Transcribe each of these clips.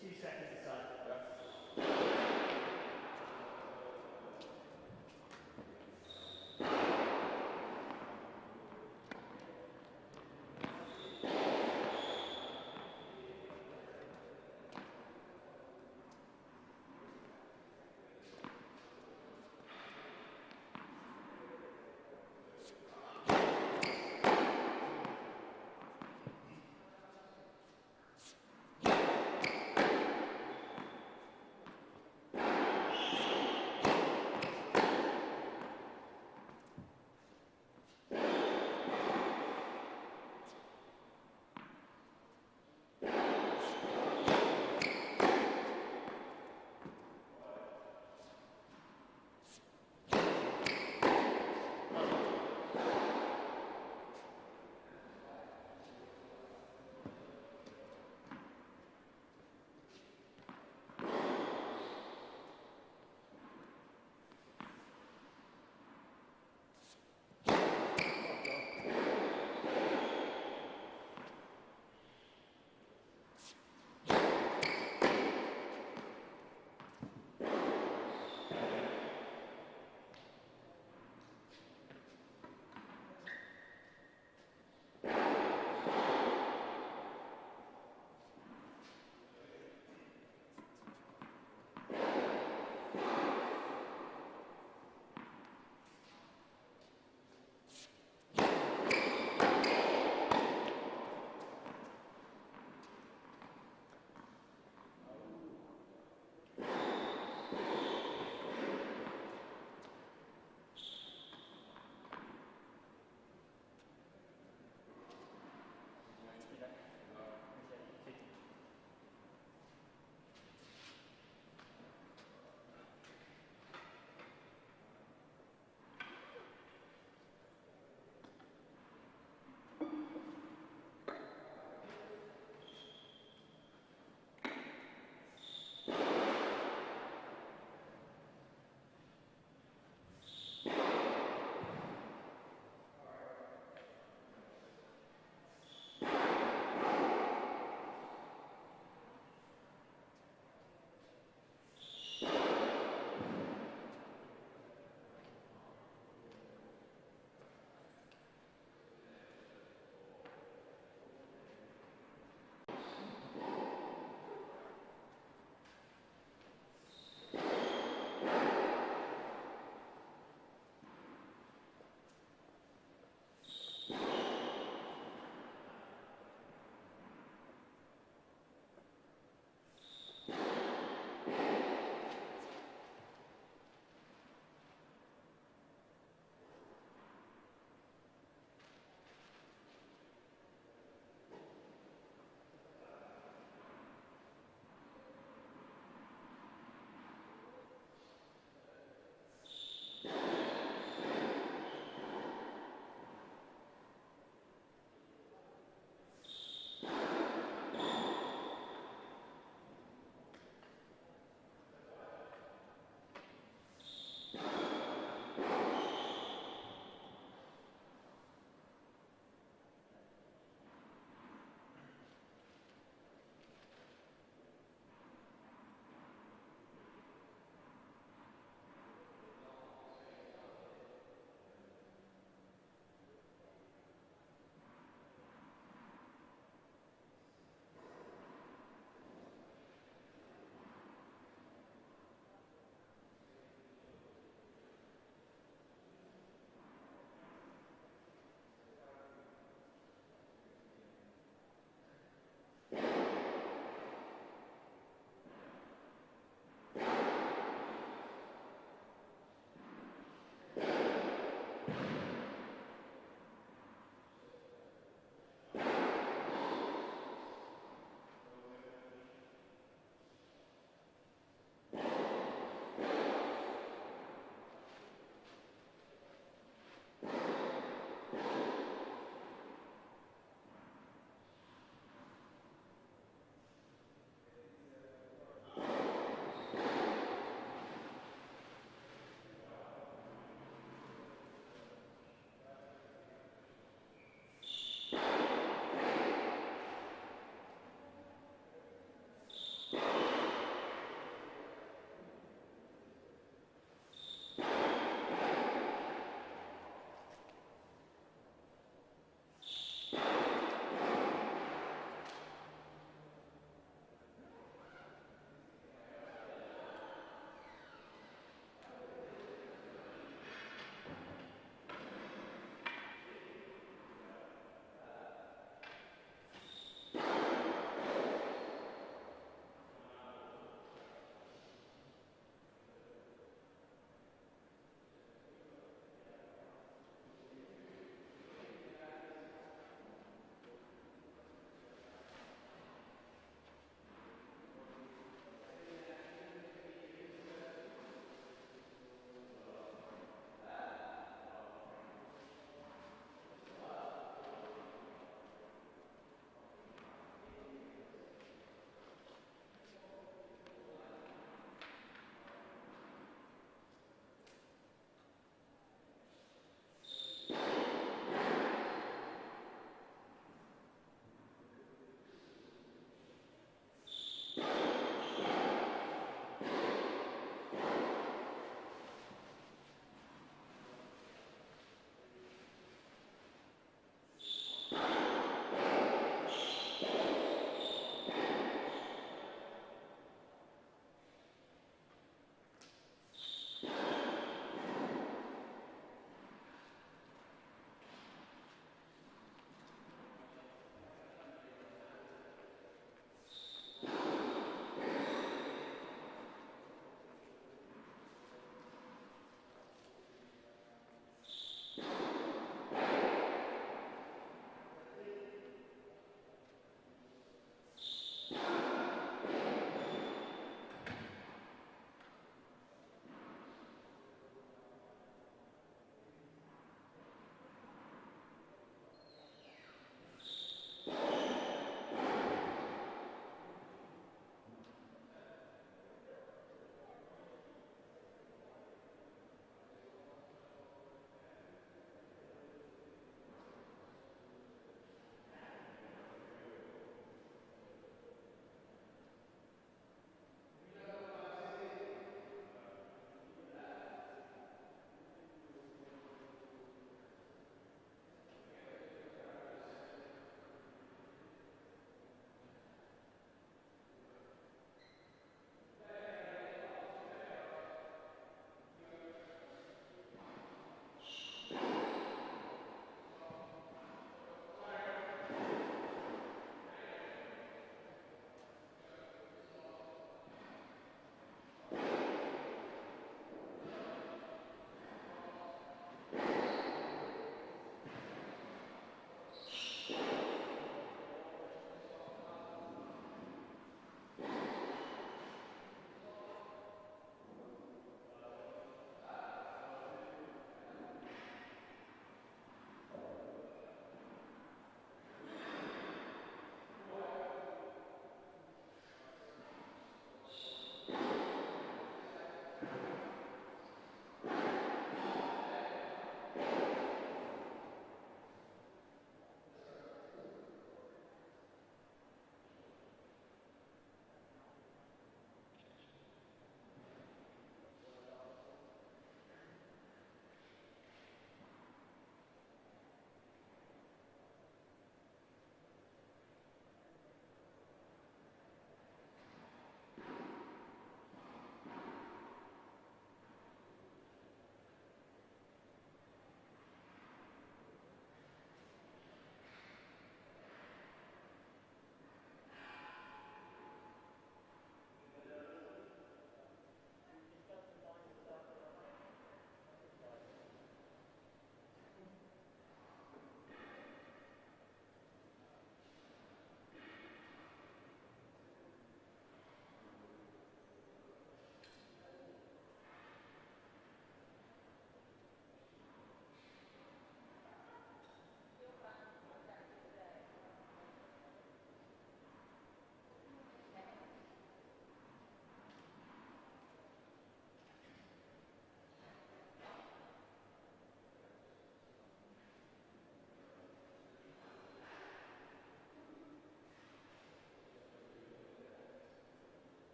2 seconds aside.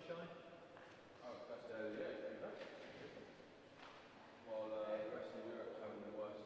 sunshine? Oh, that's yeah. While the rest of Europe's having the worst.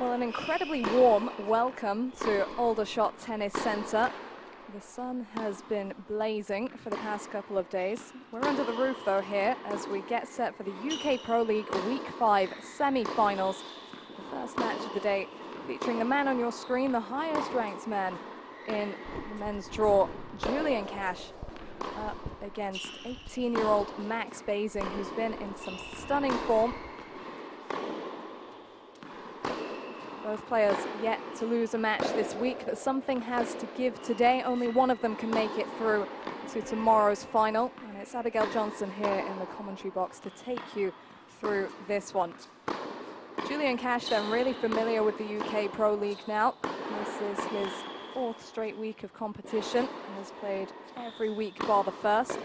Well, an incredibly warm welcome to Aldershot Tennis Centre. The sun has been blazing for the past couple of days. We're under the roof though here as we get set for the UK Pro League Week 5 semi-finals. The first match of the day featuring the man on your screen, the highest ranked man in the men's draw, Julian Cash, up against 18-year-old Max Basing, who's been in some stunning form. Both players yet to lose a match this week, but something has to give today. Only one of them can make it through to tomorrow's final. And it's Abigail Johnson here in the commentary box to take you through this one. Julian Cash then really familiar with the UK Pro League now. This is his 4th straight week of competition. He has played every week bar the first.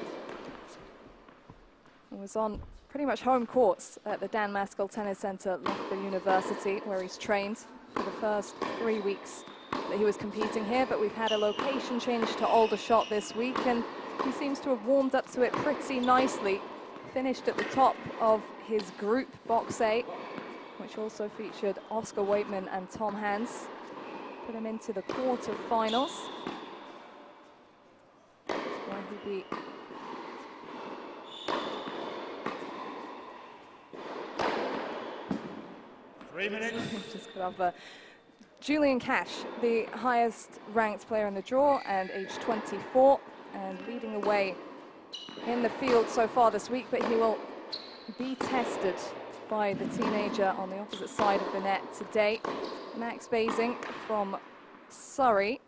He was on pretty much home courts at the Dan Maskell Tennis Centre, Loughborough University, where he's trained for the first 3 weeks that he was competing here. But we've had a location change to Aldershot this week, and he seems to have warmed up to it pretty nicely. Finished at the top of his group, Box A, which also featured Oscar Waitman and Tom Hans. Put him into the quarter-finals, where he beat just got off Julian Cash, the highest ranked player in the draw and age 24, and leading the way in the field so far this week, but he will be tested by the teenager on the opposite side of the net today, Max Basing from Surrey,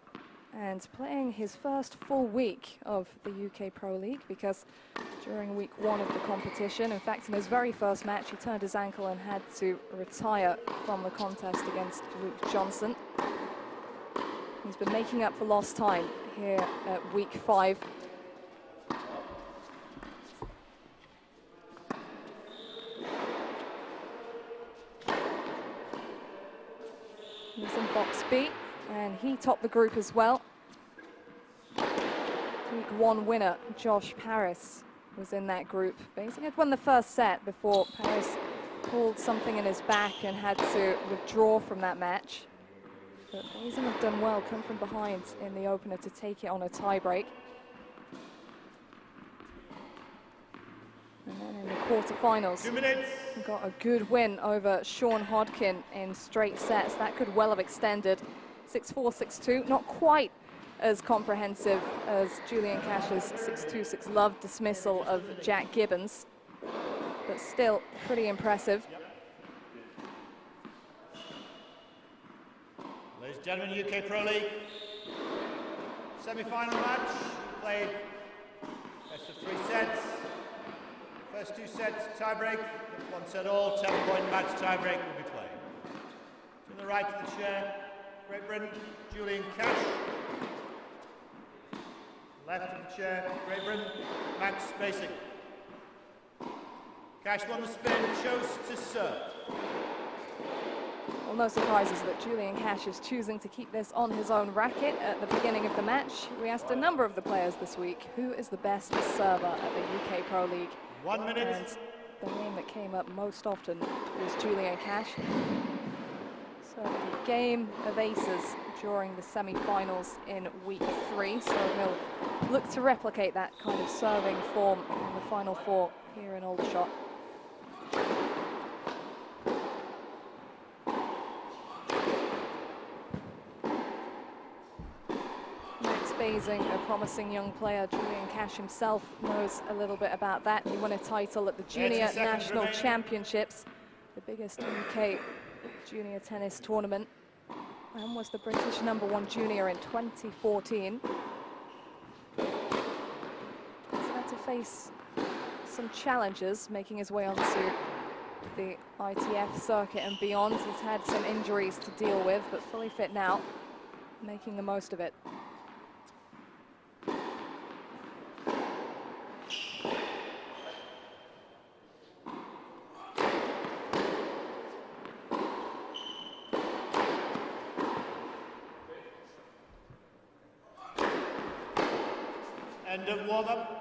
and playing his first full week of the UK Pro League, because during week 1 of the competition, in fact in his very first match, he turned his ankle and had to retire from the contest against Luke Johnson. He's been making up for lost time here at week 5. He was in Box B, and he topped the group as well. Week 1 winner, Josh Paris, was in that group. Basing had won the first set before Paris pulled something in his back and had to withdraw from that match. But Basing have done well, come from behind in the opener to take it on a tie-break. And then in the quarterfinals, he got a good win over Sean Hodkin in straight sets. That could well have extended. 6-4, 6-2, not quite as comprehensive as Julian Cash's 6-2, 6 love dismissal of Jack Gibbons, but still pretty impressive. Ladies and gentlemen, UK Pro League semi-final match played best of 3 sets. First 2 sets tie-break, 1 set all, 10-point match tie-break will be played. To the right of the chair, Great Britain, Julian Cash. Left of the chair, Great Britain, Max Basing. Cash won the spin, chose to serve. Well, no surprises that Julian Cash is choosing to keep this on his own racket at the beginning of the match. We asked a number of the players this week, who is the best server at the UK Pro League? 1 minute. And the name that came up most often was Julian Cash. So a game of aces during the semi-finals in week 3, so he'll look to replicate that kind of serving form in the final 4 here in Aldershot. Max Basing, a promising young player. Julian Cash himself knows a little bit about that. He won a title at the Junior National Championships, the biggest UK junior tennis tournament, and was the British #1 junior in 2014. He's had to face some challenges making his way onto the ITF circuit and beyond. He's had some injuries to deal with, but fully fit now, making the most of it. End of warm-up.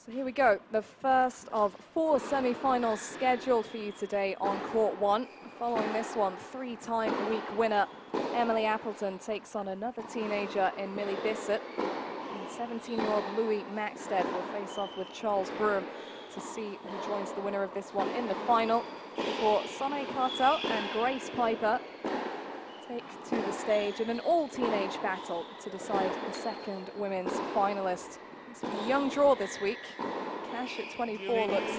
So here we go, the first of 4 semi-finals scheduled for you today on court 1. Following this one, 3-time week winner Emily Appleton takes on another teenager in Millie Bissett. And 17-year-old Louis Maxted will face off with Charles Broom to see who joins the winner of this one in the final, before Sonay Kartal and Grace Piper take to the stage in an all-teenage battle to decide the second women's finalist. It's a young draw this week. Cash at 24 looks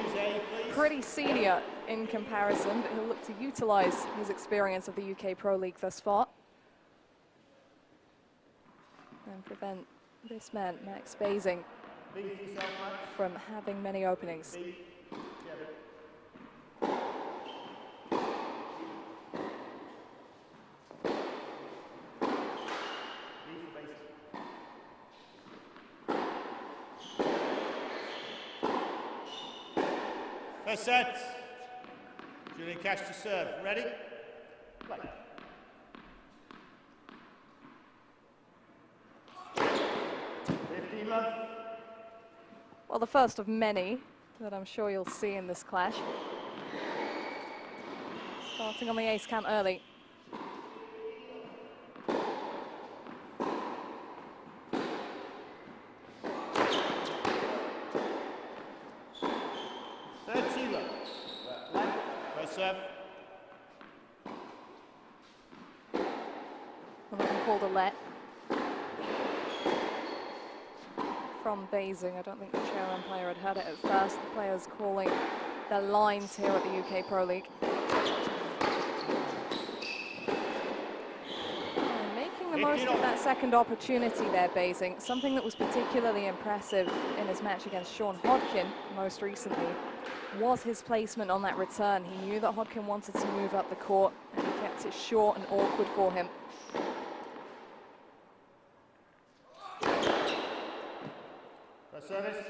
pretty senior in comparison, but he'll look to utilize his experience of the UK Pro League thus far and prevent this man, Max Basing, from having many openings. First set. Julian Cash to serve. Ready? Play. 15 love. Well, the first of many that I'm sure you'll see in this clash. Starting on the ace cam early. First serve. Well, that one called a let from Basing. I don't think the chair umpire had heard it at first. The players calling their lines here at the UK Pro League. And making the most of that second opportunity there, Basing. Something that was particularly impressive in his match against Sean Hodkin most recently was his placement on that return. He knew that Hodkin wanted to move up the court, and he kept it short and awkward for him. First service.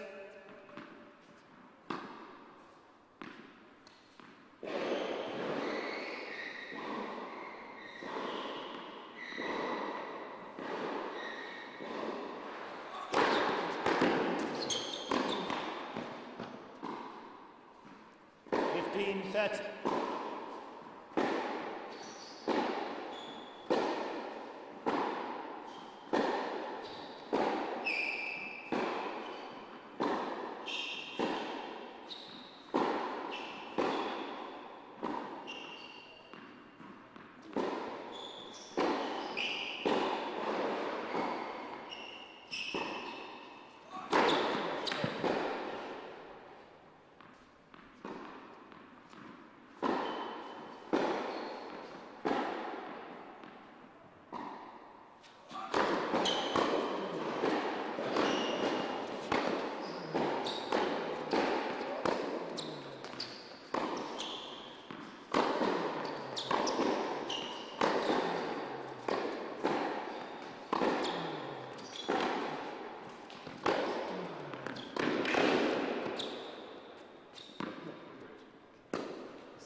Set.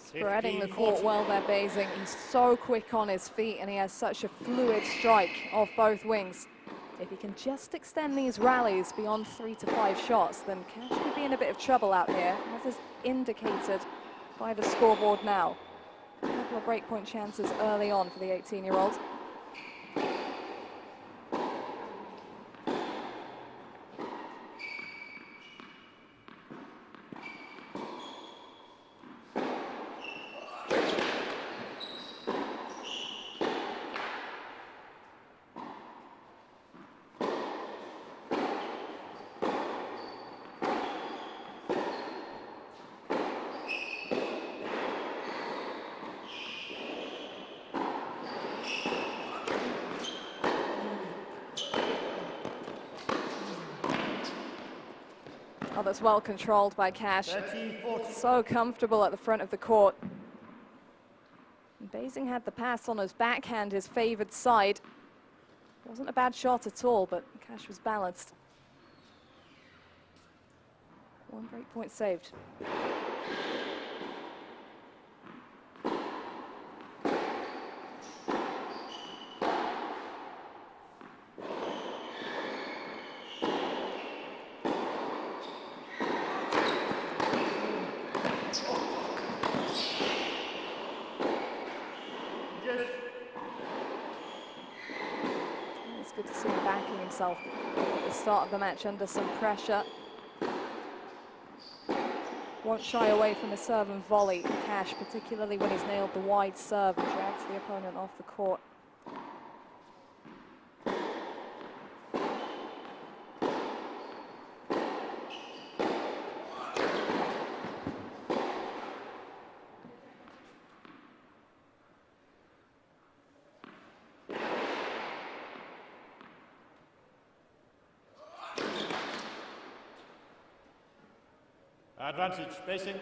Spreading the court well there, Basing. He's so quick on his feet and he has such a fluid strike off both wings. If he can just extend these rallies beyond 3 to 5 shots, then Cash could be in a bit of trouble out here, as is indicated by the scoreboard now. A couple of breakpoint chances early on for the 18-year-old. Oh, that's well controlled by Cash. So comfortable at the front of the court. Basing had the pass on his backhand, his favoured side. Wasn't a bad shot at all, but Cash was balanced. 1 break point saved. good to see him backing himself at the start of the match under some pressure. Won't shy away from a serve and volley, Cash, particularly when he's nailed the wide serve and drags the opponent off the court. Advantage, spacing.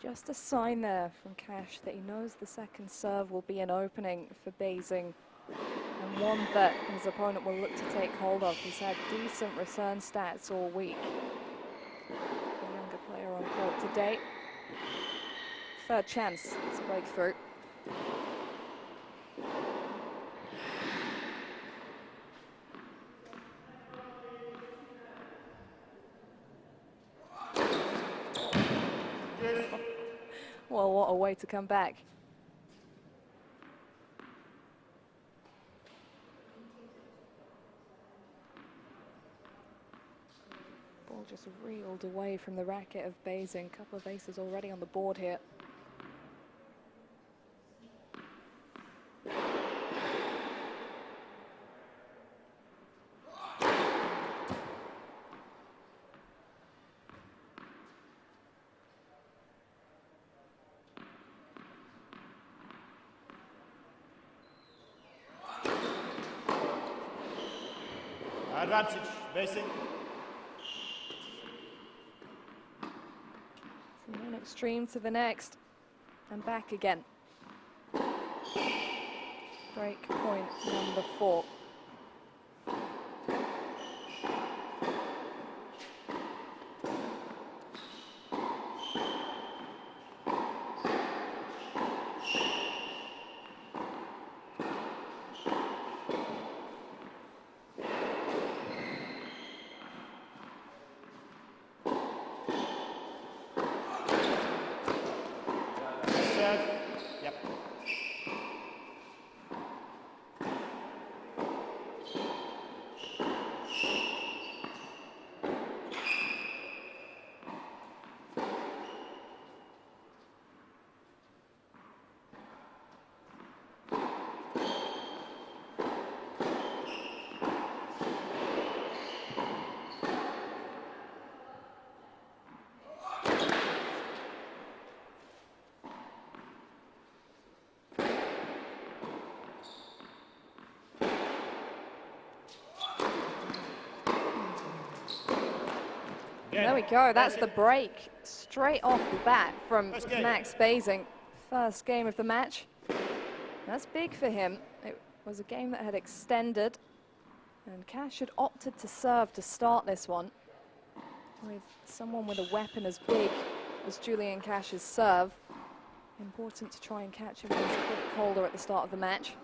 Just a sign there from Cash that he knows the second serve will be an opening for Basing, and one that his opponent will look to take hold of. He's had decent return stats all week. The younger player on court today. Third chance to break through. Well, what a way to come back. Ball just reeled away from the racket of Basing. Couple of aces already on the board here. Advantage, basing. From one extreme to the next, and back again. Break point number 4. There we go, that's the break straight off the bat from Max Basing. First game of the match. That's big for him. It was a game that had extended, and Cash had opted to serve to start this one. With someone with a weapon as big as Julian Cash's serve, important to try and catch him with his quick holder at the start of the match.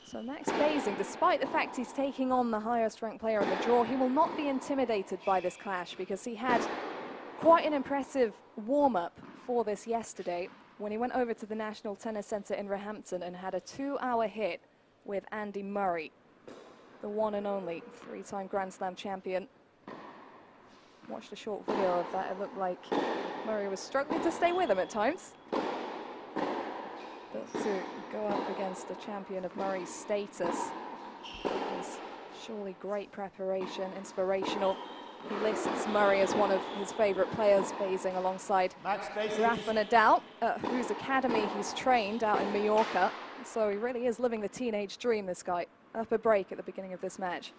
So Max Basing, despite the fact he's taking on the highest ranked player in the draw, he will not be intimidated by this clash, because he had quite an impressive warm-up for this yesterday when he went over to the National Tennis Centre in Roehampton and had a 2-hour hit with Andy Murray, the one and only 3-time Grand Slam champion. Watched a short video of that. It looked like Murray was struggling to stay with him at times. But to go up against a champion of Murray's status is surely great preparation, inspirational. He lists Murray as one of his favourite players, Basing alongside Rafa Nadal, whose academy he's trained out in Mallorca. So he really is living the teenage dream, this guy. Up a break at the beginning of this match.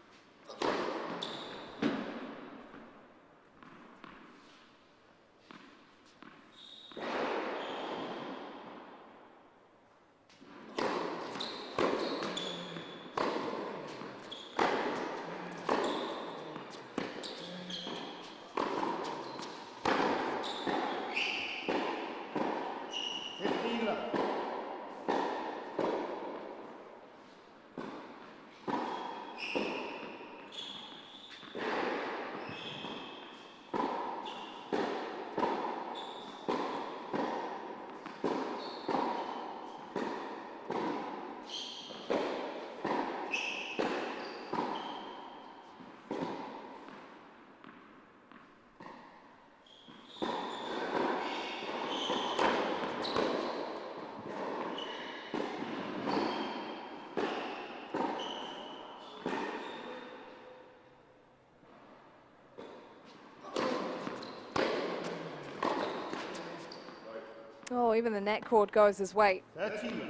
Oh, even the net cord goes his way. 13.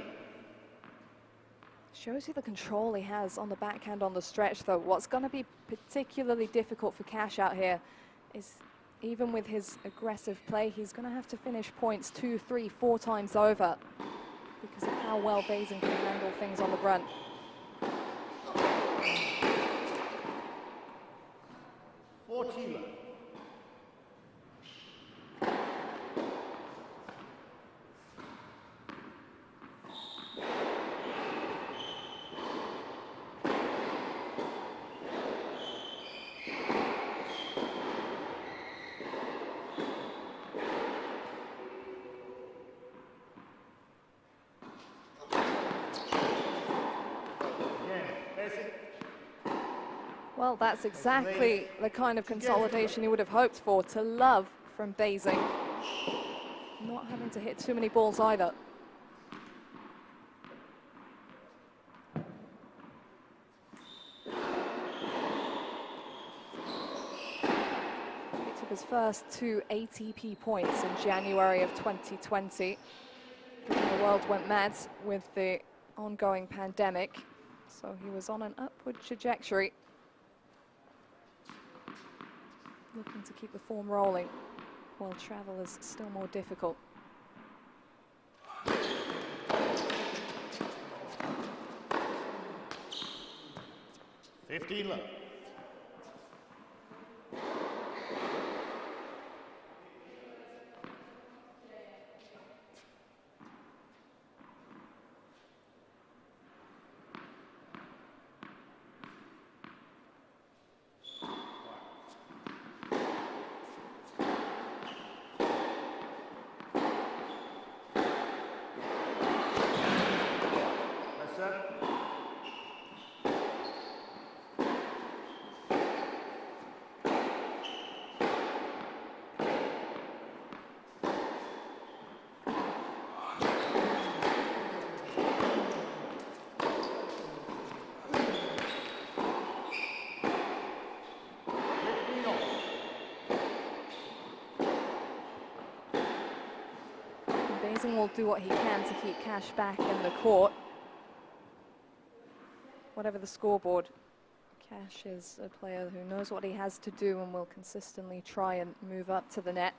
Shows you the control he has on the backhand on the stretch, though. What's going to be particularly difficult for Cash out here is, even with his aggressive play, he's going to have to finish points 2, 3, 4 times over because of how well Basing can handle things on the brunt. Well, that's exactly the kind of consolidation you would have hoped for, to love from Basing. Not having to hit too many balls either. Picked up his first 2 ATP points in January of 2020. The world went mad with the ongoing pandemic, so he was on an upward trajectory. Looking to keep the form rolling while travel is still more difficult. Love. Basing will do what he can to keep Cash back in the court. Whatever the scoreboard, Cash is a player who knows what he has to do and will consistently try and move up to the net.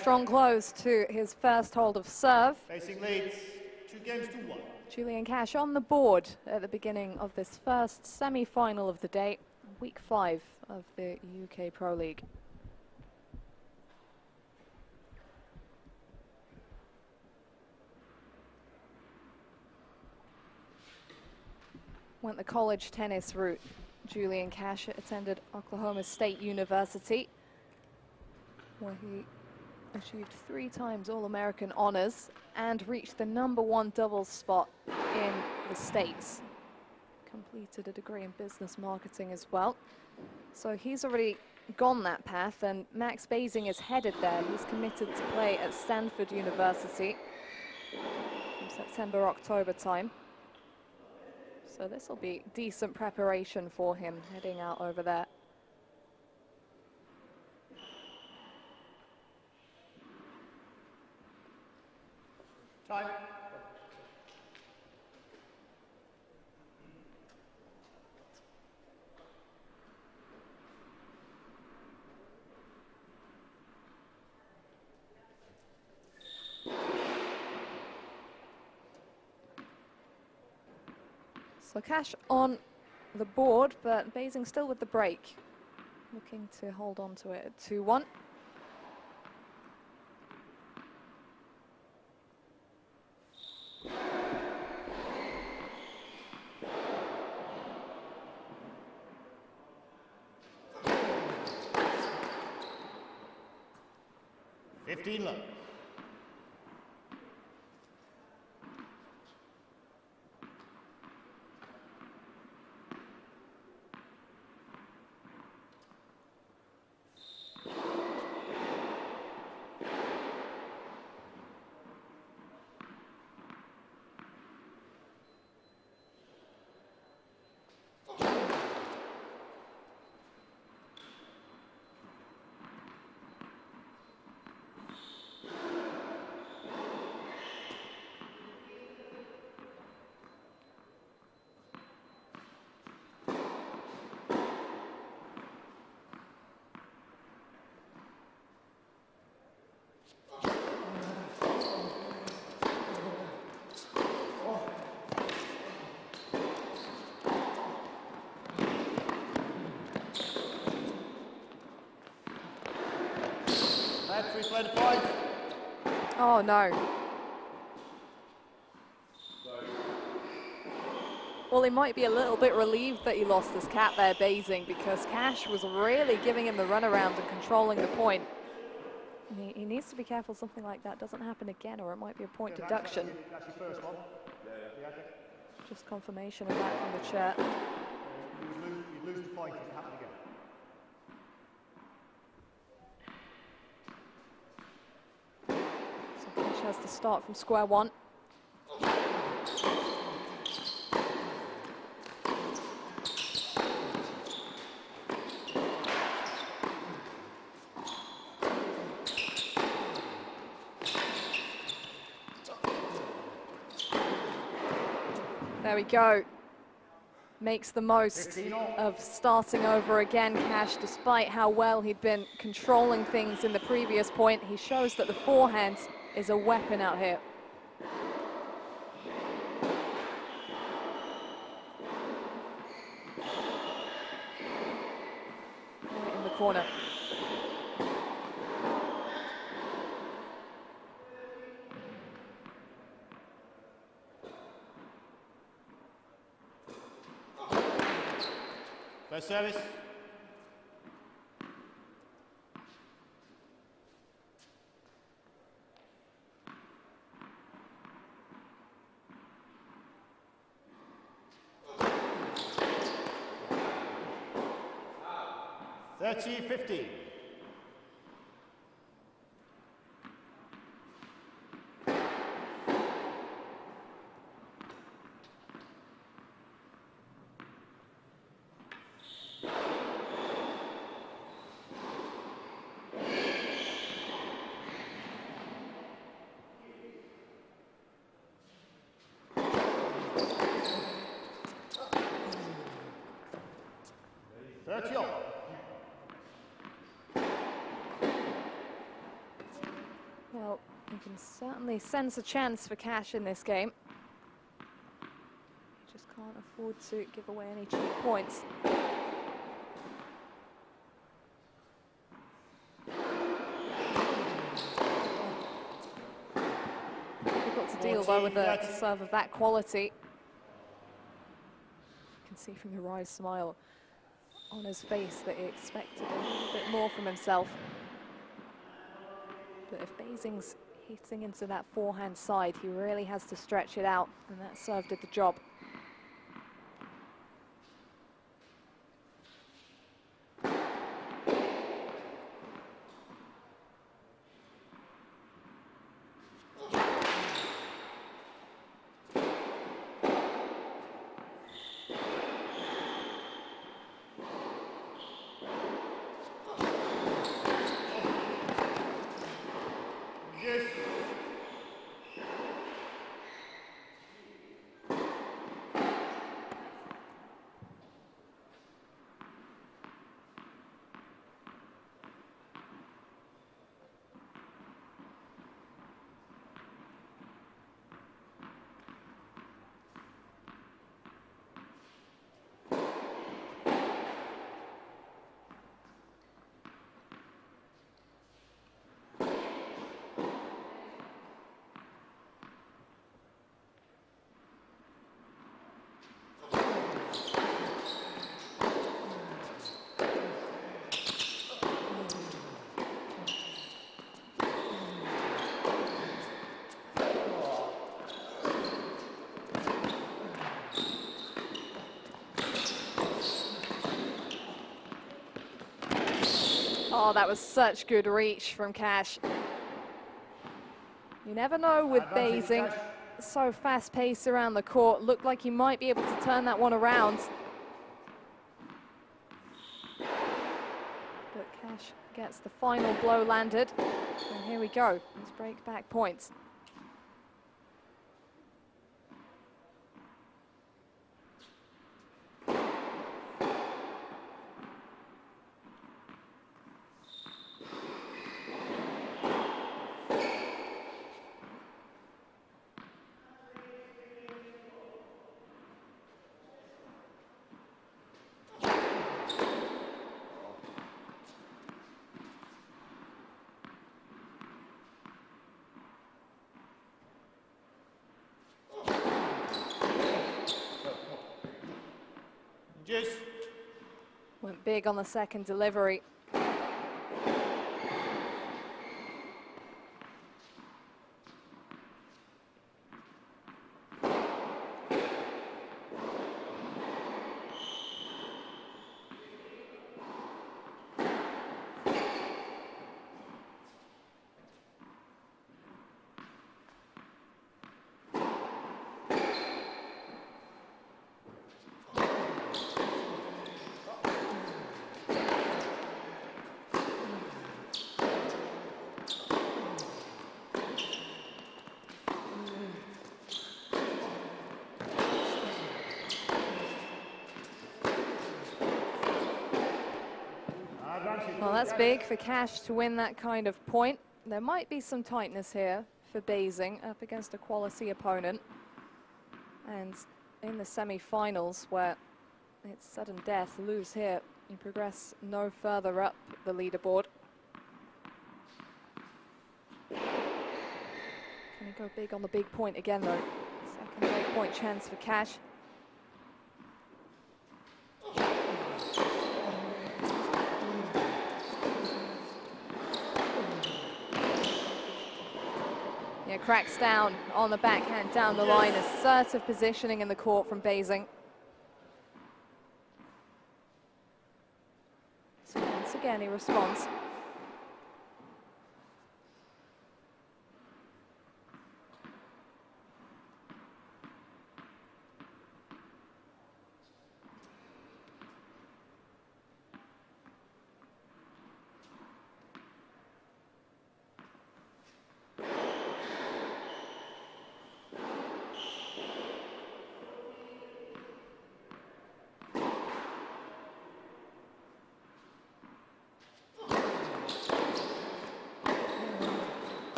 Strong close to his first hold of serve. Basing leads 2-1. Julian Cash on the board at the beginning of this first semi-final of the day, week 5 of the UK Pro League. Went the college tennis route. Julian Cash attended Oklahoma State University, where he achieved 3 times All-American honors and reached the #1 doubles spot in the States. Completed a degree in business marketing as well. So he's already gone that path, and Max Basing is headed there. He's committed to play at Stanford University in September, October time. So this will be decent preparation for him heading out over there. Time. So Cash on the board, but Basing still with the break. Looking to hold on to it at 2-1. Love. Replay the point. Oh no. Well, he might be a little bit relieved that he lost his cat there, Basing, because Cash was really giving him the runaround and controlling the point. He needs to be careful something like that doesn't happen again, or it might be a point deduction. That's your first one. Just confirmation of that from the chat. You lose the point if it happens again. So Cash has to start from square one. There we go. Makes the most of starting over again, Cash, despite how well he'd been controlling things in the previous point. He shows that the forehand is a weapon out here. Right in the corner. First service. Ah. 30-15. Well, you can certainly sense a chance for Cash in this game. You just can't afford to give away any cheap points. Difficult to deal though with a serve of that quality. You can see from the wry smile on his face that he expected a little bit more from himself. But if Basing's hitting into that forehand side, he really has to stretch it out, and that serve did the job. Oh, that was such good reach from Cash. You never know with Basing. So fast-paced around the court. Looked like he might be able to turn that one around. But Cash gets the final blow landed. And here we go. These break-back points. Juice. Went big on the second delivery. Well, that's big for Cash to win that kind of point. There might be some tightness here for Basing up against a quality opponent. And in the semi-finals, where it's sudden death, lose here, you progress no further up the leaderboard. Can he go big on the big point again, though? Second break point chance for Cash. Yeah, cracks down on the backhand down the line. Assertive positioning in the court from Basing. So once again, he responds.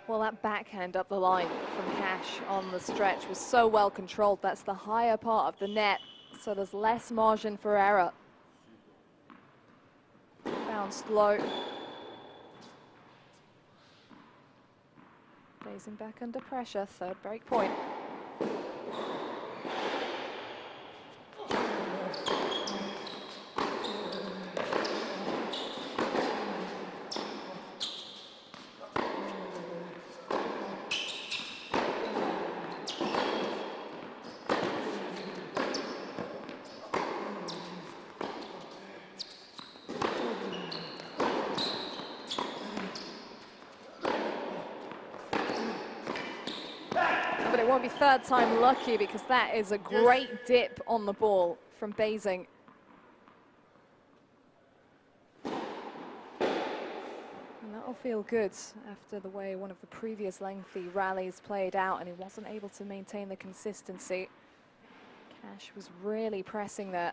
Well, that backhand up the line from Cash on the stretch was so well controlled. That's the higher part of the net, so there's less margin for error. Bounced low. Basing back under pressure, third break point. But it won't be third time lucky, because that is a great dip on the ball from Basing. And that'll feel good after the way one of the previous lengthy rallies played out, and he wasn't able to maintain the consistency. Cash was really pressing there.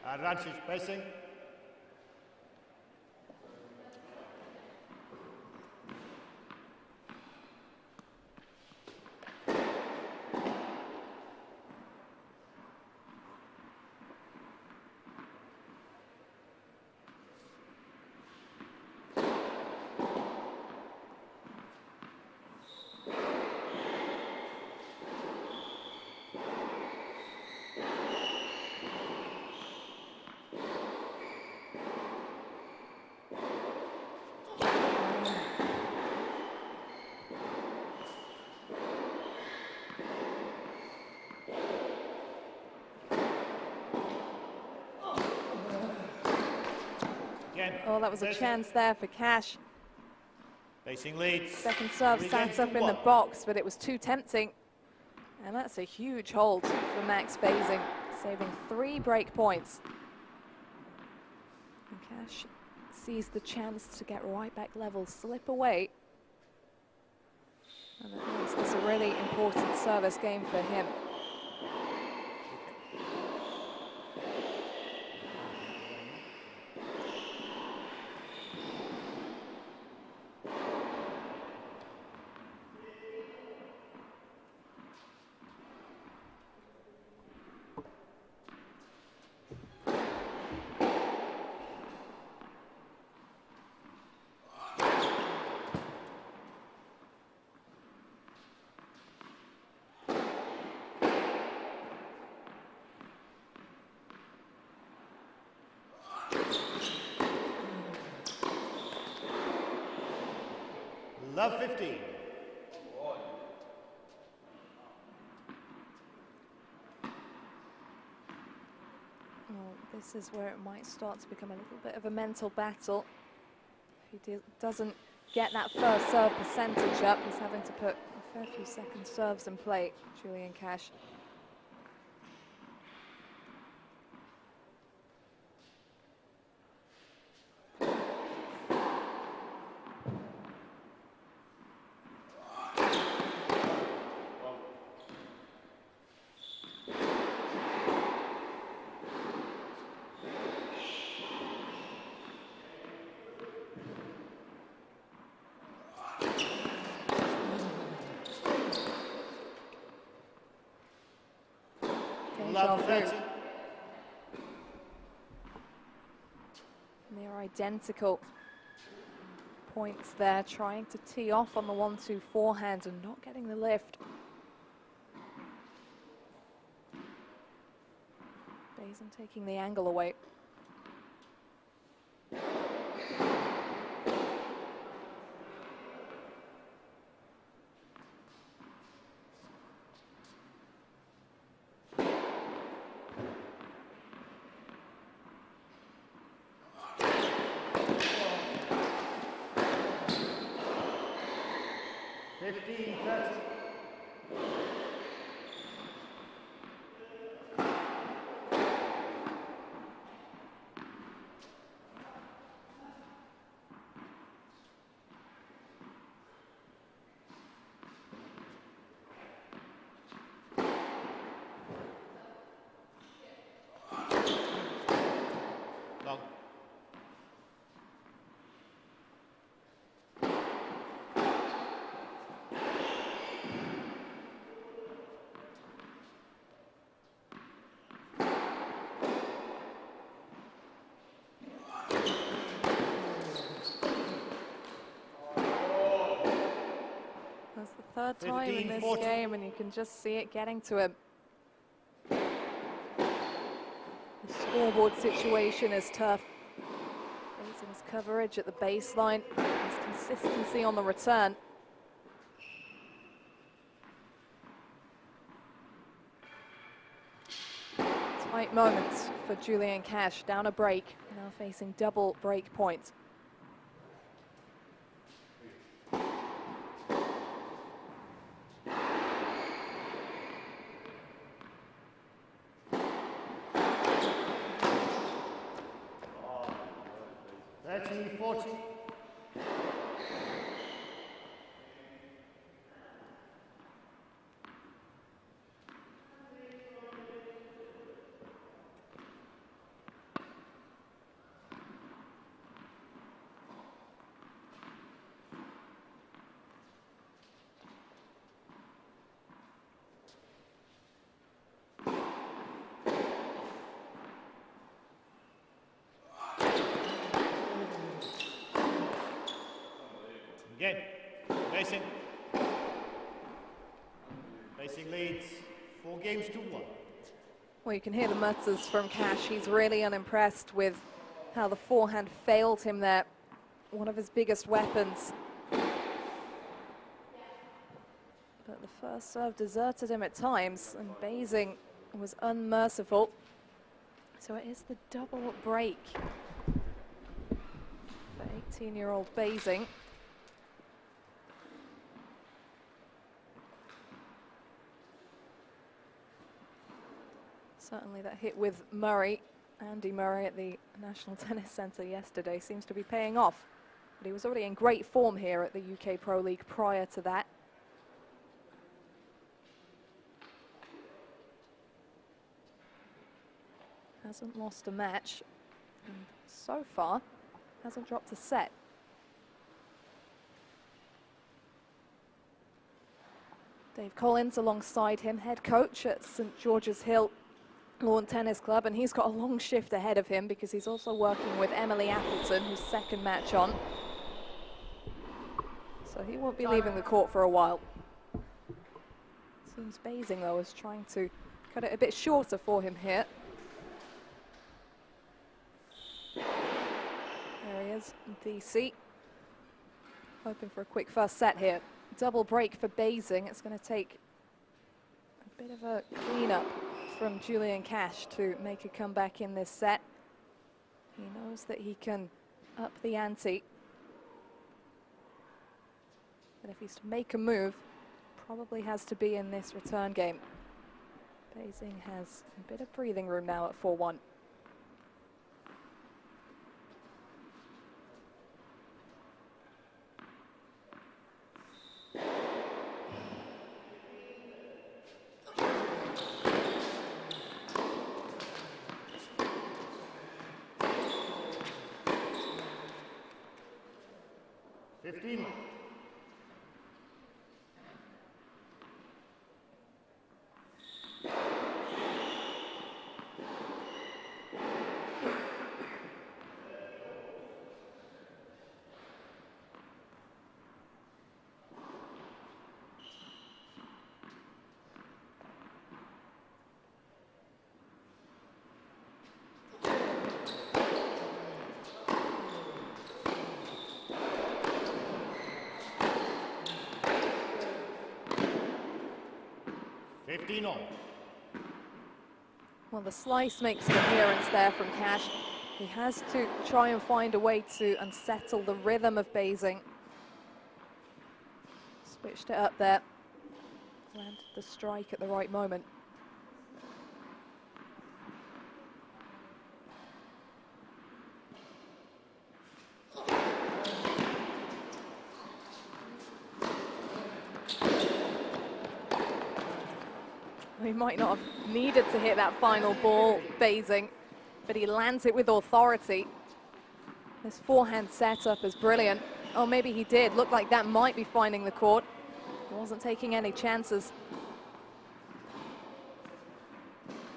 Advantage Basing. Oh, that was a chance there for Cash. Facing leads. Second serve Three sat games up to in the one. box, but it was too tempting. And that's a huge hold for Max Basing, saving 3 break points. And Cash sees the chance to get right back level, slip away. And that makes this a really important service game for him. Love 15. Well, this is where it might start to become a little bit of a mental battle. If he doesn't get that first serve percentage up, he's having to put a fair few second serves in play, Julian Cash. Love 30. They're identical points there, trying to tee off on the 1-2 forehand and not getting the lift. Basing taking the angle away. Long. That's the third time in this 15-40. game, and you can just see it getting to him. The scoreboard situation is tough. Basing's coverage at the baseline, his consistency on the return. Tight moments for Julian Cash, down a break, now facing double break points. Again, Basing. Basing leads 4 games to 1. Well, you can hear the mutters from Cash. He's really unimpressed with how the forehand failed him there. One of his biggest weapons. But the first serve deserted him at times, and Basing was unmerciful. So it is the double break 19-year-old Basing. Certainly that hit with Murray, Andy Murray at the National Tennis Centre yesterday seems to be paying off. But he was already in great form here at the UK Pro League prior to that. Hasn't lost a match, and so far hasn't dropped a set. Dave Collins alongside him, head coach at St George's Hill Lawn Tennis Club, and he's got a long shift ahead of him because he's also working with Emily Appleton, whose second match on. So he won't be leaving the court for a while. Seems Basing, though, is trying to cut it a bit shorter for him here. There he is, DC. Hoping for a quick first set here. Double break for Basing. It's going to take a bit of a clean-up from Julian Cash to make a comeback in this set. He knows that he can up the ante. But if he's to make a move, probably has to be in this return game. Basing has a bit of breathing room now at 4-1. Well, the slice makes an appearance there from Cash. He has to try and find a way to unsettle the rhythm of Basing. Switched it up there. Landed the strike at the right moment. He might not have needed to hit that final ball, Basing, but he lands it with authority. This forehand setup is brilliant. Oh, maybe he did. Looked like that might be finding the court. He wasn't taking any chances.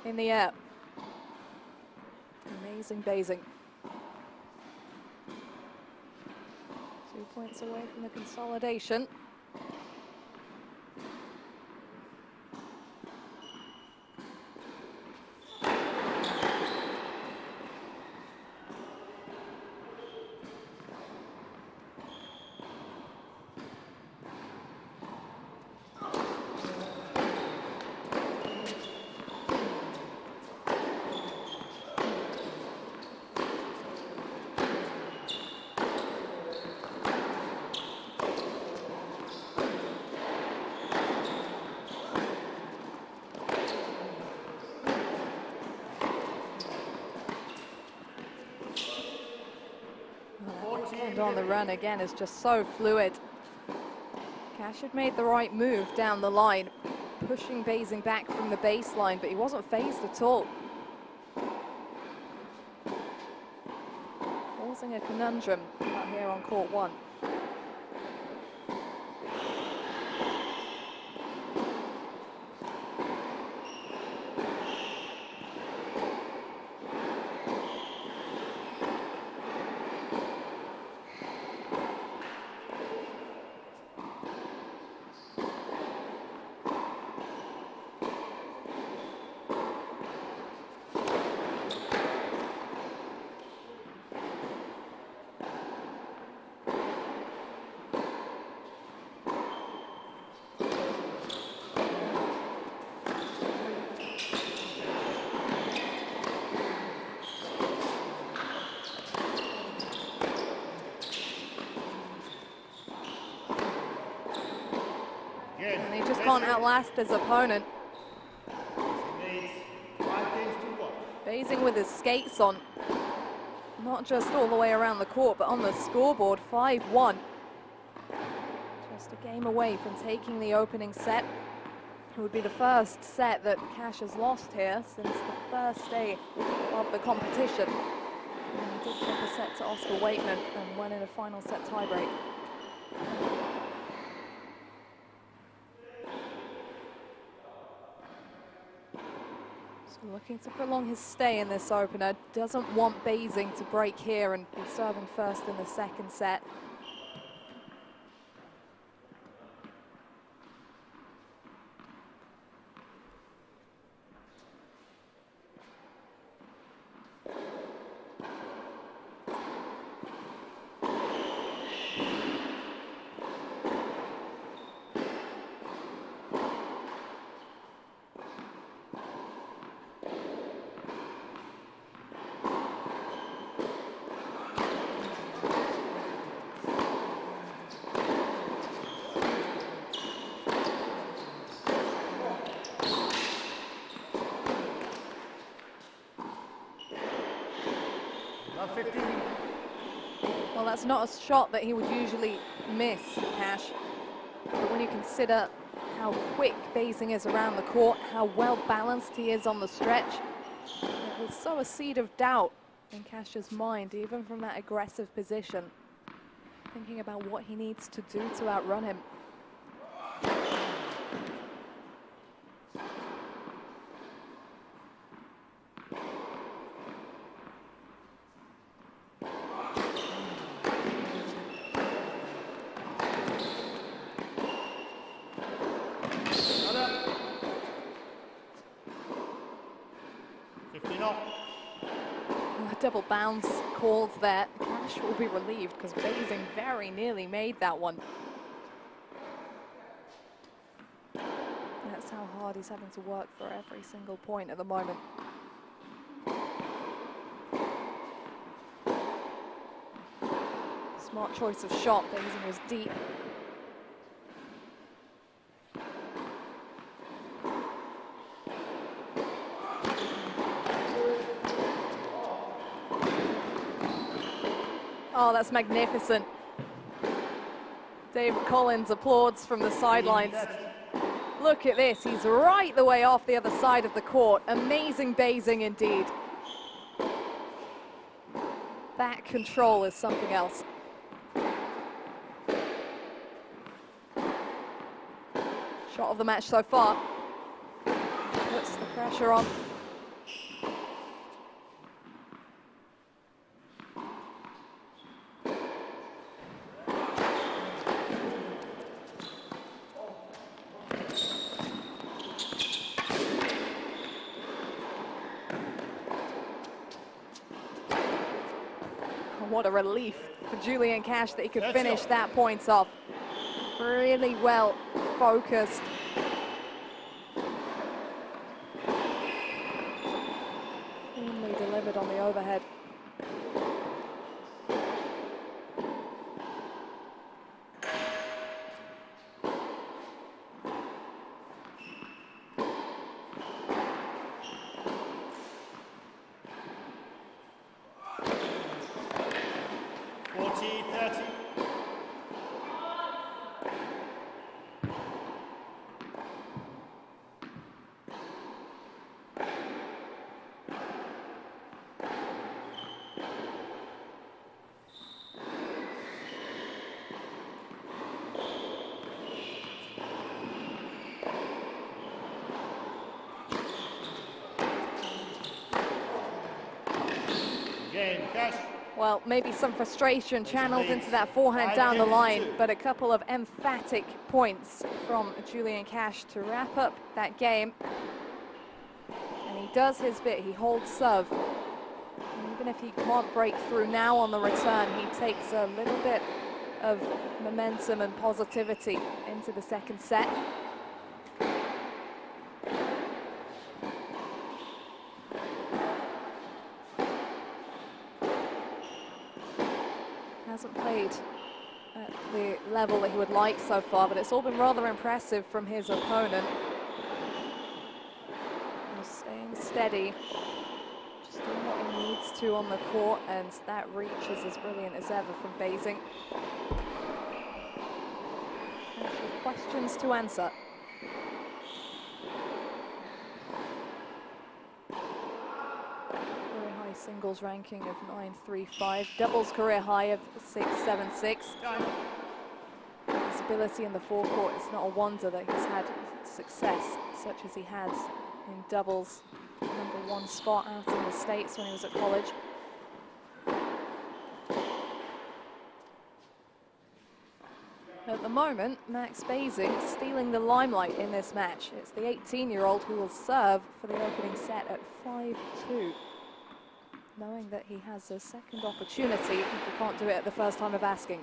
In the air. Amazing Basing. 2 points away from the consolidation. On the run again is just so fluid. Cash had made the right move down the line, pushing Basing back from the baseline, but he wasn't phased at all. Causing a conundrum out here on court 1. can't outlast his opponent. Needs 5 games to 1. Basing with his skates on, not just all the way around the court, but on the scoreboard, 5-1. Just a game away from taking the opening set. It would be the first set that Cash has lost here since the first day of the competition. And he did flip a set to Oscar Waitman and went in a final set tiebreak. So looking to prolong his stay in this opener. Doesn't want Basing to break here and be serving first in the second set. Well, that's not a shot that he would usually miss, Cash. But when you consider how quick Basing is around the court, how well balanced he is on the stretch, it will sow a seed of doubt in Cash's mind, even from that aggressive position, thinking about what he needs to do to outrun him. Double bounce called there. Cash will be relieved because Basing very nearly made that one. That's how hard he's having to work for every single point at the moment. Smart choice of shot. Basing was deep. Oh, that's magnificent. David Collins applauds from the sidelines. Look at this, he's right the way off the other side of the court. Amazing Basing indeed. That control is something else. Shot of the match so far. Puts the pressure on. What a relief for Julian Cash that he could finish that point off. Really well focused. Cleanly delivered on the overhead. Well, maybe some frustration channeled into that forehand down the line, but a couple of emphatic points from Julian Cash to wrap up that game. And he does his bit, he holds serve. And even if he can't break through now on the return, he takes a little bit of momentum and positivity into the second set. Hasn't played at the level that he would like so far, but it's all been rather impressive from his opponent. Just staying steady, just doing what he needs to on the court, and that reach is as brilliant as ever from Basing. Questions to answer. Career high singles ranking of 9.35, doubles career high of 6.76. His ability in the forecourt, it's not a wonder that he's had success such as he has in doubles. #1 spot out in the States when he was at college. At the moment, Max Basing stealing the limelight in this match. It's the 18-year-old who will serve for the opening set at 5-2, knowing that he has a second opportunity if he can't do it at the first time of asking.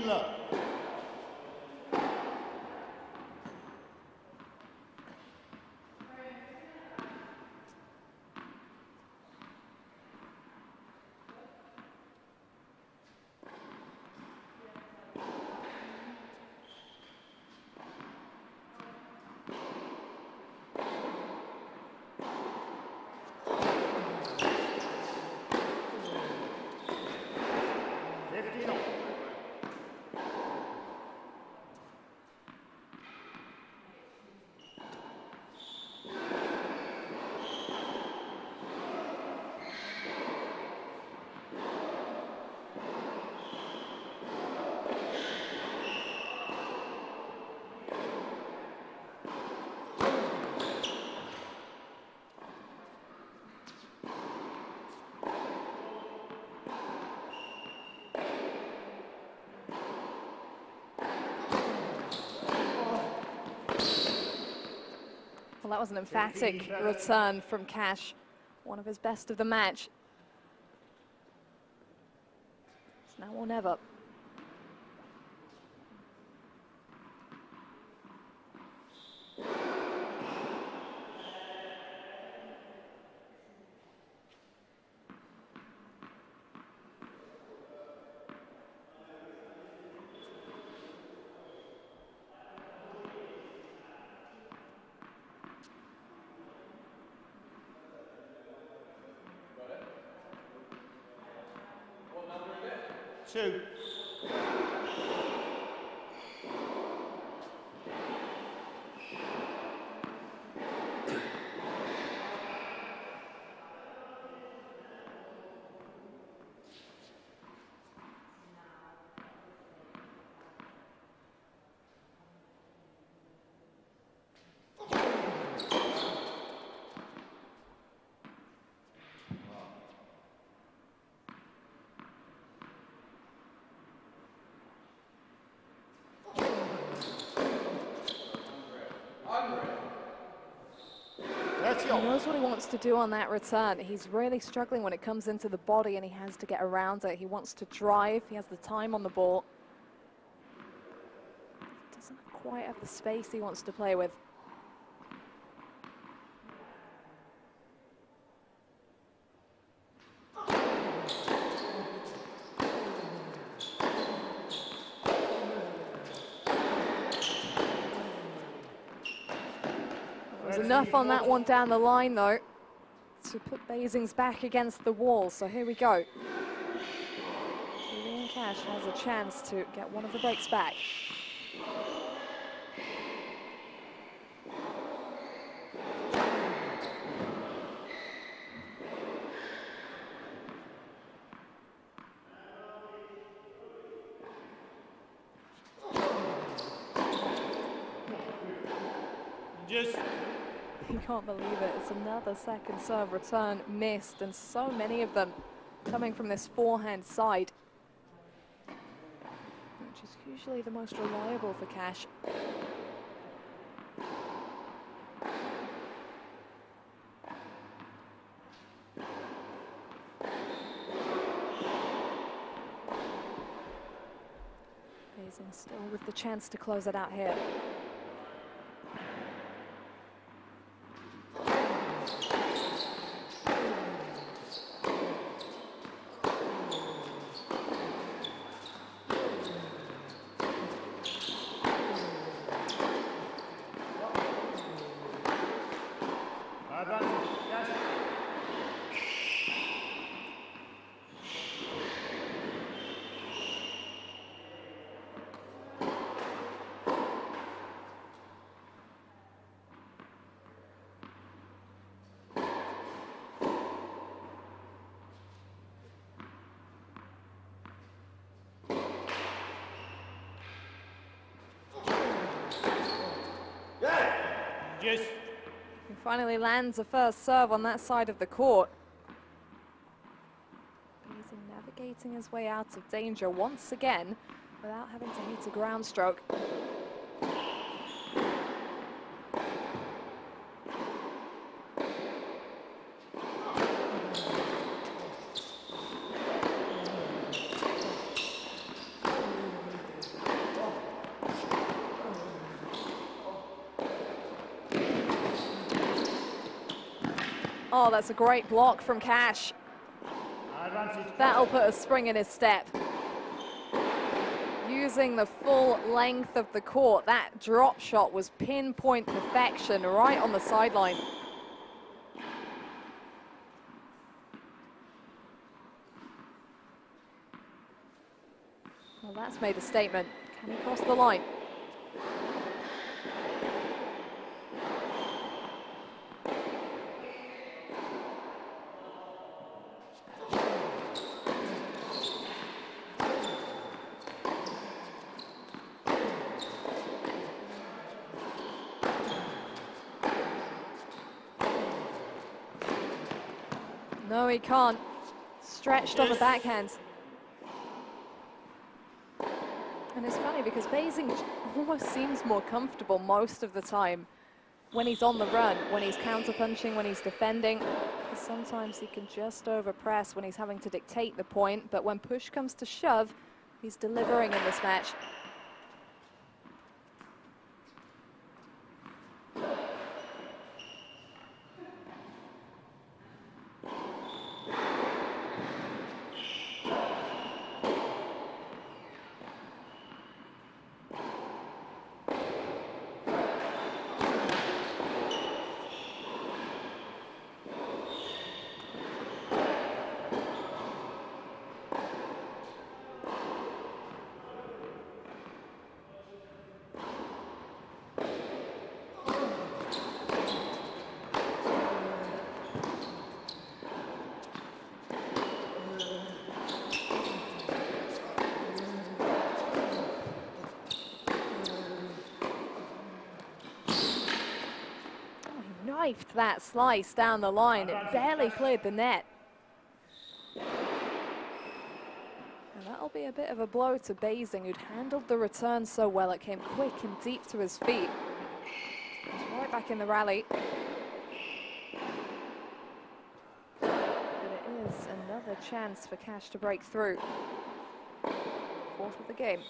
Love. Well, that was an emphatic return from Cash, one of his best of the match. It's now or never. Two. He knows what he wants to do on that return. He's really struggling when it comes into the body and he has to get around it. He wants to drive. He has the time on the ball. Doesn't quite have the space he wants to play with. Enough on that one down the line, though, to put Basing's back against the wall. So here we go. Julian Cash has a chance to get one of the breaks back. Just You can't believe it. It's another second serve return missed, and so many of them coming from this forehand side, which is usually the most reliable for Cash. Basing still with the chance to close it out here. Just He finally lands a first serve on that side of the court. Basing navigating his way out of danger once again without having to hit a ground stroke. Oh, that's a great block from Cash. That'll put a spring in his step. Using the full length of the court, that drop shot was pinpoint perfection right on the sideline. Well, that's made a statement. Can he cross the line? No, he can't. Stretched on the backhand. And it's funny because Basing almost seems more comfortable most of the time when he's on the run, when he's counterpunching, when he's defending. Sometimes he can just overpress when he's having to dictate the point, but when push comes to shove, he's delivering in this match. Knifed that slice down the line. It barely cleared the net. And that'll be a bit of a blow to Basing, who'd handled the return so well. It came quick and deep to his feet. He's right back in the rally. But it is another chance for Cash to break through. Fourth of the game.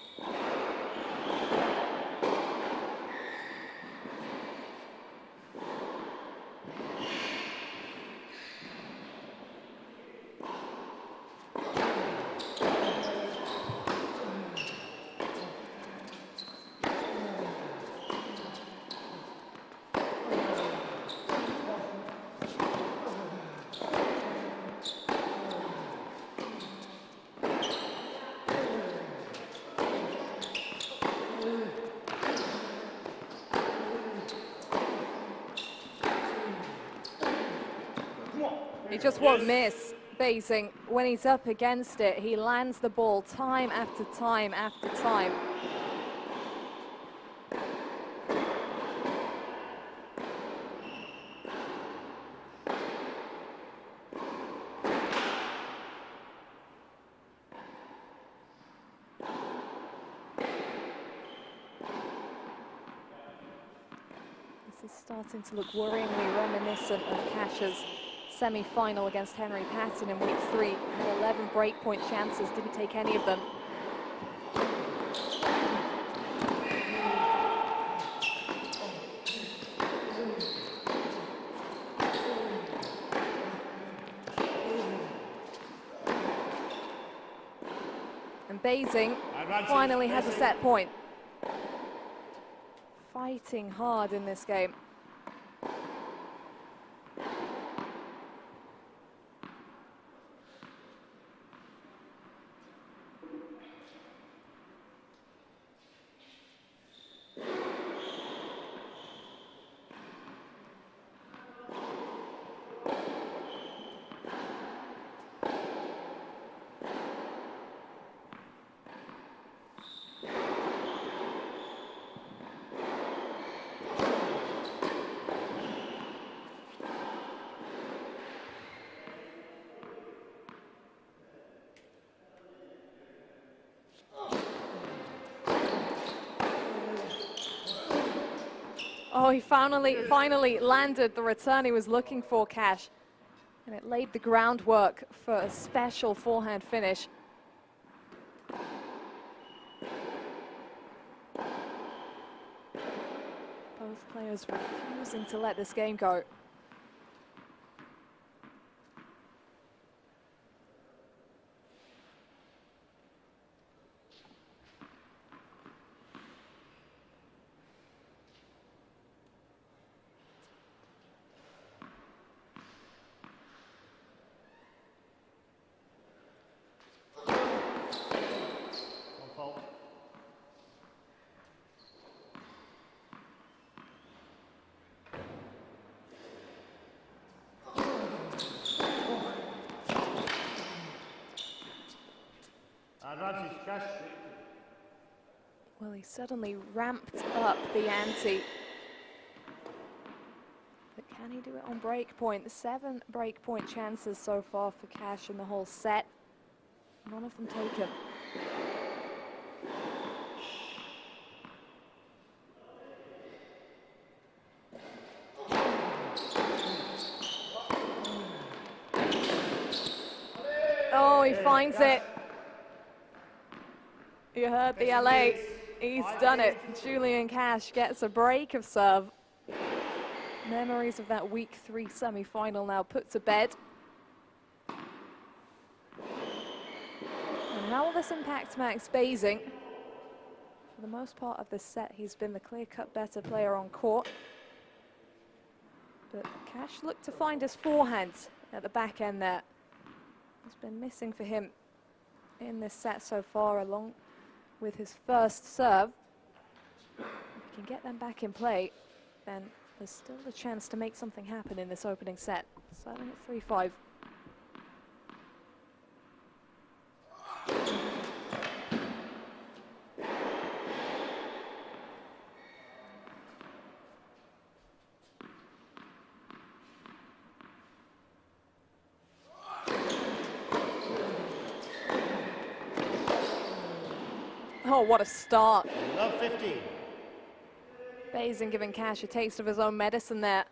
He just won't miss, Basing. When he's up against it, he lands the ball time after time after time. is starting to look worryingly reminiscent of Cash's semi-final against Henry Patton in week 3. Had 11 breakpoint chances, didn't take any of them. And Basing finally has a set point. Fighting hard in this game. Oh, he finally landed the return he was looking for, Cash. And it laid the groundwork for a special forehand finish. Both players refusing to let this game go. Well, he suddenly ramped up the ante. But can he do it on breakpoint? 7 breakpoint chances so far for Cash in the whole set. None of them taken. Oh, he finds it. You heard the LA. He's done it. Julian Cash gets a break of serve. Memories of that week 3 semi-final now put to bed. And how will this impact Max Basing? For the most part of this set, he's been the clear-cut better player on court. But Cash looked to find his forehand at the back end there. It's been missing for him in this set so far, along with his first serve. If he can get them back in play, then there's still a chance to make something happen in this opening set. Serving at 3-5. Oh, what a start. Love 15. Basing giving Cash a taste of his own medicine there.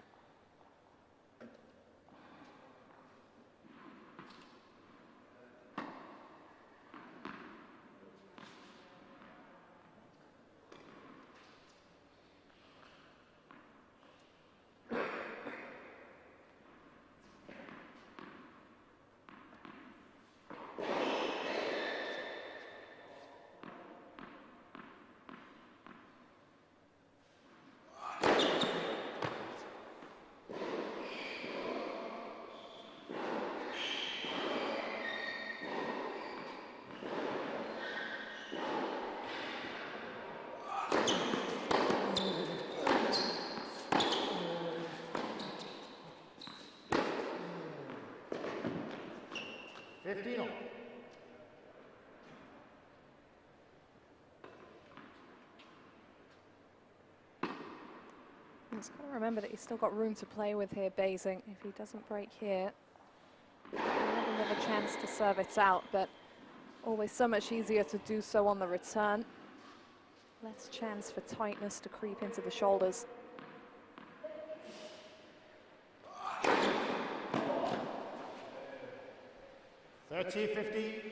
He's got to remember that he's still got room to play with here, Basing. If he doesn't break here, he'll have another chance to serve it out, but always so much easier to do so on the return. Less chance for tightness to creep into the shoulders. 30-15.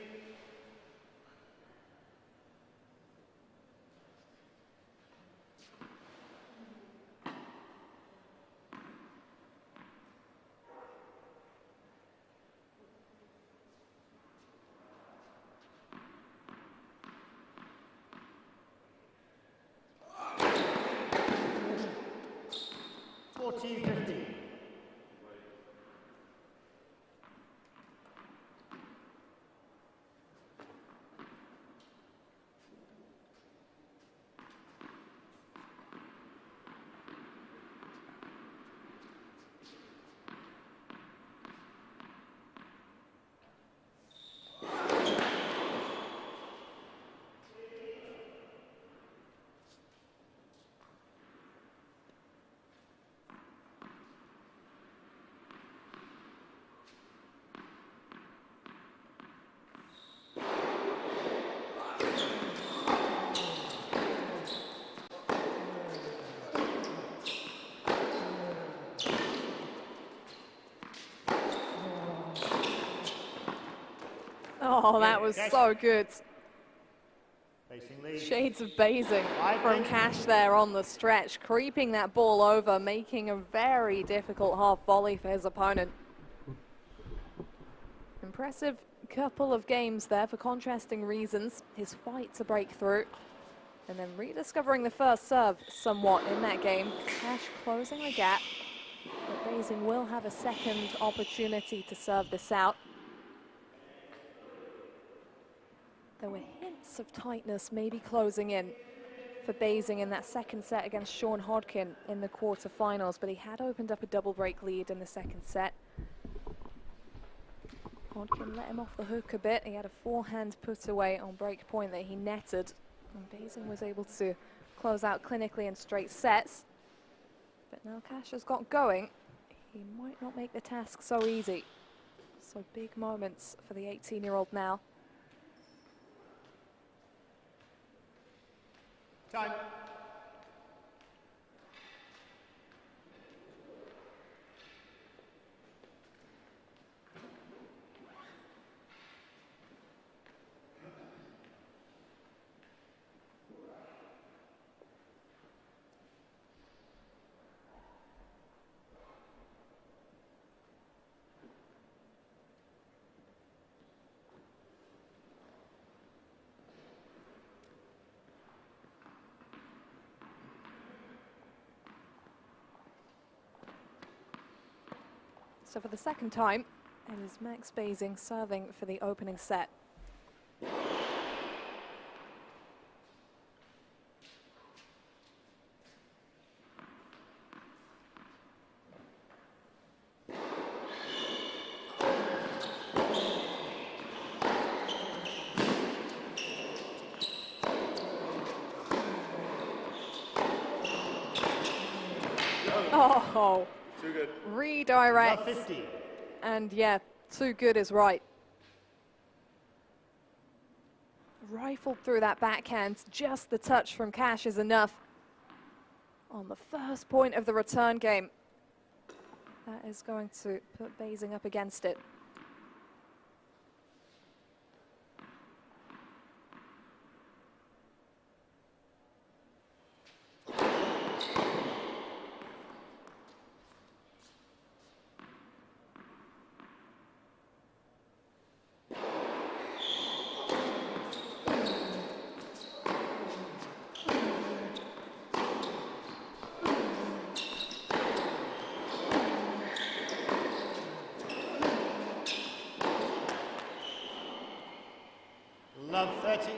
Oh, that was so good. Facing lead. Shades of Basing from Cash there on the stretch, creeping that ball over, making a very difficult half volley for his opponent. Impressive couple of games there for contrasting reasons. His fight to break through, and then rediscovering the first serve somewhat in that game. Cash closing the gap, but Basing will have a second opportunity to serve this out. There were hints of tightness maybe closing in for Basing in that second set against Sean Hodkin in the quarterfinals, but he had opened up a double break lead in the second set. Hodkin let him off the hook a bit. He had a forehand put away on break point that he netted, and Basing was able to close out clinically in straight sets. But now Cash has got going. He might not make the task so easy. So big moments for the 18-year-old now. Time. So for the second time, it is Max Basing serving for the opening set. Oh, Too good. Redirect. And yeah, too good is right. Rifled through that backhand. Just the touch from Cash is enough on the first point of the return game. That is going to put Basing up against it. Love 30.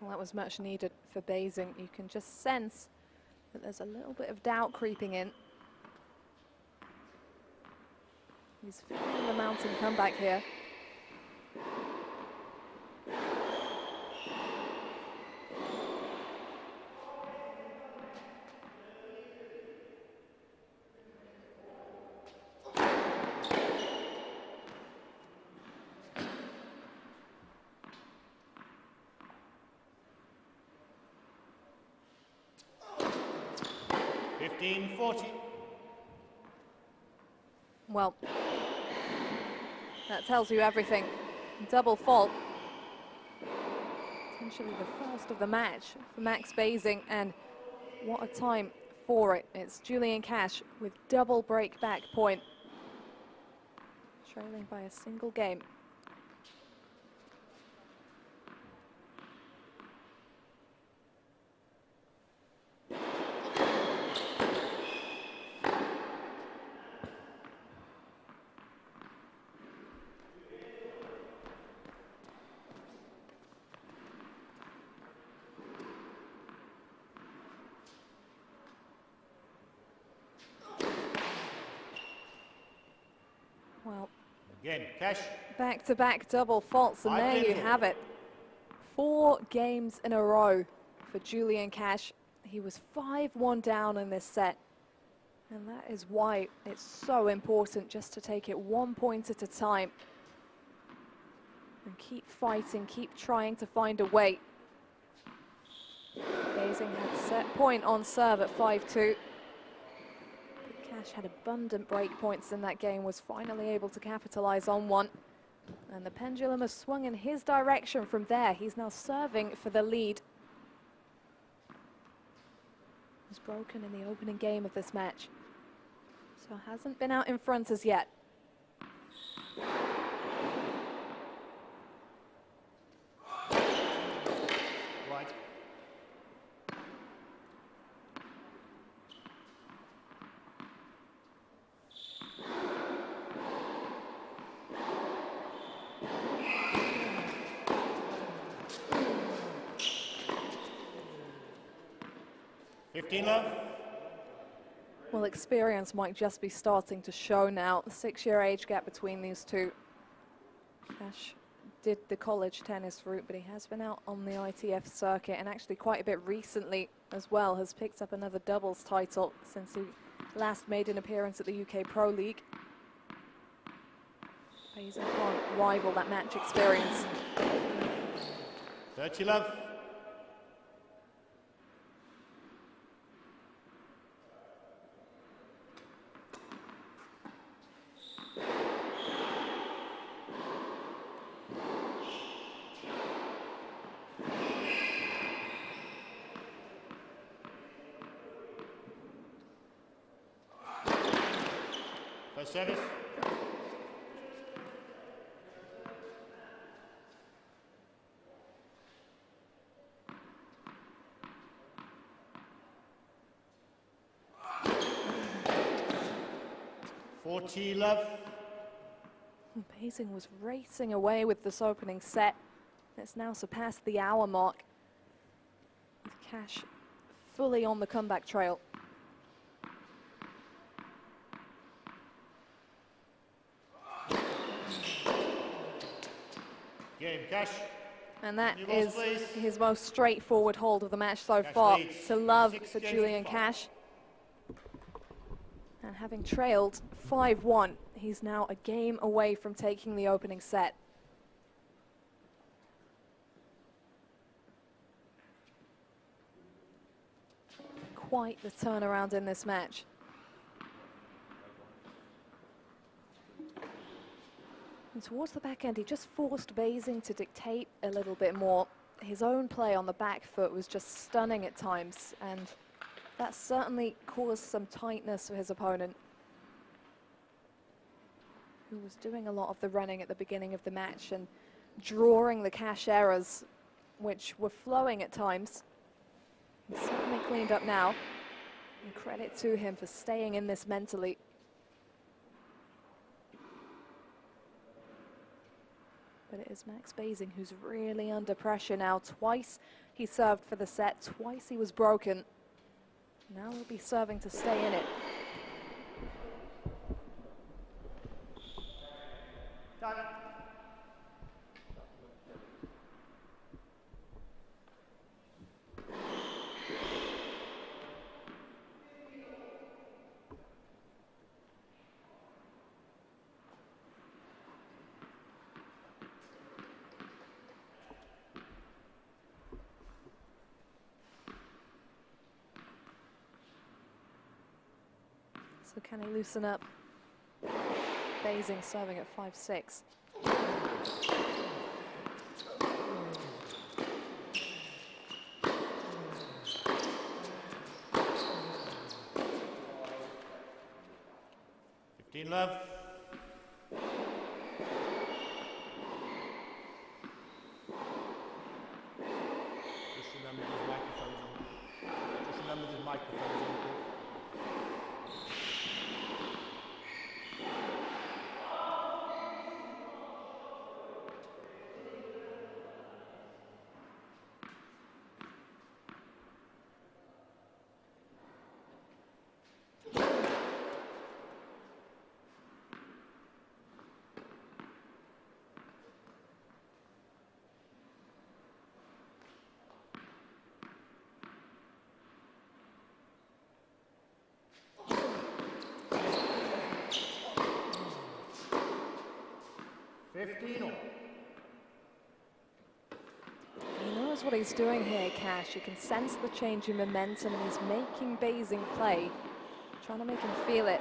Well, that was much needed for Basing. You can just sense that there's a little bit of doubt creeping in. He's feeling the mountain comeback here. 15-40. Well, that tells you everything. Double fault. Potentially the first of the match for Max Basing, and what a time for it. It's Julian Cash with double break back point, trailing by a single game. Well, Again, Cash. back-to-back double faults, and there you have it. 4 games in a row for Julian Cash. He was 5-1 down in this set, and that is why it's so important just to take it 1 point at a time and keep fighting, keep trying to find a way. Basing had set point on serve at 5-2. Cash had abundant break points in that game, was finally able to capitalize on one. And the pendulum has swung in his direction from there. He's now serving for the lead. Was broken in the opening game of this match, so hasn't been out in front as yet. Right. Love. Well, experience might just be starting to show now. The 6-year age gap between these two. Cash did the college tennis route, but he has been out on the ITF circuit, and actually quite a bit recently as well, has picked up another doubles title since he last made an appearance at the UK Pro League. Basing can't rival that match experience. 30 love. First service. Love. Basing was racing away with this opening set. It's now surpassed the hour mark, with Cash fully on the comeback trail. Game, Cash. And that New balls, is please. his most straightforward hold of the match so Cash far. leads. To love 6 for games Julian to 5. Cash. And having trailed 5-1, he's now a game away from taking the opening set. Quite the turnaround in this match. And towards the back end, he just forced Basing to dictate a little bit more. His own play on the back foot was just stunning at times, and that certainly caused some tightness for his opponent, who was doing a lot of the running at the beginning of the match and drawing the Cash errors, which were flowing at times. He's certainly cleaned up now, and credit to him for staying in this mentally. But it is Max Basing who's really under pressure now. Twice he served for the set, twice he was broken. Now he'll be serving to stay in it. Time. So can he loosen up? Basing serving at 5-6. Love. Just remember these microphones on. Just remember these microphones on. He knows what he's doing here, Cash. You can sense the change in momentum, and he's making Basing play, trying to make him feel it.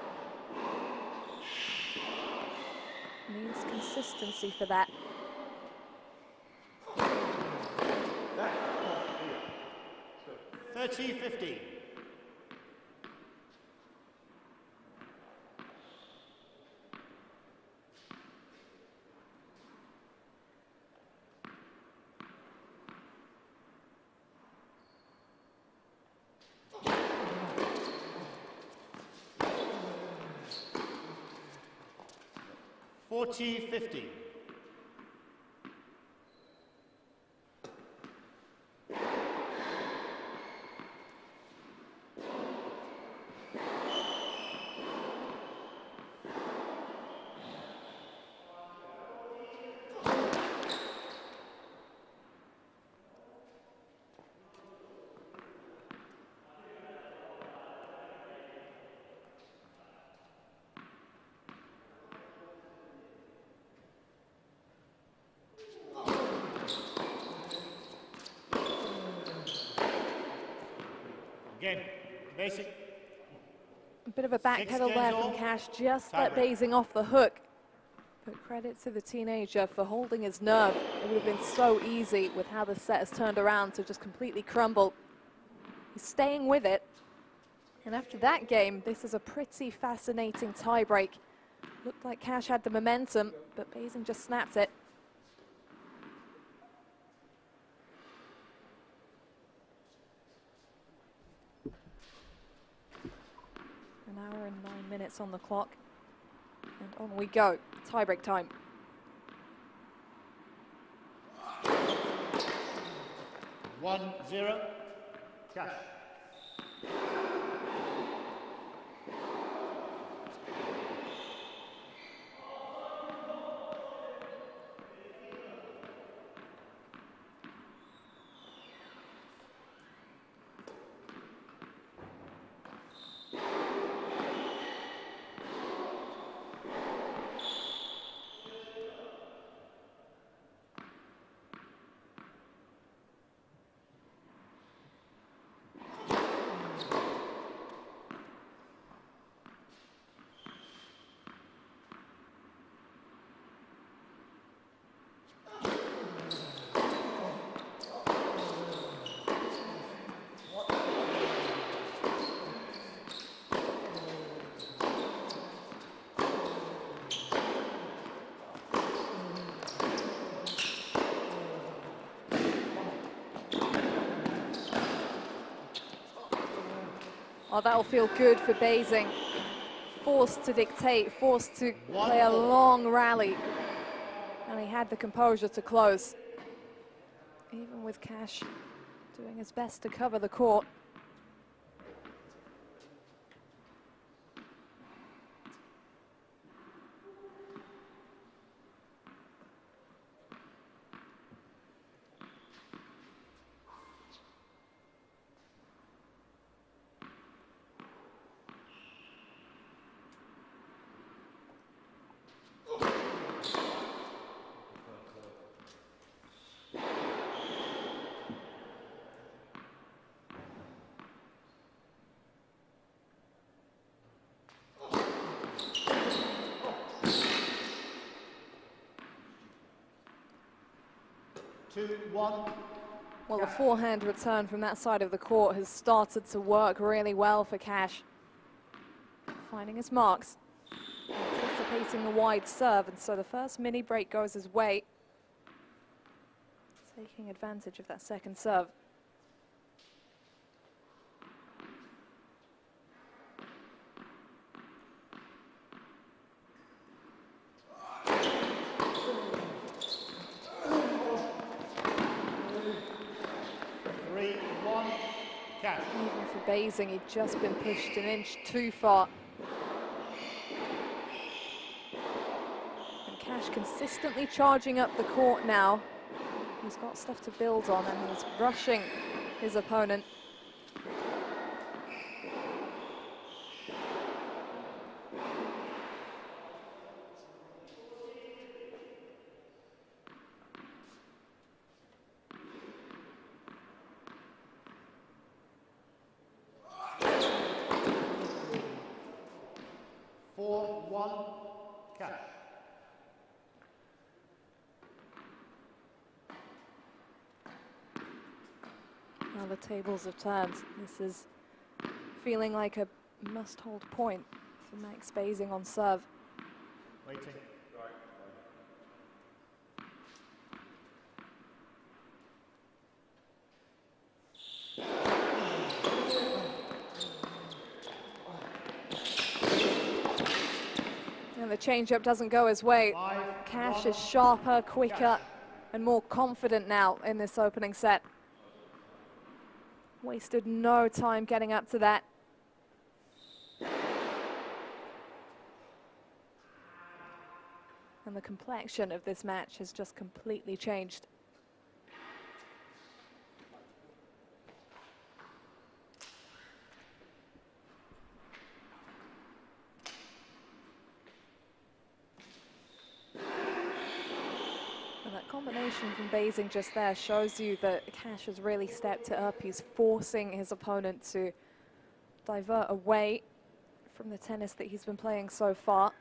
Needs consistency for that. That's 30-15. $40-50. Again, basic. A bit of a backpedal there from Cash, just let Basing off the hook. But credit to the teenager for holding his nerve. It would have been so easy with how the set has turned around to just completely crumble. He's staying with it. And after that game, this is a pretty fascinating tiebreak. Looked like Cash had the momentum, but Basing just snapped it. An hour and 9 minutes on the clock. And on we go. Tiebreak time. One, zero. Cash. Oh, that'll feel good for Basing. Forced to dictate, forced to play a long rally. And he had the composure to close. Even with Cash doing his best to cover the court. 2-1. Well, the forehand return from that side of the court has started to work really well for Cash. Finding his marks, anticipating the wide serve, and so the first mini break goes his way. Taking advantage of that second serve. Even for Basing, he'd just been pushed an inch too far. And Cash consistently charging up the court now. He's got stuff to build on, and he's rushing his opponent. Now the tables have turned. This is feeling like a must-hold point for Max Basing on serve. Waiting. And the change-up doesn't go his way. Cash is sharper, quicker, and more confident now in this opening set. Wasted no time getting up to that. And the complexion of this match has just completely changed. Combination from Basing just there shows you that Cash has really stepped it up. He's forcing his opponent to divert away from the tennis that he's been playing so far.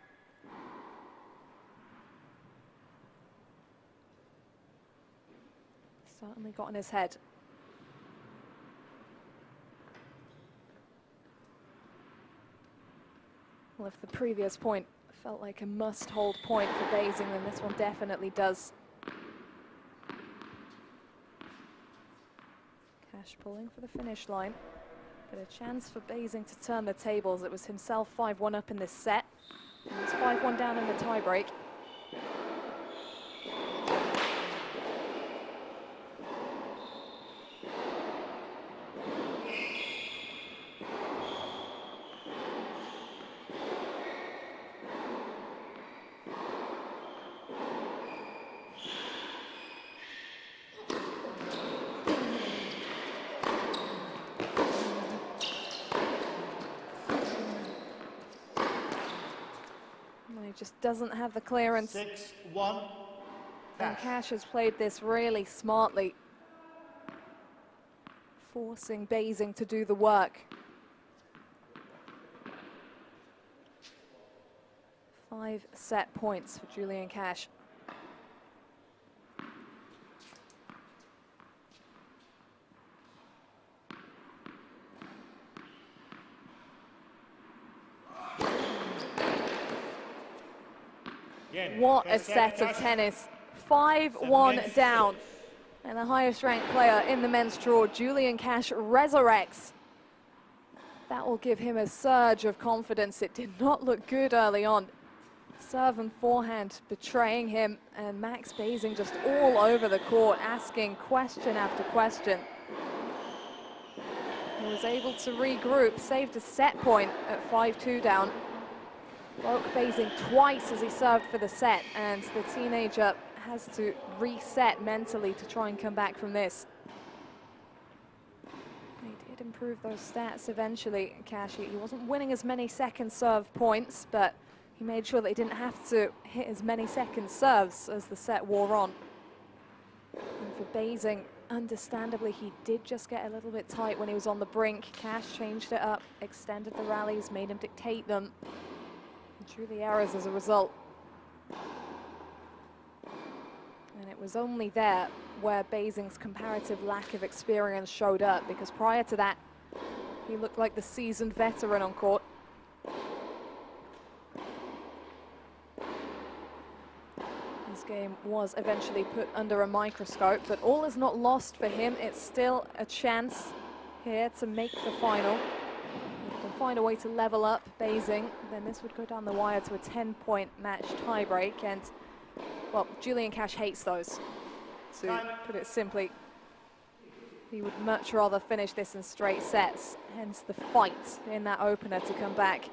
Certainly got in his head. Well, if the previous point felt like a must-hold point for Basing, then this one definitely does. Cash pulling for the finish line, but a chance for Basing to turn the tables. It was himself 5-1 up in this set. He was 5-1 down in the tiebreak. Just doesn't have the clearance. 6-1. And Cash has played this really smartly, forcing Basing to do the work. 5 set points for Julian Cash. What a set of tennis. 5-1 down. And the highest ranked player in the men's draw, Julian Cash, resurrects. That will give him a surge of confidence. It did not look good early on. Serve and forehand betraying him, and Max Basing just all over the court, asking question after question. He was able to regroup, saved a set point at 5-2 down. Broke Basing twice as he served for the set, and the teenager has to reset mentally to try and come back from this. He did improve those stats eventually, Cash. He wasn't winning as many second serve points, but he made sure that he didn't have to hit as many second serves as the set wore on. And for Basing, understandably, he did just get a little bit tight when he was on the brink. Cash changed it up, extended the rallies, made him dictate them. Drew the errors as a result. And it was only there where Basing's comparative lack of experience showed up, because prior to that, he looked like the seasoned veteran on court. This game was eventually put under a microscope, but all is not lost for him. It's still a chance here to make the final. If he can find a way to level up Basing, then this would go down the wire to a 10-point match tiebreak. And, well, Julian Cash hates those, to put it simply. He would much rather finish this in straight sets, hence the fight in that opener to come back.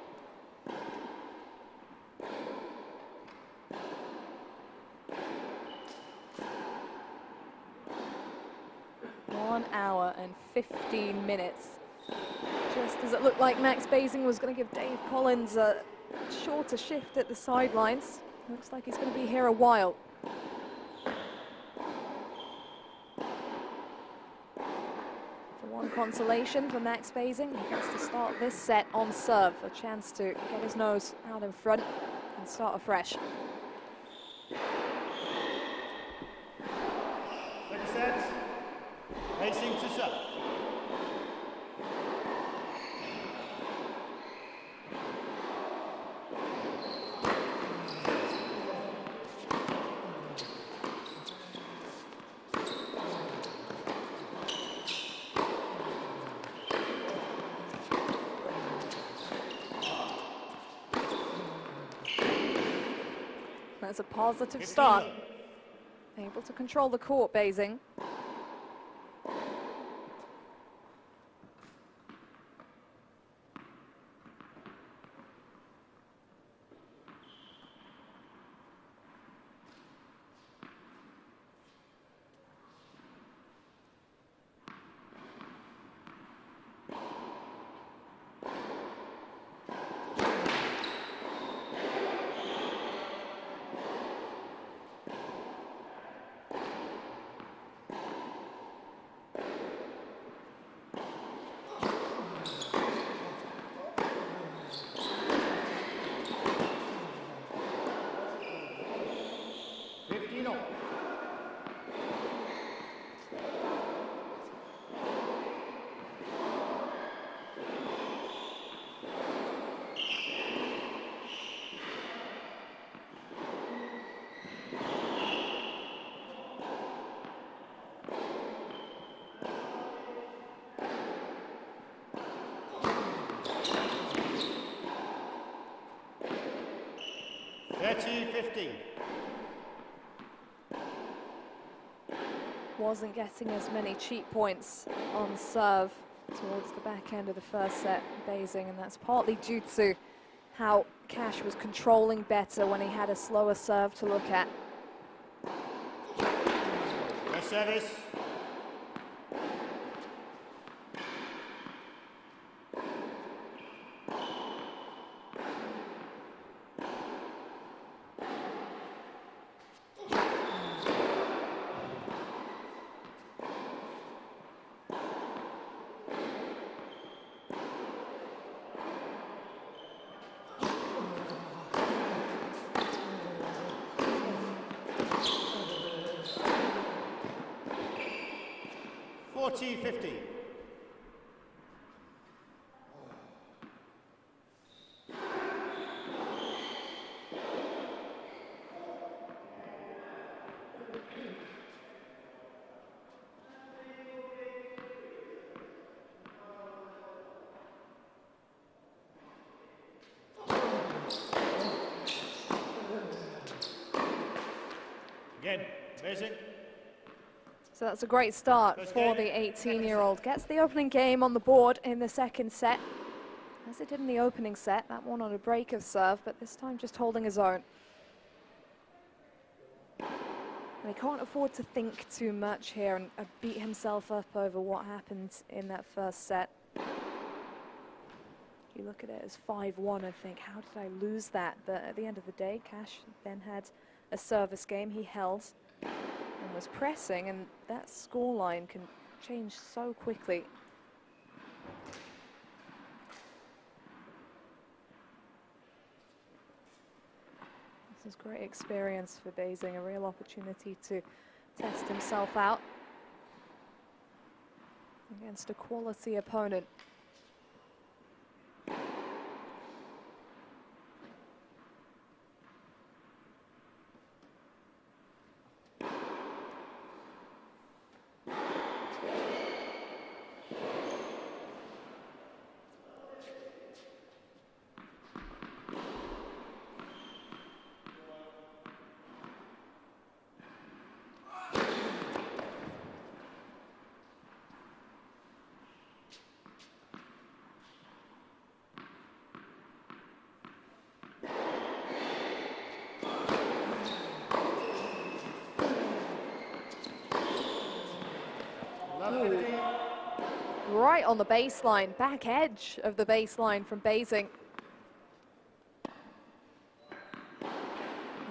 One hour and 15 minutes. Just as it looked like Max Basing was going to give Dave Collins a shorter shift at the sidelines. Looks like he's going to be here a while. The one consolation for Max Basing, he gets to start this set on serve. A chance to get his nose out in front and start afresh. Second set. Basing to serve. That's a positive start. Able to control the court, Basing. Wasn't getting as many cheap points on serve towards the back end of the first set, Basing, and that's partly due to how Cash was controlling better when he had a slower serve to look at. First service. .50. Again, Bissett. So that's a great start for the 18-year-old. Gets the opening game on the board in the second set. As it did in the opening set, that one on a break of serve, but this time just holding his own. And he can't afford to think too much here and beat himself up over what happened in that first set. You look at it as 5-1 and think, how did I lose that? But at the end of the day, Cash then had a service game he held and was pressing, and that scoreline can change so quickly. This is great experience for Basing, a real opportunity to test himself out against a quality opponent. Right on the baseline, back edge of the baseline from Basing.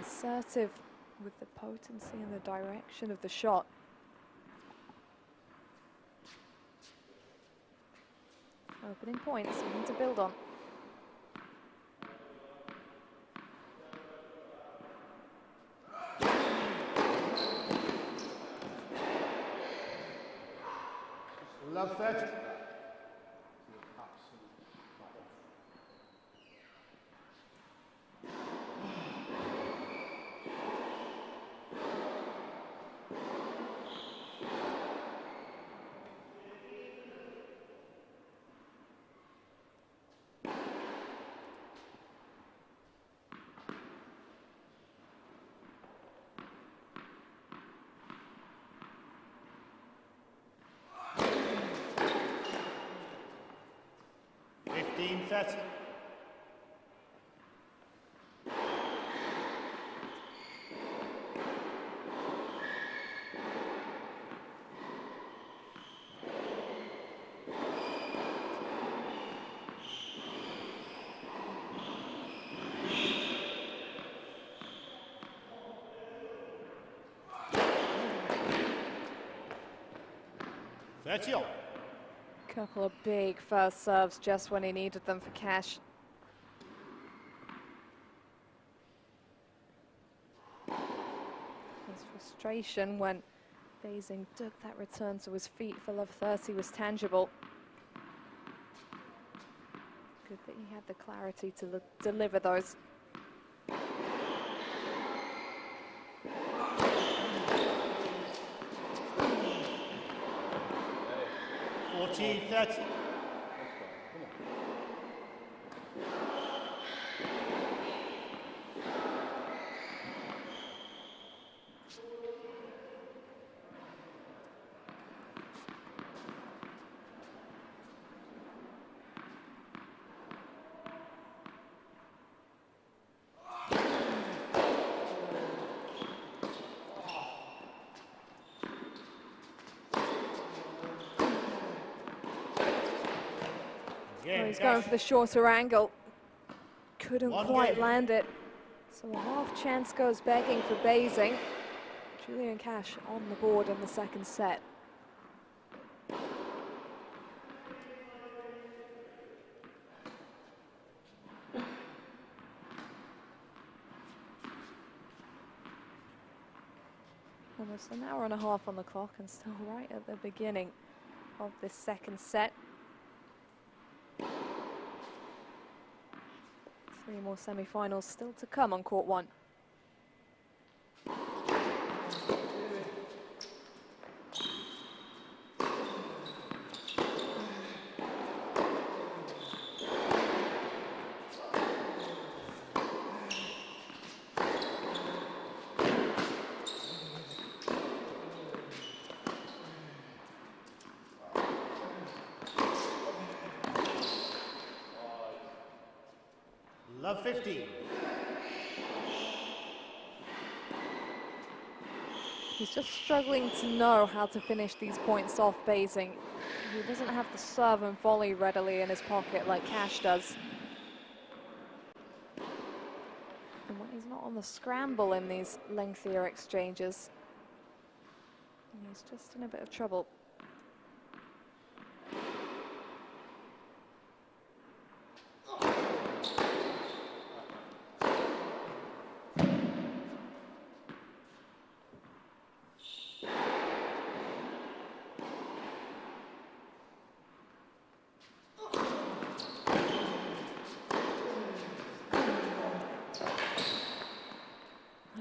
Assertive with the potency and the direction of the shot. Opening points, we need to build on. Love that. Set. Couple of big first serves just when he needed them for Cash. His frustration when Basing took that return to his feet for love 30 was tangible. Good that he had the clarity to deliver those. That's He's going for the shorter angle. Couldn't quite land it. So a half chance goes begging for Basing. Julian Cash on the board in the second set. Almost an hour and a half on the clock and still right at the beginning of this second set. 3 more semi-finals still to come on court 1. Love 15. He's just struggling to know how to finish these points off Basing. He doesn't have the serve and volley readily in his pocket like Cash does. And when he's not on the scramble in these lengthier exchanges, he's just in a bit of trouble.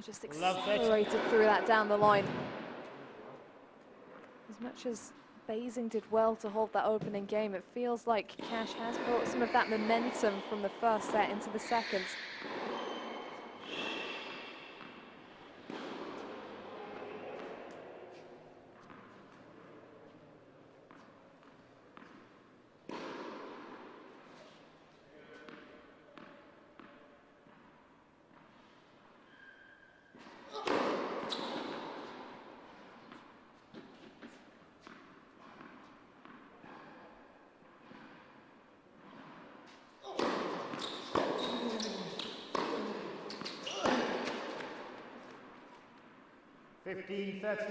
just Love it. accelerated through that down the line. As much as Basing did well to hold that opening game, it feels like Cash has brought some of that momentum from the first set into the second. Fifteen, 30.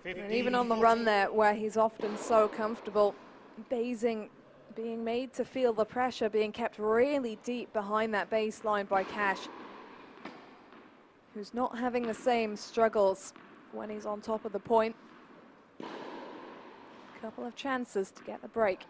And even on the run there, where he's often so comfortable, Basing being made to feel the pressure, being kept really deep behind that baseline by Cash, who's not having the same struggles when he's on top of the point. Couple of chances to get the break.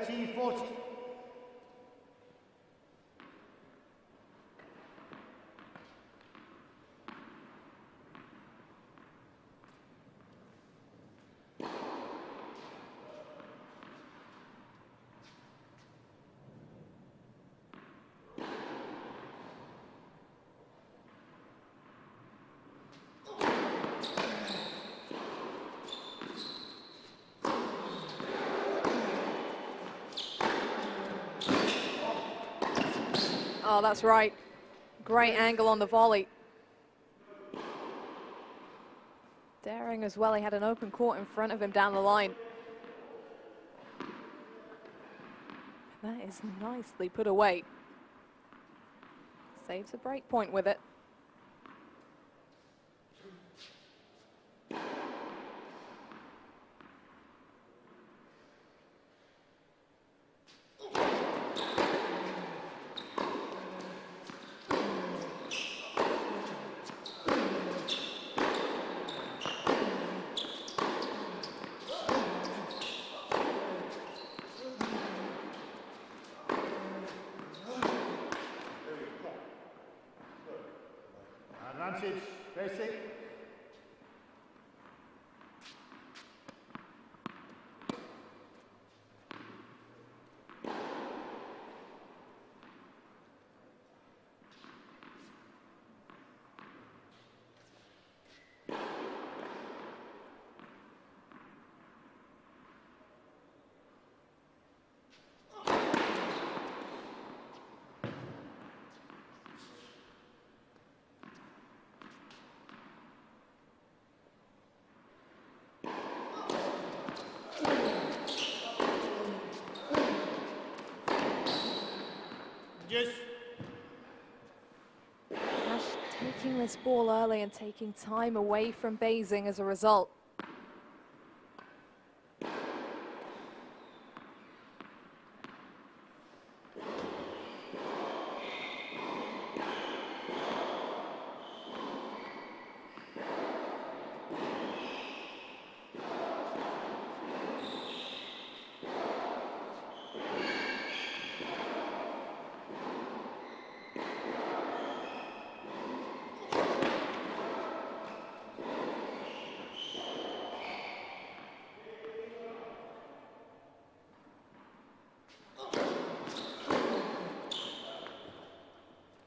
T40. Oh, that's right. Great angle on the volley. Daring as well. He had an open court in front of him down the line. That is nicely put away. Saves a break point with it. Advantage, basic. Yes. Cash taking this ball early and taking time away from Basing as a result.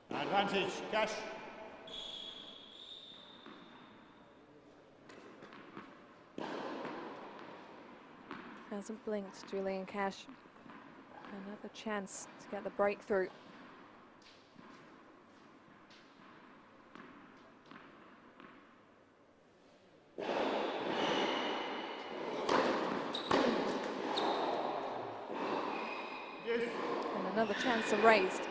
Advantage, Cash. Hasn't blinked, Julian Cash. Another chance to get the breakthrough. And another chance erased.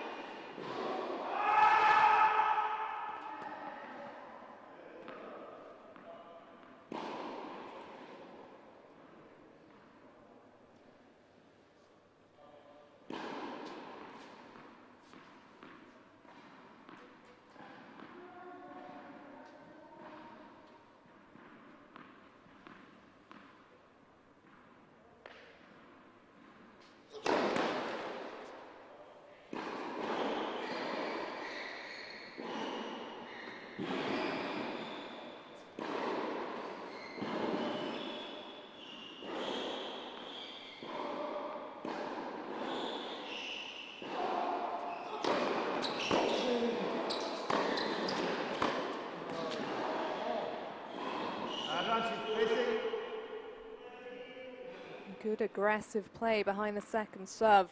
Good aggressive play behind the second serve.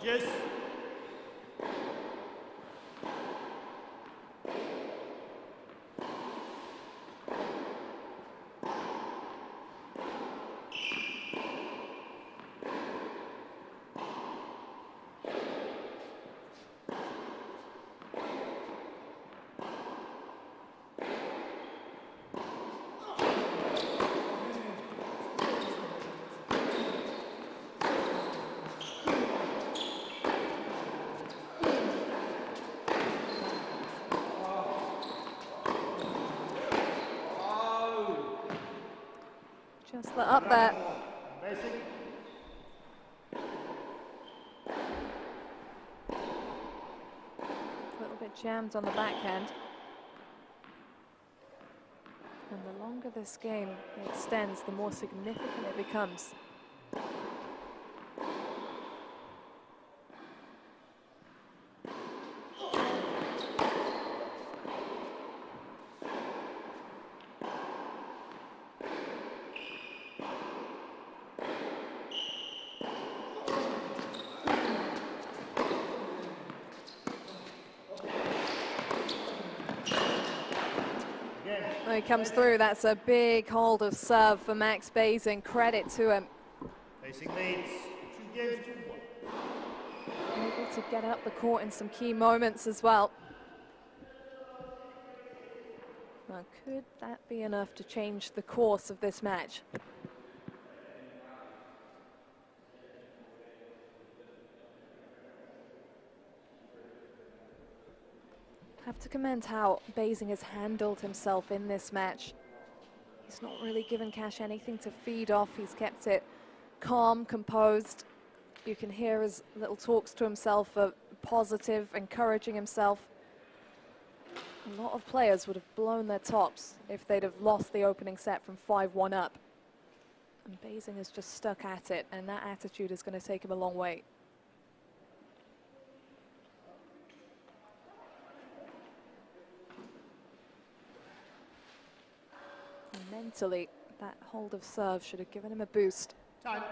Yes. Just let up there. Basic. A little bit jammed on the backhand. And the longer this game extends, the more significant it becomes. When he comes through, that's a big hold of serve for Max Basing. Credit to him. Basic leads 2 games to 1. Able to get up the court in some key moments as well. Now, could that be enough to change the course of this match? Have to commend how Basing has handled himself in this match. He's not really given Cash anything to feed off. He's kept it calm, composed. You can hear his little talks to himself are positive, encouraging himself. A lot of players would have blown their tops if they'd have lost the opening set from 5-1 up. And Basing has just stuck at it, and that attitude is going to take him a long way. Mentally, that hold of serve should have given him a boost. Time.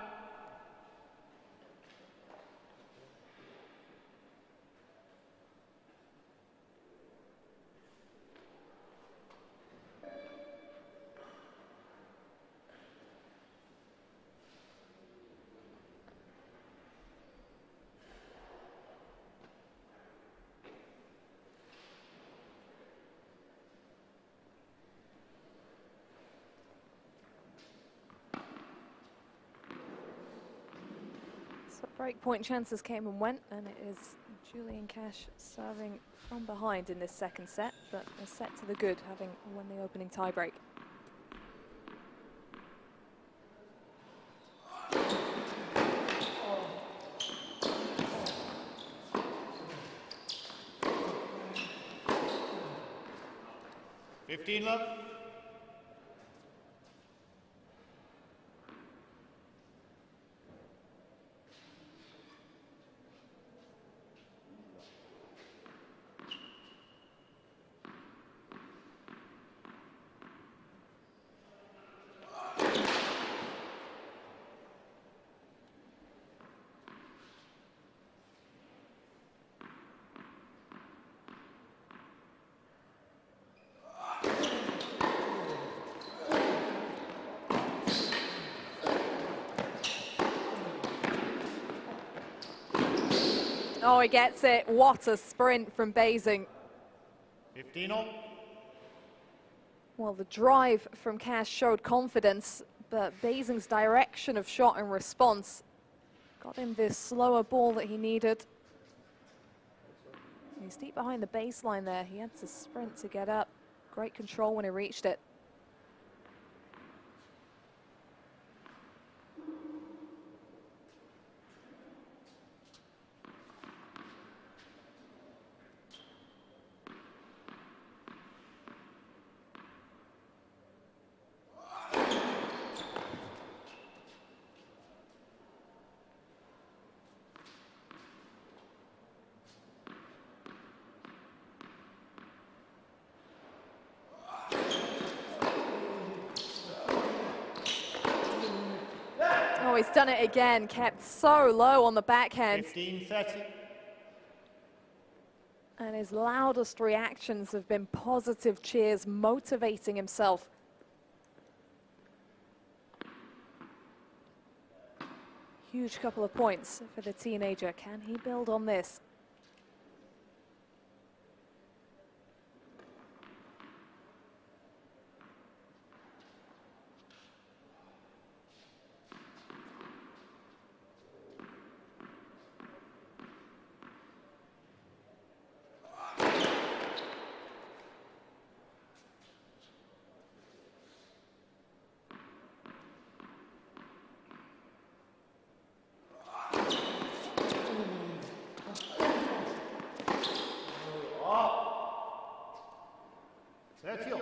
Breakpoint chances came and went, and it is Julian Cash serving from behind in this second set, but a set to the good, having won the opening tiebreak. Love. Oh, he gets it. What a sprint from Basing. 15-all. Well, the drive from Cash showed confidence, but Basing's direction of shot and response got him this slower ball that he needed. He's deep behind the baseline there. He had to sprint to get up. Great control when he reached it. Oh, he's done it again, kept so low on the backhand. 15-30. And his loudest reactions have been positive cheers, motivating himself. Huge couple of points for the teenager. Can he build on this? That's you.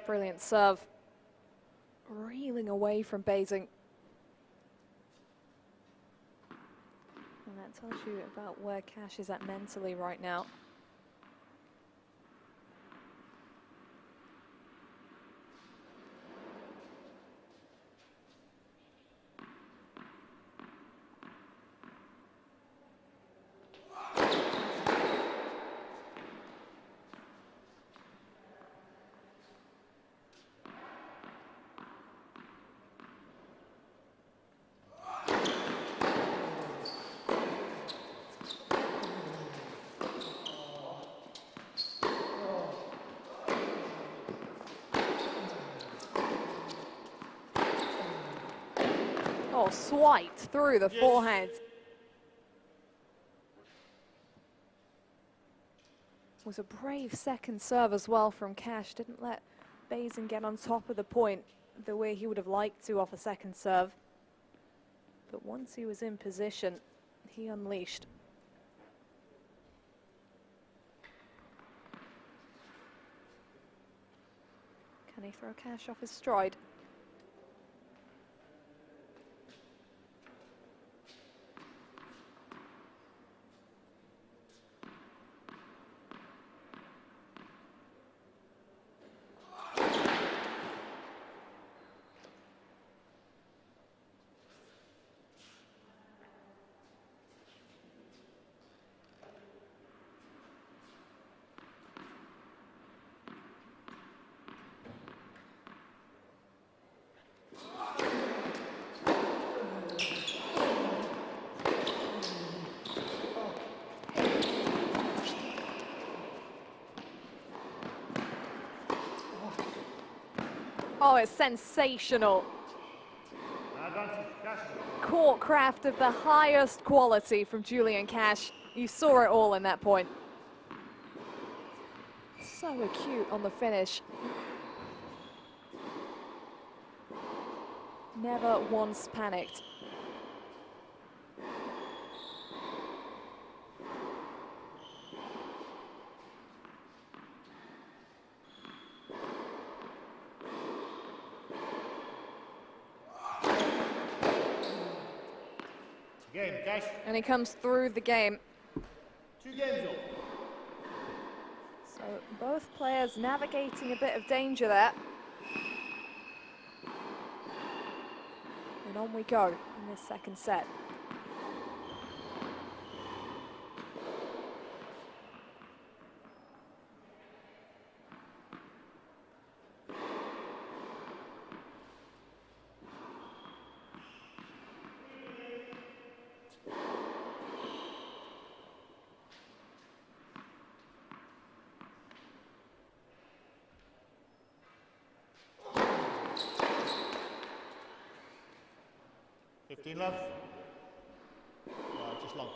Brilliant serve. Reeling away from Basing. And that tells you about where Cash is at mentally right now. Oh, swiped through the forehand. Was a brave second serve as well from Cash. Didn't let Basing get on top of the point the way he would have liked to off a second serve. But once he was in position, he unleashed. Can he throw Cash off his stride? Oh, it's sensational. Advantage, Cash. Court craft of the highest quality from Julian Cash. You saw it all in that point. So acute on the finish. Never once panicked. Game, Cash. And he comes through the game. 2 games up. So both players navigating a bit of danger there. And on we go in this second set. Love. Just long.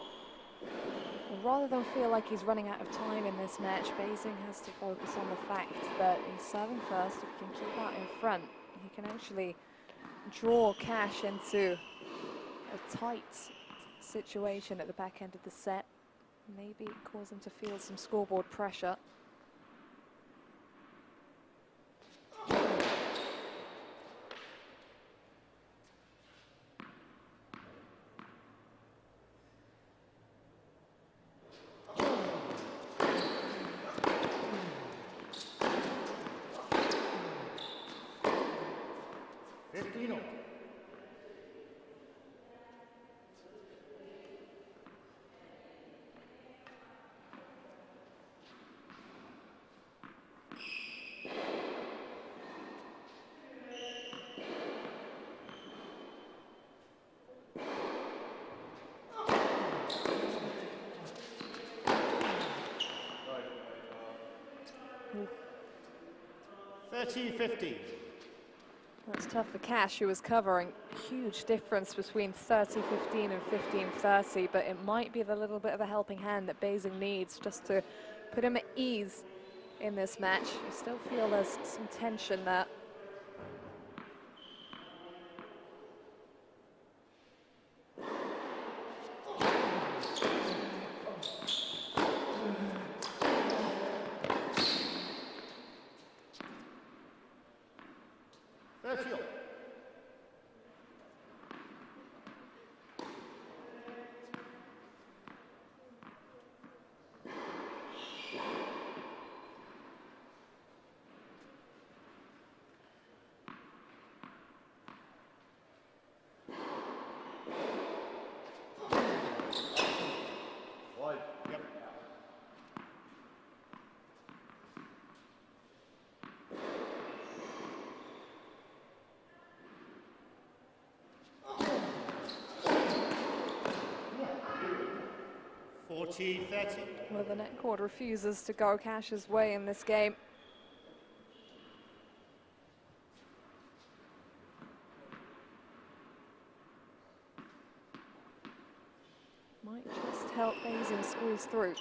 Well, rather than feel like he's running out of time in this match, Basing has to focus on the fact that he's serving first. If he can keep out in front, he can actually draw Cash into a tight situation at the back end of the set. Maybe cause him to feel some scoreboard pressure. Ooh. 30-15. That's tough for Cash, who was covering. Huge difference between 30-15 and 15-30, but it might be the little bit of a helping hand that Basing needs just to put him at ease in this match. You still feel there's some tension there. Well, the net cord refuses to go Cash's way in this game. Might just help Basing squeeze through.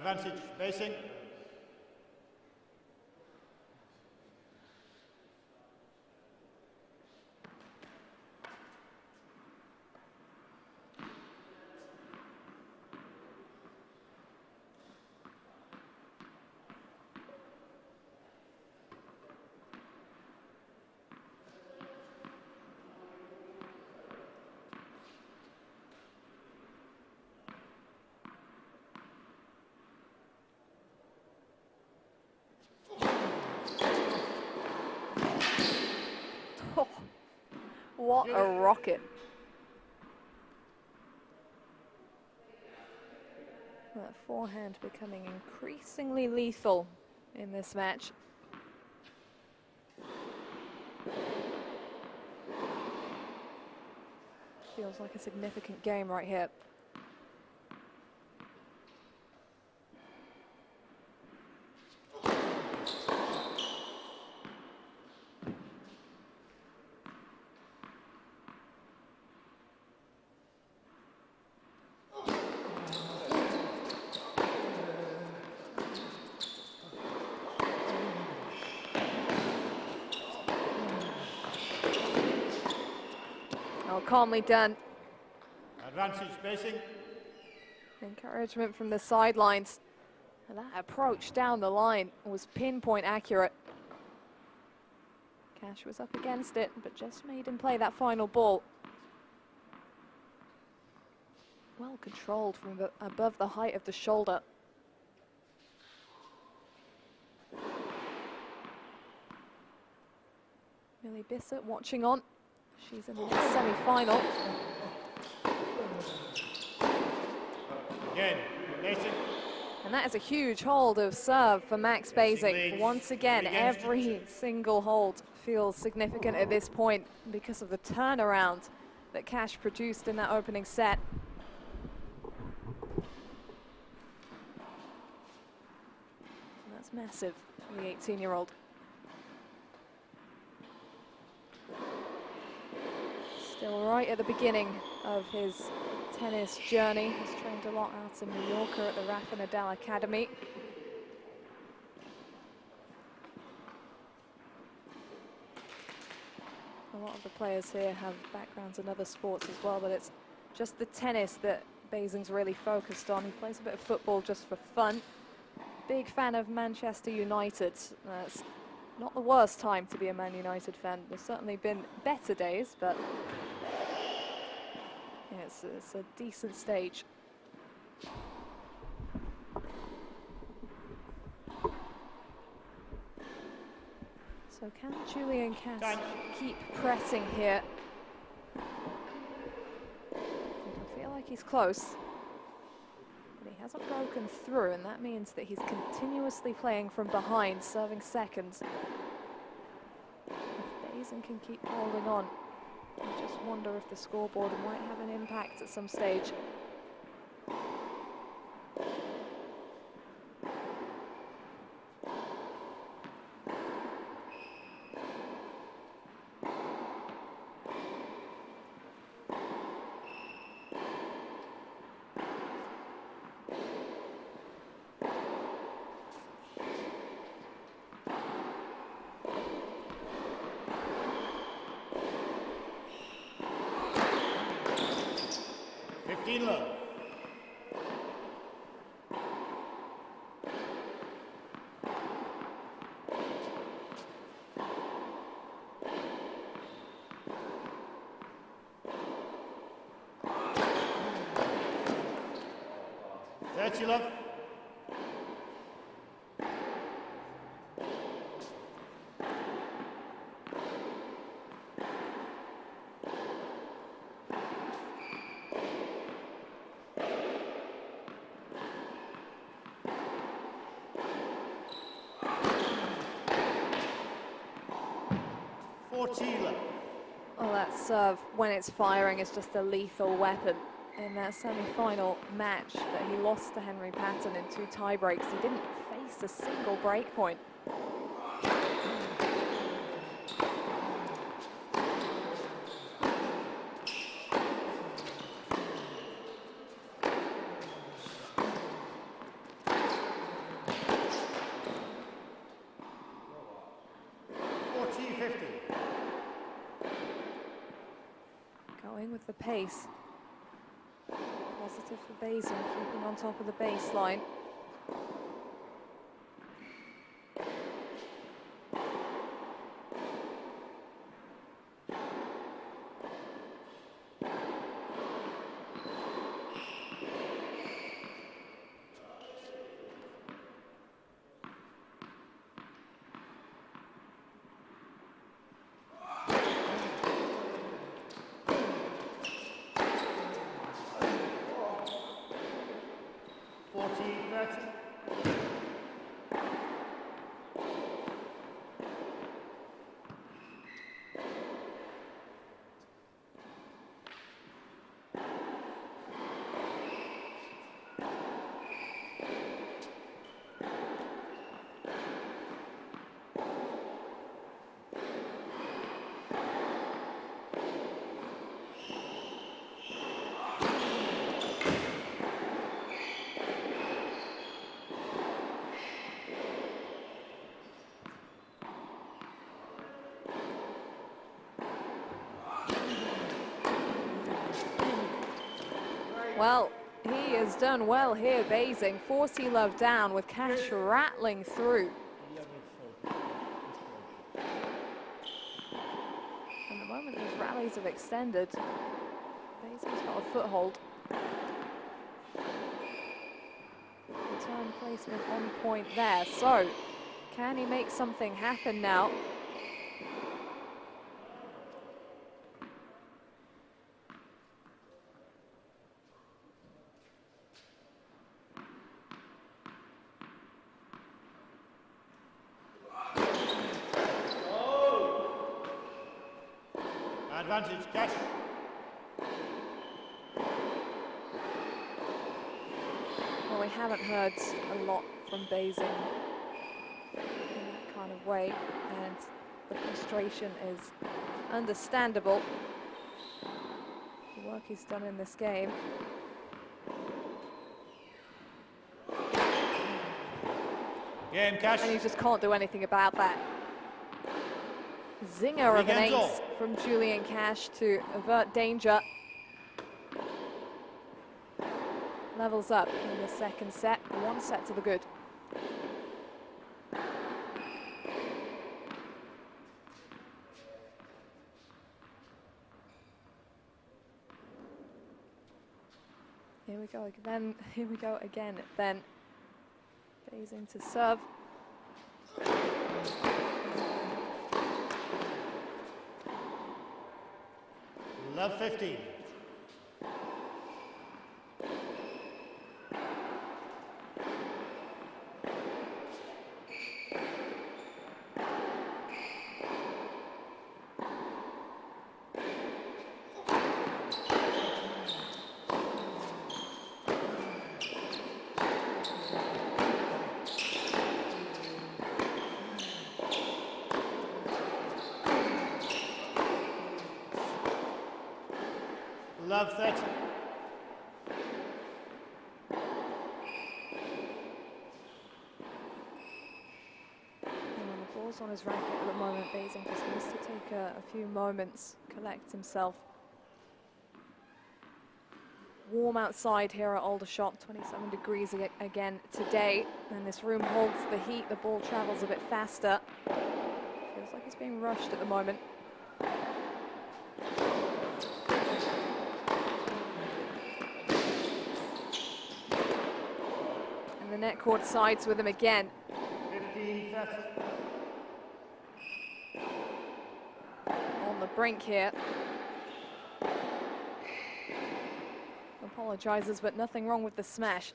Advantage facing. Oh, what a rocket. That forehand becoming increasingly lethal in this match. Feels like a significant game right here. Oh, calmly done. Advantage facing. Encouragement from the sidelines. And that approach down the line was pinpoint accurate. Cash was up against it, but just made him play that final ball. Well controlled from above the height of the shoulder. Millie Bissett watching on. She's in the next semi-final. Again, facing. And that is a huge hold of serve for Max Basing. Once again, every single hold feels significant at this point because of the turnaround that Cash produced in that opening set. And that's massive for the 18-year-old. Still right at the beginning of his tennis journey. He's trained a lot out in New York at the Rafa Nadal Academy. A lot of the players here have backgrounds in other sports as well, but it's just the tennis that Basing's really focused on. He plays a bit of football just for fun. Big fan of Manchester United. It's not the worst time to be a Man United fan. There's certainly been better days, but yeah, it's a decent stage. So can Julian Cash keep pressing here? I feel like he's close, but he hasn't broken through, and that means that he's continuously playing from behind, serving seconds. If Basing can keep holding on, I just wonder if the scoreboard might have an impact at some stage. Love. Love. Well, that serve, when it's firing, is just a lethal weapon. In that semi-final match that he lost to Henry Patton in 2 tie breaks, he didn't face a single break point. Going with the pace. Positive for Basing, keeping on top of the baseline. Well, he has done well here, Basing. 40 love down with Cash rattling through. And the moment these rallies have extended, Basing's got a foothold. Return placement on point there. So, can he make something happen now? Advantage, Cash. Well, we haven't heard a lot from Basing in that kind of way, and the frustration is understandable. The work he's done in this game. Game, Cash. And you just can't do anything about that. Zinger of an ace from Julian Cash to avert danger. Levels up in the second set, 1 set to the good. Here we go again. Here we go again. Then Basing to serve. Love 15. Love 30. And when the ball's on his racket at the moment, Basing just needs to take a few moments, collect himself. Warm outside here at Aldershot, 27 degrees again today, and this room holds the heat. The ball travels a bit faster. Feels like it's being rushed at the moment. And the net court sides with him again. 15, 30. On the brink here. Apologizes, but nothing wrong with the smash.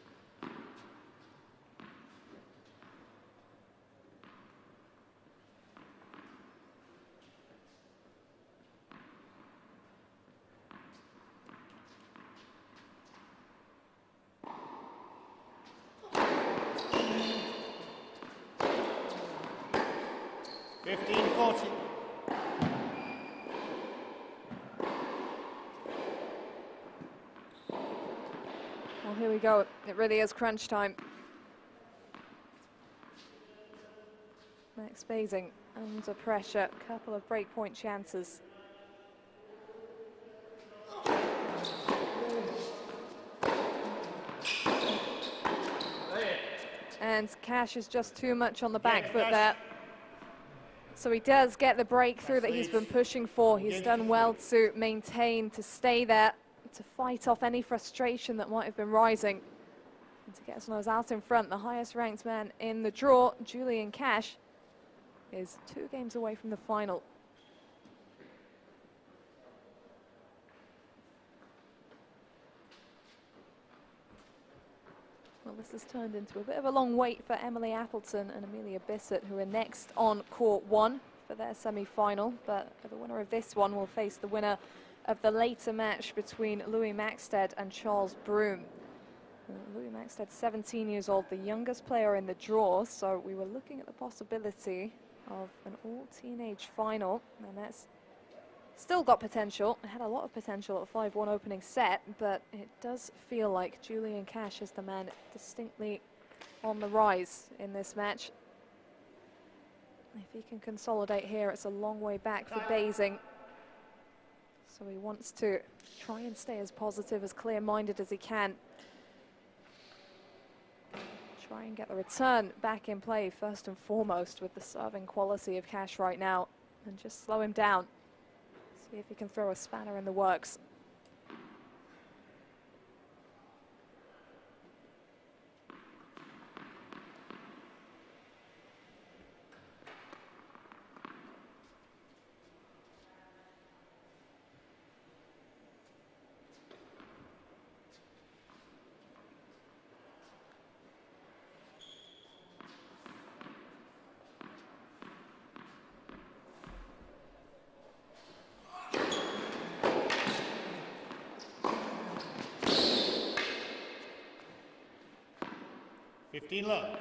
Well, here we go. It really is crunch time. Max Basing under pressure. Couple of breakpoint chances. And Cash is just too much on the back foot there. So he does get the breakthrough that he's been pushing for. He's done well to maintain, to stay there, to fight off any frustration that might have been rising. And to get us out in front, the highest ranked man in the draw, Julian Cash, is 2 games away from the final. Well, this has turned into a bit of a long wait for Emily Appleton and Amelia Bissett, who are next on court 1 for their semi-final. But the winner of this one will face the winner of the later match between Louis Maxted and Charles Broom. Louis Maxted, 17 years old, the youngest player in the draw, so we were looking at the possibility of an all-teenage final, and that's still got potential. It had a lot of potential at 5-1 opening set, but it does feel like Julian Cash is the man distinctly on the rise in this match. If he can consolidate here, it's a long way back for Basing. So he wants to try and stay as positive, as clear-minded as he can. Try and get the return back in play first and foremost with the serving quality of Cash right now, and just slow him down. See if he can throw a spanner in the works. Love.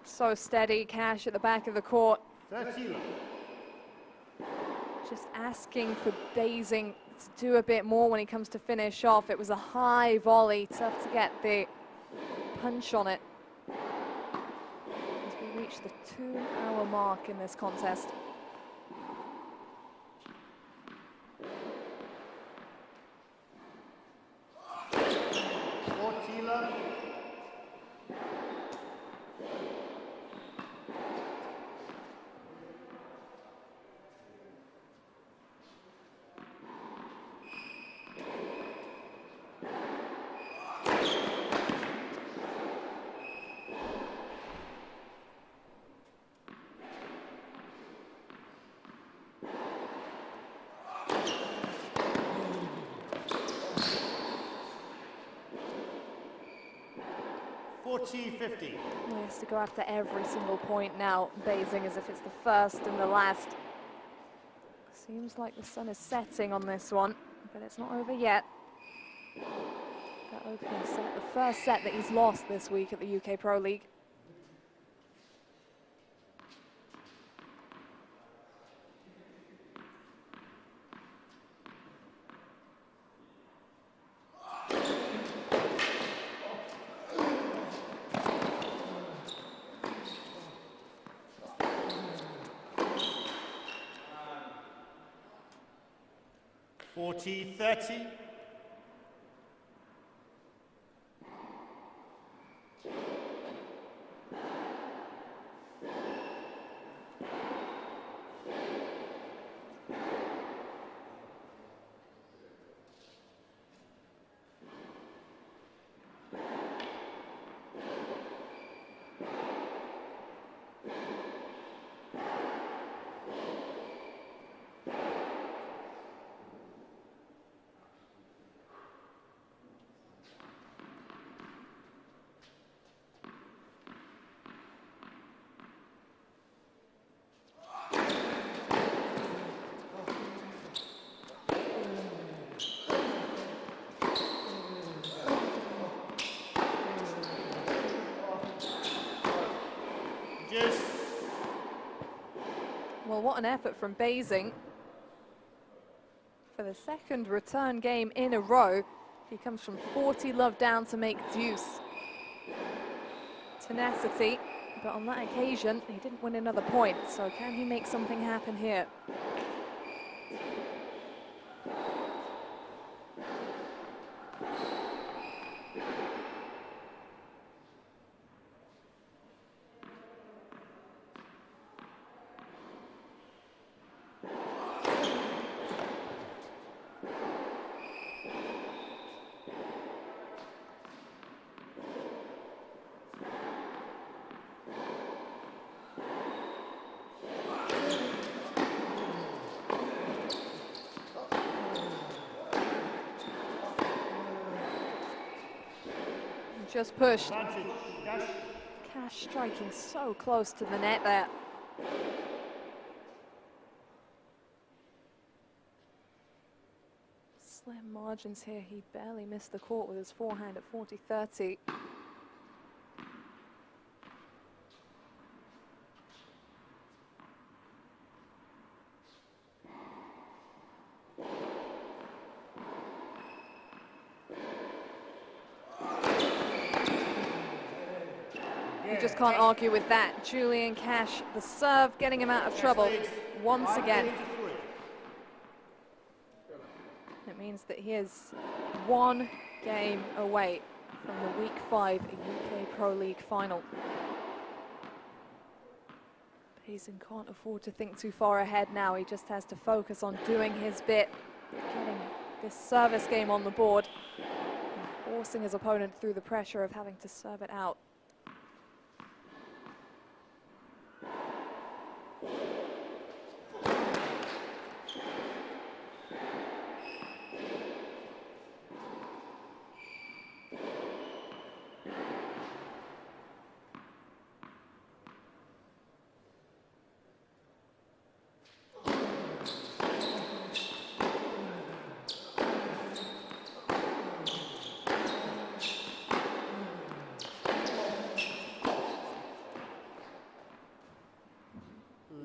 So steady, Cash at the back of the court. 30 love. Just asking for Basing to do a bit more when he comes to finish off. It was a high volley, tough to get the punch on it. As we reach the 2-hour mark in this contest. He has to go after every single point now, Basing, as if it's the first and the last. Seems like the sun is setting on this one, but it's not over yet. That opening set, the first set that he's lost this week at the UK Pro League. 40-30. Well, what an effort from Basing. For the second return game in a row, he comes from 40-love down to make deuce. Tenacity, but on that occasion, he didn't win another point, so can he make something happen here? Just pushed. Cash striking so close to the net there. Slim margins here. He barely missed the court with his forehand at 40-30. You just can't argue with that. Julian Cash, the serve, getting him out of trouble once again. It means that he is one game away from the Week 5 UK Pro League final. Payson can't afford to think too far ahead now. He just has to focus on doing his bit, getting this service game on the board, and forcing his opponent through the pressure of having to serve it out.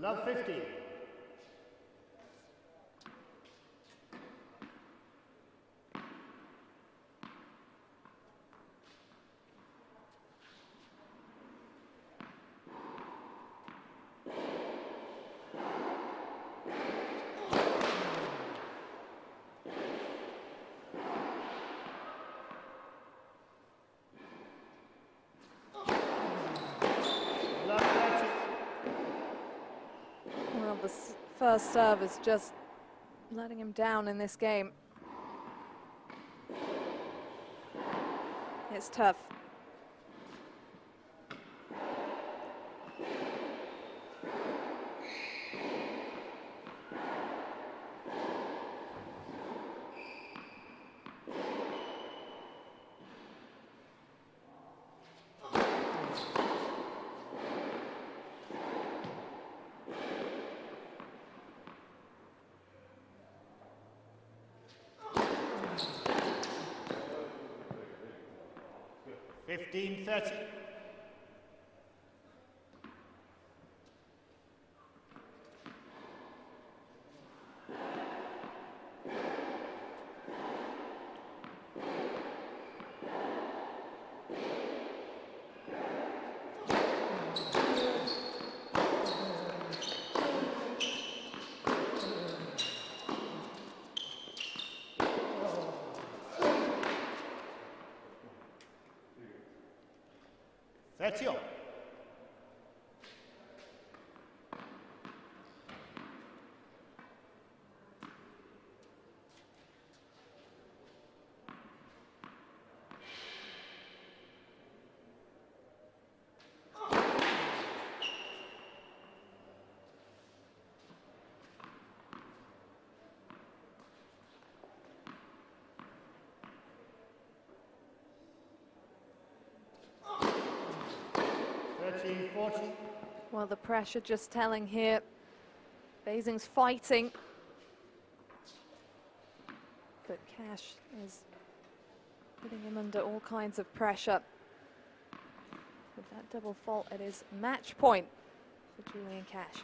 Love 50. The first serve is just letting him down in this game. It's tough. $15.30. Sergio. Well, the pressure just telling here. Basing's fighting. But Cash is putting him under all kinds of pressure. With that double fault, it is match point for Julian Cash.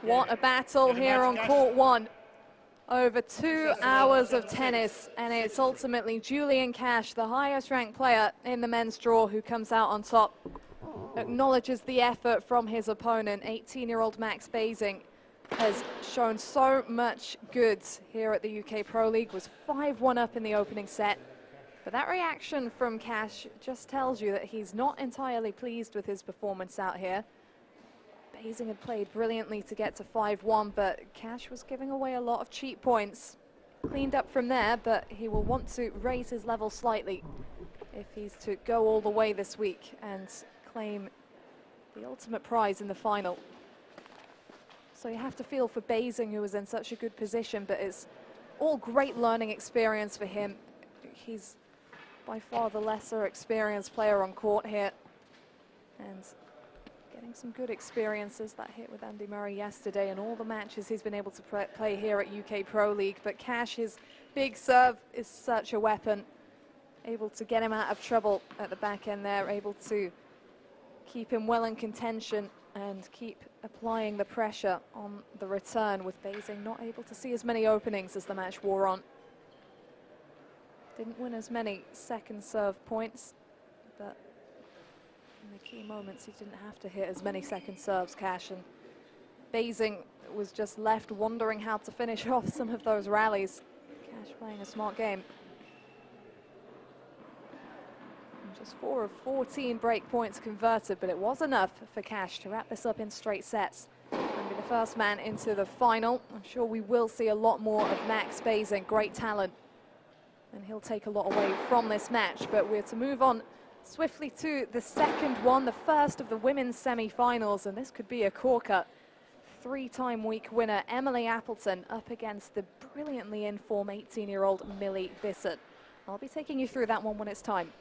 What a battle here on court one. Over 2 hours of tennis, and it's ultimately Julian Cash, the highest ranked player in the men's draw, who comes out on top. Acknowledges the effort from his opponent. 18-year-old Max Basing has shown so much goods here at the UK Pro League, was 5-1 up in the opening set. But that reaction from Cash just tells you that he's not entirely pleased with his performance out here. Basing had played brilliantly to get to 5-1, but Cash was giving away a lot of cheap points. Cleaned up from there, but he will want to raise his level slightly if he's to go all the way this week and claim the ultimate prize in the final. So you have to feel for Basing, who was in such a good position, but it's all great learning experience for him. He's by far the lesser experienced player on court here, and getting some good experiences. That hit with Andy Murray yesterday and all the matches he's been able to play here at UK Pro League. But Cash, his big serve is such a weapon, able to get him out of trouble at the back end there, able to keep him well in contention and keep applying the pressure on the return, with Basing not able to see as many openings as the match wore on. Didn't win as many second serve points, but in the key moments he didn't have to hit as many second serves, Cash, and Basing was just left wondering how to finish off some of those rallies. Cash playing a smart game. And just 4 of 14 break points converted, but it was enough for Cash to wrap this up in straight sets and be the first man into the final. I'm sure we will see a lot more of Max Basing, great talent, and he'll take a lot away from this match. But we're to move on swiftly to the second one, the first of the women's semi-finals, and this could be a corker. 3-time week winner Emily Appleton up against the brilliantly in form 18-year-old Millie Bissett. I'll be taking you through that one when it's time.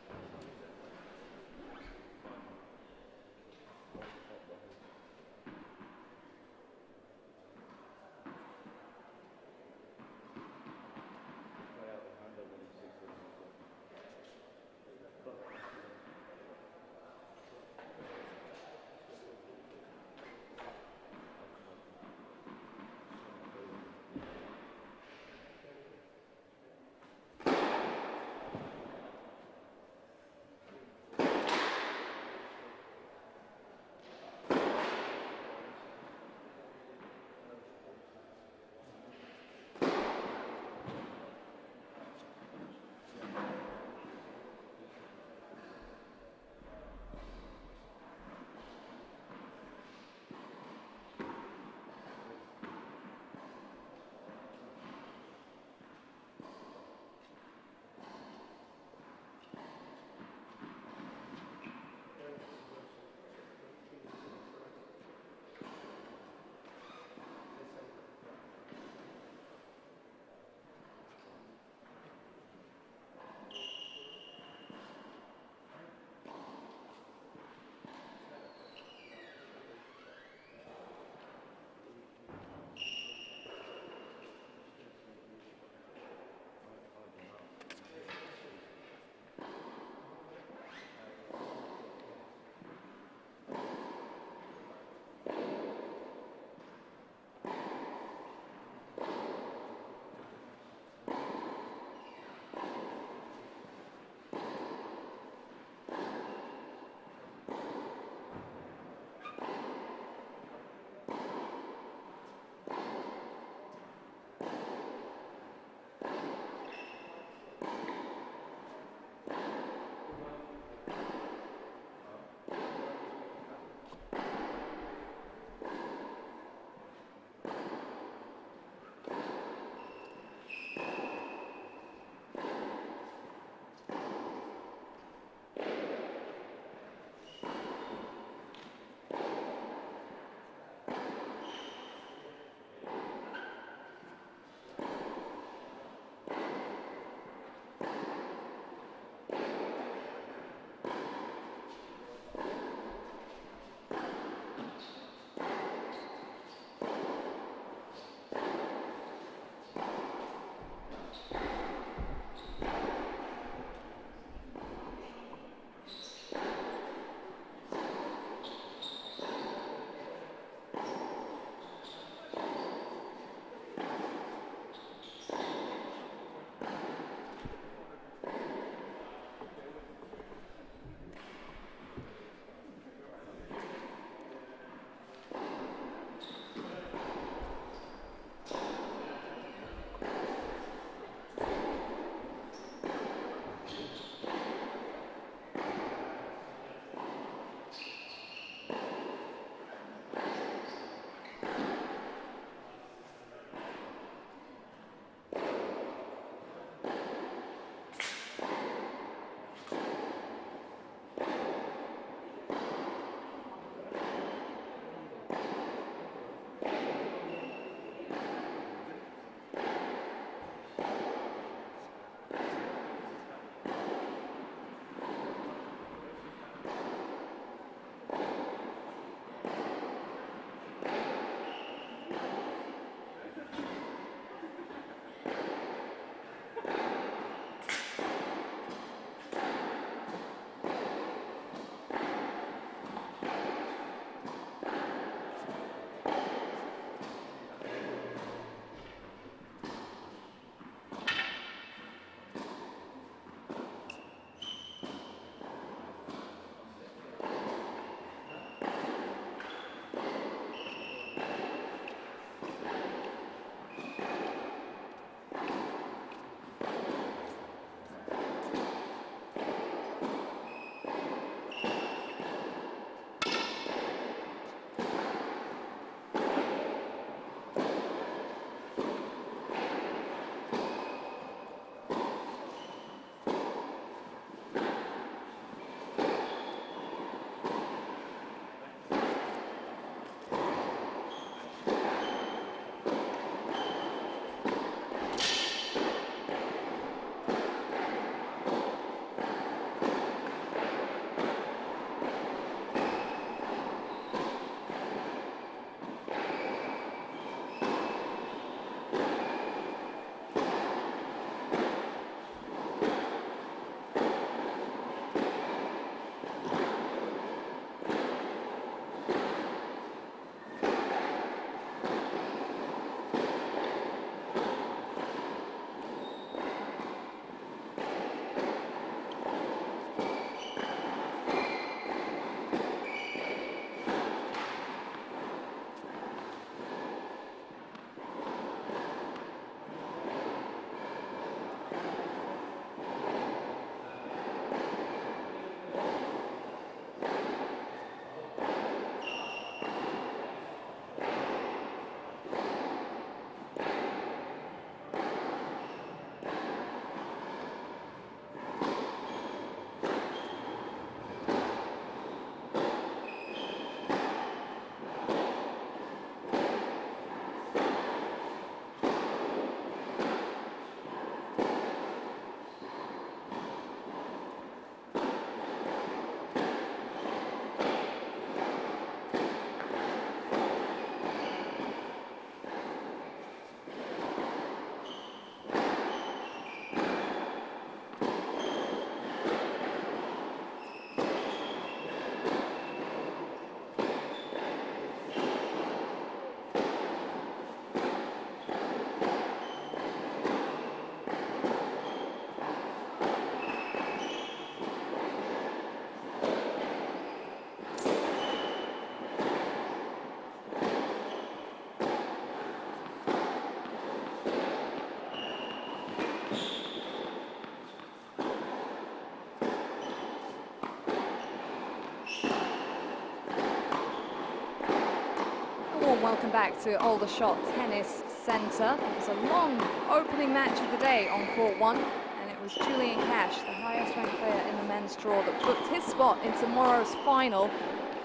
warm welcome back to Aldershot Tennis Centre. It was a long opening match of the day on court 1, and it was Julian Cash, the highest ranked player in the men's draw, that booked his spot in tomorrow's final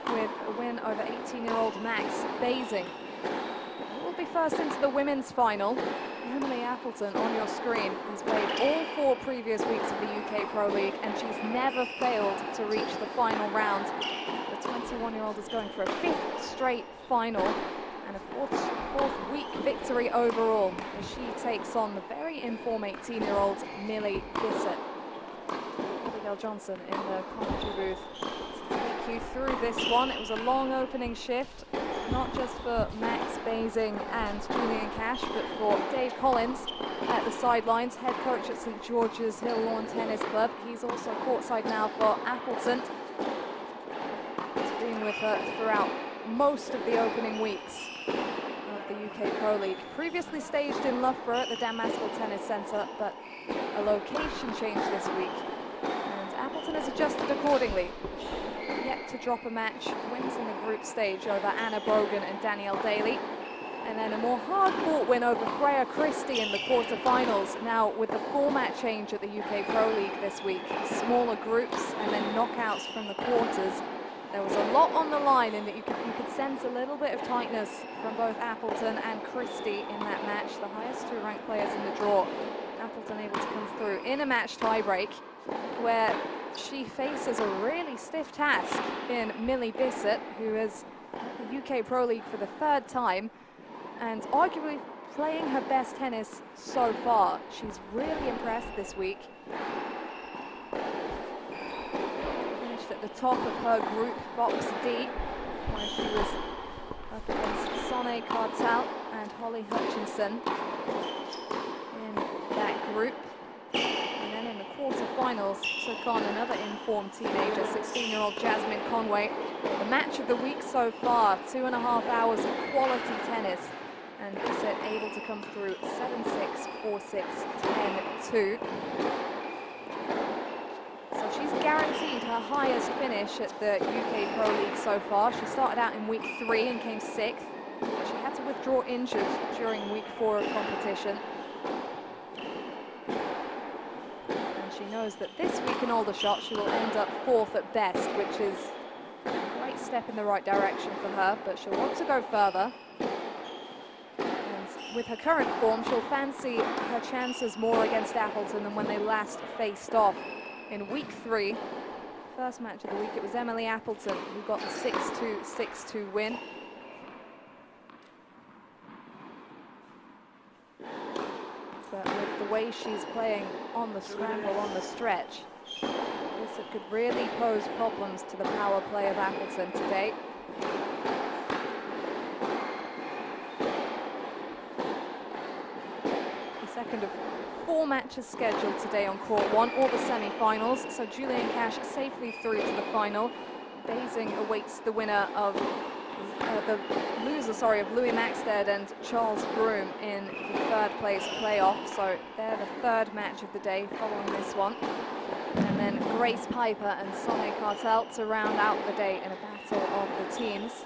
with a win over 18-year-old Max Basing. We'll be first into the women's final. Millie Appleton on your screen has played all 4 previous weeks of the UK Pro League, and she's never failed to reach the final round. The 21-year-old is going for a 5th straight final and a fourth week victory overall as she takes on the very in-form 18-year-old Millie Bissett. Abigail Johnson in the commentary booth to take you through this one. It was a long opening shift, not just for Max Basing and Julian Cash, but for Dave Collins at the sidelines, head coach at St George's Hill Lawn Tennis Club. He's also courtside now for Appleton. He's been with her throughout most of the opening weeks of the UK Pro League. Previously staged in Loughborough at the Dan Maskell Tennis Centre, but a location change this week. And Appleton has adjusted accordingly. Yet to drop a match, wins in the group stage over Anna Brogan and Danielle Daly. And then a more hard-fought win over Freya Christie in the quarterfinals. Now with the format change at the UK Pro League this week, smaller groups and then knockouts from the quarters. There was a lot on the line in that you could sense a little bit of tightness from both Appleton and Christie in that match, the highest 2 ranked players in the draw. Appleton able to come through in a match tiebreak where she faces a really stiff task in Millie Bissett, who is at the UK Pro League for the 3rd time and arguably playing her best tennis so far. She's really impressed this week. Finished at the top of her group, Box D, where she was up against Sonay, Kartal and Holly Hutchinson in that group. And then in the quarterfinals took on another informed teenager, 16-year-old Jasmine Conway. The match of the week so far, 2.5 hours of quality tennis. And Bissett able to come through 7-6, 4-6, 10-2. So she's guaranteed her highest finish at the UK Pro League so far. She started out in week 3 and came 6th. But she had to withdraw injured during week 4 of competition. She knows that this week in Aldershot she will end up 4th at best, which is a great step in the right direction for her, but she'll want to go further. And with her current form, she'll fancy her chances more against Appleton than when they last faced off in week 3. First match of the week, it was Millie Appleton who got the 6-2, 6-2 win. But with the way she's playing on the scramble, on the stretch, this could really pose problems to the power play of Appleton today. The second of 4 matches scheduled today on court 1, all the semi-finals. So Julian Cash safely through to the final. Basing awaits the winner of the loser, of Louis Maxted and Charles Broom in the 3rd place playoff. So they're the 3rd match of the day following this one. And then Grace Piper and Sonay Kartal to round out the day in a battle of the teams.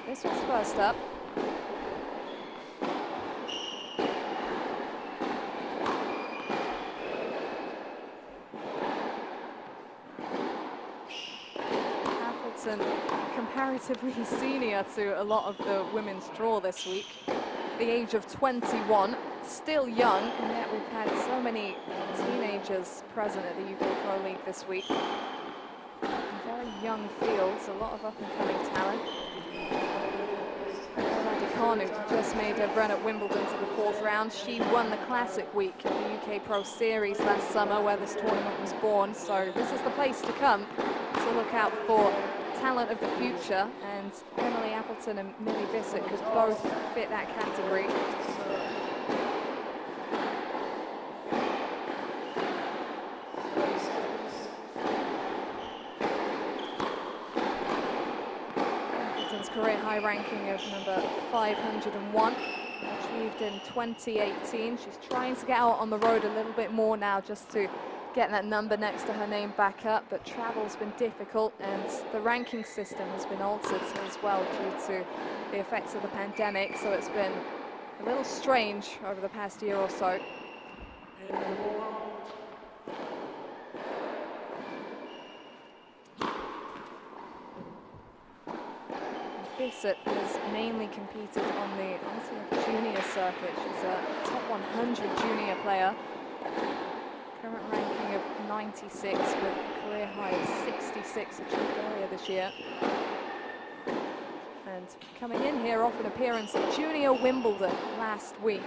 This was first up. Comparatively senior to a lot of the women's draw this week. The age of 21, still young, and yet we've had so many teenagers present at the UK Pro League this week. Very young fields, a lot of up-and-coming talent. Kanu just made a run at Wimbledon to the 4th round. She won the Classic week of the UK Pro Series last summer, where this tournament was born. So this is the place to come to look out for talent of the future, and Millie Appleton and Millie Bissett could both fit that category. Appleton's career high ranking of number 501, achieved in 2018. She's trying to get out on the road a little bit more now just to getting that number next to her name back up, but travel's been difficult and the ranking system has been altered as well due to the effects of the pandemic, so it's been a little strange over the past year or so. Bissett has mainly competed on the ITF junior circuit. She's a top 100 junior player. Current ranking of 96 with a career high of 66 achieved earlier this year. And coming in here off an appearance at Junior Wimbledon last week.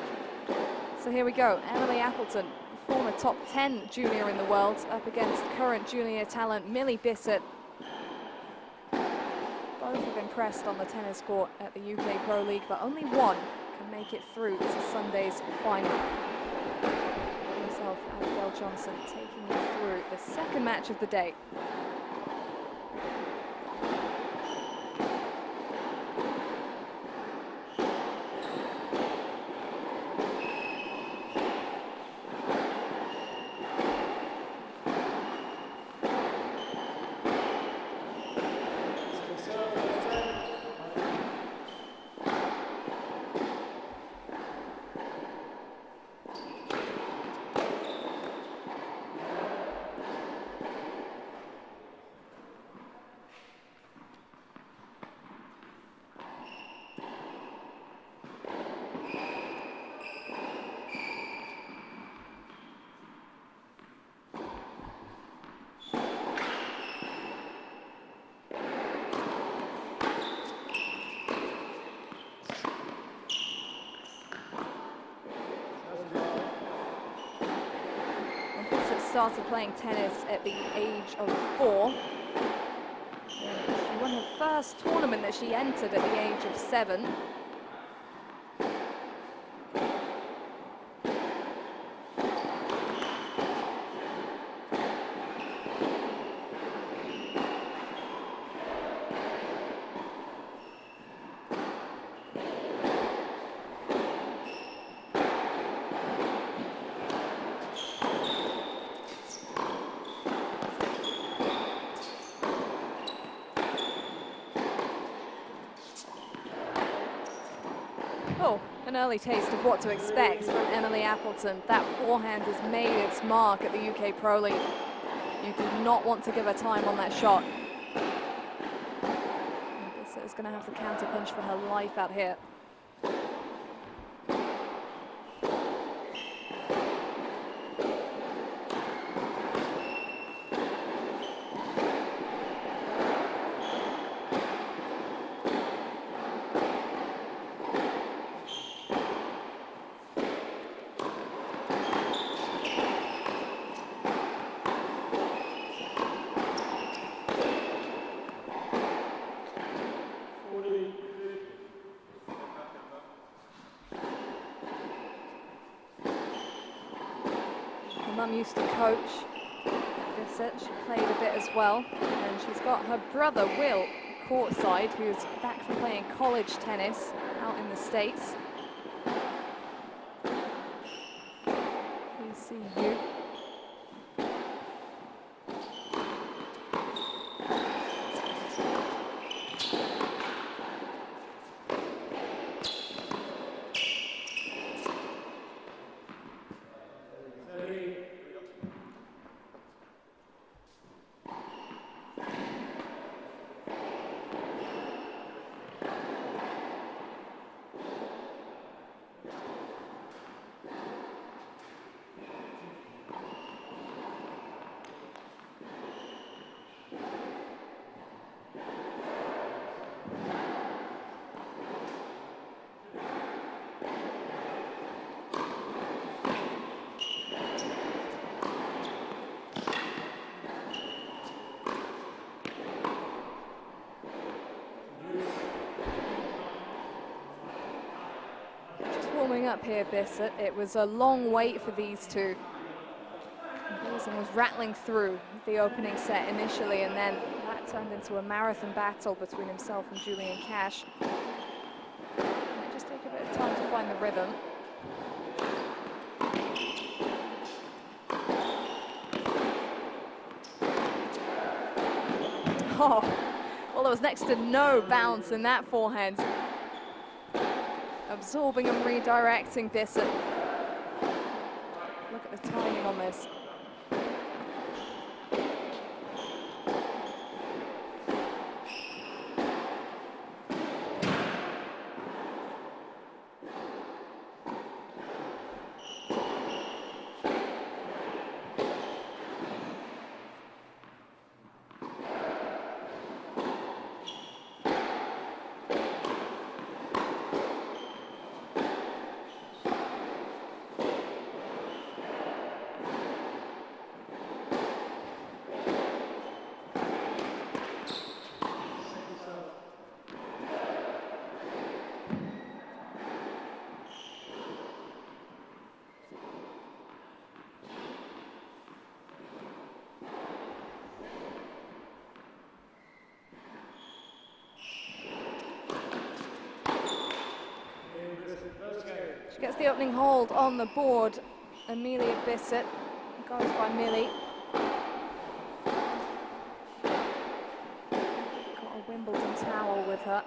So here we go, Emily Appleton, former top 10 junior in the world, up against current junior talent Millie Bissett. Both have impressed on the tennis court at the UK Pro League, but only one can make it through to Sunday's final. Myself, Abigail Johnson, taking you through the second match of the day. Started playing tennis at the age of 4. She won her first tournament that she entered at the age of 7. Oh, an early taste of what to expect from Emily Appleton. That forehand has made its mark at the UK Pro League. You do not want to give her time on that shot. Bissett is going to have to counter punch for her life out here. Mum used to coach Bissett. She played a bit as well, and she's got her brother Will courtside, who's back from playing college tennis out in the States. ECU. Warming up here, Bissett. It was a long wait for these two. Beason was rattling through the opening set initially, and then that turned into a marathon battle between himself and Julian Cash. It might just take a bit of time to find the rhythm. Oh, well, there was next to no bounce in that forehand. Absorbing and redirecting Bissett. Look at the timing on this. She gets the opening hold on the board. Amelia Bissett goes by Millie. Got a Wimbledon towel with her.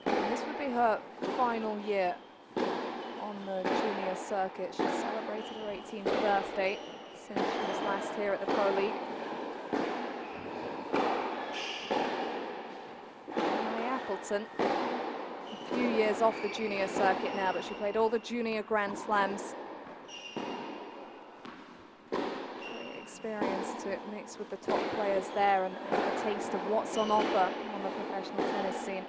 And this would be her final year on the junior circuit. She celebrated her 18th birthday since she was last here at the Pro League. Appleton. A few years off the junior circuit now, but she played all the junior Grand Slams. Great experience to mix with the top players there and a taste of what's on offer on the professional tennis scene.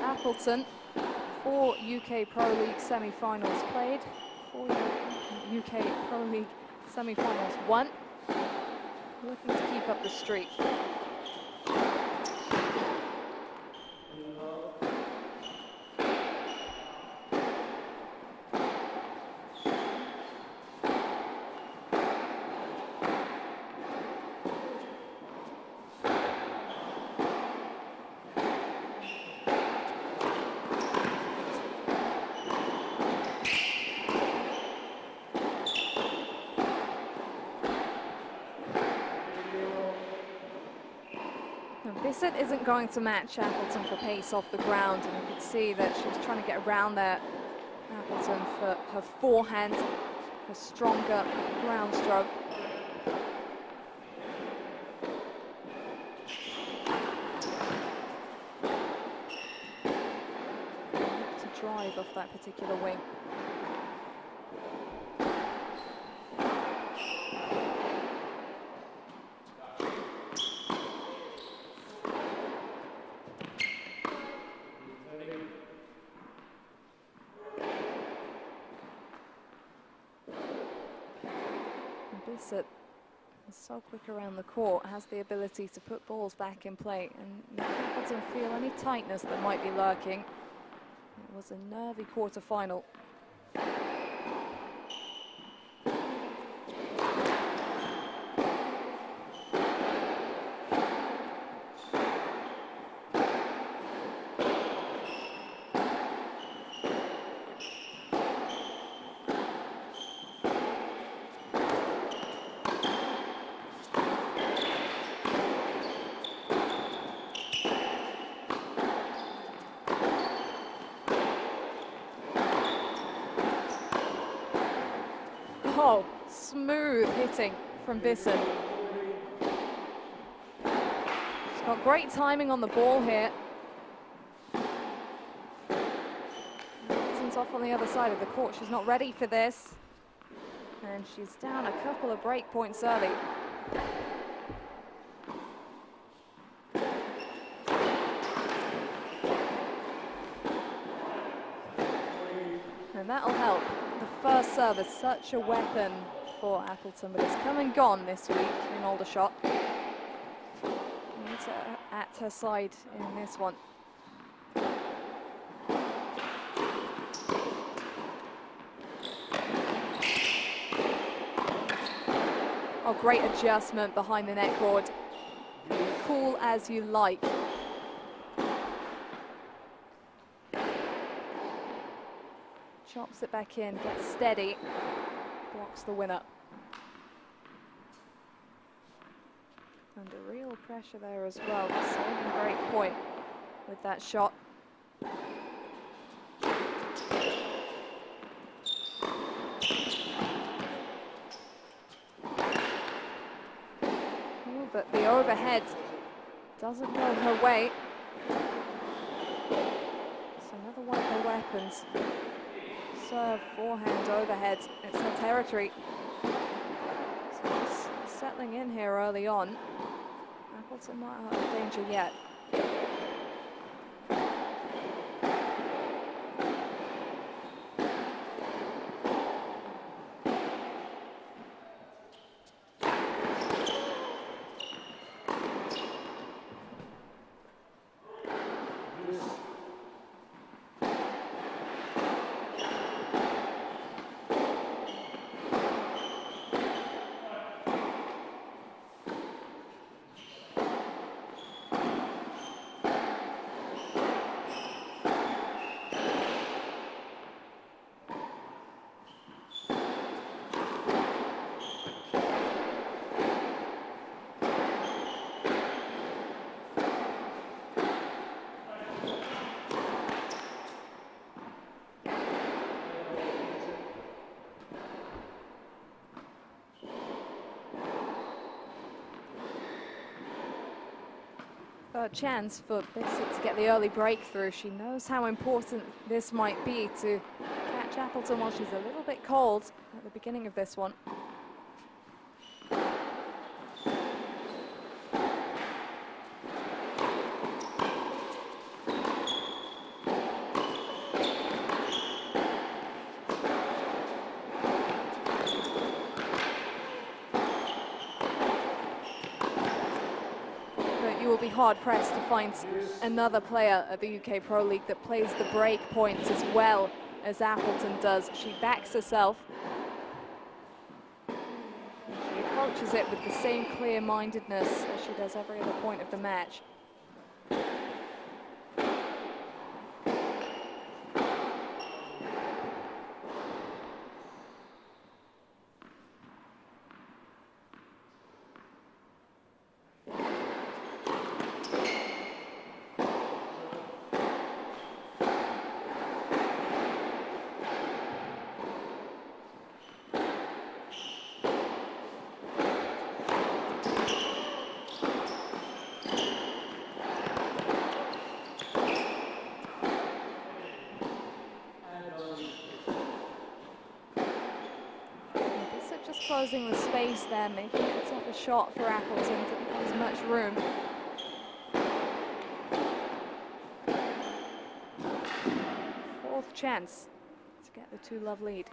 Appleton, 4 UK Pro League semi-finals played, 4 UK Pro League semi-finals won. Looking to keep up the streak. Bissett isn't going to match Appleton for pace off the ground, and you could see that she was trying to get around there, Appleton, for her forehand, her stronger ground stroke. To drive off that particular wing. Bissett is so quick around the court, has the ability to put balls back in play and doesn't feel any tightness that might be lurking. It was a nervy quarter-final. Oh, smooth hitting from Bissett. She's got great timing on the ball here. Appleton's off on the other side of the court. She's not ready for this. And she's down a couple of break points early. And that'll help. The first serve is such a weapon for Appleton, but it's come and gone this week in Aldershot. Needs her at her side in this one. Oh, great adjustment behind the net cord. Cool as you like. Chops it back in, gets steady, blocks the winner. Under real pressure there as well. Saving break point with that shot. Ooh, but the overhead doesn't go her way. It's another one of her weapons. Serve, forehand, overhead. It's her territory. So just settling in here early on. Appleton not out of danger yet. Third chance for Bissett to get the early breakthrough. She knows how important this might be to catch Appleton while she's a little bit cold at the beginning of this one. Be hard-pressed to find another player at the UK Pro League that plays the break points as well as Appleton does. She backs herself. She approaches it with the same clear-mindedness as she does every other point of the match. Closing the space there, making it a tougher shot for Appleton. Didn't have as much room. Fourth chance to get the 2-love lead.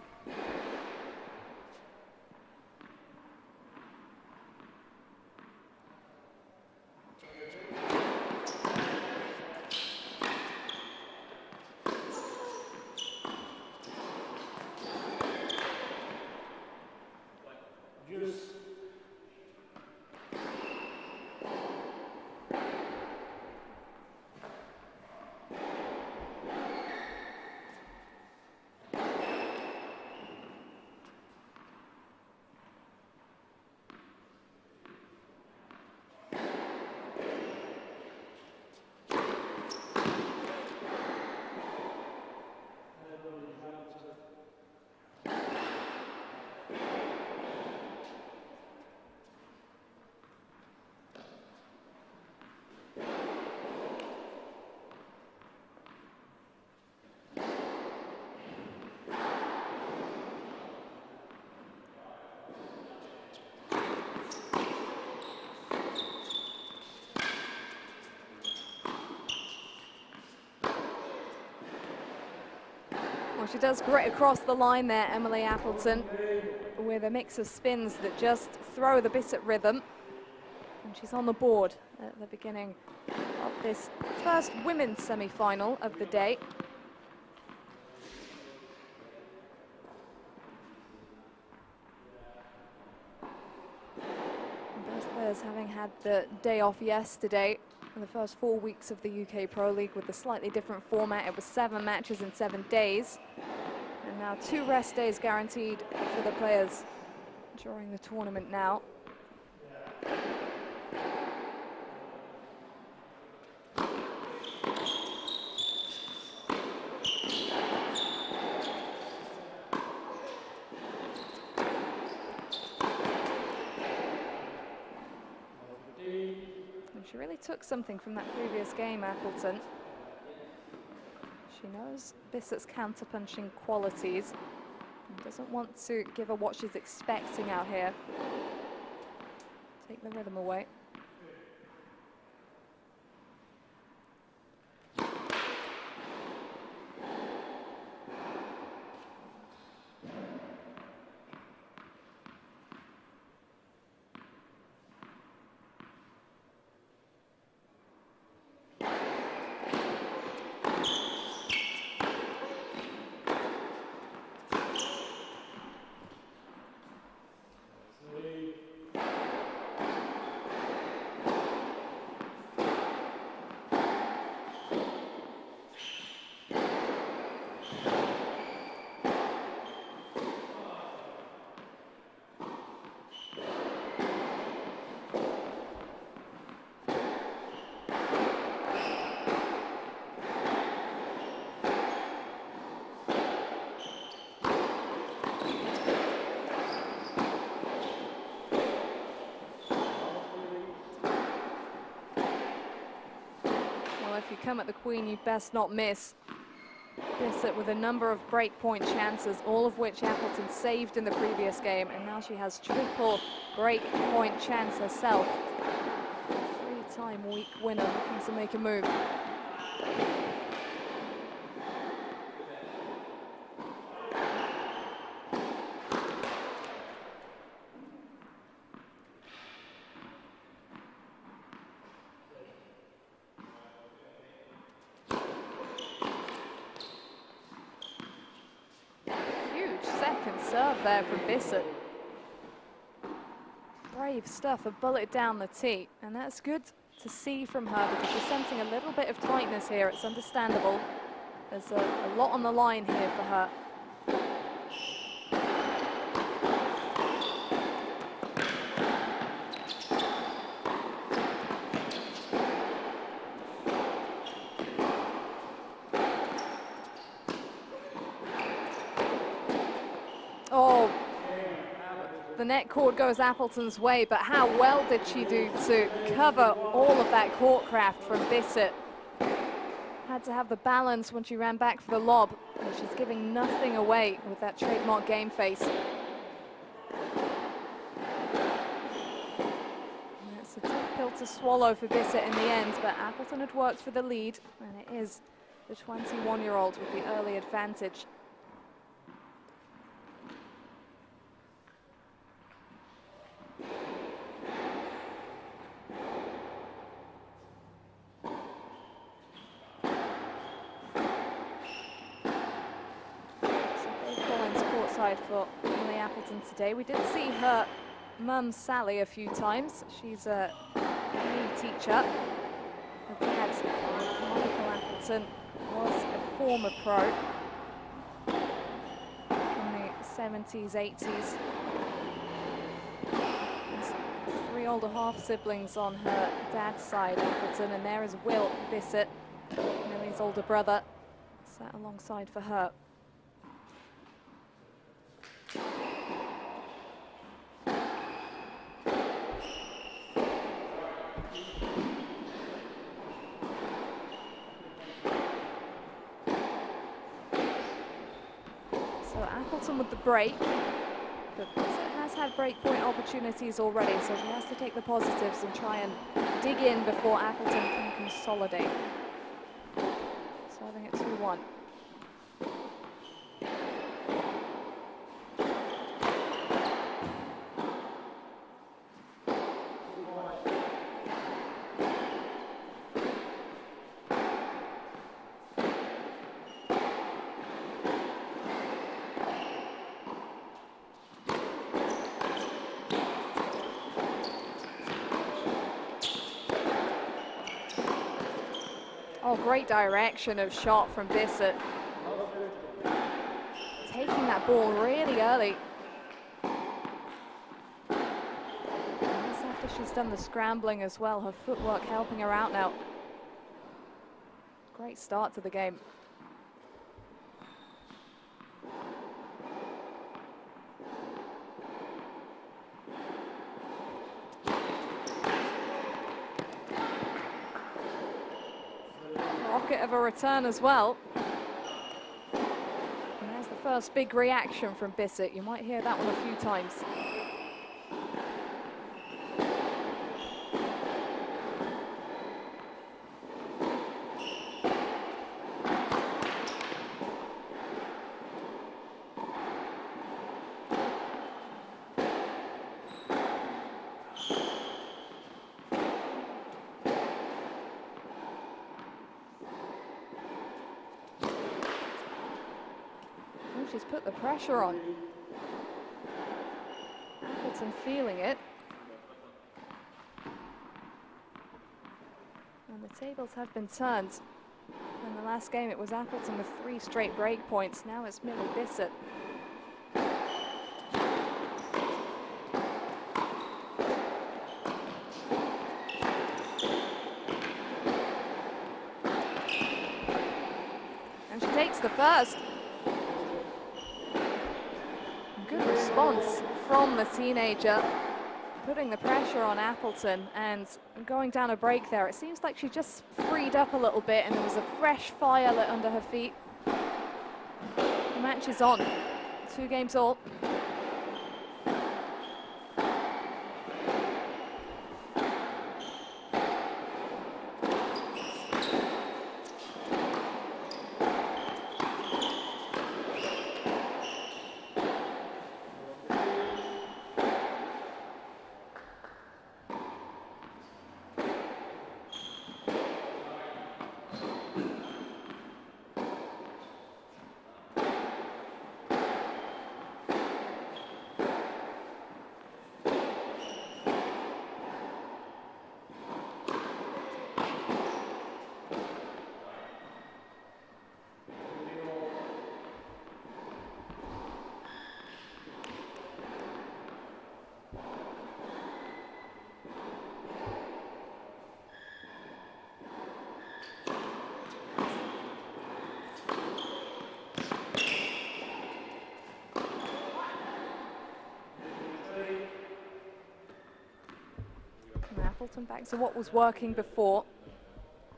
Well, she does grit across the line there, Emily Appleton, with a mix of spins that just throw the Bissett rhythm. And she's on the board at the beginning of this first women's semi-final of the day. Players having had the day off yesterday in the first 4 weeks of the UK Pro League with a slightly different format. It was 7 matches in 7 days. And now 2 rest days guaranteed for the players during the tournament now. She really took something from that previous game, Appleton. She knows Bissett's counter-punching qualities and doesn't want to give her what she's expecting out here. Take the rhythm away. If you come at the queen, you best not miss. Bissett with a number of breakpoint chances, all of which Appleton saved in the previous game, and now she has triple breakpoint chance herself. 3-time week winner looking to make a move. Serve there from Bissett. Brave stuff, a bullet down the tee, and that's good to see from her because she's sensing a little bit of tightness here. It's understandable. There's a lot on the line here for her. The net cord goes Appleton's way, but how well did she do to cover all of that courtcraft from Bissett? Had to have the balance when she ran back for the lob, and she's giving nothing away with that trademark game face. And that's a tough pill to swallow for Bissett in the end, but Appleton had worked for the lead, and it is the 21-year-old with the early advantage. For Millie Appleton today. We did see her mum Sally a few times. She's a PE teacher. Her dad, Michael Appleton, was a former pro in the 70s, 80s. There's 3 older half-siblings on her dad's side, Appleton, and there is Will Bissett, Millie's older brother, sat alongside for her. Appleton with the break, but Bissett has had breakpoint opportunities already, so she has to take the positives and try and dig in before Appleton can consolidate. Serving at 2-1. Oh, great direction of shot from Bissett. Taking that ball really early. Just after she's done the scrambling as well, her footwork helping her out now. Great start to the game. Rocket of a return as well. And there's the first big reaction from Bissett. You might hear that one a few times. She's put the pressure on. Appleton feeling it. And the tables have been turned. In the last game it was Appleton with 3 straight break points. Now it's Millie Bissett. And she takes the first. Good response from the teenager, putting the pressure on Appleton and going down a break there. It seems like she just freed up a little bit and there was a fresh fire lit under her feet. The match is on. 2 games all. Appleton back to what was working before,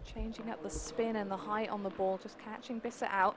changing up the spin and the height on the ball, just catching Bissett out.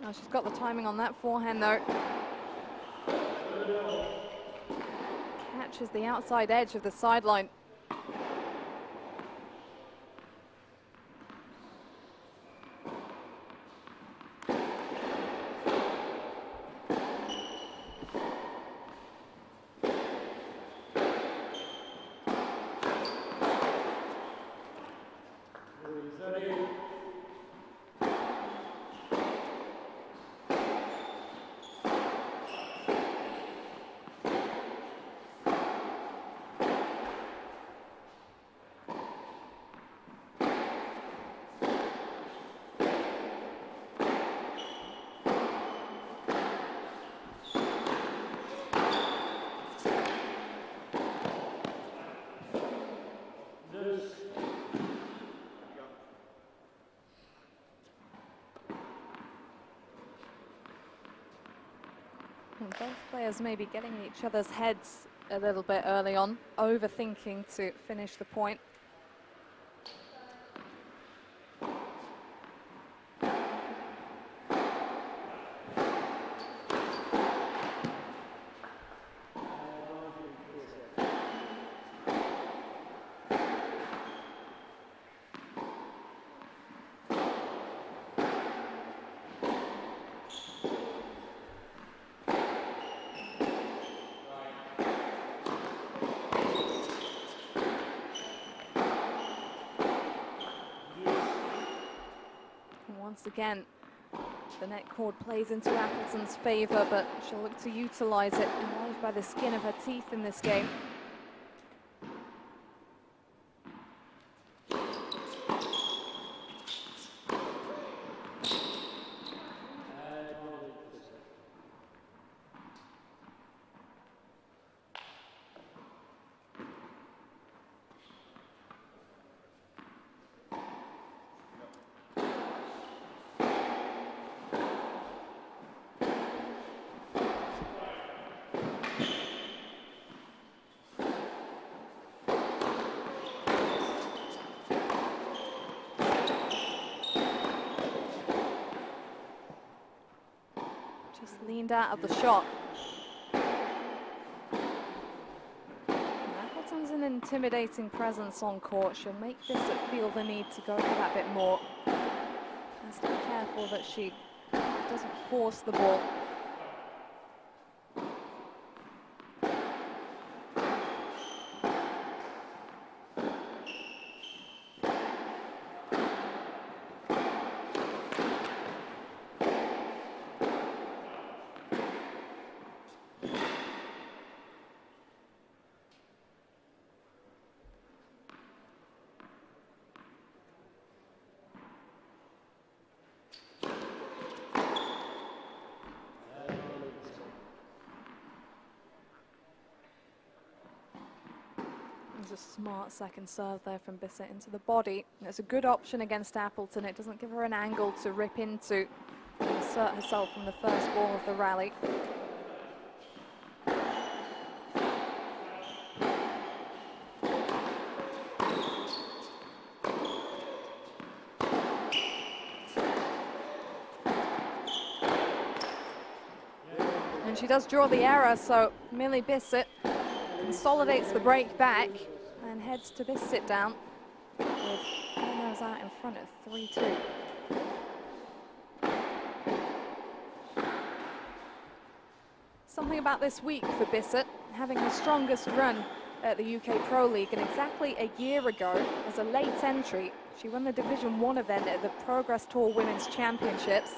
Oh, she's got the timing on that forehand though. Catches the outside edge of the sideline. And both players maybe getting in each other's heads a little bit early on, overthinking to finish the point. Once again, the net cord plays into Appleton's favour, but she'll look to utilise it and live by the skin of her teeth in this game. Just leaned out of the shot. Appleton's an intimidating presence on court. She'll make Bissett feel the need to go for that bit more. Has to be careful that she doesn't force the ball. A smart second serve there from Bissett into the body. It's a good option against Appleton. It doesn't give her an angle to rip into and assert herself from the first ball of the rally. And she does draw the error, so Millie Bissett consolidates the break back and heads to this sit down with Sonay out in front at 3-2. Something about this week for Bissett, having her strongest run at the UK Pro League, and exactly a year ago, as a late entry, she won the Division 1 event at the Progress Tour Women's Championships,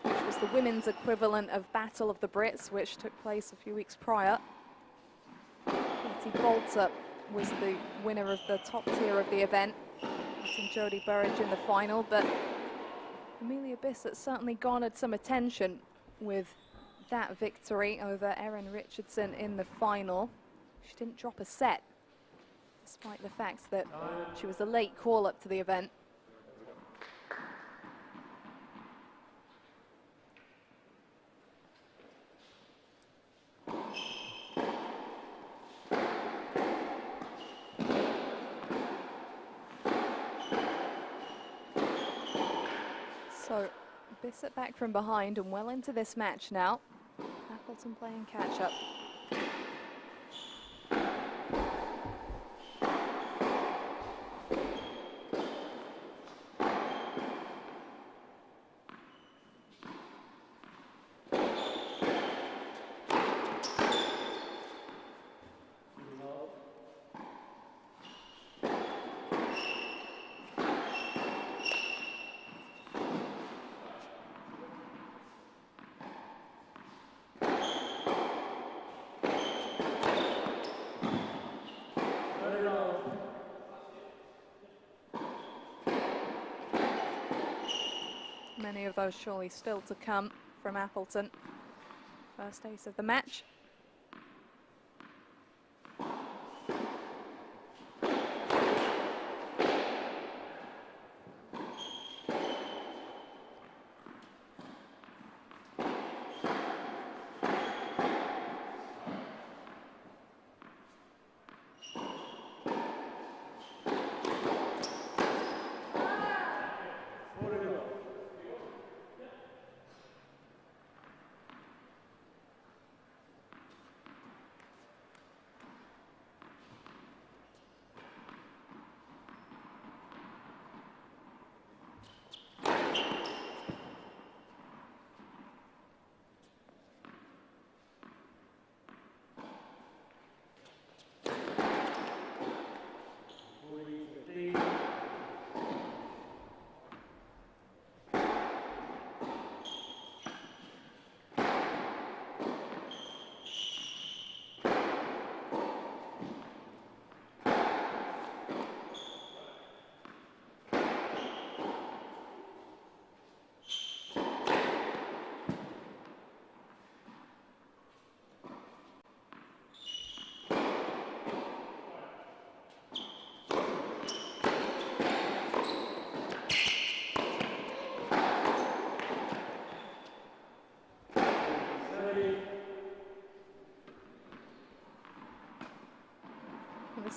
which was the women's equivalent of Battle of the Brits, which took place a few weeks prior. Katie Bolter was the winner of the top tier of the event, beating Jodie Burridge in the final, but Amelia Bissett certainly garnered some attention with that victory over Erin Richardson in the final. She didn't drop a set, despite the fact that she was a late call-up to the event. So Bissett back from behind and well into this match now. Appleton playing catch-up. Many of those surely still to come from Appleton. First ace of the match.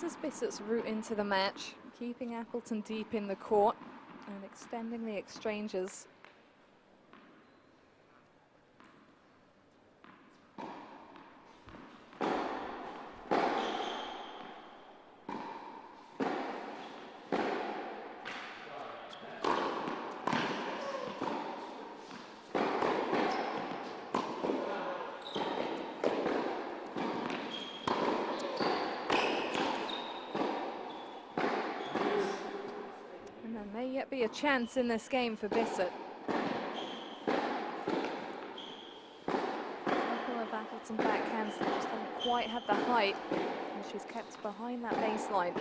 is Bissett's route into the match, keeping Appleton deep in the court and extending the exchanges. May yet be a chance in this game for Bissett. A couple of Appleton backhands that just haven't quite had the height, and she's kept behind that baseline.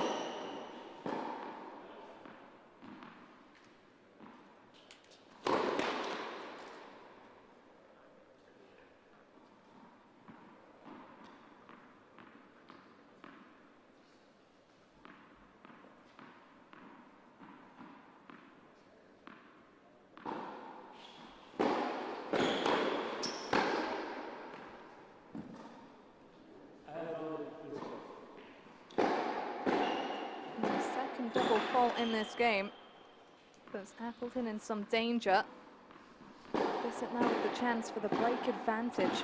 Double fault in this game puts Appleton in some danger. Bissett now with the chance for the break advantage.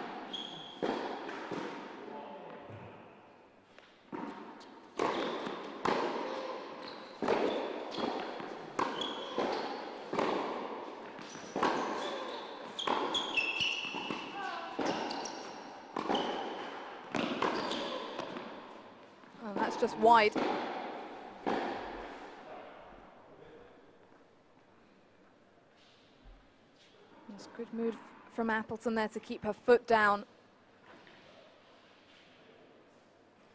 Oh, that's just wide. Good move from Appleton there to keep her foot down.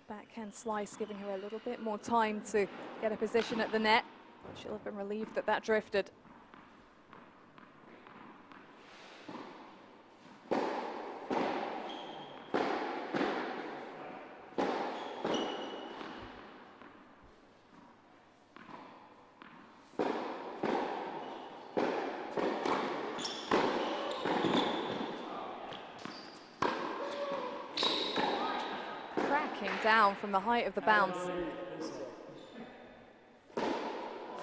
Backhand slice giving her a little bit more time to get a position at the net. She'll have been relieved that that drifted. Down from the height of the bounce.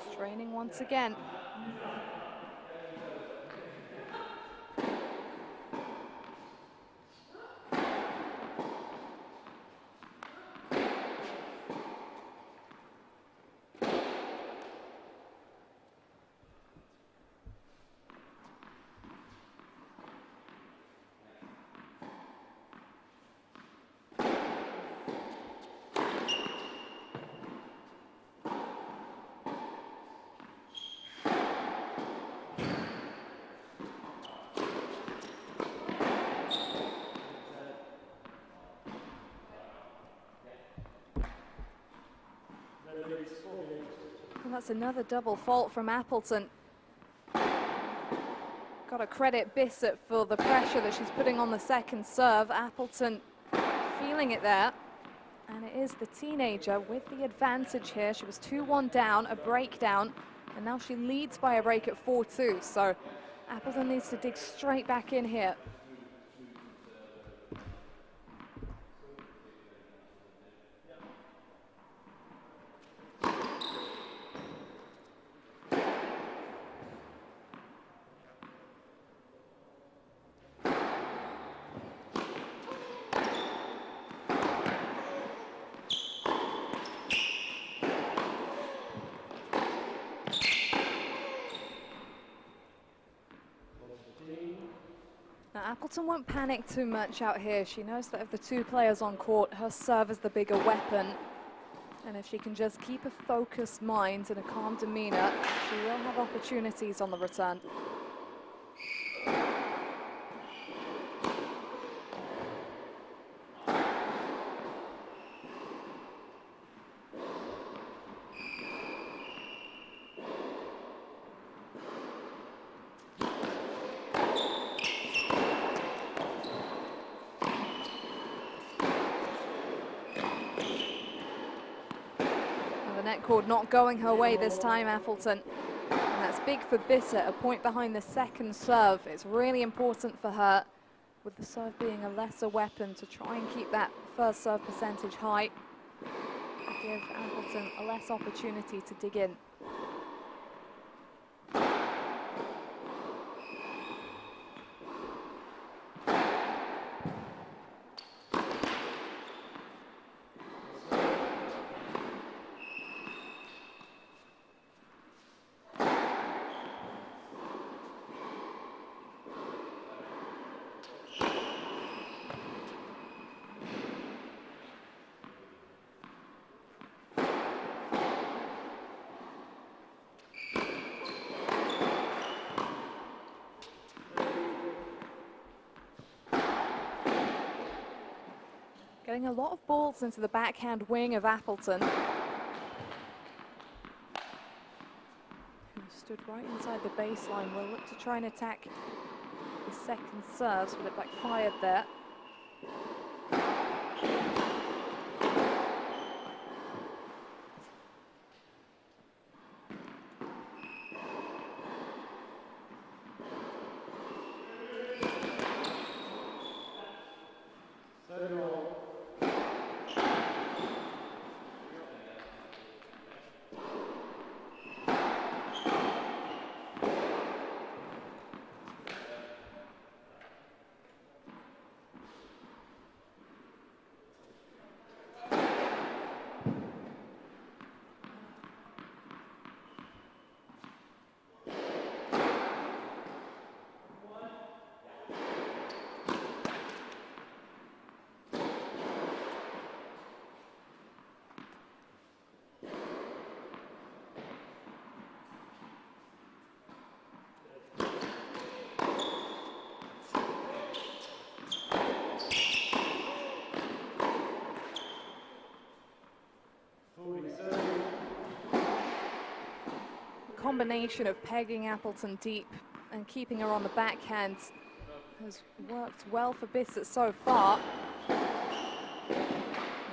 Straining once again. Well, that's another double fault from Appleton. Got to credit Bissett for the pressure that she's putting on the second serve. Appleton feeling it there. And it is the teenager with the advantage here. She was 2-1 down, a breakdown, and now she leads by a break at 4-2. So Appleton needs to dig straight back in here. Now, Appleton won't panic too much out here. She knows that of the two players on court, her serve is the bigger weapon. And if she can just keep a focused mind and a calm demeanor, she will have opportunities on the return. Net cord not going her way this time, Appleton. And that's big for Bissett, a point behind the second serve. It's really important for her, with the serve being a lesser weapon, to try and keep that first serve percentage high. give Appleton a less opportunity to dig in. Getting a lot of balls into the backhand wing of Appleton, who stood right inside the baseline, will look to try and attack the second serves, but it backfired there. Combination of pegging Appleton deep and keeping her on the backhand has worked well for Bissett so far. It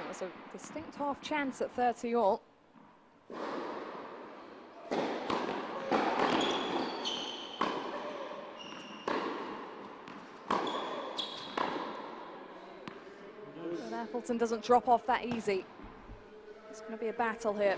was a distinct half chance at 30 all. But Appleton doesn't drop off that easy. It's going to be a battle here.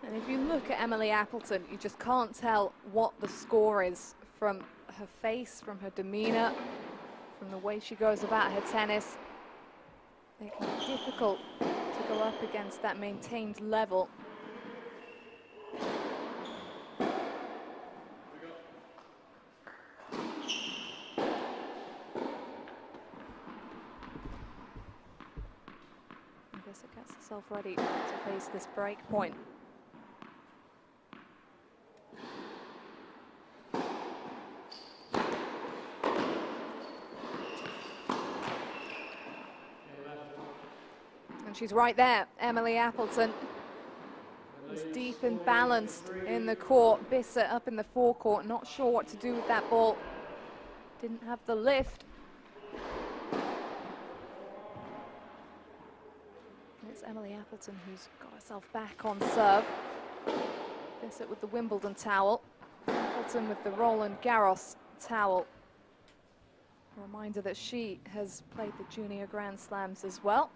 And if you look at Millie Appleton, you just can't tell what the score is from her face, from her demeanor, from the way she goes about her tennis. It can be difficult to go up against that maintained level. And Bissett gets herself ready to face this break point. And she's right there. Millie Appleton is deep and balanced in the court. Bissett up in the forecourt, not sure what to do with that ball. Didn't have the lift. And it's Millie Appleton who's got herself back on serve. Bissett with the Wimbledon towel. Appleton with the Roland Garros towel. A reminder that she has played the Junior Grand Slams as well.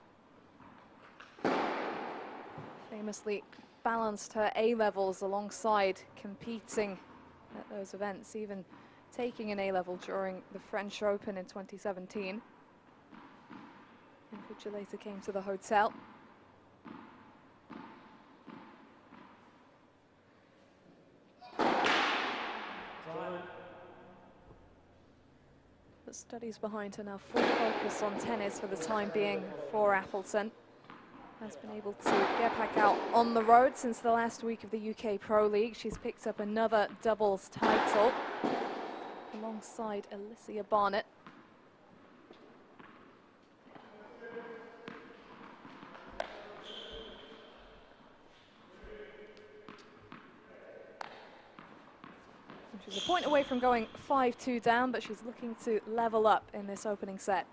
Famously balanced her A-levels alongside competing at those events, even taking an A-level during the French Open in 2017. Invigilator came to the hotel. The studies behind her now, full focus on tennis for the time being for Appleton. has been able to get back out on the road since the last week of the UK Pro League. She's picked up another doubles title alongside Alicia Barnett. She's a point away from going 5-2 down, but she's looking to level up in this opening set.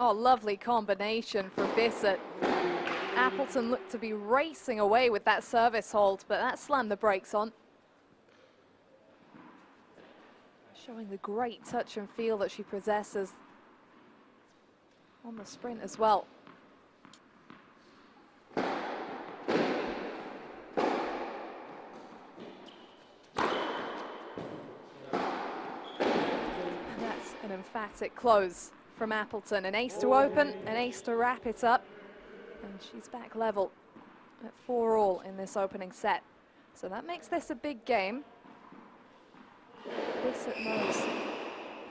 Oh, lovely combination from Bissett. Appleton looked to be racing away with that service hold, but that slammed the brakes on. Showing the great touch and feel that she possesses on the sprint as well. And that's an emphatic close from Appleton. An ace to open, an ace to wrap it up. And she's back level at 4-all in this opening set. So that makes this a big game. Bissett knows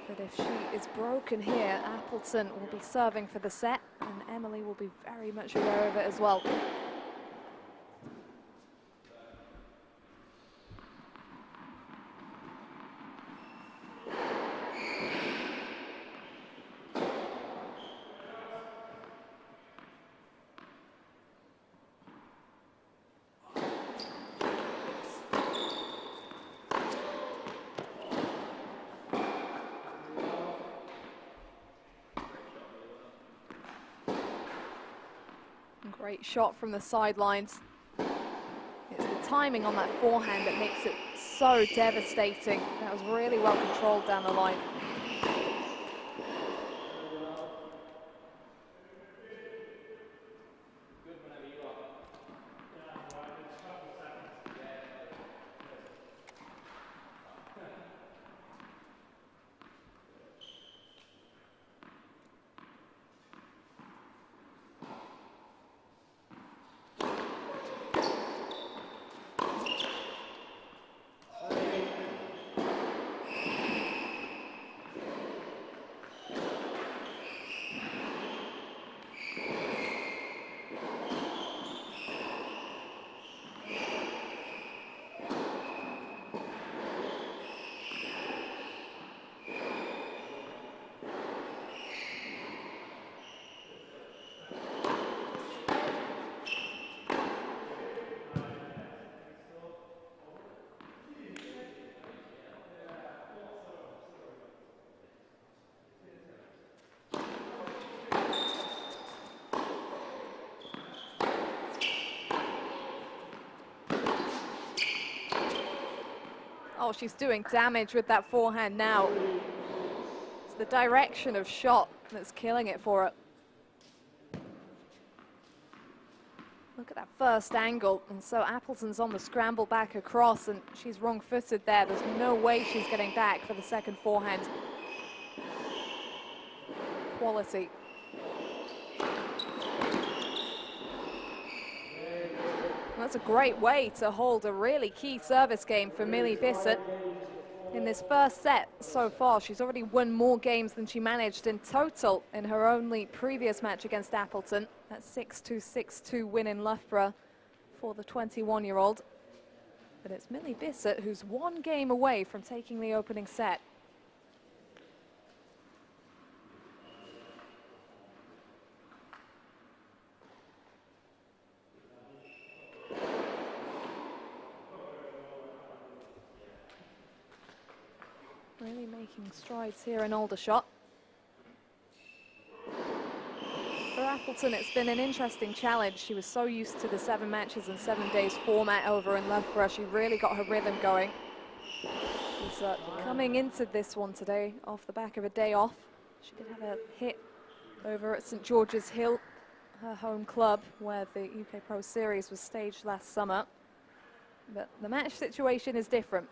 that if she is broken here, Appleton will be serving for the set, and Emily will be very much aware of it as well. Great shot from the sidelines. It's the timing on that forehand that makes it so devastating. That was really well controlled down the line. Oh, she's doing damage with that forehand now. It's the direction of shot that's killing it for her. Look at that first angle, and so Appleton's on the scramble back across, and she's wrong-footed there. There's no way she's getting back for the second forehand. Quality. That's a great way to hold a really key service game for Millie Bissett. In this first set so far, she's already won more games than she managed in total in her only previous match against Appleton. That 6-2, 6-2 win in Loughborough for the 21-year-old. But it's Millie Bissett who's one game away from taking the opening set. Really making strides here in Aldershot. For Appleton, it's been an interesting challenge. She was so used to the 7 matches and 7 days format over in Loughborough. She really got her rhythm going. She's coming into this one today off the back of a day off. She did have a hit over at St George's Hill, her home club, where the UK Pro Series was staged last summer. But the match situation is different.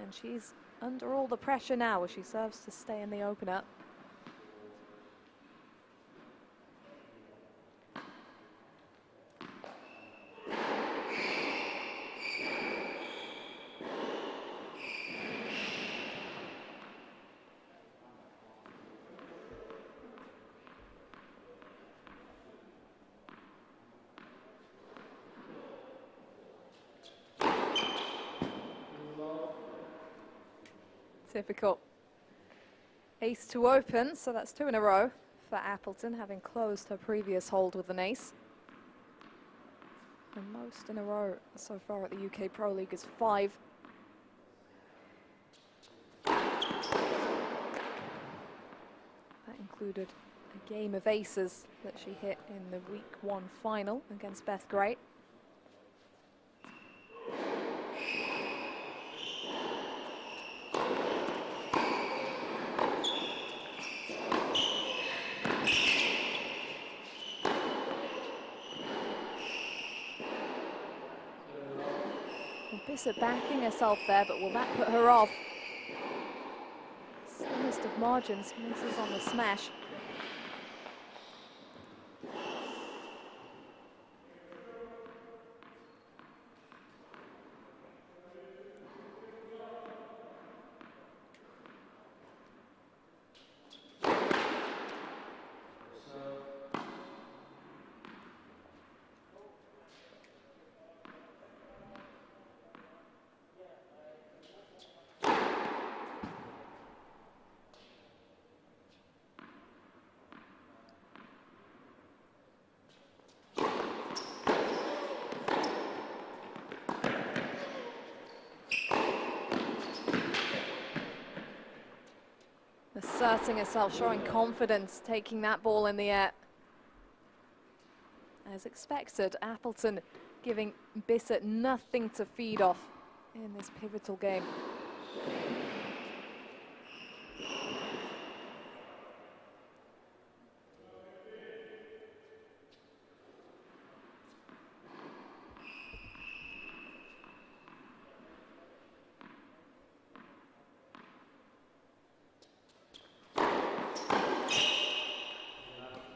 And she's under all the pressure now as she serves to stay in the opener. Typical. Ace to open, so that's 2 in a row for Appleton, having closed her previous hold with an ace. The most in a row so far at the UK Pro League is 5. That included a game of aces that she hit in the week 1 final against Beth Gray. Bissett backing herself there, but will that put her off? Slimmest of margins, misses on the smash. Asserting herself, showing confidence, taking that ball in the air. As expected, Appleton giving Bissett nothing to feed off in this pivotal game.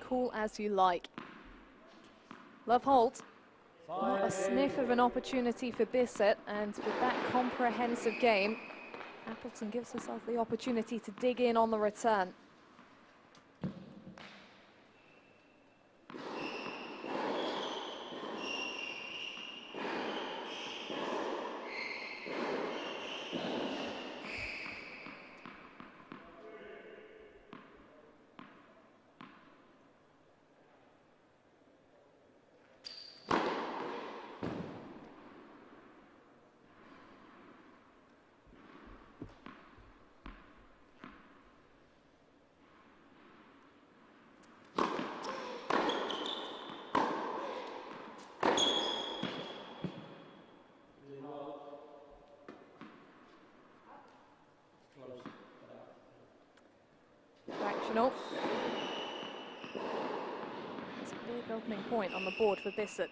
Cool as you like. Love hold. Not a sniff of an opportunity for Bissett, and with that comprehensive game, Appleton gives herself the opportunity to dig in on the return. Fractional. It's a big opening point on the board for Bissett.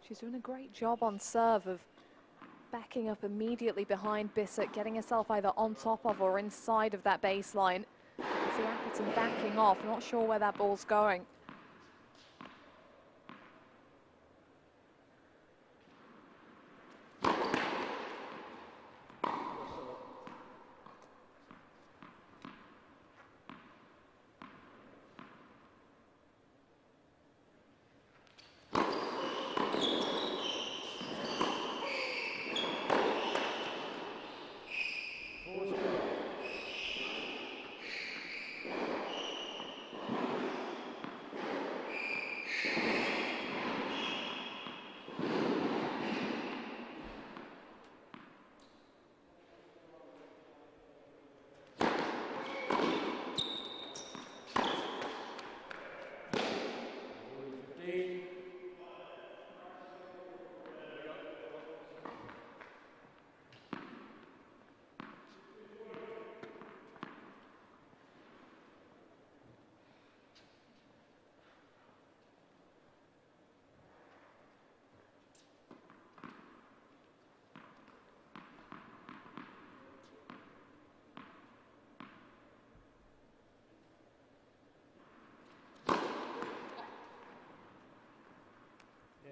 She's doing a great job on serve of backing up immediately behind Bissett, getting herself either on top of or inside of that baseline. See Appleton backing off, not sure where that ball's going.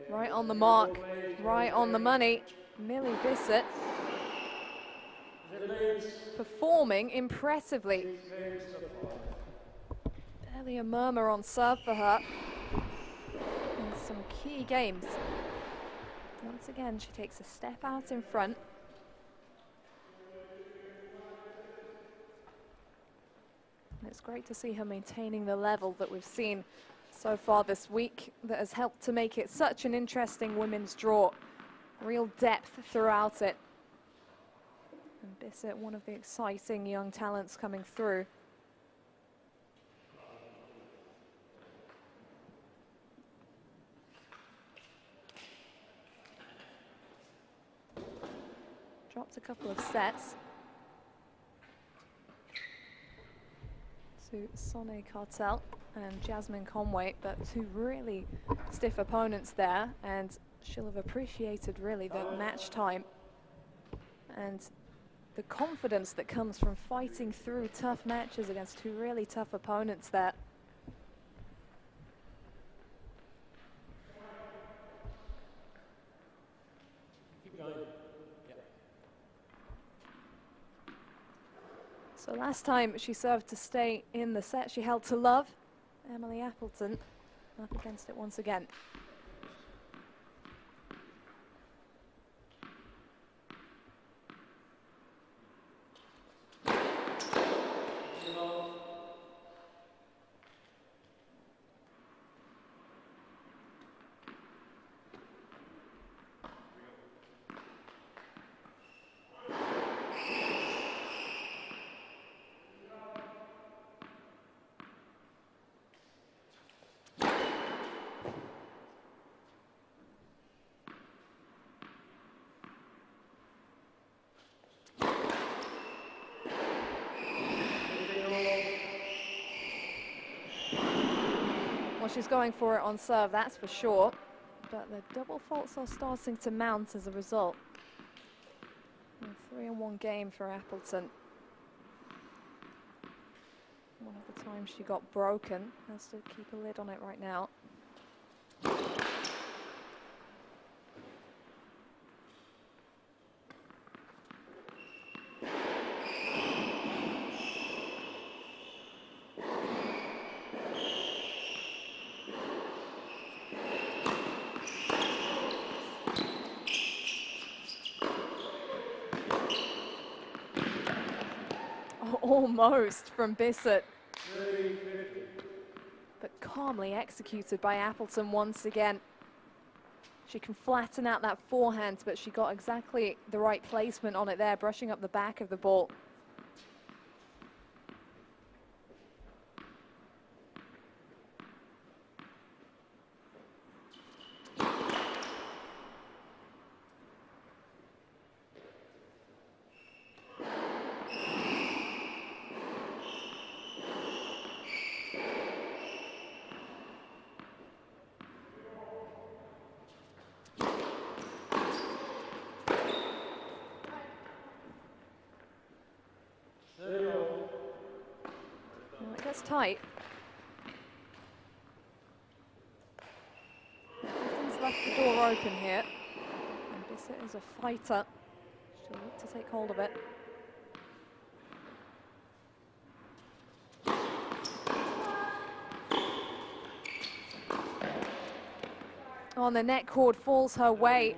Right on the mark, right on the money. Millie Bissett performing impressively. Barely a murmur on serve for her in some key games. Once again, she takes a step out in front. And it's great to see her maintaining the level that we've seen so far this week that has helped to make it such an interesting women's draw. Real depth throughout it. And Bissett, one of the exciting young talents coming through. Dropped a couple of sets to Sonay Kartal and Jasmine Conway, but two really stiff opponents there, and she'll have appreciated really the match time and the confidence that comes from fighting through tough matches against two really tough opponents there. Keep going. So last time she served to stay in the set, she held to love. Emily Appleton up against it once again. Well, she's going for it on serve, that's for sure. But the double faults are starting to mount as a result. A 3-on-1 game for Appleton. One of the times she got broken. Has to keep a lid on it right now. Almost from Bissett, but calmly executed by Appleton once again. She can flatten out that forehand, but she got exactly the right placement on it there, brushing up the back of the ball. Gets tight. Everything's left the door open here. And Bissett is a fighter. She'll look to take hold of it. Oh, and the net cord falls her way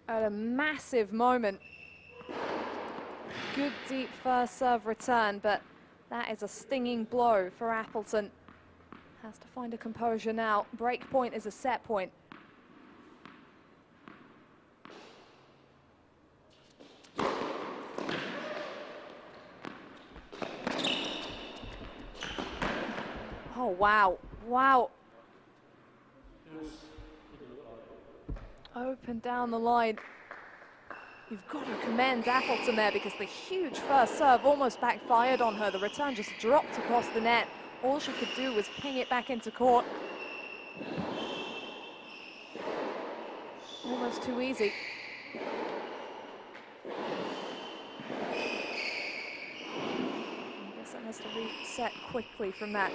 at a massive moment. Good deep first serve return, but that is a stinging blow for Appleton. Has to find a composure now. Break point is a set point. Oh, wow. Wow. Open down the line. You've got to commend Appleton there because the huge first serve almost backfired on her. The return just dropped across the net. All she could do was ping it back into court. Almost too easy. Bissett has to reset quickly from that.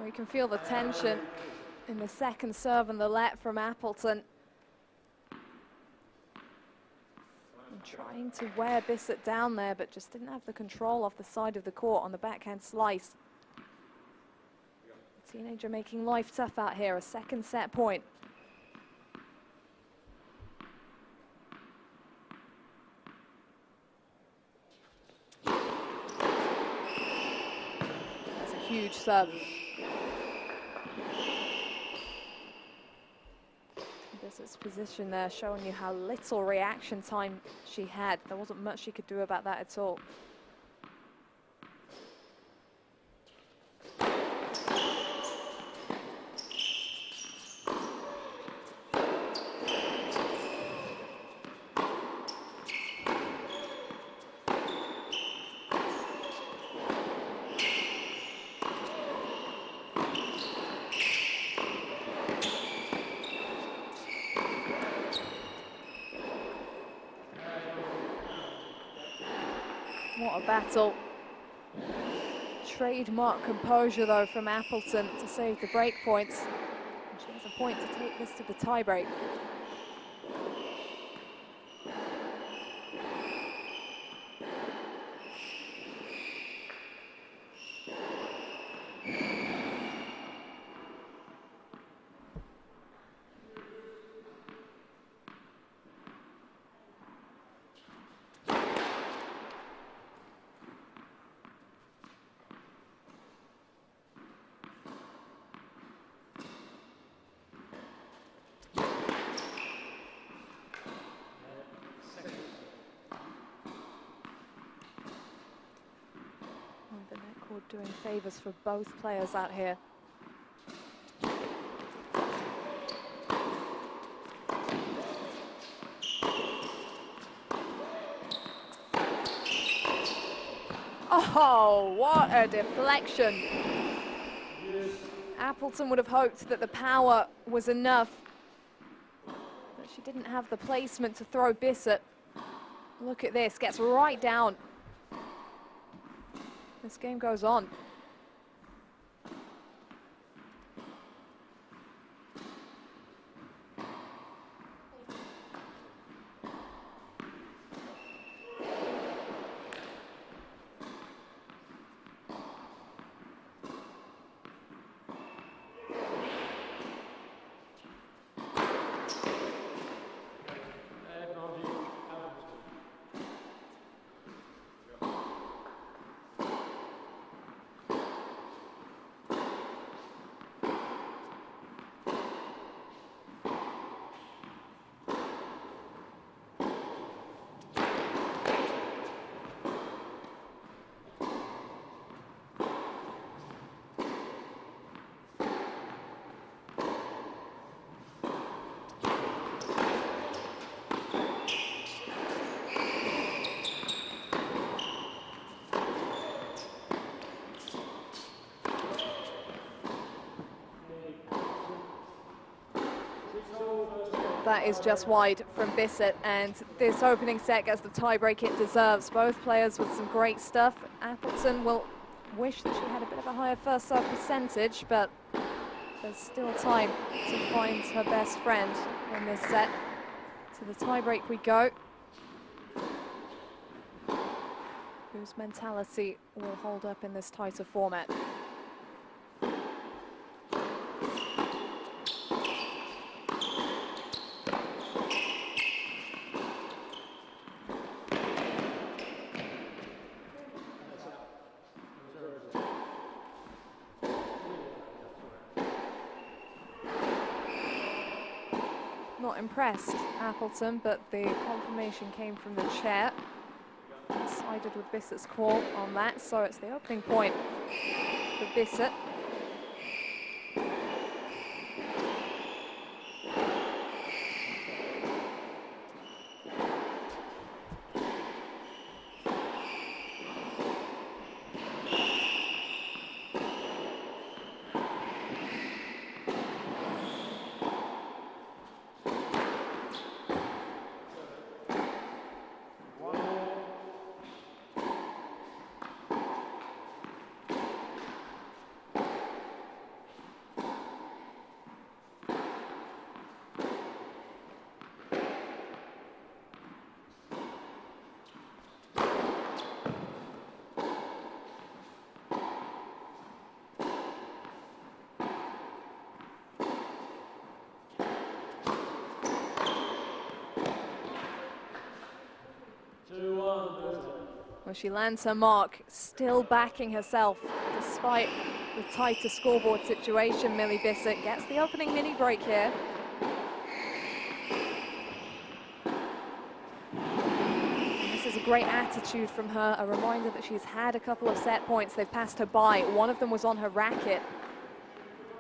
You can feel the tension in the second serve and the let from Appleton. And trying to wear Bissett down there, but just didn't have the control off the side of the court on the backhand slice. The teenager making life tough out here, a second set point. That's a huge serve. Bissett's position there showing you how little reaction time she had. There wasn't much she could do about that at all. What a battle. Trademark composure, though, from Appleton to save the break points. And she has a point to take this to the tiebreak. The net cord doing favours for both players out here. Oh, what a deflection. Appleton would have hoped that the power was enough, but she didn't have the placement to throw Bissett. Look at this, gets right down. This game goes on. That is just wide from Bissett, and this opening set gets the tiebreak it deserves. Both players with some great stuff. Appleton will wish that she had a bit of a higher first serve percentage, but there's still time to find her best friend in this set. To the tiebreak we go. Whose mentality will hold up in this tighter format? Not impressed, Appleton, but the confirmation came from the chair. Sided with Bissett's call on that, so it's the opening point for Bissett. Well, she lands her mark, still backing herself despite the tighter scoreboard situation. Millie Bissett gets the opening mini break here. And this is a great attitude from her, a reminder that she's had a couple of set points. They've passed her by. One of them was on her racket.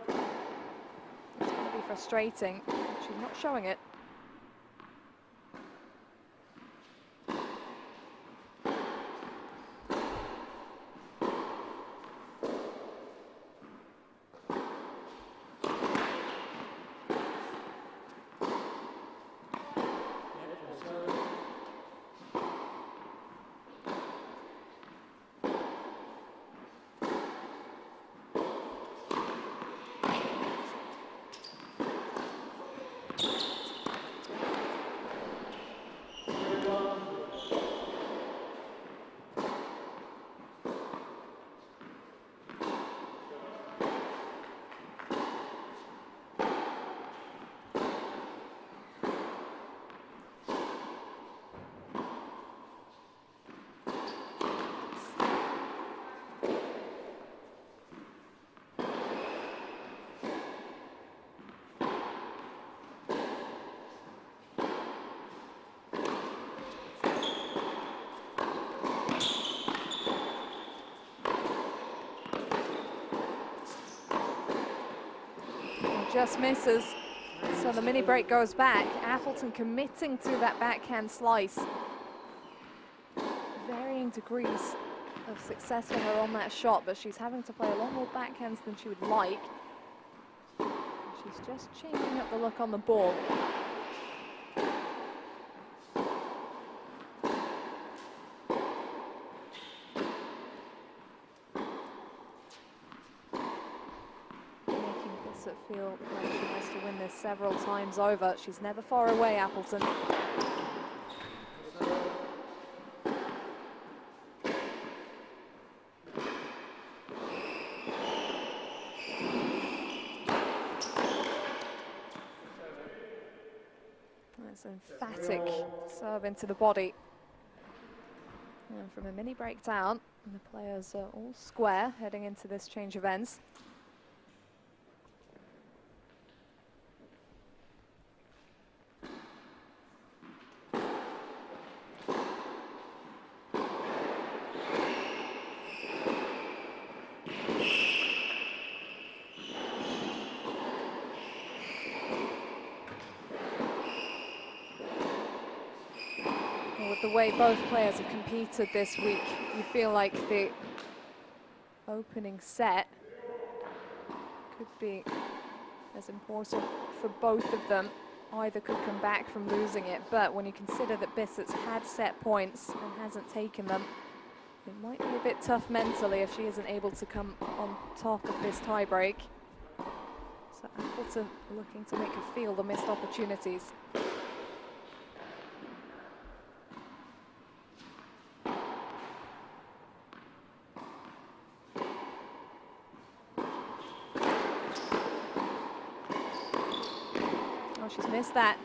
It's going to be frustrating. She's not showing it. Just misses, so the mini break goes back. Appleton committing to that backhand slice. Varying degrees of success for her on that shot, but she's having to play a lot more backhands than she would like. She's just changing up the look on the ball. Feel like she has to win this several times over. She's never far away, Appleton. That's an emphatic serve into the body. And from a mini breakdown, the players are all square heading into this change of ends. The way both players have competed this week, you feel like the opening set could be as important for both of them either could come back from losing it, but when you consider that Bissett's had set points and hasn't taken them, it might be a bit tough mentally if she isn't able to come on top of this tiebreak. So Appleton looking to make her feel the missed opportunities. Oh, she's missed that.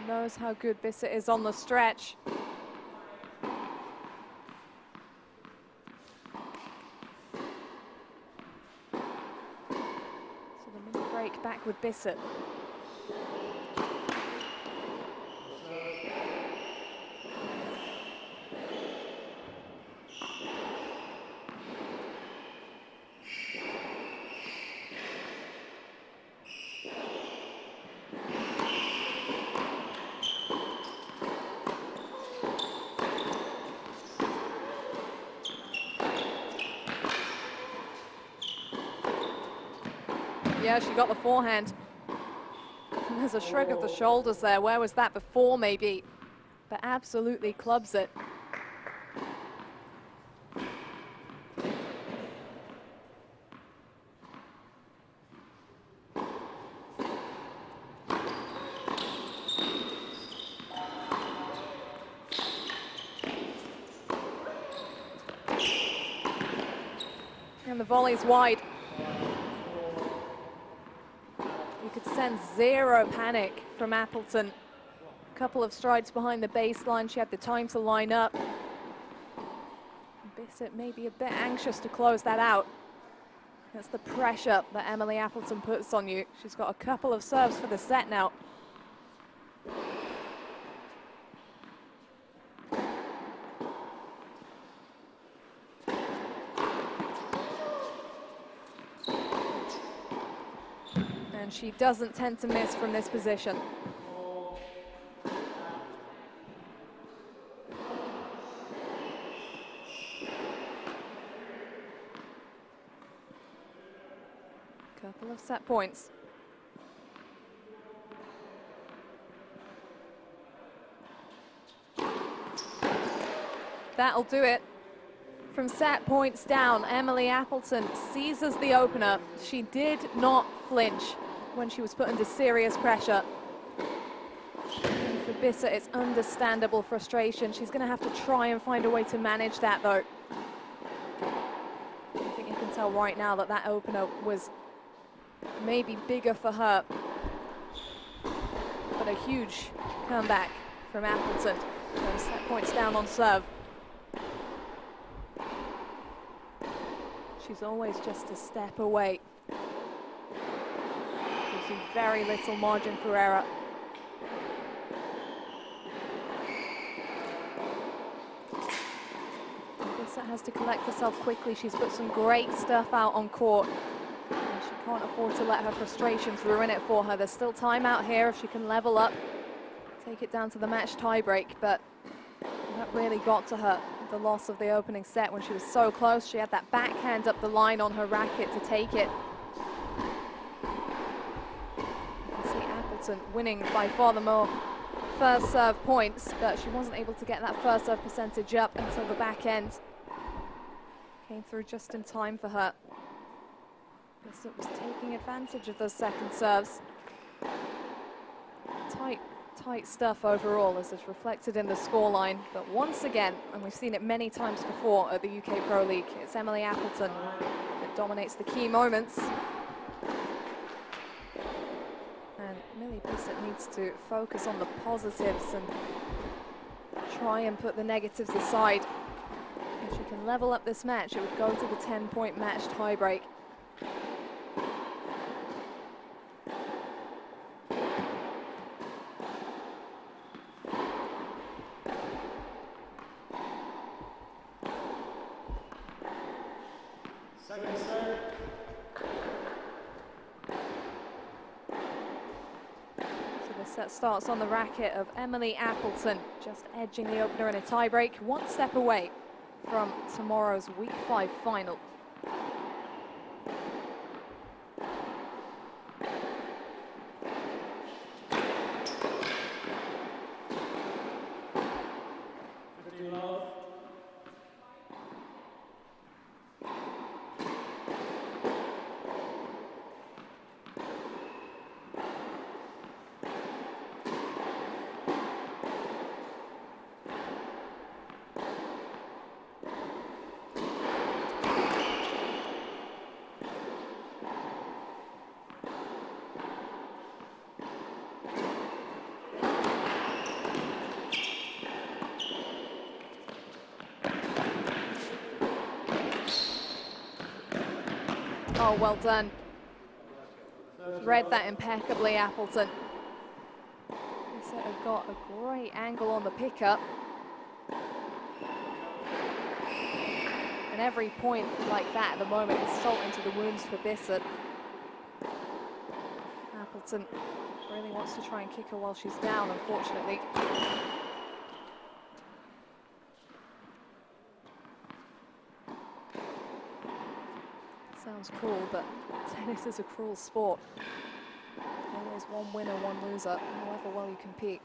Knows how good Bissett is on the stretch. So the mini break back with Bissett. Yeah, she got the forehand. And there's a shrug of the shoulders there. Where was that before, maybe? But absolutely clubs it. And the volley's wide. You could sense zero panic from Appleton. A couple of strides behind the baseline. She had the time to line up. Bissett may be a bit anxious to close that out. That's the pressure that Emily Appleton puts on you. She's got a couple of serves for the set now. And she doesn't tend to miss from this position. Couple of set points. That'll do it. From set points down, Emily Appleton seizes the opener. She did not flinch when she was put under serious pressure. And for Bissett, it's understandable frustration. She's going to have to try and find a way to manage that, though. I think you can tell right now that that opener was maybe bigger for her. But a huge comeback from Appleton. And set points down on serve. She's always just a step away. Gives you very little margin for error. Bissett has to collect herself quickly. She's put some great stuff out on court. And she can't afford to let her frustrations ruin it for her. There's still time out here if she can level up, take it down to the match tiebreak, but that really got to her. The loss of the opening set when she was so close. She had that backhand up the line on her racket to take it. You can see Appleton winning by far the more first serve points, but she wasn't able to get that first serve percentage up until the back end came through just in time for her. Bissett was taking advantage of those second serves. Tight stuff overall, as is reflected in the scoreline. But once again, and we've seen it many times before at the UK Pro League, it's Emily Appleton that dominates the key moments. And Millie Bissett needs to focus on the positives and try and put the negatives aside. If she can level up this match, it would go to the 10-point match tiebreak. Set starts on the racket of Emily Appleton, just edging the opener in a tiebreak, one step away from tomorrow's Week 5 final. Oh, well done. Read that impeccably, Appleton. Bissett have got a great angle on the pickup. And every point like that at the moment is salt into the wounds for Bissett. Appleton really wants to try and kick her while she's down, unfortunately. Sounds cruel, but tennis is a cruel sport. Always one winner, one loser, however well you compete.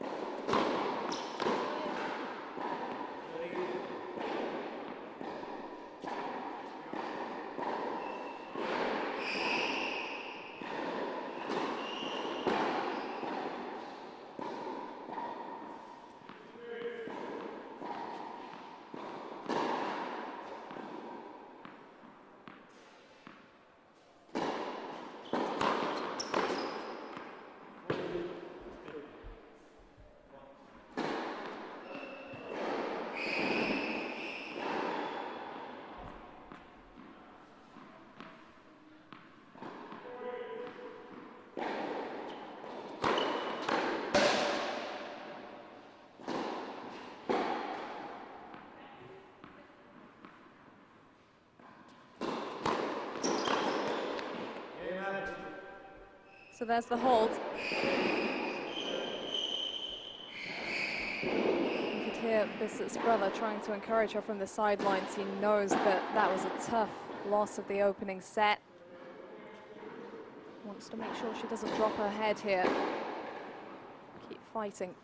So there's the hold. You could hear Bissett's brother trying to encourage her from the sidelines. He knows that that was a tough loss of the opening set. Wants to make sure she doesn't drop her head here. Keep fighting.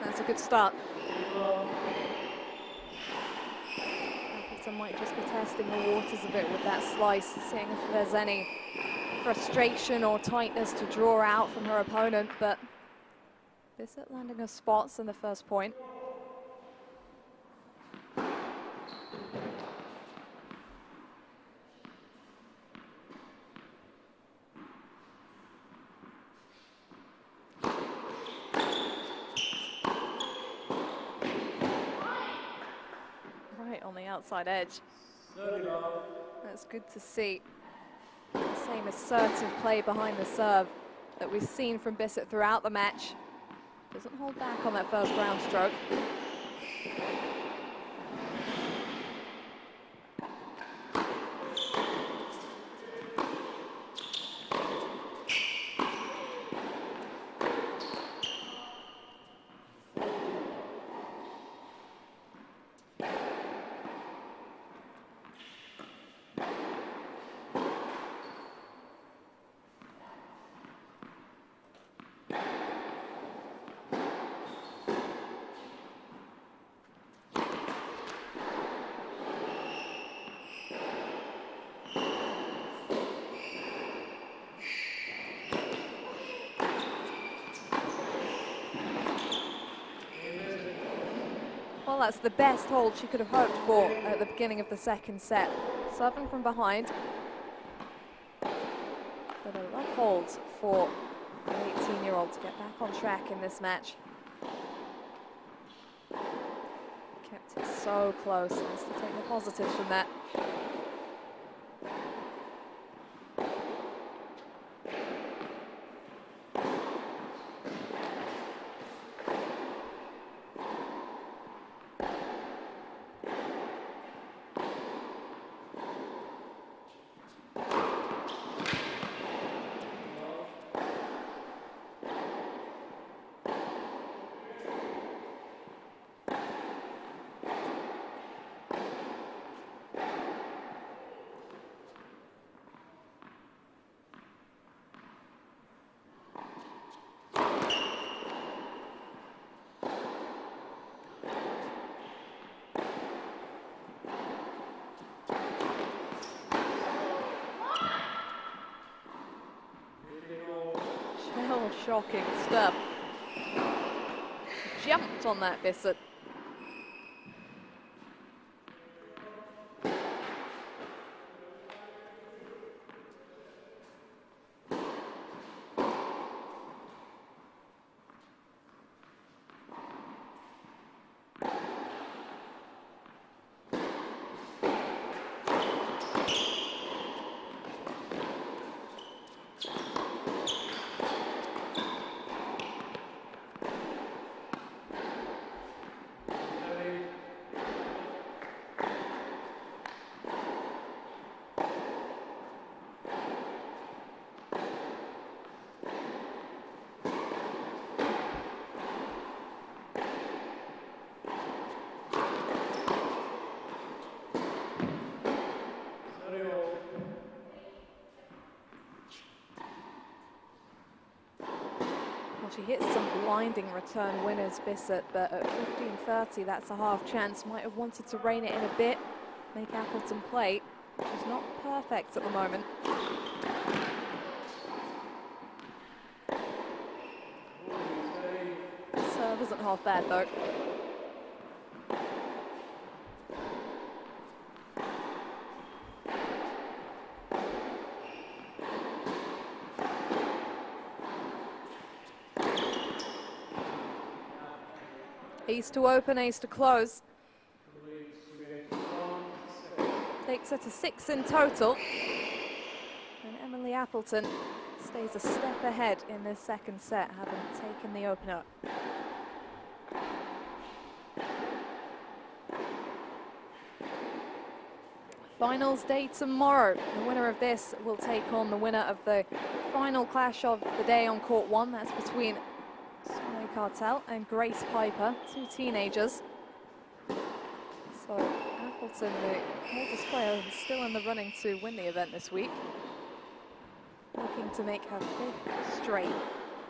That's a good start. Appleton might just be testing the waters a bit with that slice, seeing if there's any frustration or tightness to draw out from her opponent, but Bissett landing her spots in the first point. On the outside edge. That's good to see. The same assertive play behind the serve that we've seen from Bissett throughout the match. Doesn't hold back on that first ground stroke. Well, that's the best hold she could have hoped for at the beginning of the second set. Serving from behind. But a love hold for an 18-year-old to get back on track in this match. Kept it so close. Nice to take the positives from that. More shocking stuff. Jumped on that Bissett. She hits some blinding return winners, Bissett, but at 15:30, that's a half chance. Might have wanted to rein it in a bit, make Appleton play. She's not perfect at the moment. Serve isn't half bad, though. Ace to open, ace to close. Takes her to 6 in total. And Emily Appleton stays a step ahead in this second set, having taken the opener. Finals day tomorrow. The winner of this will take on the winner of the final clash of the day on court 1. That's between Sonay Kartal and Grace Piper, 2 teenagers. So Appleton, the oldest player, is still in the running to win the event this week. Looking to make her 5th straight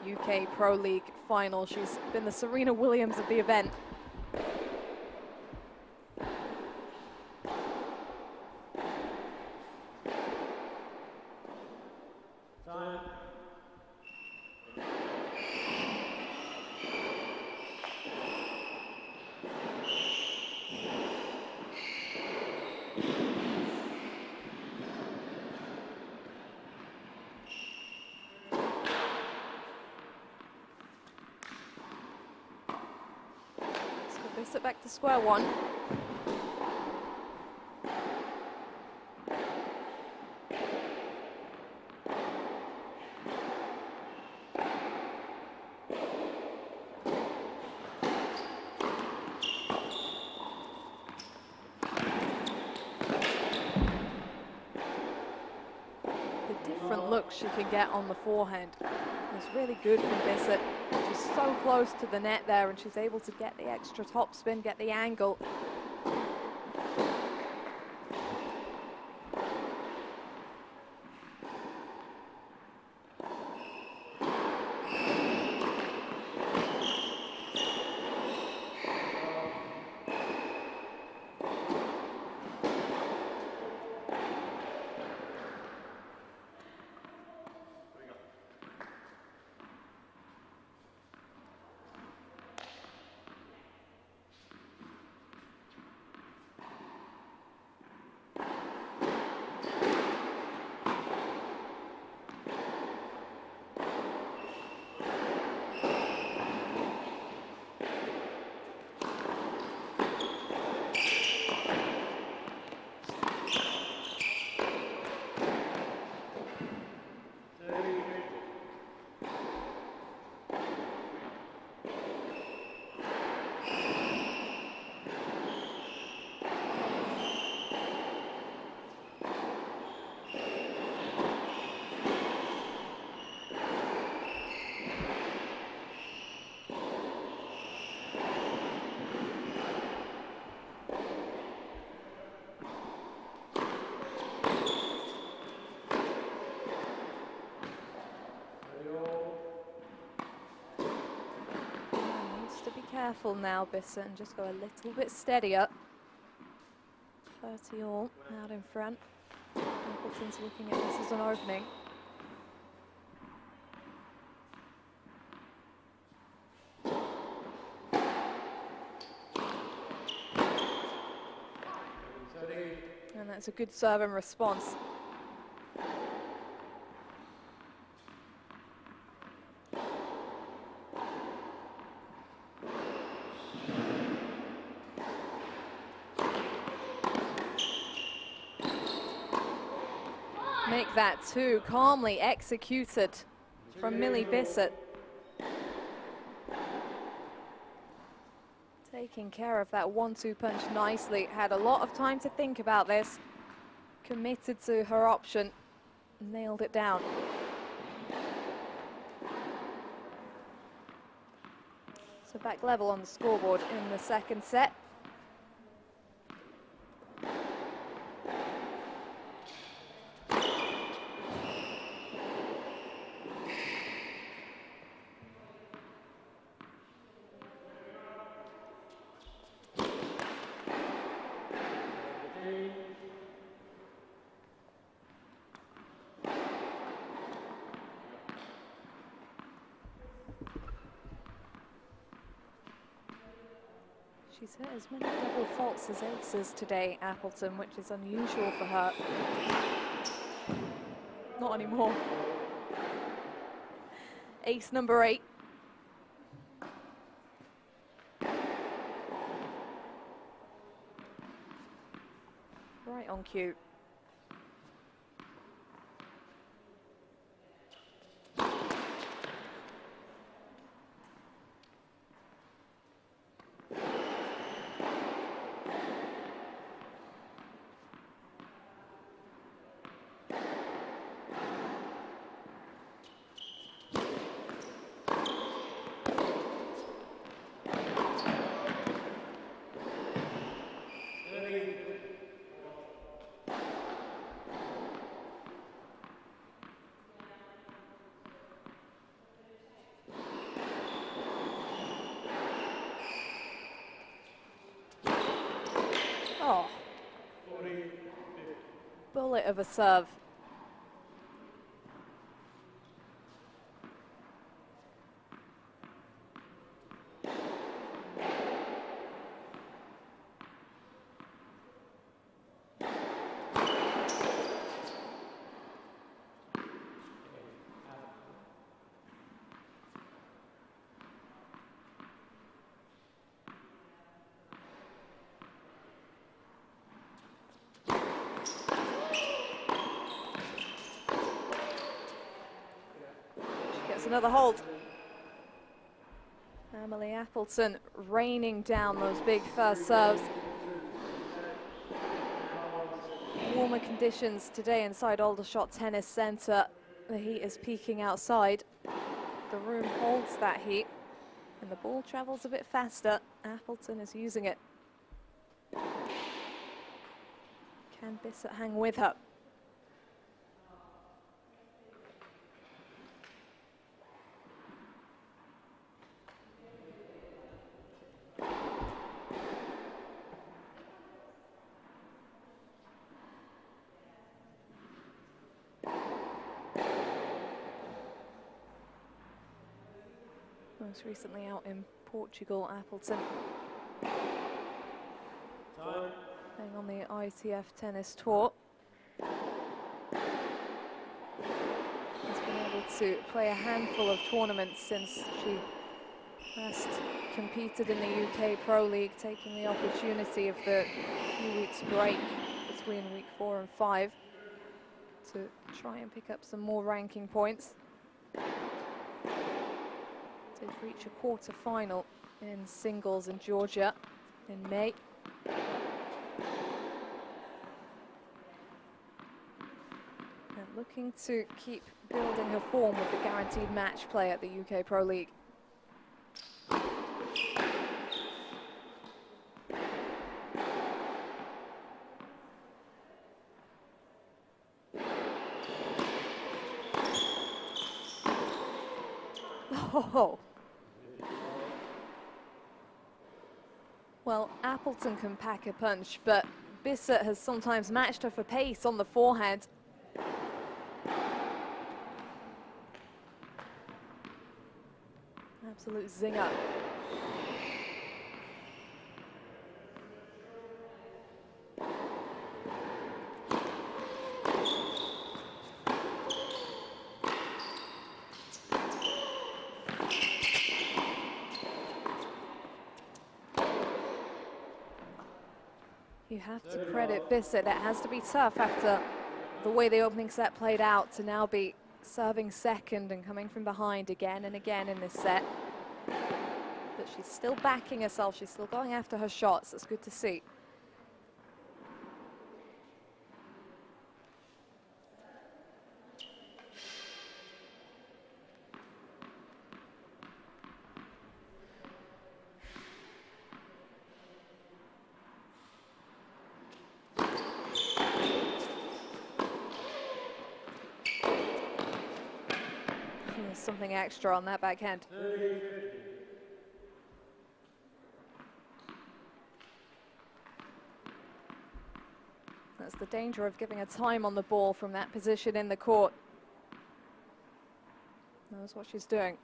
UK Pro League final. She's been the Serena Williams of the event. Bissett back to square one. The different looks she can get on the forehand is really good from Bissett. She's so close to the net there, and she's able to get the extra topspin, get the angle. Careful now, Bissett, and just go a little bit steadier. 30 all out in front. Appleton's looking at this as an opening. That's a good serve and response. Make that two, calmly executed from Millie Bissett. Taking care of that 1-2 punch nicely. Had a lot of time to think about this. Committed to her option. Nailed it down. So back level on the scoreboard in the second set. She's hit as many double faults as aces today, Appleton, which is unusual for her. Not anymore. Ace number 8. Right on cue. Oh, bullet of a serve. Another hold. Emily Appleton raining down those big first serves. Warmer conditions today inside Aldershot Tennis Centre. The heat is peaking outside. The room holds that heat and the ball travels a bit faster. Appleton is using it. Can Bissett hang with her? Most recently out in Portugal, Appleton. Playing on the ITF tennis tour. Has been able to play a handful of tournaments since she last competed in the UK Pro League, taking the opportunity of the few weeks break between week 4 and 5 to try and pick up some more ranking points. Did reach a quarter-final in singles in Georgia in May. And looking to keep building her form with the guaranteed match play at the UK Pro League. Oh. Well, Appleton can pack a punch, but Bissett has sometimes matched her for pace on the forehand. Absolute zinger. You have to credit Bissett. It has to be tough after the way the opening set played out to now be serving second and coming from behind again and again in this set. But she's still backing herself. She's still going after her shots. It's good to see. There's something extra on that backhand. That's the danger of giving a time on the ball from that position in the court. Knows what she's doing.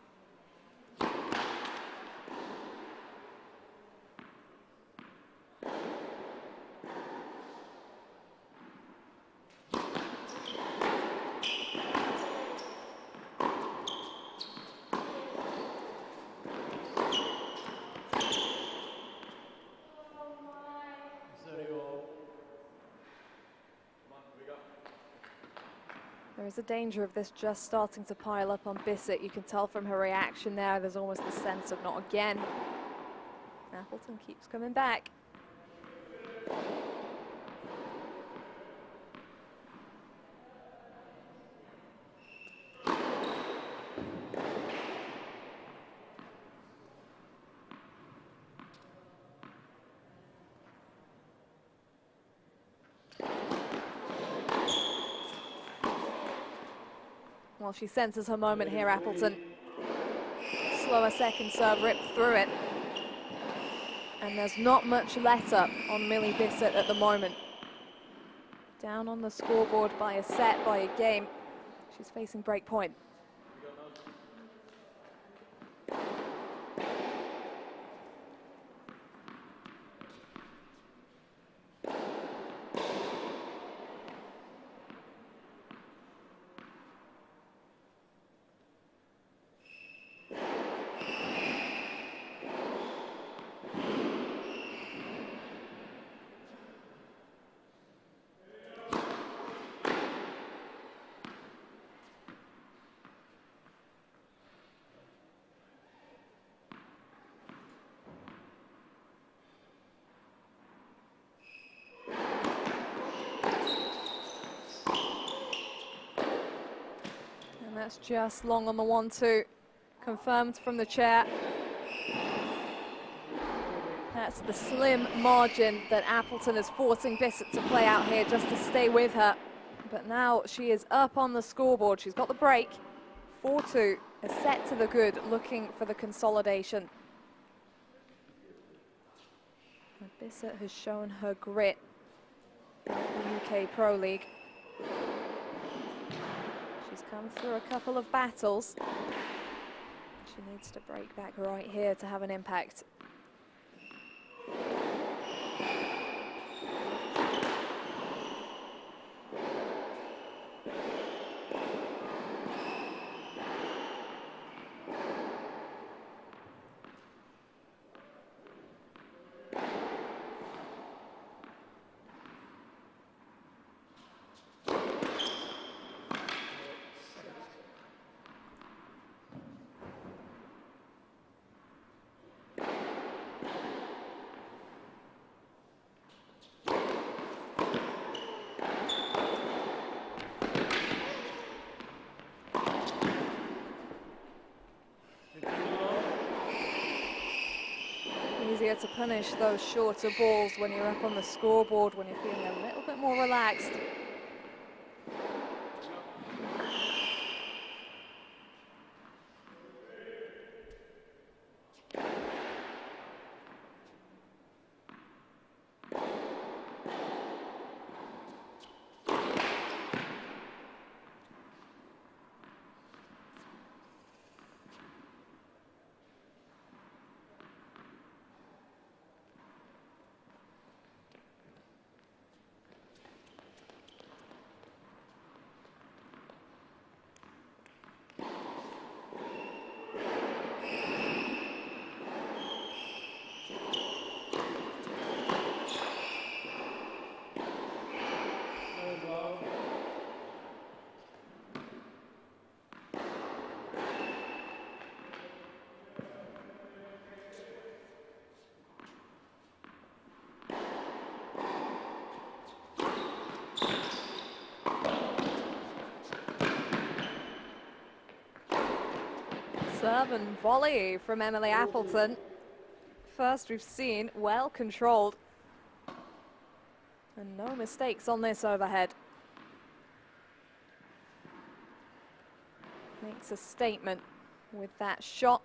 There is a danger of this just starting to pile up on Bissett. You can tell from her reaction there, there's almost the sense of not again. Appleton keeps coming back. Well, she senses her moment here, Appleton. Slower second serve, ripped through it. And there's not much let up on Millie Bissett at the moment. Down on the scoreboard by a set, by a game. She's facing break point. That's just long on the 1-2, confirmed from the chair. That's the slim margin that Appleton is forcing Bissett to play out here just to stay with her. But now she is up on the scoreboard. She's got the break, 4-2, a set to the good, looking for the consolidation. And Bissett has shown her grit in the UK Pro League. She's come through a couple of battles. She needs to break back right here to have an impact. Easier to punish those shorter balls when you're up on the scoreboard, when you're feeling a little bit more relaxed. Serve and volley from Emily Appleton. First we've seen, well controlled. And no mistakes on this overhead. Makes a statement with that shot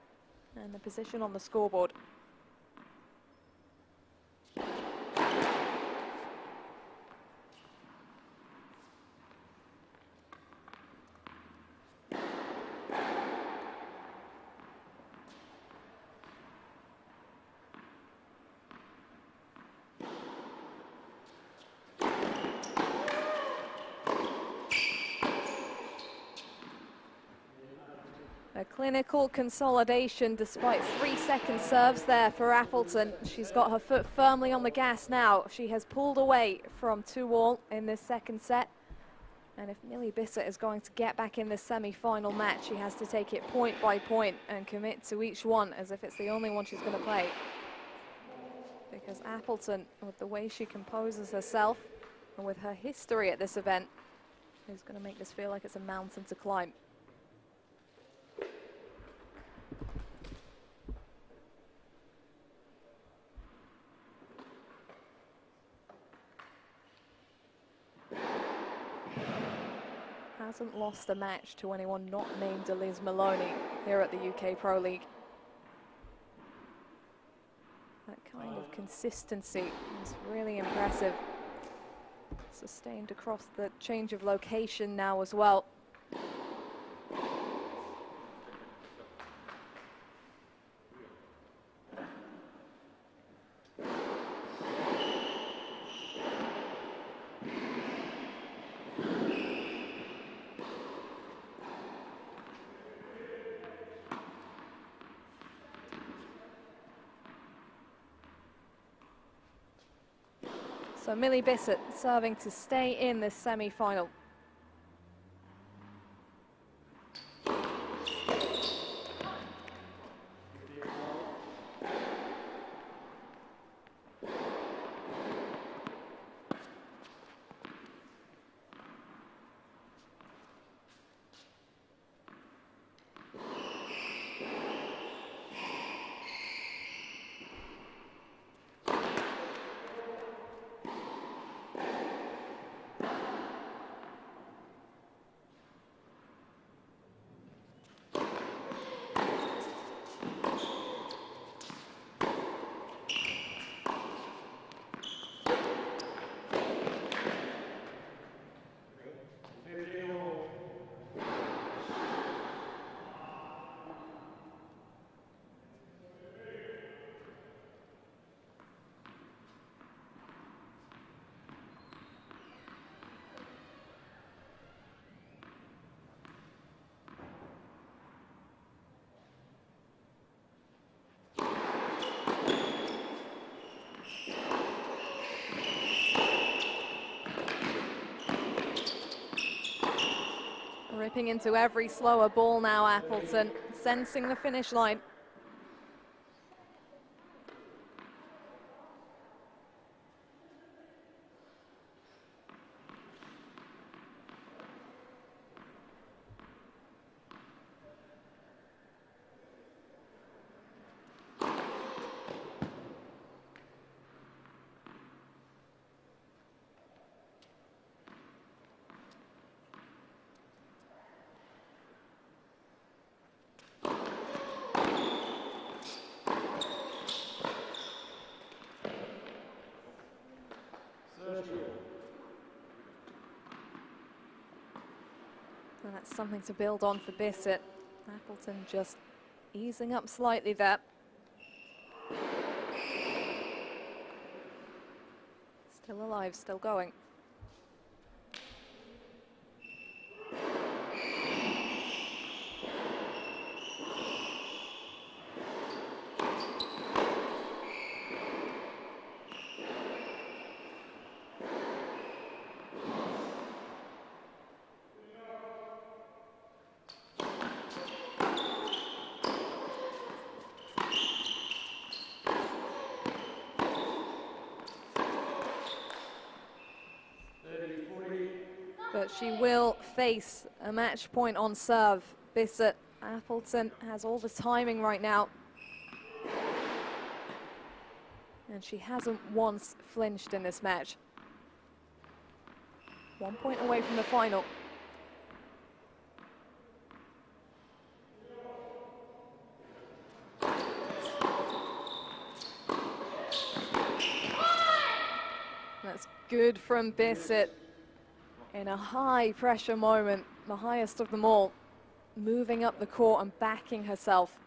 and the position on the scoreboard. A clinical consolidation despite 3-second serves there for Appleton. She's got her foot firmly on the gas now. She has pulled away from 2-all in this second set. And if Millie Bissett is going to get back in this semi-final match, she has to take it point by point and commit to each one as if it's the only one she's going to play. Because Appleton, with the way she composes herself and with her history at this event, is going to make this feel like it's a mountain to climb. Hasn't lost a match to anyone not named Liz Maloney here at the UK Pro League. That kind of consistency is really impressive. Sustained across the change of location now as well. So Millie Bissett serving to stay in this semi-final. Ripping into every slower ball now, Appleton, sensing the finish line. And that's something to build on for Bissett. Appleton just easing up slightly there. Still alive, still going. But she will face a match point on serve. Bissett Appleton has all the timing right now. And she hasn't once flinched in this match. 1 point away from the final. That's good from Bissett in a high pressure moment, the highest of them all, moving up the court and backing herself,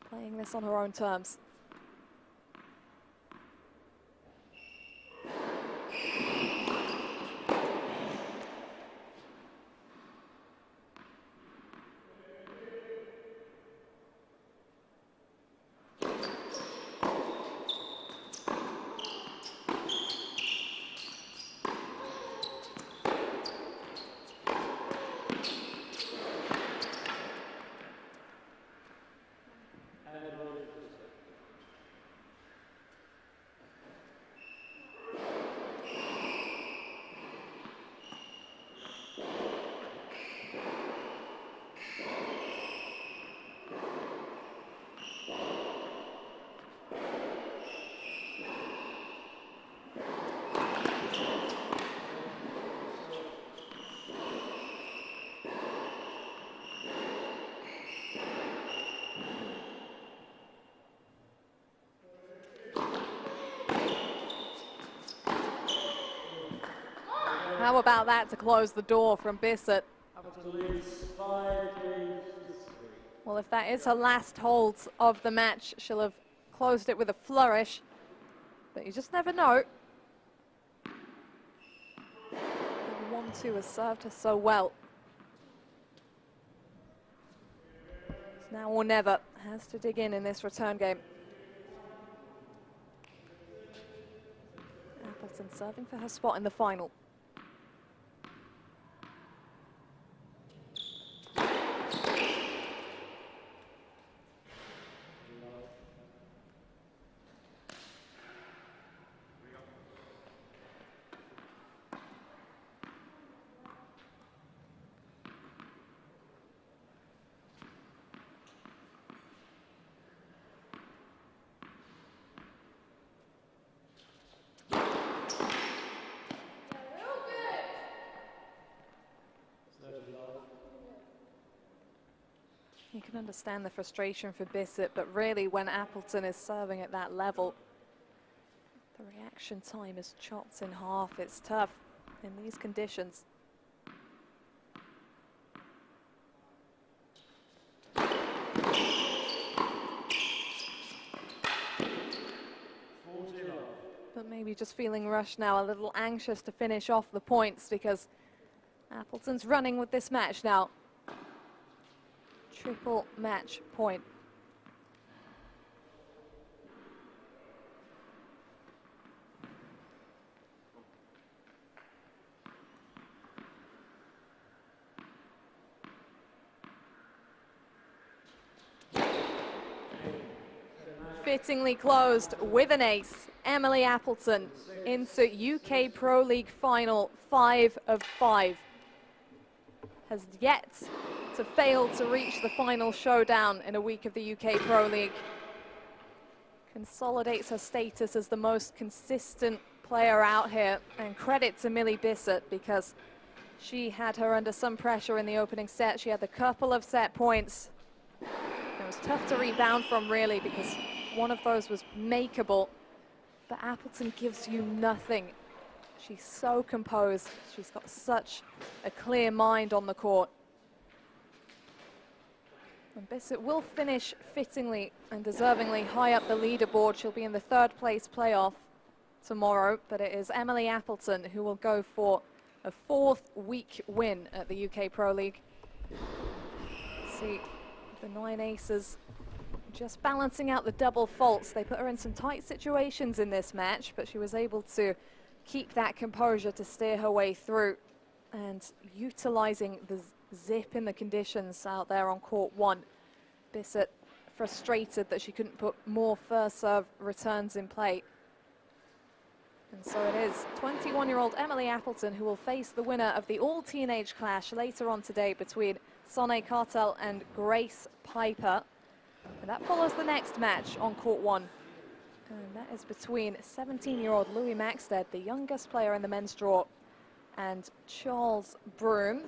playing this on her own terms. How about that to close the door from Bissett? Well, if that is her last hold of the match, she'll have closed it with a flourish, but you just never know. The 1-2 has served her so well. It's now or never, has to dig in this return game. Appleton serving for her spot in the final. You can understand the frustration for Bissett, but really when Appleton is serving at that level, the reaction time is chopped in half. It's tough in these conditions. But maybe just feeling rushed now, a little anxious to finish off the points because Appleton's running with this match now. Triple match point. Fittingly closed with an ace. Emily Appleton into UK Pro League final 5 of 5. Has yet to fail to reach the final showdown in a week of the UK Pro League. Consolidates her status as the most consistent player out here, and credit to Millie Bissett because she had her under some pressure in the opening set. She had a couple of set points. It was tough to rebound from really because one of those was makeable, but Appleton gives you nothing. She's so composed. She's got such a clear mind on the court. And Bissett will finish fittingly and deservingly high up the leaderboard. She'll be in the 3rd place playoff tomorrow, but it is Emily Appleton who will go for a 4th week win at the UK Pro League. Let's see, the 9 aces just balancing out the double faults. They put her in some tight situations in this match, but she was able to keep that composure to steer her way through and utilizing the zip in the conditions out there on court 1. Bissett frustrated that she couldn't put more first serve returns in play. And so it is 21-year-old Emily Appleton who will face the winner of the all-teenage clash later on today between Sonay Kartal and Grace Piper. And that follows the next match on court 1. And that is between 17-year-old Louis Maxted, the youngest player in the men's draw, and Charles Broom.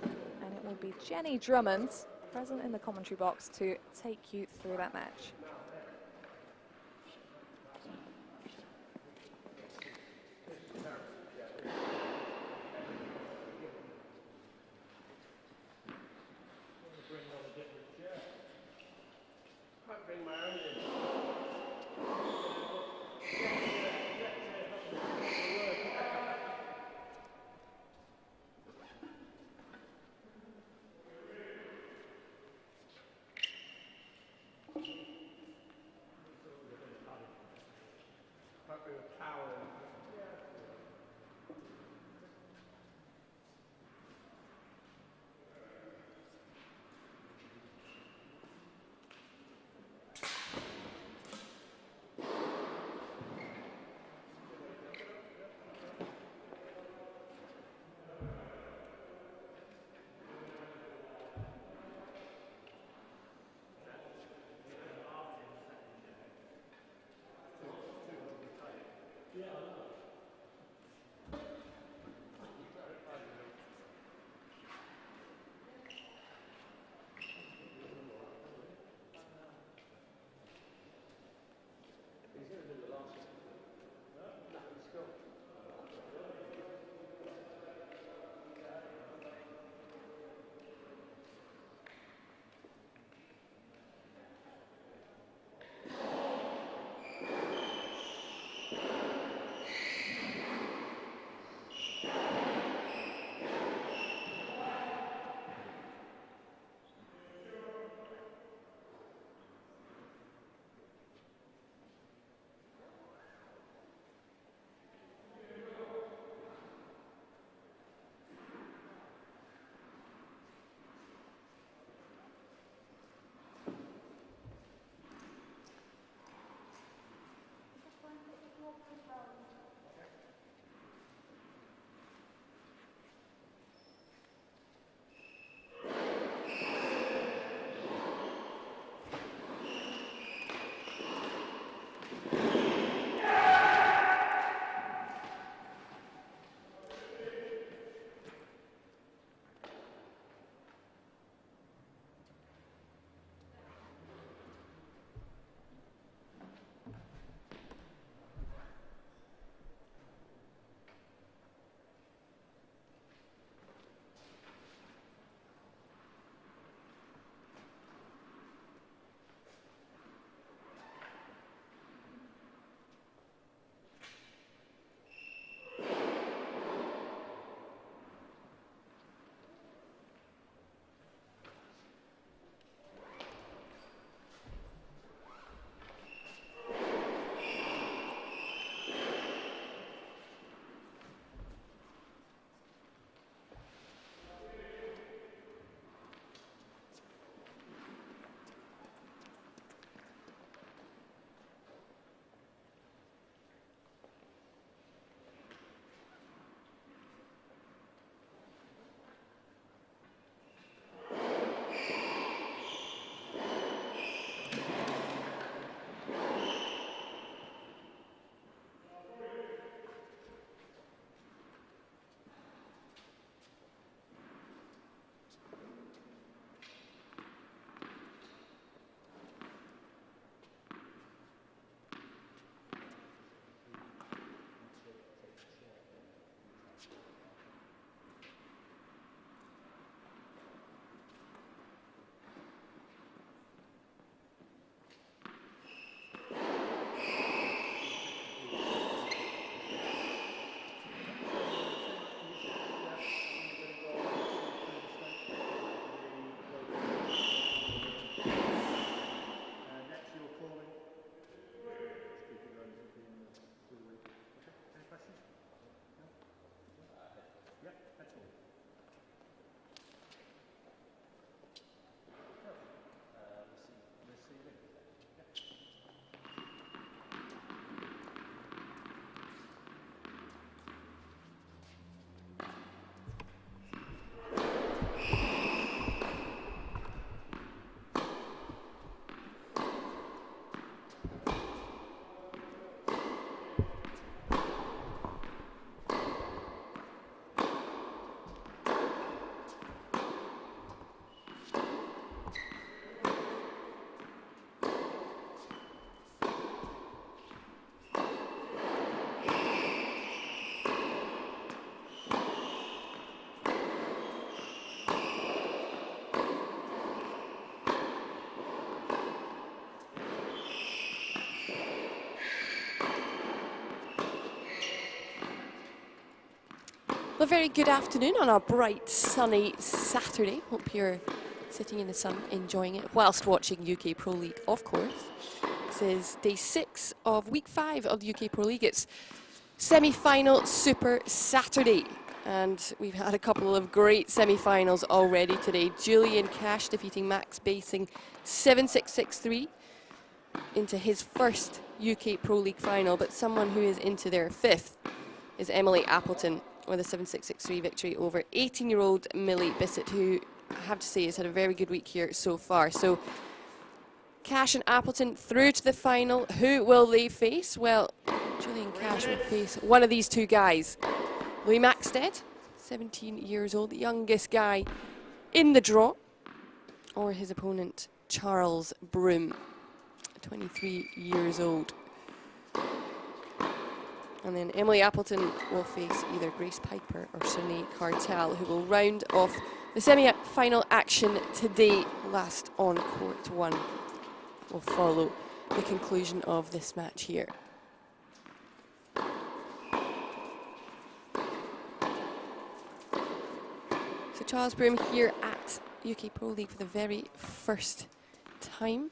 And it will be Jenny Drummond present in the commentary box to take you through that match. a very good afternoon on a bright, sunny Saturday. Hope you're sitting in the sun, enjoying it, whilst watching UK Pro League, of course. This is day 6 of week 5 of the UK Pro League. It's semi-final Super Saturday. And we've had a couple of great semi-finals already today. Julian Cash defeating Max Basing 7-6-6-3 into his first UK Pro League final, but someone who is into their 5th is Emily Appleton with a 7-6-6-3 victory over 18-year-old Millie Bissett, who I have to say has had a very good week here so far. So Cash and Appleton through to the final. Who will they face? Well, Julian Cash will face one of these two guys. Louis Maxted, 17 years old, the youngest guy in the draw, or his opponent, Charles Broom, 23 years old. And then Emily Appleton will face either Grace Piper or Sonay Kartal, who will round off the semi-final action today. Last on court 1 will follow the conclusion of this match here. So Charles Broom here at UK Pro League for the very first time.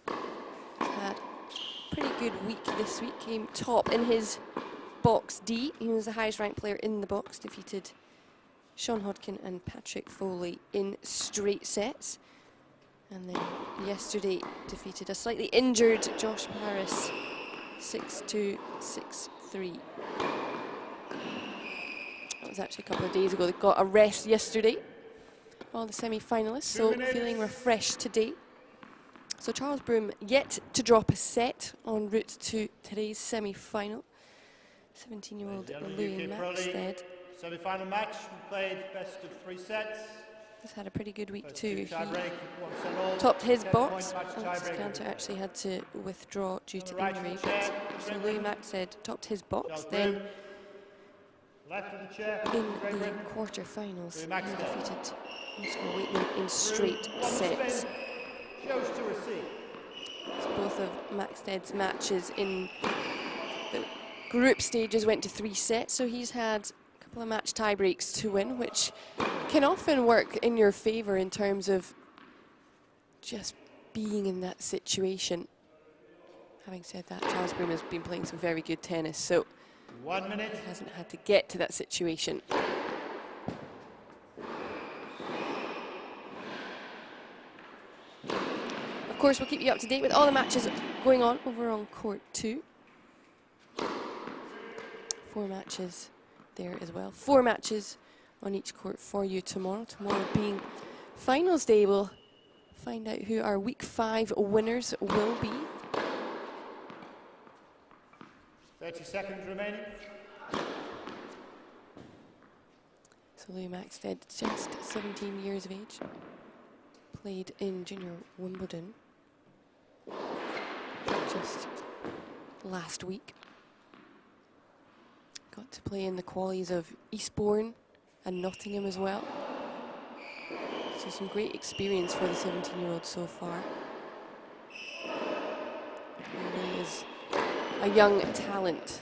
He's had a pretty good week this week, came top in his box D. He was the highest ranked player in the box, defeated Sean Hodkin and Patrick Foley in straight sets. And then yesterday defeated a slightly injured Josh Paris 6-2, 6-3. That was actually a couple of days ago. They got a rest yesterday, all the semi-finalists, so feeling refreshed today. So Charles Broom yet to drop a set en route to today's semi-final. 17-year-old Louis Maxted. Semi-final match, we played best of 3 sets. He's had a pretty good week too. He topped his box. Alexis Cantor actually had to withdraw due to injury, but so Louis Maxted topped his box. Then in the quarter-finals, he defeated Oscar Waitman in straight sets. So both of Maxted's matches in the group stages went to 3 sets, so he's had a couple of match tie breaks to win, which can often work in your favour in terms of just being in that situation. Having said that, Charles Broom has been playing some very good tennis, so 1 minute. He hasn't had to get to that situation. Of course, we'll keep you up to date with all the matches going on over on court 2. 4 matches there as well. 4 matches on each court for you tomorrow. Tomorrow being finals day, we'll find out who our week 5 winners will be. 30 seconds remaining. So Louis Maxted, just 17 years of age, played in Junior Wimbledon just last week. Got to play in the qualies of Eastbourne and Nottingham as well. So some great experience for the 17-year-old so far. He is a young talent.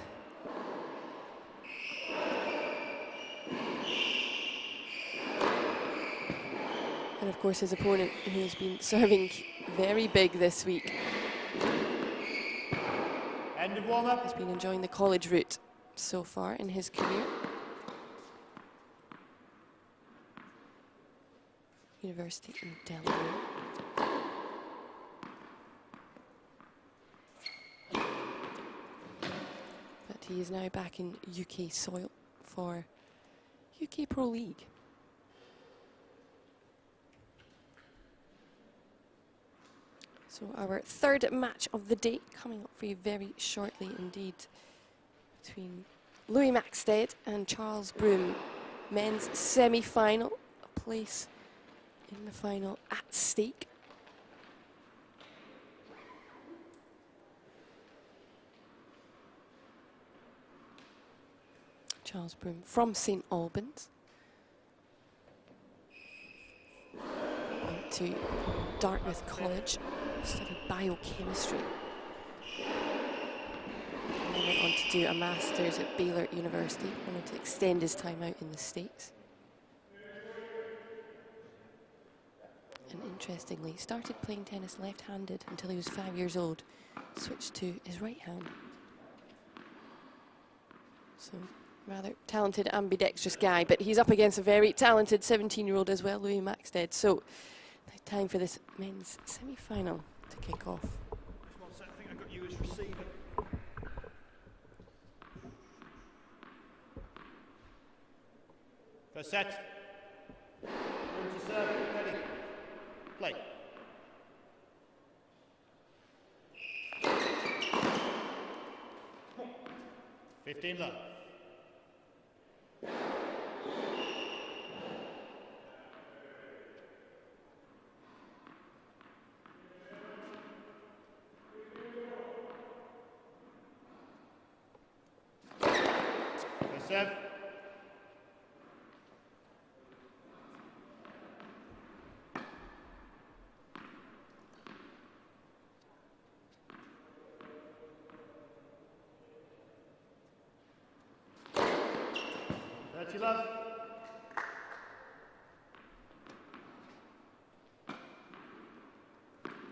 And of course his opponent, who has been serving very big this week. End of warm-up. Has been enjoying the college route so far in his career. University in Delaware. But he is now back in UK soil for UK Pro League. So our 3rd match of the day coming up for you very shortly indeed, between Louis Maxted and Charles Broom. Men's semi-final, a place in the final at stake. Charles Broom from St Albans. Went to Dartmouth College, studied biochemistry. And then went on to do a master's at Baylor University. Wanted to extend his time out in the States. interestingly, started playing tennis left-handed until he was 5 years old. Switched to his right hand. So, rather talented, ambidextrous guy, but he's up against a very talented 17-year-old as well, Louis Maxted. So, time for this men's semi-final to kick off. Just one second, I think I got you as receiver. First set. Room to serve, ready. Play. $15 love. First serve. Love.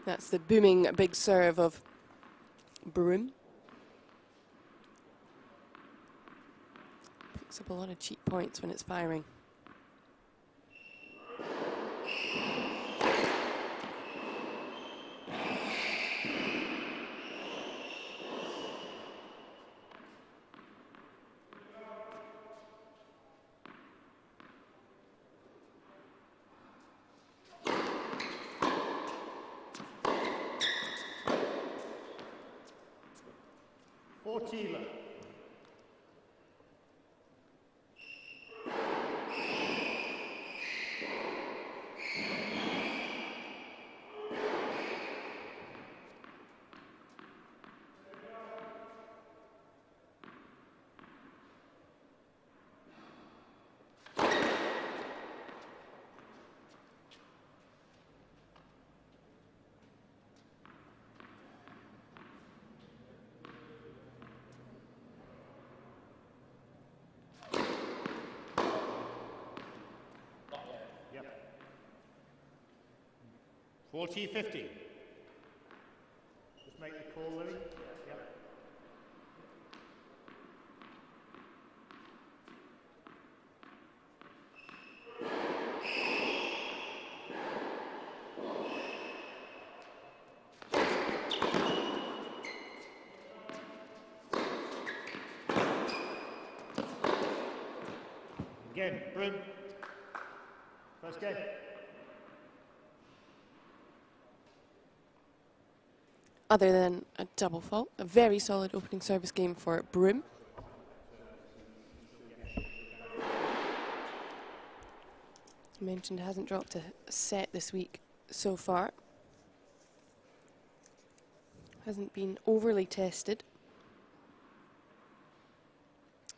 That's the booming big serve of Broom. Picks up a lot of cheap points when it's firing. Tila. Yep. 40-50. Just make the call, Millie. Yep. Again, Broom. First game. Other than a double fault, a very solid opening service game for Broom. I mentioned hasn't dropped a set this week so far. Hasn't been overly tested.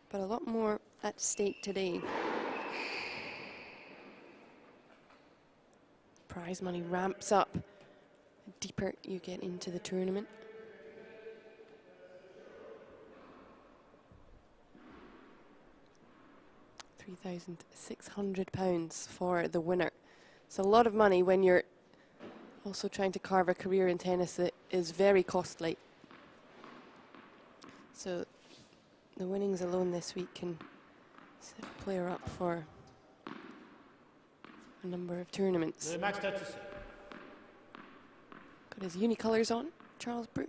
But a lot more at stake today. Prize money ramps up the deeper you get into the tournament. £3,600 for the winner. It's a lot of money when you're also trying to carve a career in tennis that is very costly. So the winnings alone this week can set a player up for a number of tournaments. Maxted. Got his unicolors on, Charles Broom.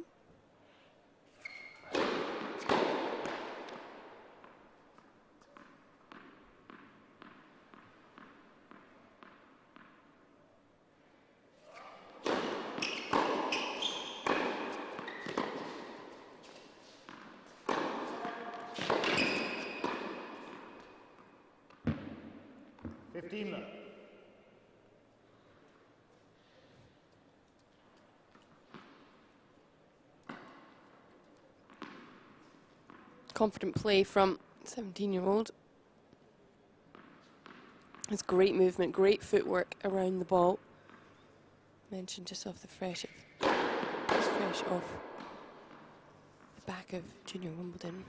Confident play from 17-year-old. It's great movement, great footwork around the ball. Mentioned just off the fresh off the back of Junior Wimbledon.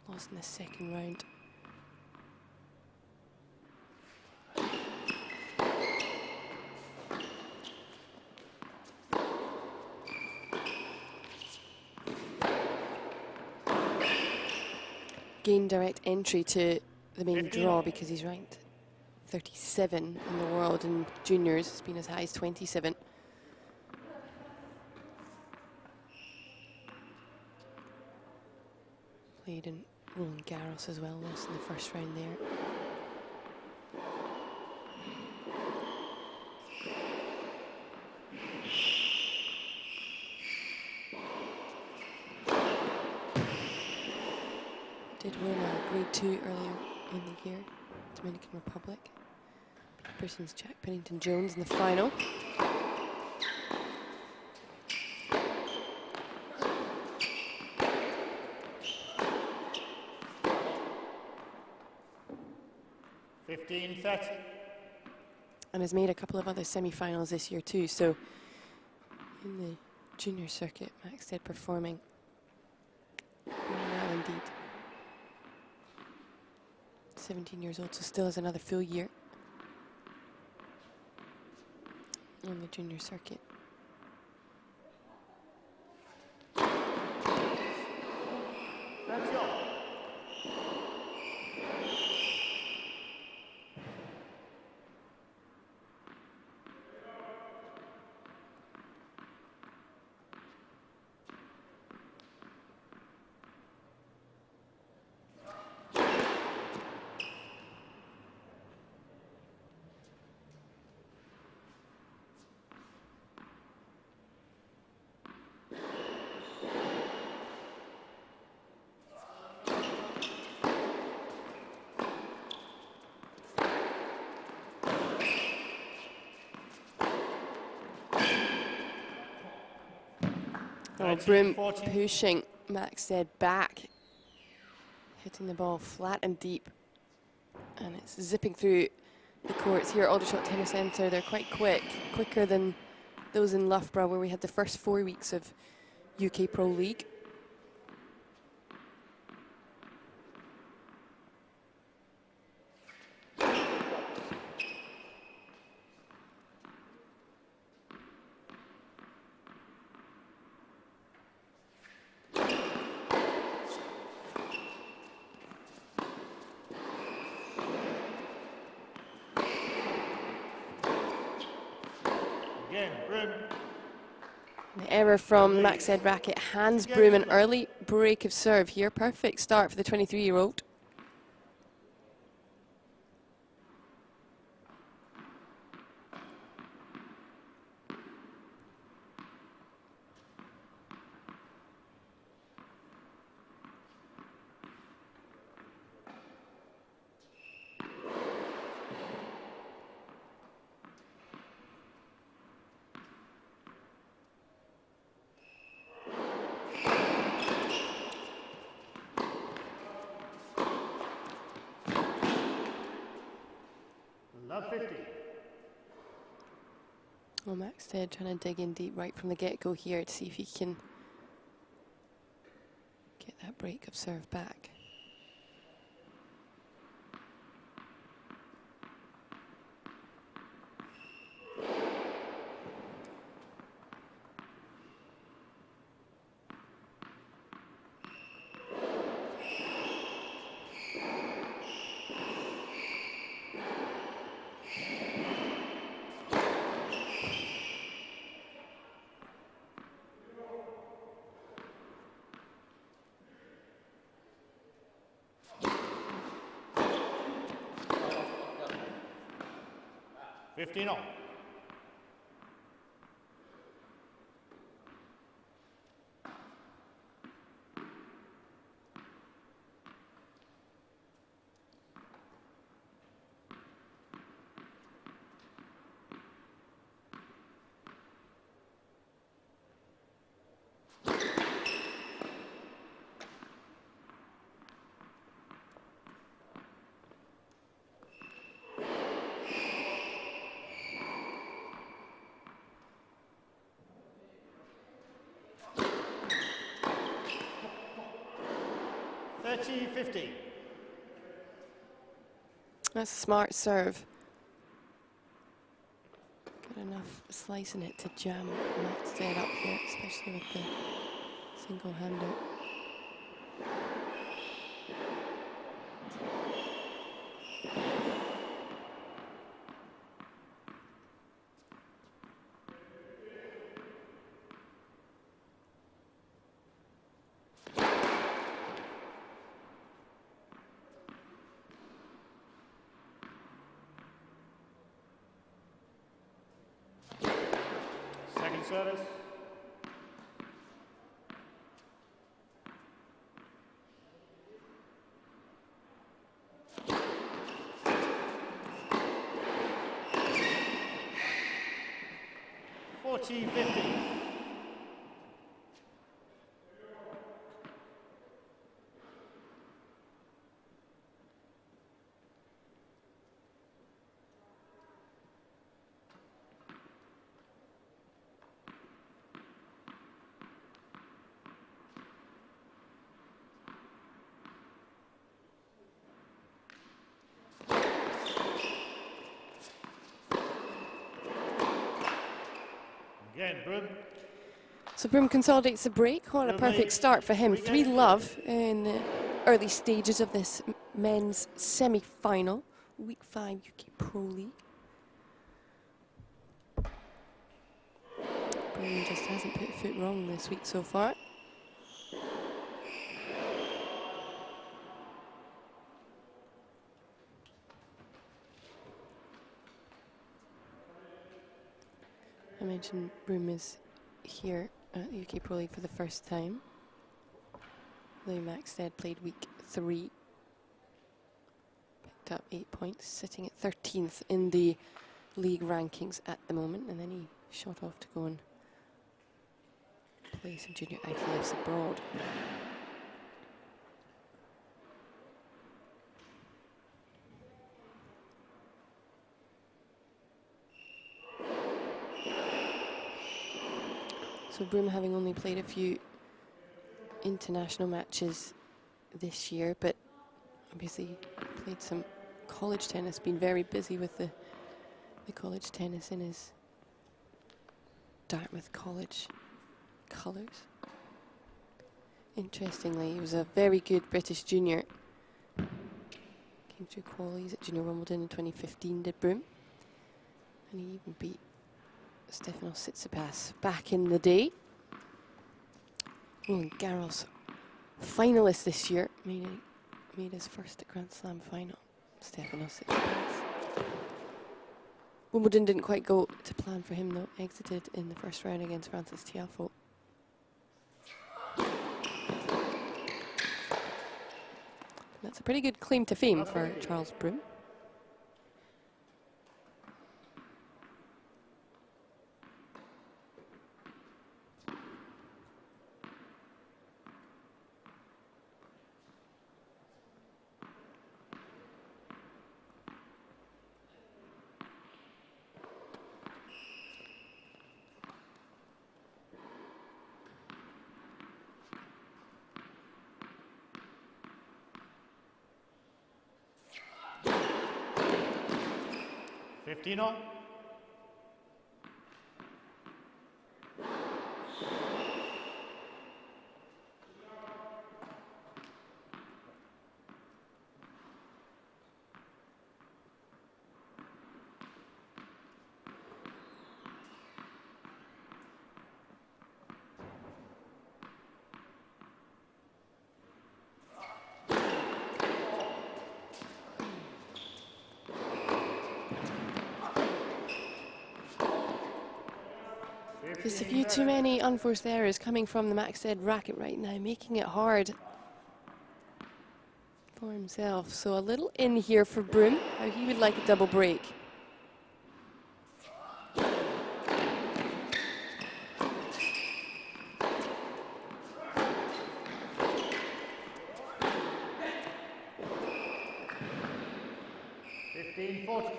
Lost in the second round. gain direct entry to the main draw because he's ranked 37 in the world. In juniors, it's been as high as 27. Played in Roland Garros as well, lost in the first round there. Did win a grade 2 earlier in the year, Dominican Republic. Britain's Jack Pennington-Jones in the final. And has made a couple of other semi-finals this year too, so in the junior circuit, Maxted performing very well indeed. 17 years old, so still has another full year on the junior circuit. Oh, Broom pushing Maxted back, hitting the ball flat and deep, and it's zipping through the courts here at Aldershot Tennis Centre. They're quite quick, quicker than those in Loughborough, where we had the first 4 weeks of UK Pro League. The error from Maxted racket hands Broom an early break of serve here. Perfect start for the 23-year-old. Well, Maxted trying to dig in deep right from the get-go here to see if he can get that break of serve back. All. That's a smart serve. Got enough slice in it to jam Maxted up here, especially with the single-hander. Green service. $14.50. Again, Broom. So Broom consolidates the break. What a perfect start for him. 3-love in the early stages of this men's semi-final, Week 5 UK Pro League. Broom just hasn't put a foot wrong this week so far. I mentioned Broom is here at the UK Pro League for the first time. Maxted played week 3. Picked up 8 points, sitting at 13th in the league rankings at the moment, and then he shot off to go and play some junior ITFs abroad. So Broom having only played a few international matches this year, but obviously played some college tennis, been very busy with the college tennis in his Dartmouth College colours. Interestingly, he was a very good British junior. Came through qualies at Junior Wimbledon in 2015, did Broom. And he even beat Stefanos Tsitsipas back in the day. Roland Garros finalist this year, made his first Grand Slam final. Stefanos Tsitsipas. Wimbledon didn't quite go to plan for him though. Exited in the first round against Francis Tiafoe. That's a pretty good claim to fame for Charles Broom. $15 Just a few too many unforced errors coming from the Maxted racket right now, making it hard for himself. So a little in here for Broom. He would like a double break. $15.40.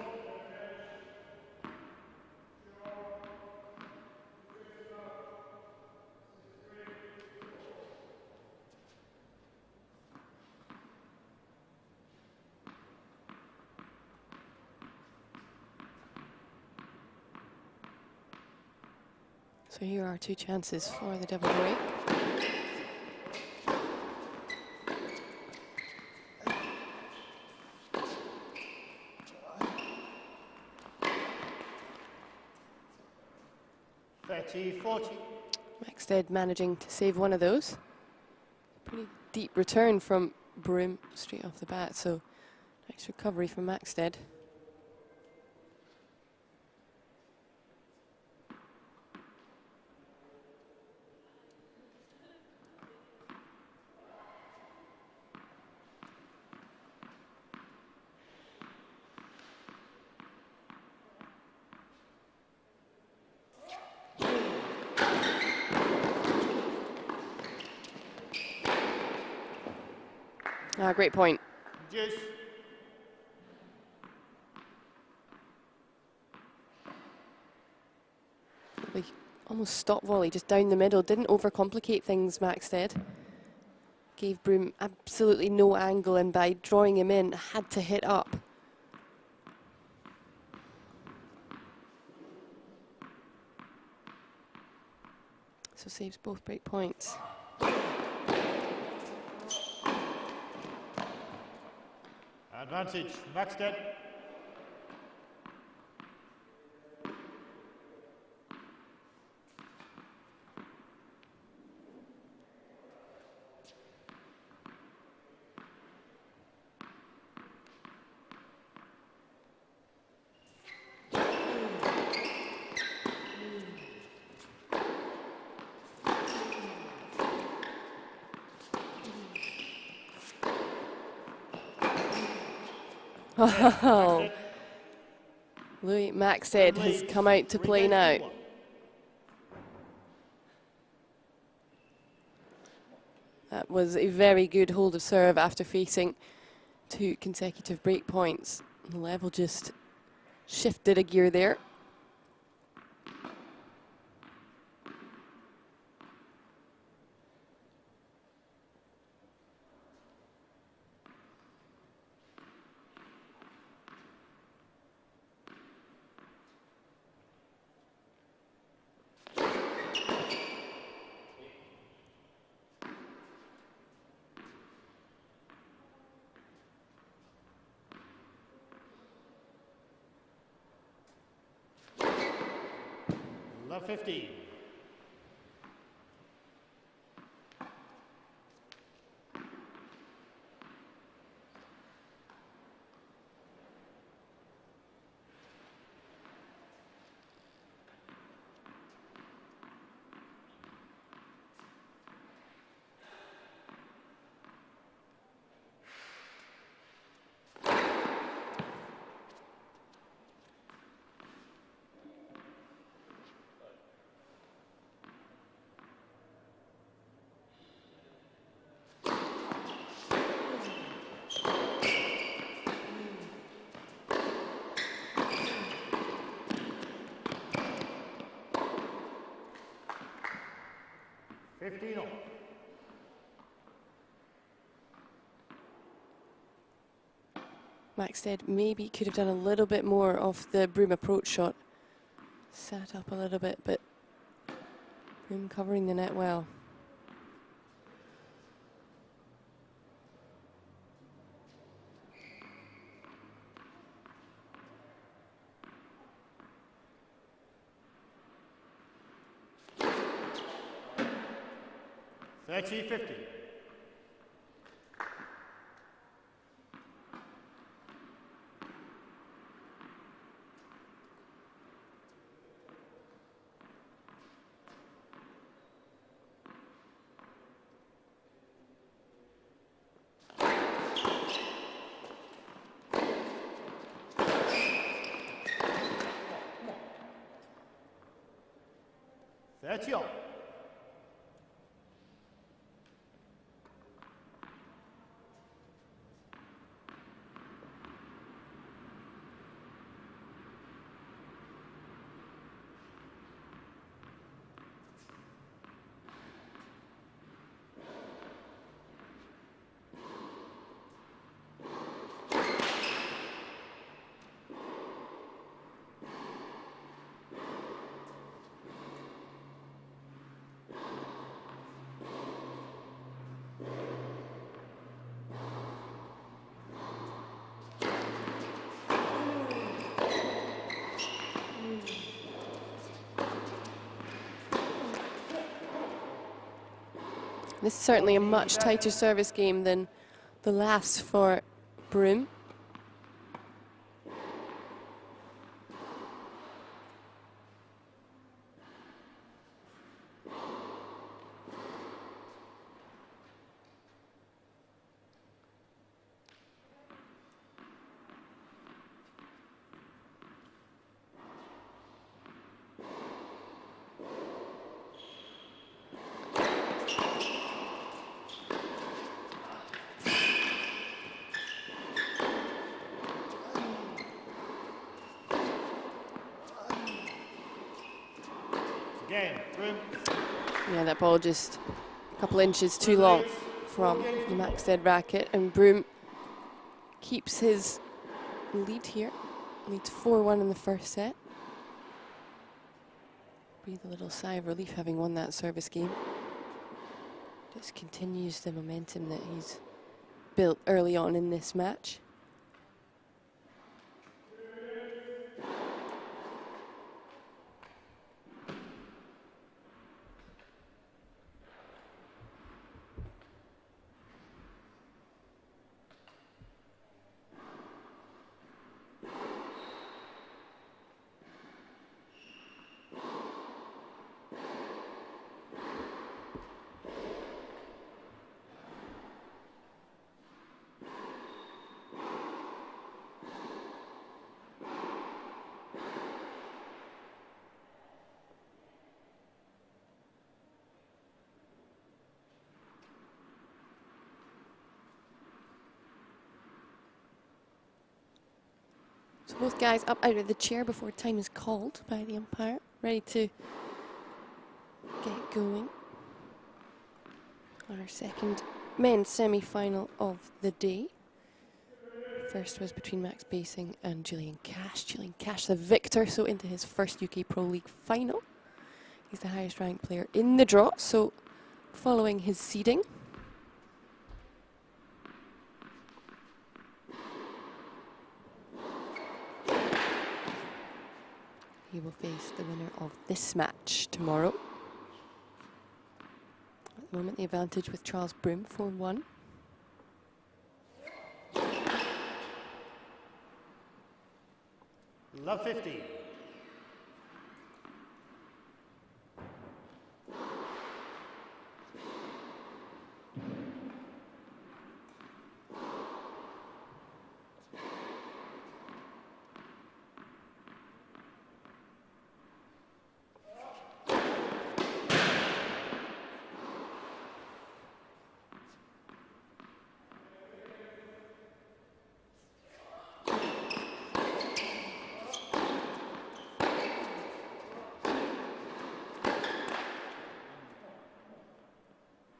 So here are 2 chances for the double break. $30.40. Maxted managing to save one of those. Pretty deep return from Broom straight off the bat, so nice recovery from Maxted. Ah, great point. Juice. Like, almost stop volley just down the middle. Didn't overcomplicate things, Maxted. Gave Broom absolutely no angle, and by drawing him in, had to hit up. So saves both break points. Advantage, Maxted. Oh, Louis Maxted has come out to play now. That was a very good hold of serve after facing 2 consecutive break points. The level just shifted a gear there. Love 15. Maxted maybe could have done a little bit more of the Broom approach shot. Sat up a little bit, but Broom covering the net well. $30.50. That's all. This is certainly a much tighter service game than the last for Broom. Game. Broom. Yeah, that ball just a couple inches too long from the Maxted racket, and Broom keeps his lead here. Leads 4-1 in the first set. Breathe a little sigh of relief having won that service game. Just continues the momentum that he's built early on in this match. So both guys up out of the chair before time is called by the umpire, ready to get going. Our second men's semi-final of the day. First was between Max Basing and Julian Cash. Julian Cash, the victor, so into his first UK Pro League final. He's the highest ranked player in the draw, so following his seeding. He will face the winner of this match tomorrow. At the moment, the advantage with Charles Broom, 4-1. Love 50.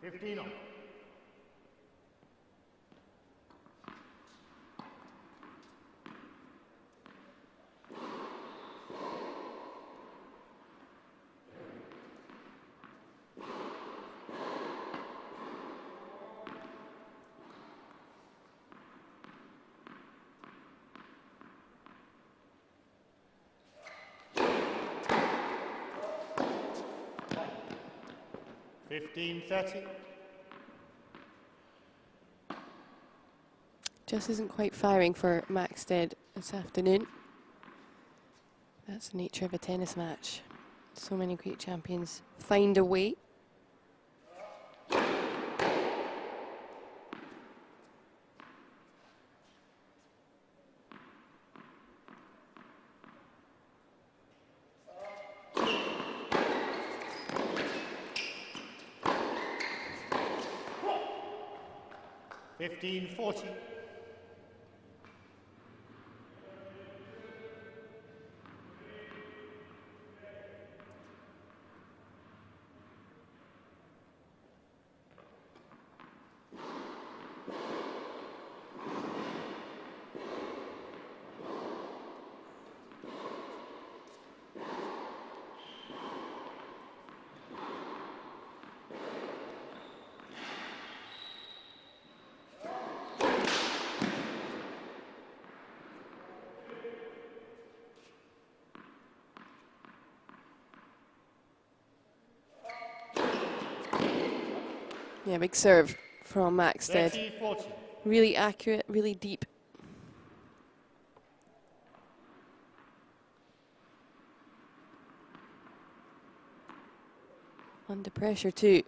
Fifteen. 15-30. Just isn't quite firing for Maxted this afternoon. That's the nature of a tennis match. So many great champions find a way. $15.40. Yeah, big serve from Maxted. 30-40. Really accurate, really deep. Under pressure too.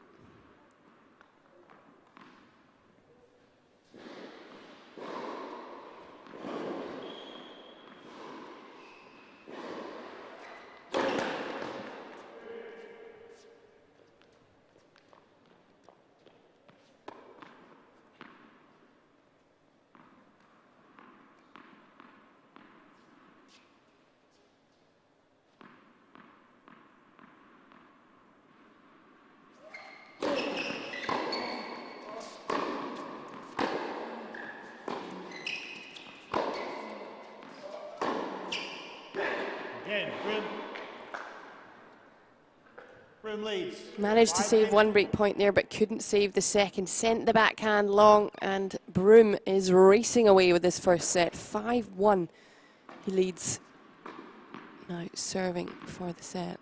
Broom leads. Managed to 5 save minutes. one break point there, but couldn't save the second. Sent the backhand long, and Broom is racing away with this first set. 5-1. He leads now, serving for the set.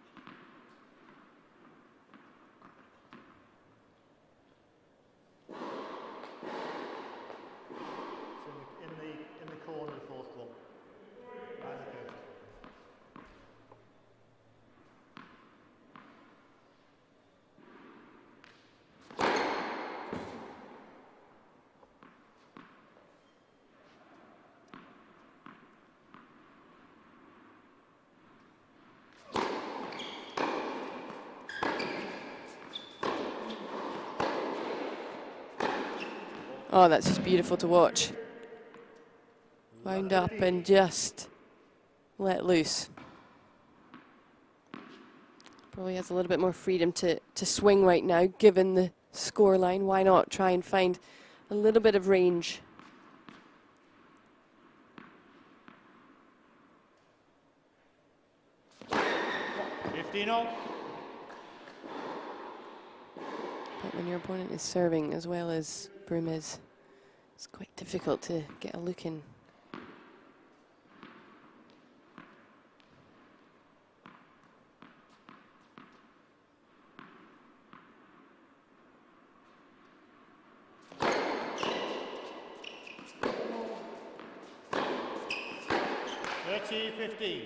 In the corner, the fourth club. Right, okay. Oh, that's just beautiful to watch. Wound up and just let loose. Probably has a little bit more freedom to swing right now, given the score line. Why not try and find a little bit of range? But when your opponent is serving as well as Broom is, it's quite difficult to get a look in. $30-15.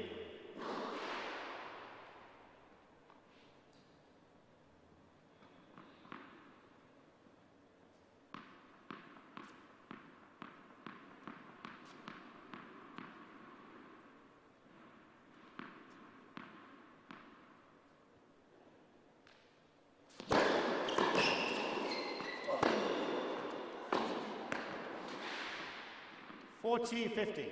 $40-50.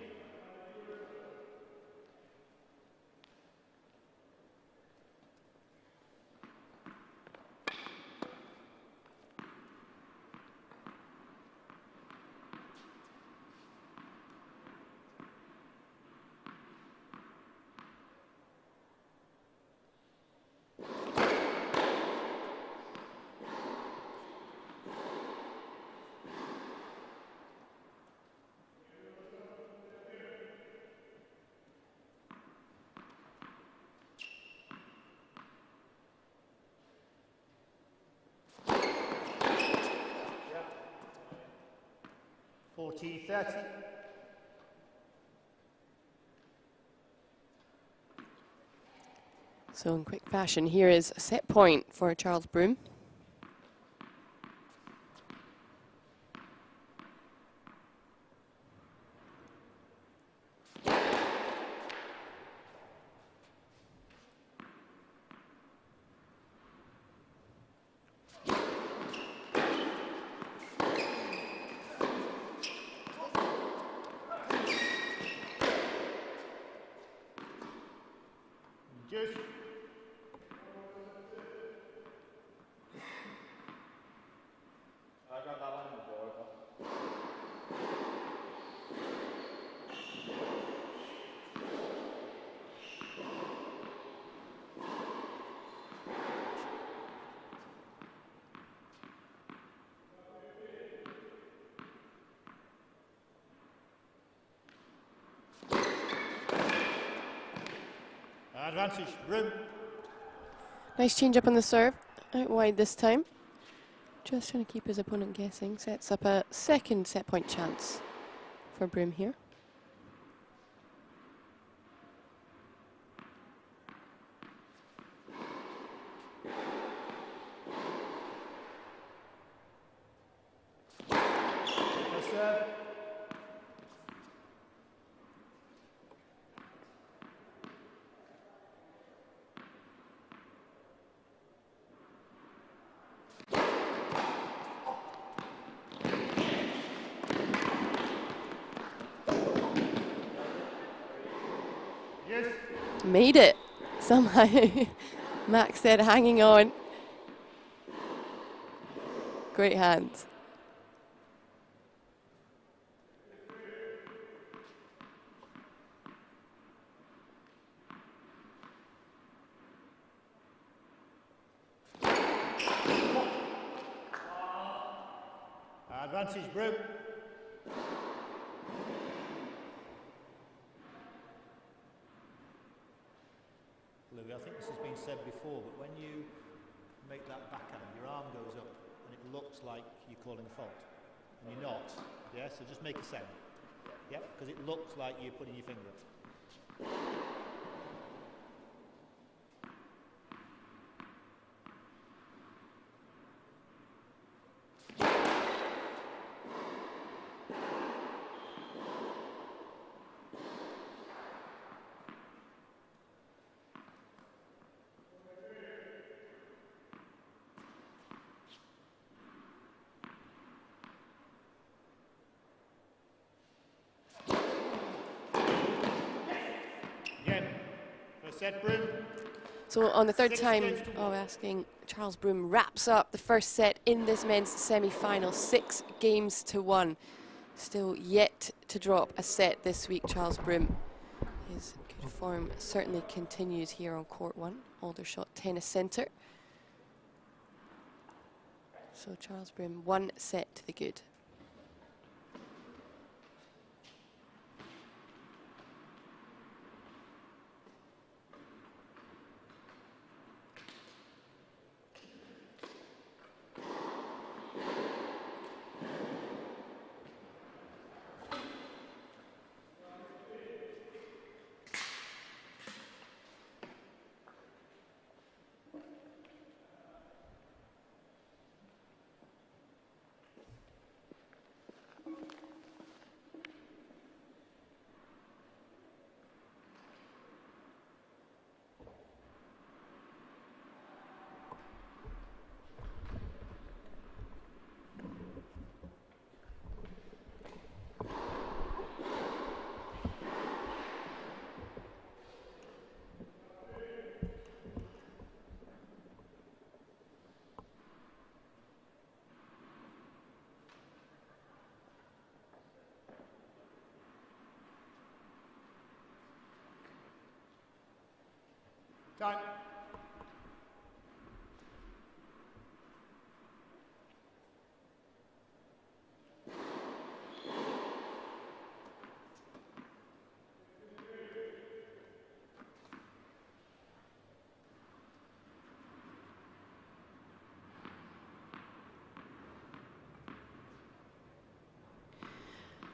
$40-30. So in quick fashion, here is a set point for Charles Broom. Juice. I got that one before. Advantage, Broom. Nice change up on the serve, out wide this time. Just trying to keep his opponent guessing. Sets up a second set point chance for Broom here. First serve. Yes. Made it somehow. Maxted hanging on. Great hands. Advantage, Broom. Louis, I think this has been said before, but when you make that backhand, your arm goes up and it looks like you're calling a fault. And you're not. Yeah, so just make a sound. Yeah, because it looks like you're putting your finger up. Set, Broom. So on the third time of asking, Charles Broom wraps up the first set in this men's semi-final, 6-1. Still yet to drop a set this week, Charles Broom. His good form certainly continues here on court 1, Aldershot Tennis Centre. So Charles Broom, 1 set to the good. Time.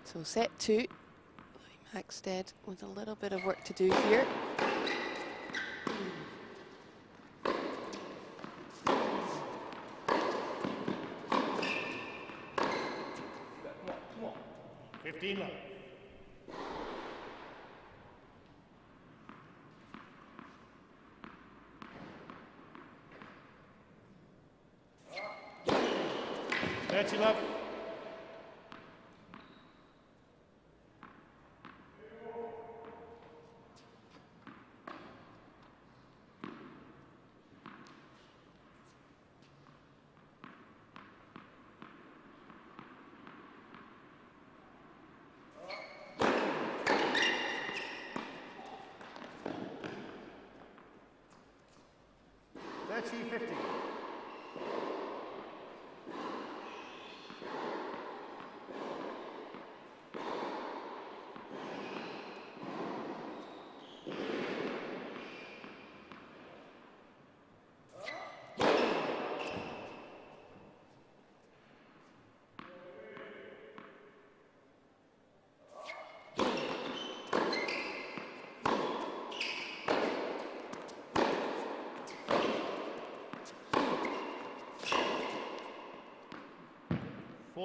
So set 2, Maxted with a little bit of work to do here. Love. Dirty love.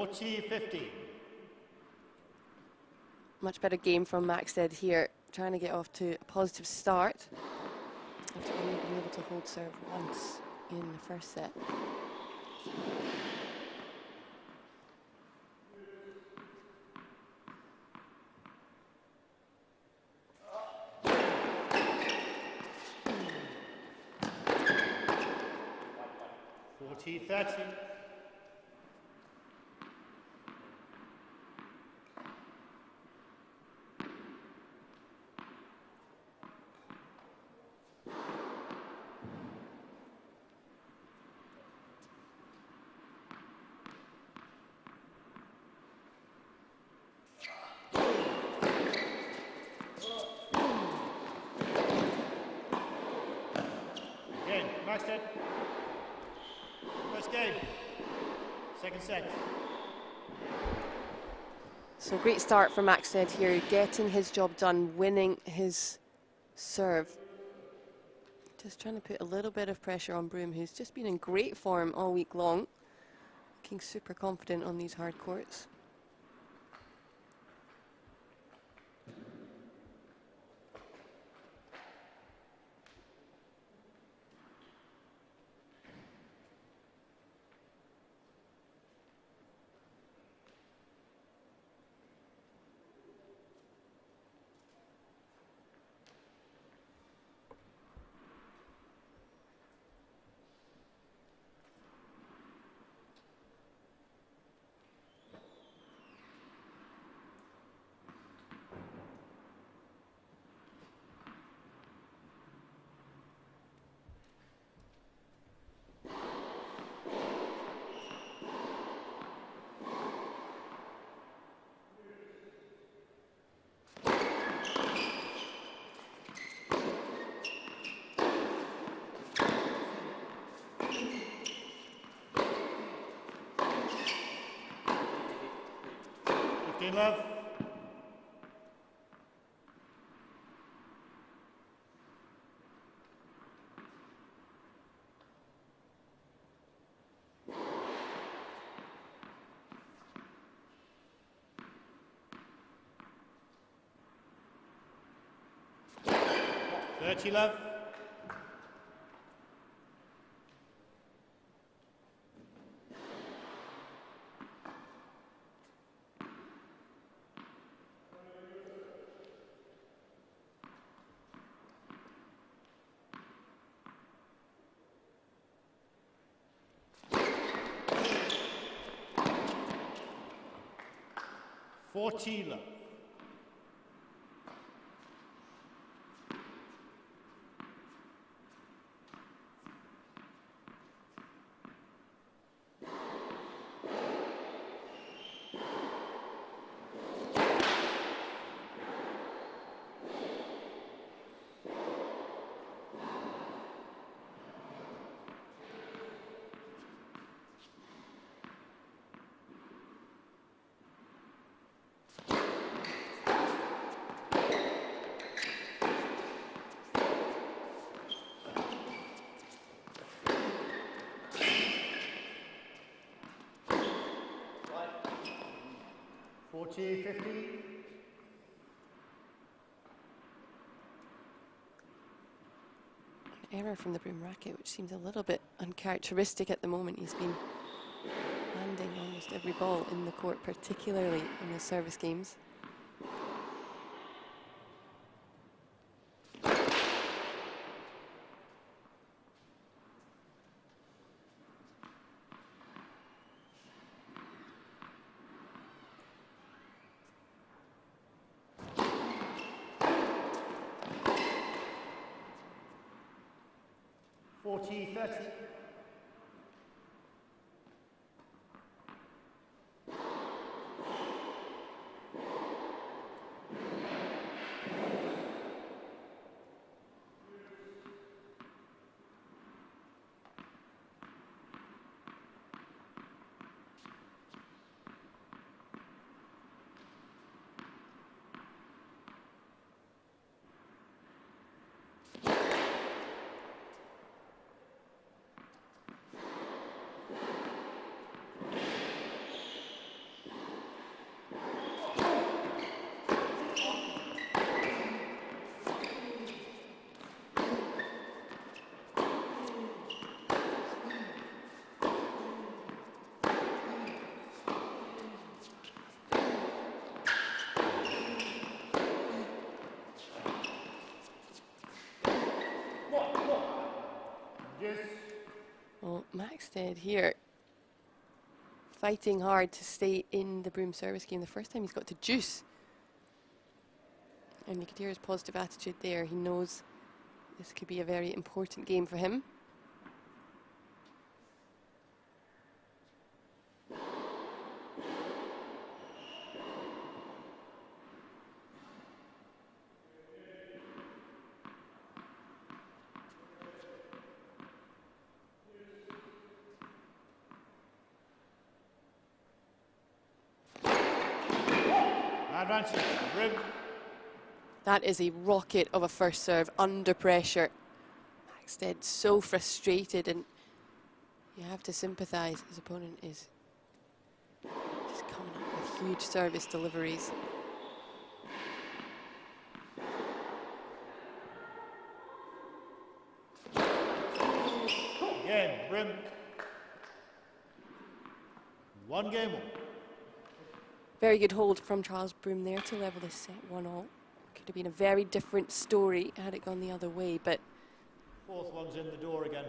T50. Much better game from Maxted here, trying to get off to a positive start after only being able to hold serve once in the first set. T30. game. Maxted. First game. Second set. So great start for Maxted here, getting his job done, winning his serve. Just trying to put a little bit of pressure on Broom, who's just been in great form all week long. Looking super confident on these hard courts. Love. Love. 40 love. Forty, 50. An error from the Broom racket, which seems a little bit uncharacteristic at the moment. He's been landing almost every ball in the court, particularly in the service games. Well, Maxted here, fighting hard to stay in the Broom service game. The first time he's got to juice. And you could hear his positive attitude there. He knows this could be a very important game for him. Advancing. Broom. That is a rocket of a first serve under pressure. Maxted so frustrated, and you have to sympathise. His opponent is just coming up with huge service deliveries. Again, Broom. 1 game all. Very good hold from Charles Broom there to level this set 1-all. Could have been a very different story had it gone the other way, but 4th one's in the door again.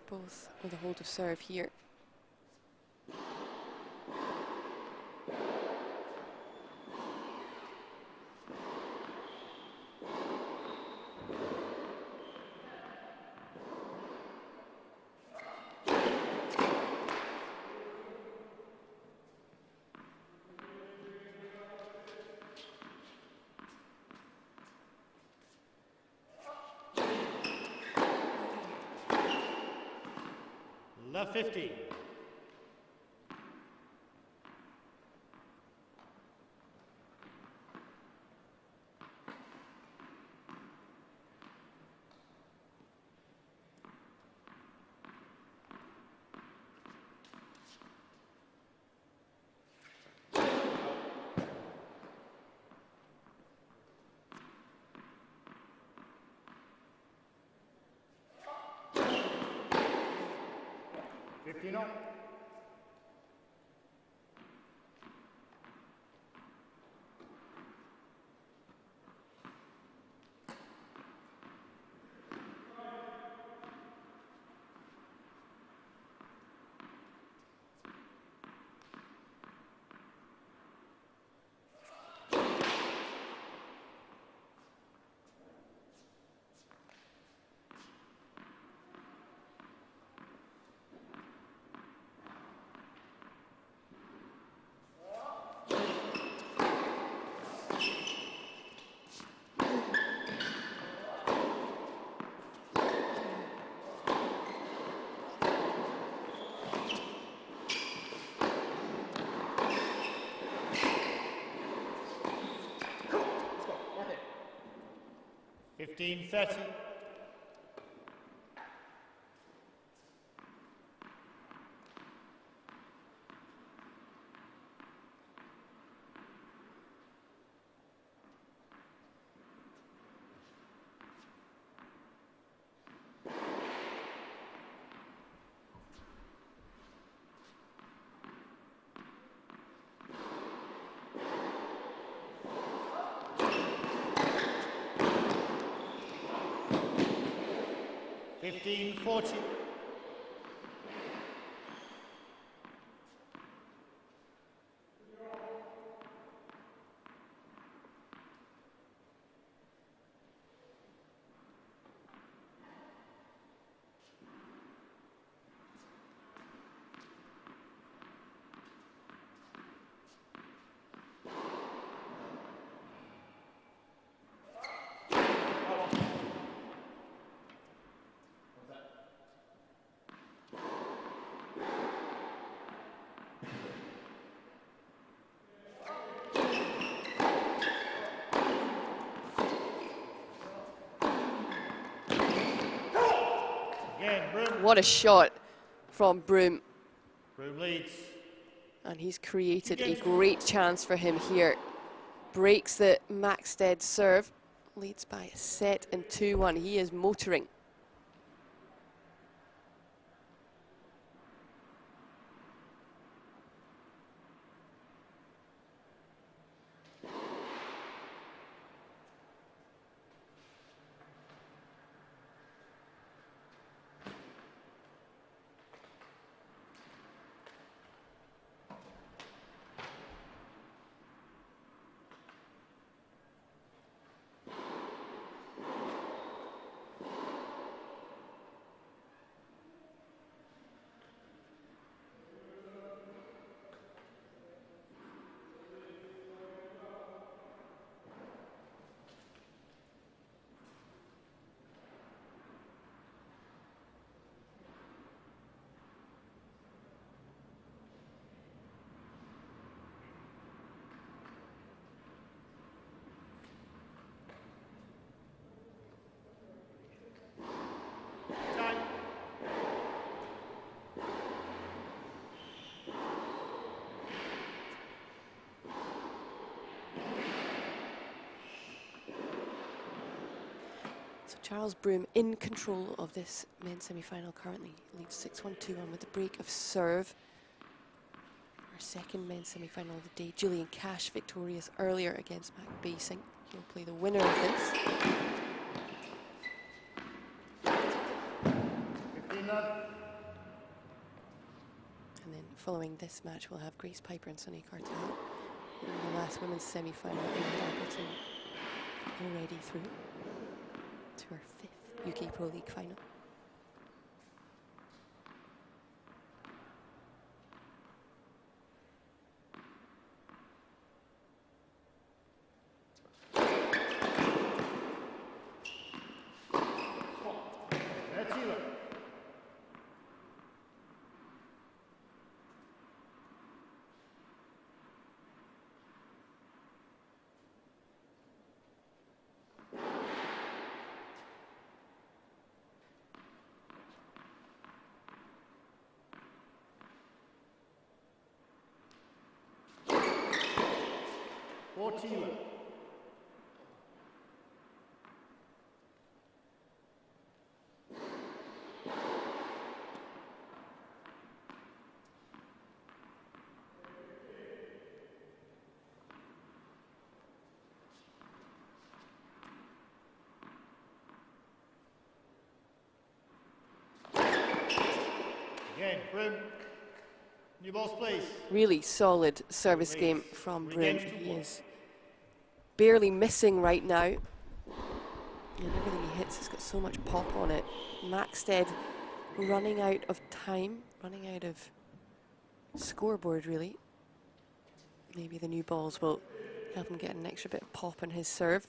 both with a hold of serve here. Love 50. Fifteen up. Let's go. Mark it. 15-30. $15-40. Broom. What a shot from Broom. Broom leads. And he's created a great chance for him here. Breaks the Maxted serve. Leads by a set and 2-1. He is motoring. So Charles Broom in control of this men's semi-final currently. Leads 6-1-2-1 with the break of serve. Our second men's semi-final of the day. Julian Cash victorious earlier against Mac Basing. He'll play the winner of this. 15 love. And then following this match, we'll have Grace Piper and Sonay Kartal in the last women's semi-final in Appleton, already through to our 5th UK Pro League final. Tealer. Again, Broom. New balls, please. Really solid service game from Broom. He is barely missing right now. And everything he hits has got so much pop on it. Maxted running out of time, running out of scoreboard really. Maybe the new balls will help him get an extra bit of pop on his serve.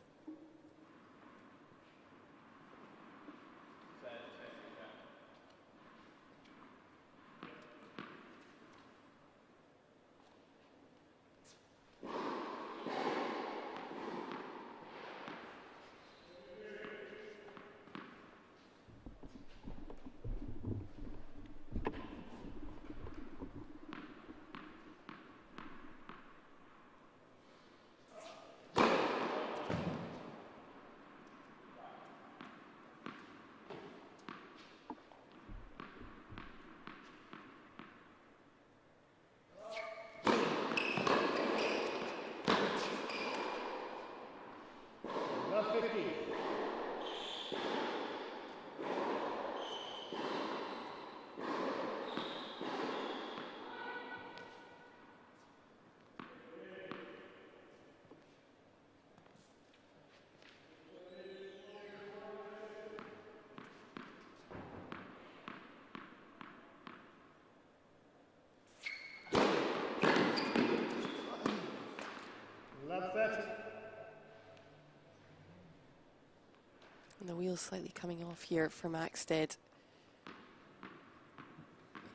And the wheel's slightly coming off here for Maxted.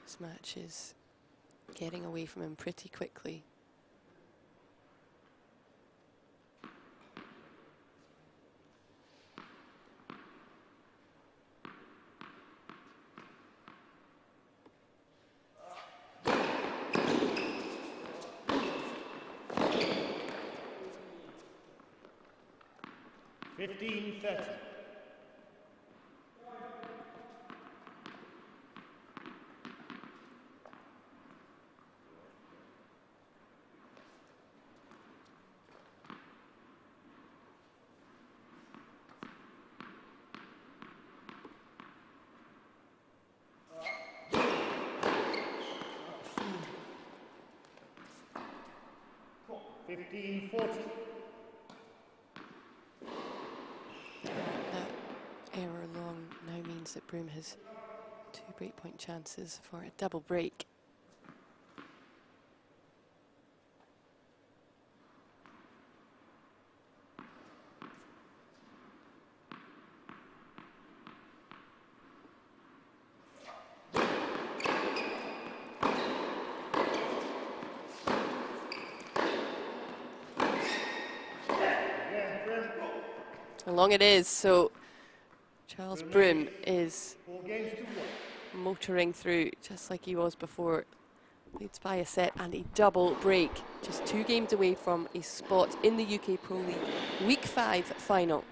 This match is getting away from him pretty quickly. That error long now means that Broom has 2 breakpoint chances for a double break. Long it is, so Charles Broom is motoring through just like he was before. Leads by a set and a double break. Just 2 games away from a spot in the UK Pro League Week 5 final.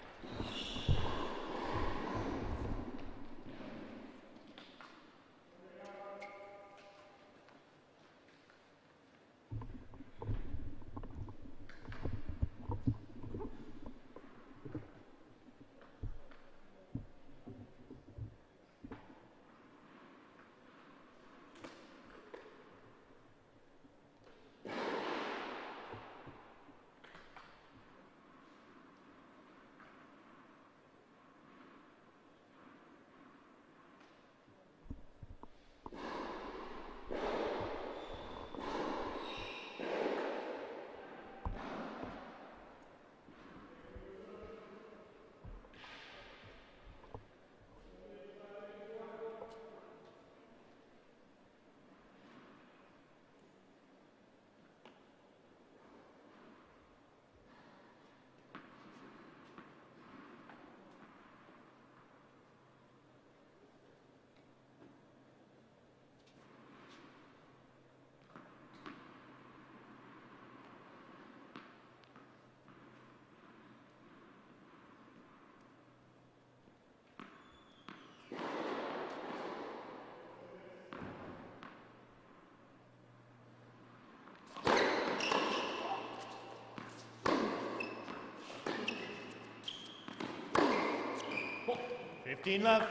15 love.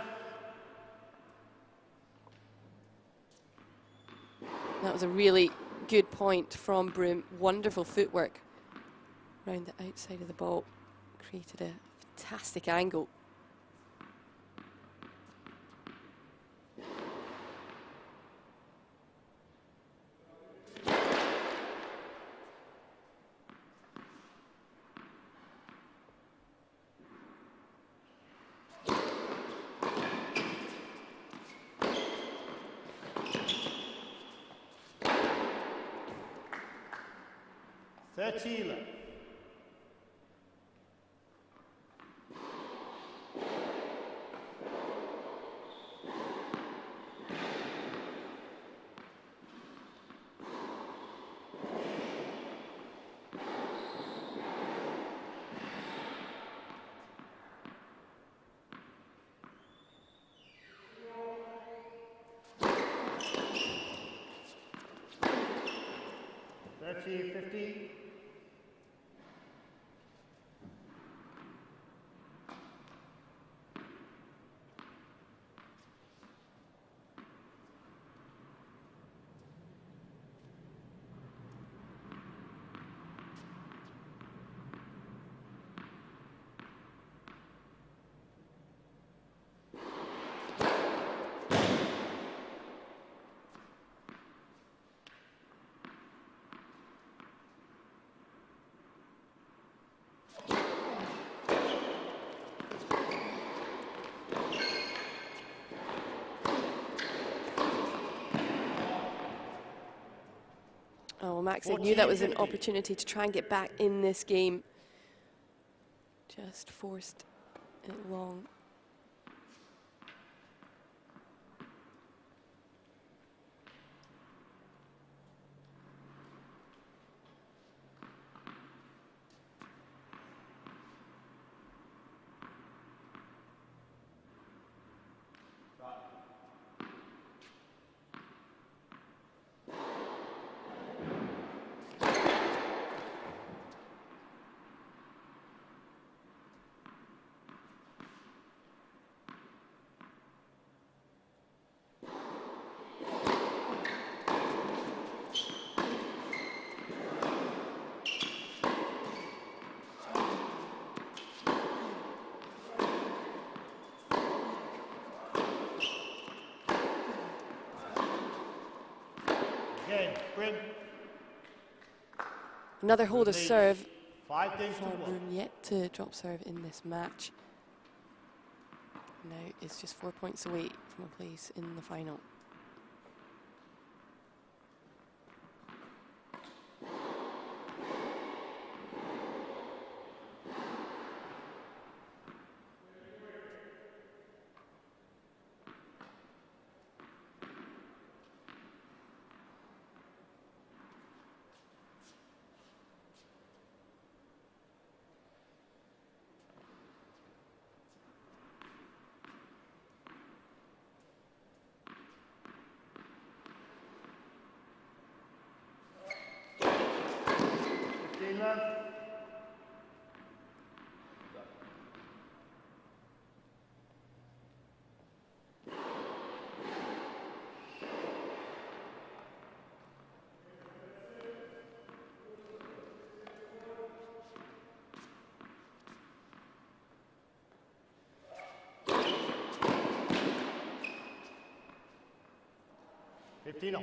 That was a really good point from Broom. Wonderful footwork around the outside of the ball. Created a fantastic angle. Kartal. Thirty, 50. Oh, Maxted knew that was an opportunity to try and get back in this game. Just forced it long. Again, Broom. Another holder serve 5 games to for 1. Broom, yet to drop serve in this match. Now it's just 4 points away from a place in the final. Love. Fifteen.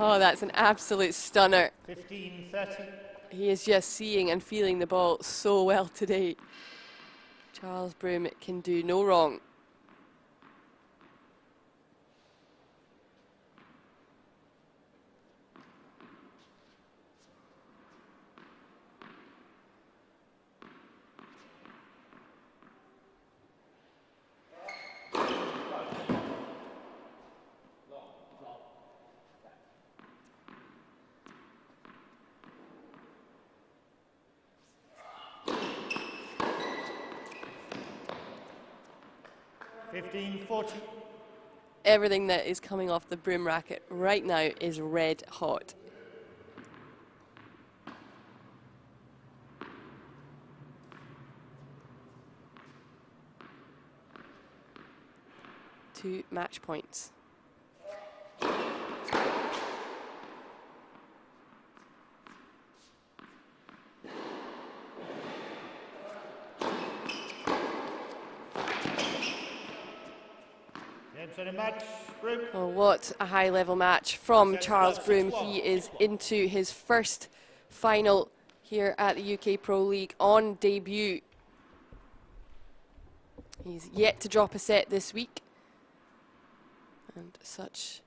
Oh, that's an absolute stunner. 15-30. He is just seeing and feeling the ball so well today. Charles Broom can do no wrong. 15-40. Everything that is coming off the Broom racket right now is red hot. Two match points. Games on a match. Broom. Oh, what a high-level match from Charles Broom. He is into his first final here at the UK Pro League on debut. He's yet to drop a set this week. And such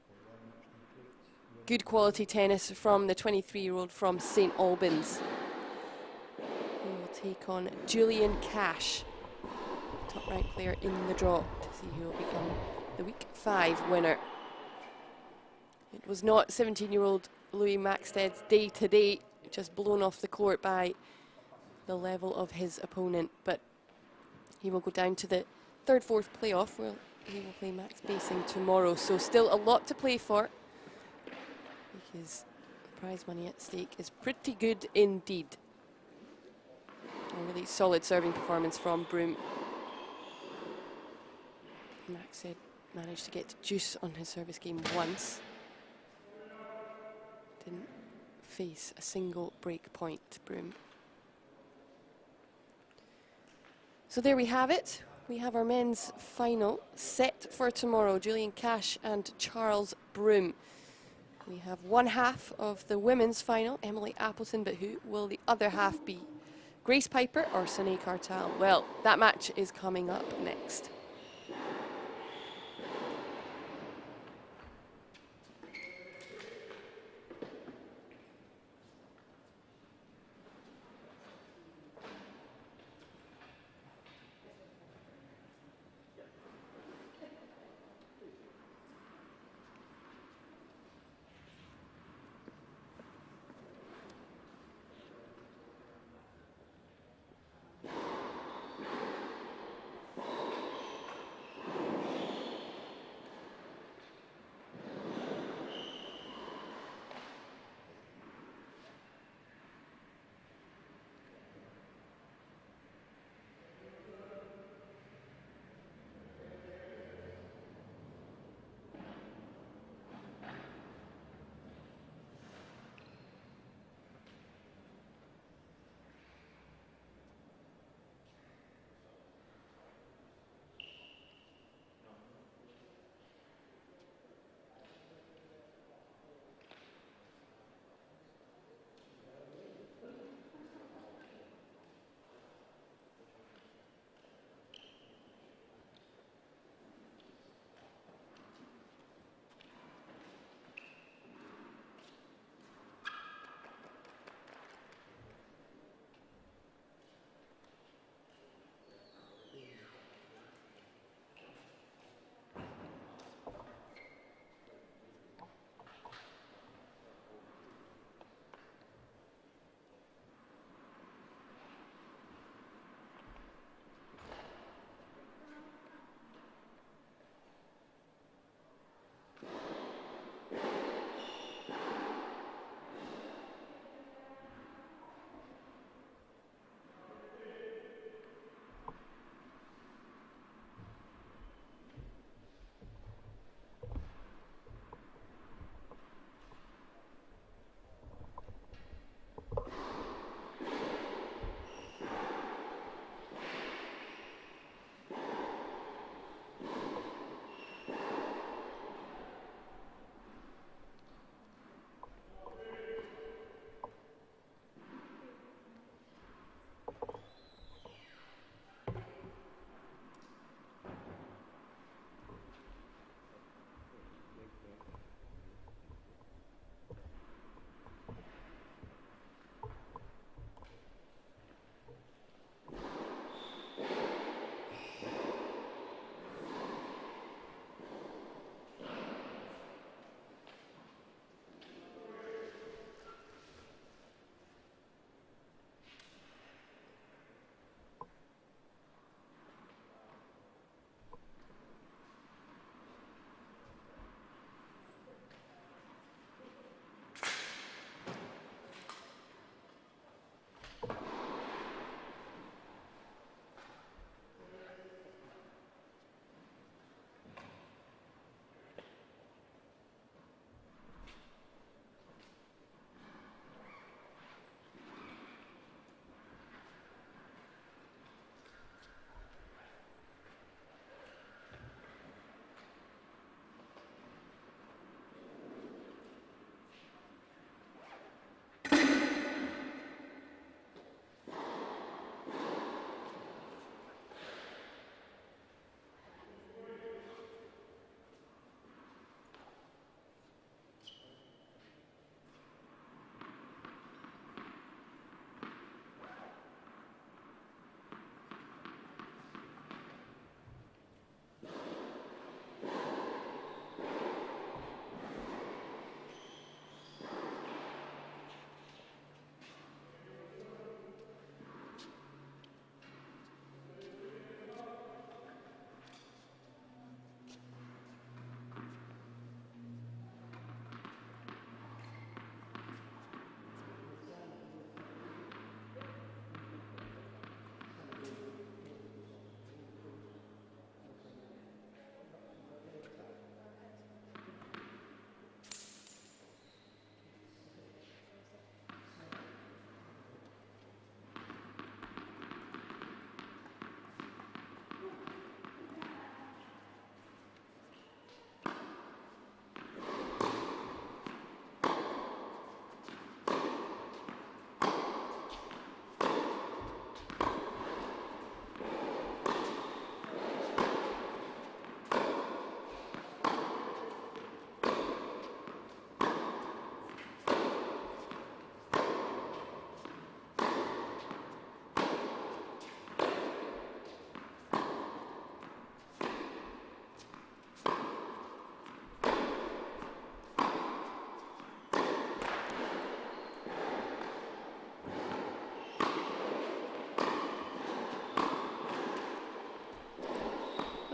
good quality tennis from the 23-year-old from St Albans. He will take on Julian Cash, top-ranked player in the draw, to see who will become the week 5 winner. It was not 17-year-old Louis Maxted's day today, just blown off the court by the level of his opponent, but he will go down to the 3rd, 4th playoff where he will play Max Basing tomorrow, so still a lot to play for because the prize money at stake is pretty good indeed. A really solid serving performance from Broom. Maxted managed to get juice on his service game once. Didn't face a single break point, Broom. So there we have it. We have our men's final set for tomorrow, Julian Cash and Charles Broom. We have one half of the women's final, Emily Appleton, but who will the other half be? Grace Piper or Sonay Kartal? Well, that match is coming up next.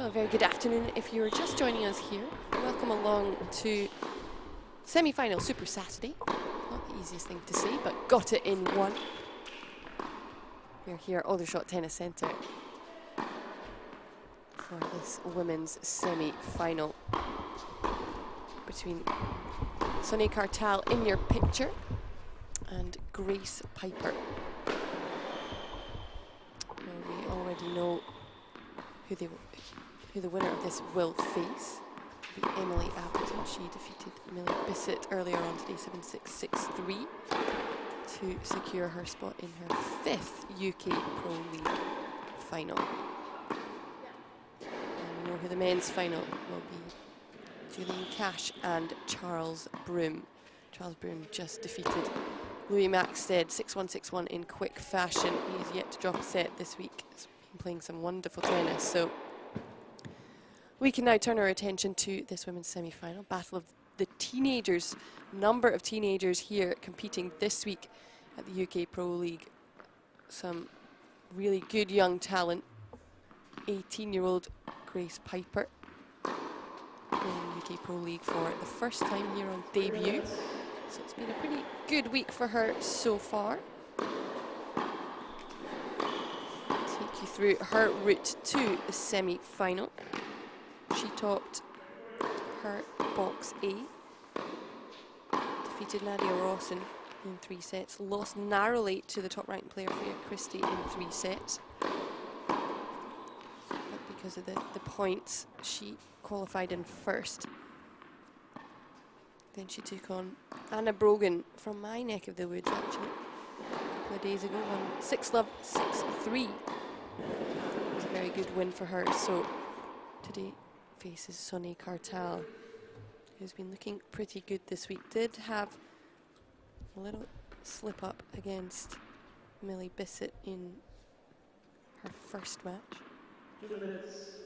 Well, a very good afternoon if you're just joining us here. Welcome along to semi-final Super Saturday. Not the easiest thing to say, but got it in one. We're here at Aldershot Tennis Centre for this women's semi-final between Sonay Kartal in your picture and Grace Piper. Well, we already know who the winner of this will face. It'll be Emily Appleton. She defeated Millie Bissett earlier on today, 7-6, 6-3, to secure her spot in her 5th UK Pro League final. And we know who the men's final will be. Julian Cash and Charles Broom. Charles Broom just defeated Louis Maxted 6-1, 6-1 in quick fashion. He's yet to drop a set this week. He's been playing some wonderful tennis. So we can now turn our attention to this women's semi-final. Battle of the teenagers. Number of teenagers here competing this week at the UK Pro League. Some really good young talent. 18-year-old Grace Piper playing UK Pro League for the first time here on debut. So it's been a pretty good week for her so far. Take you through her route to the semi-final. She topped her box A, defeated Nadia Rawson in 3 sets, lost narrowly to the top-ranked player Freya Christie in 3 sets. But because of the points, she qualified in first. Then she took on Anna Brogan from my neck of the woods, actually, a couple of days ago, won 6-love, 6-3. It was a very good win for her. So today faces Sonay Kartal, who's been looking pretty good this week. Did have a little slip up against Millie Bissett in her first match.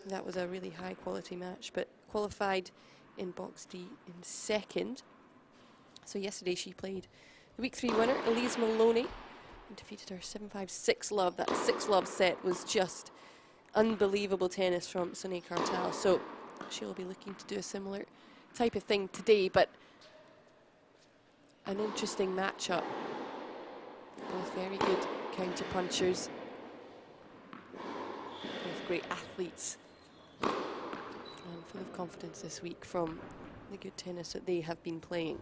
That was a really high quality match, but qualified in box D in second. So yesterday she played the week 3 winner, Elise Maloney, and defeated her 7-5, 6-love. That 6-love set was just unbelievable tennis from Sonay Kartal. So she'll be looking to do a similar type of thing today, but an interesting matchup. Both very good counter punchers, both great athletes, and full of confidence this week from the good tennis that they have been playing.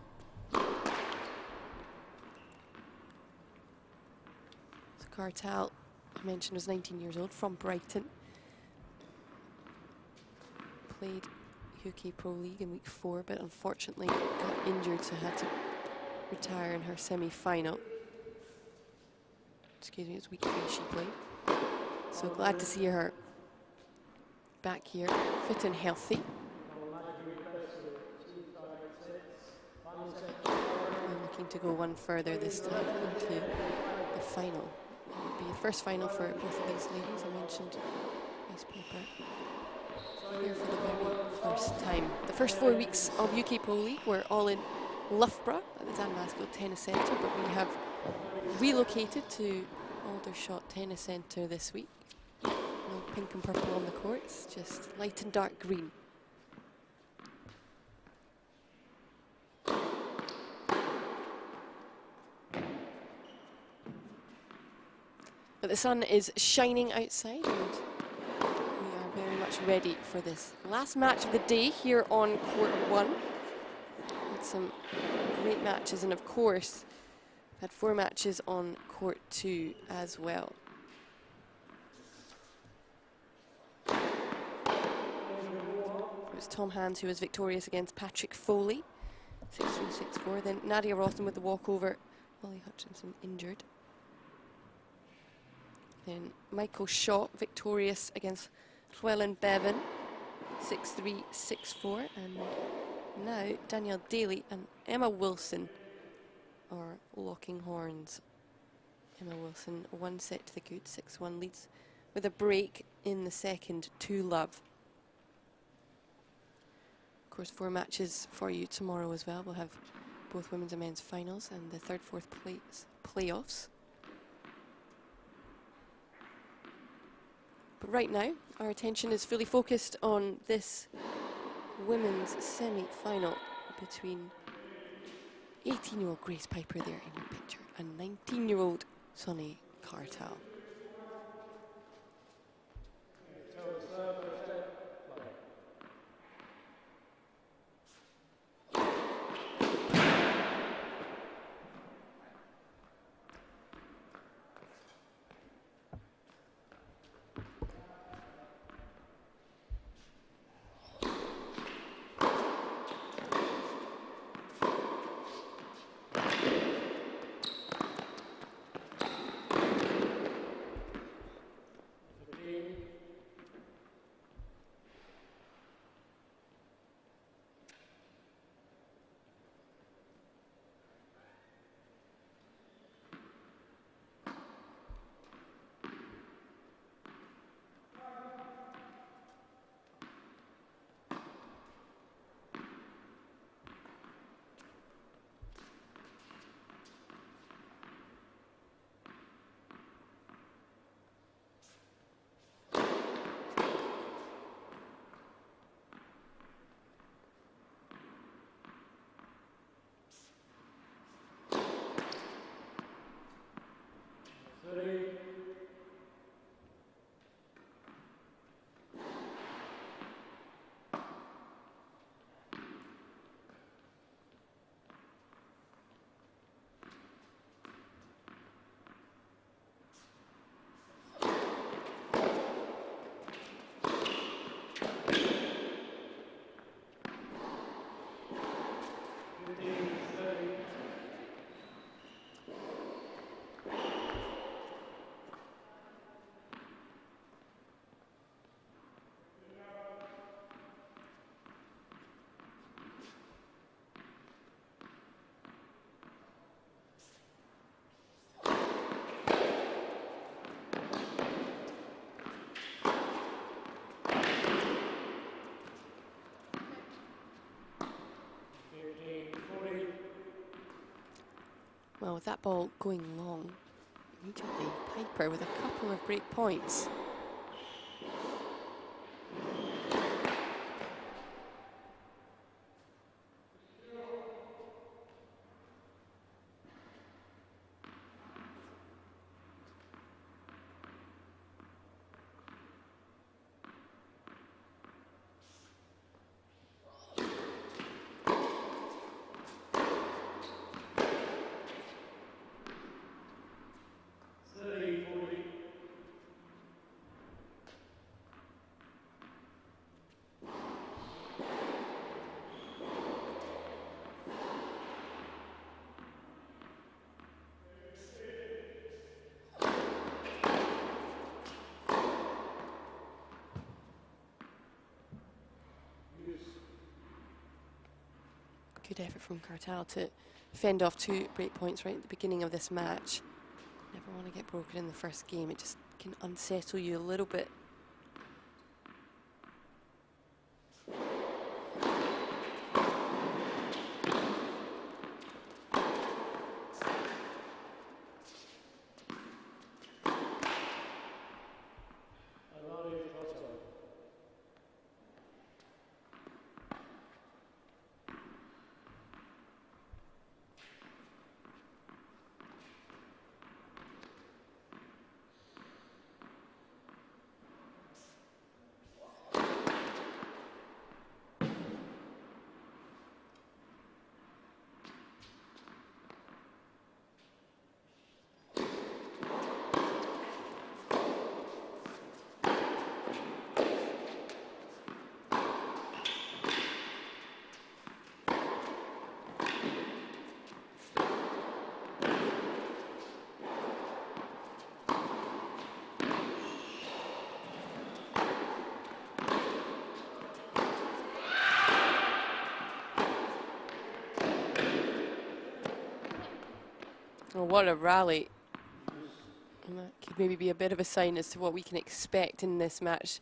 So Kartal, I mentioned, was 19 years old, from Brighton. Played UK Pro League in week 4, but unfortunately got injured, so had to retire in her semi-final. Excuse me, it's week 3 she played. So glad to see her back here, fit and healthy. And looking to go one further this time into the final. It would be a first final for both of these ladies. I mentioned Grace Piper here for the very first time. The first 4 weeks of UK Pro League were all in Loughborough at the Dan Maskell Tennis Centre, but we have relocated to Aldershot Tennis Centre this week. No pink and purple on the courts, just light and dark green. But the sun is shining outside, and we are very much ready for this last match of the day here on court 1. Had some great matches, and of course had 4 matches on court 2 as well. It was Tom Hands who was victorious against Patrick Foley, 6-3, 6-4. Then Nadia Rawson with the walkover, Holly Hutchinson injured. Then Michael Shaw victorious against Llewellyn Bevan, 6-3, 6-4. And now Danielle Daly and Emma Wilson are locking horns. Emma Wilson 1 set to the good, 6-1, leads with a break in the second, 2-love. Of course, 4 matches for you tomorrow as well. We'll have both women's and men's finals and the 3rd, 4th place playoffs. But right now, our attention is fully focused on this women's semi-final between 18-year-old Grace Piper there in your picture and 19-year-old Sonay Kartal. Well, with that ball going long, immediately Piper with a couple of break points. Good effort from Kartal to fend off 2 break points right at the beginning of this match. Never want to get broken in the first game. It just can unsettle you a little bit. Oh, what a rally. And that could maybe be a bit of a sign as to what we can expect in this match.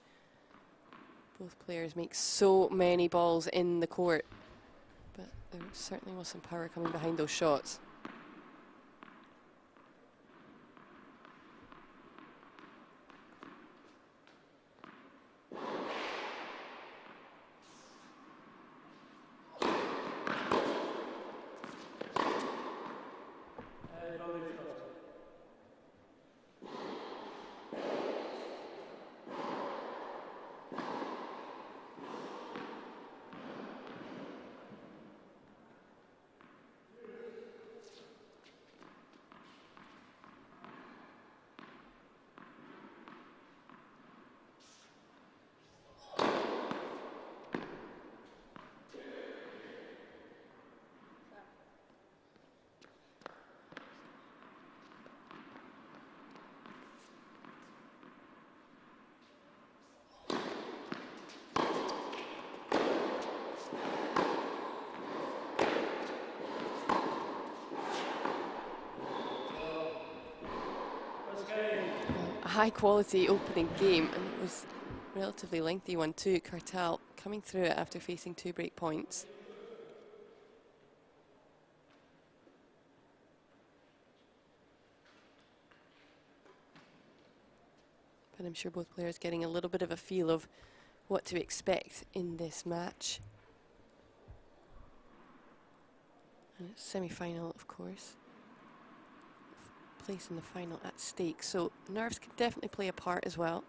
Both players make so many balls in the court, but there certainly was some power coming behind those shots. high-quality opening game, and it was a relatively lengthy one too. Kartal coming through it after facing 2 break points. But I'm sure both players getting a little bit of a feel of what to expect in this match. And it's semi-final, of course. Place in the final at stake, so nerves can definitely play a part as well.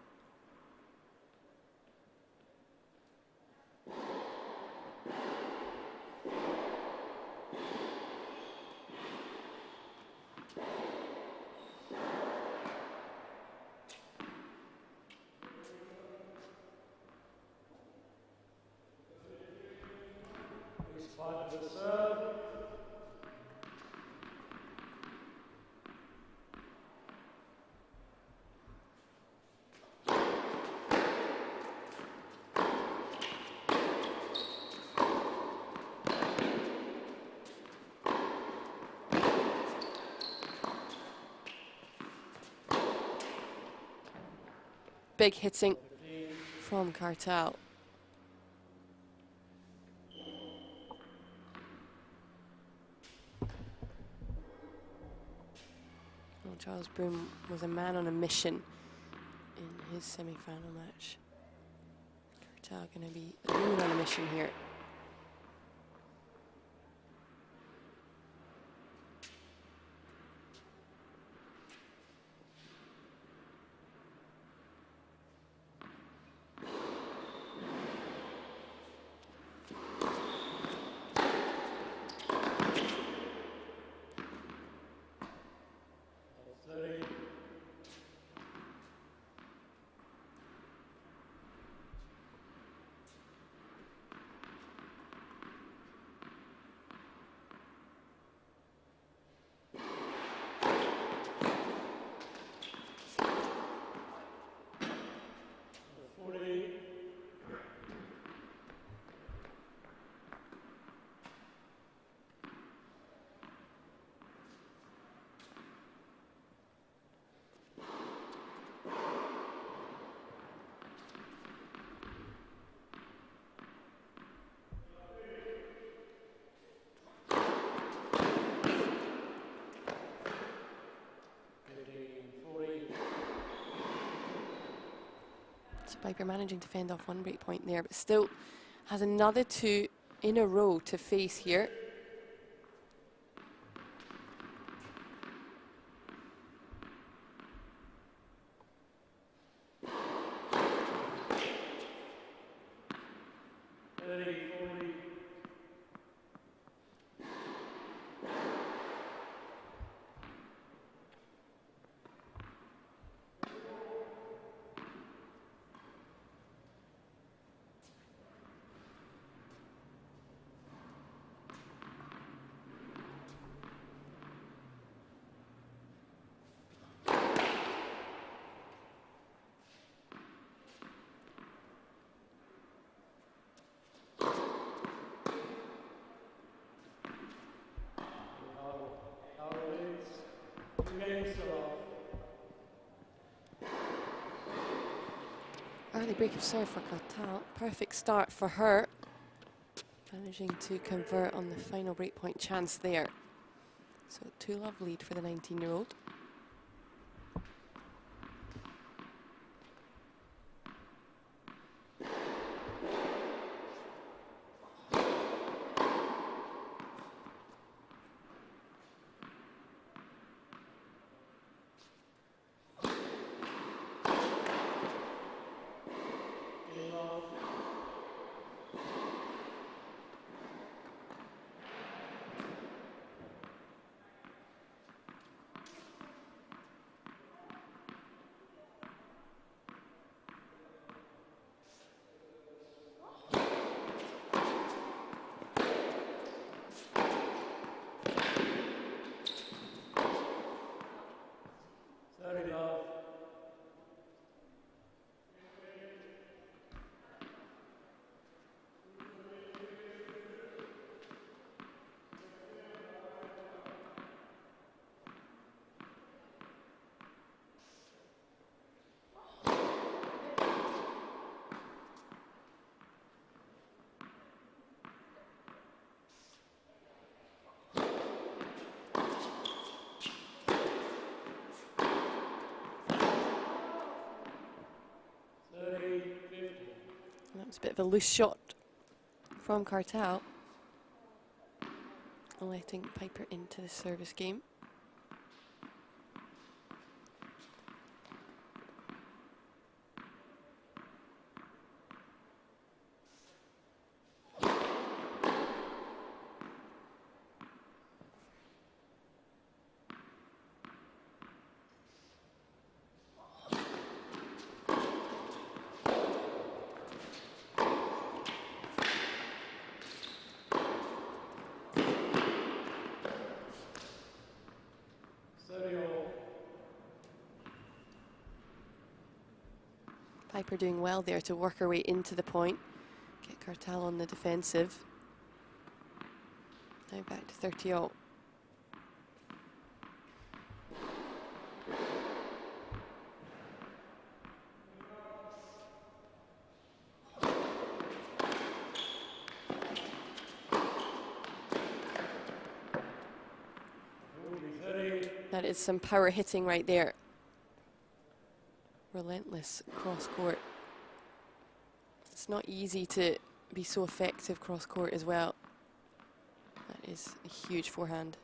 Big hitting from Kartal. Well, Charles Broom was a man on a mission in his semi-final match. Kartal going to be a woman on a mission here. Piper managing to fend off 1 break point there, but still has another 2 in a row to face here. Early break of serve for Kartal. Perfect start for her. Managing to convert on the final breakpoint chance there. So 2-love lead for the 19-year-old. It's a bit of a loose shot from Kartal, letting Piper into the service game. Piper doing well there to work her way into the point, get Kartal on the defensive. Now back to 30-all. That is some power hitting right there. Relentless cross court. It's not easy to be so effective cross court as well. That is a huge forehand.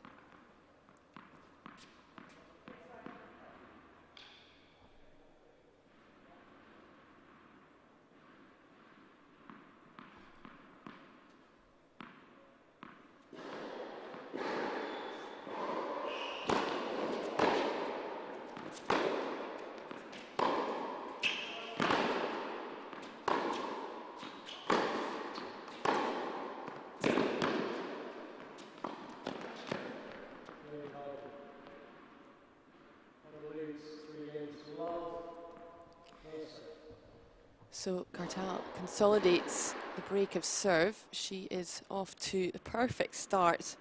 So Kartal consolidates the break of serve. She is off to the perfect start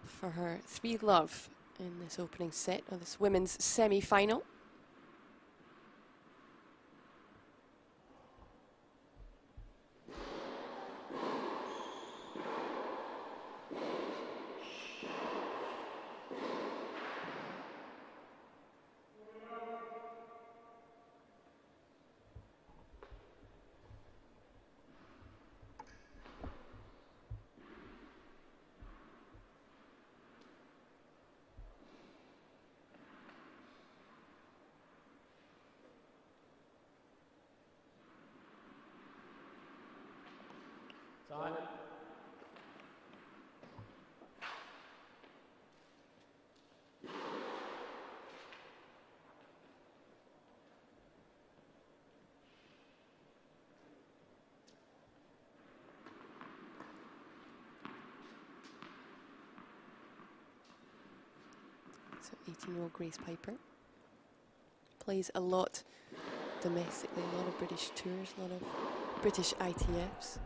for her 3-love in this opening set of this women's semi-final. Time. So 18-year-old Grace Piper plays a lot domestically, a lot of British tours, a lot of British ITFs.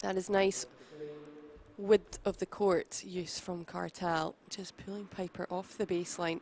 That is nice width of the court use from Kartal, just pulling Piper off the baseline.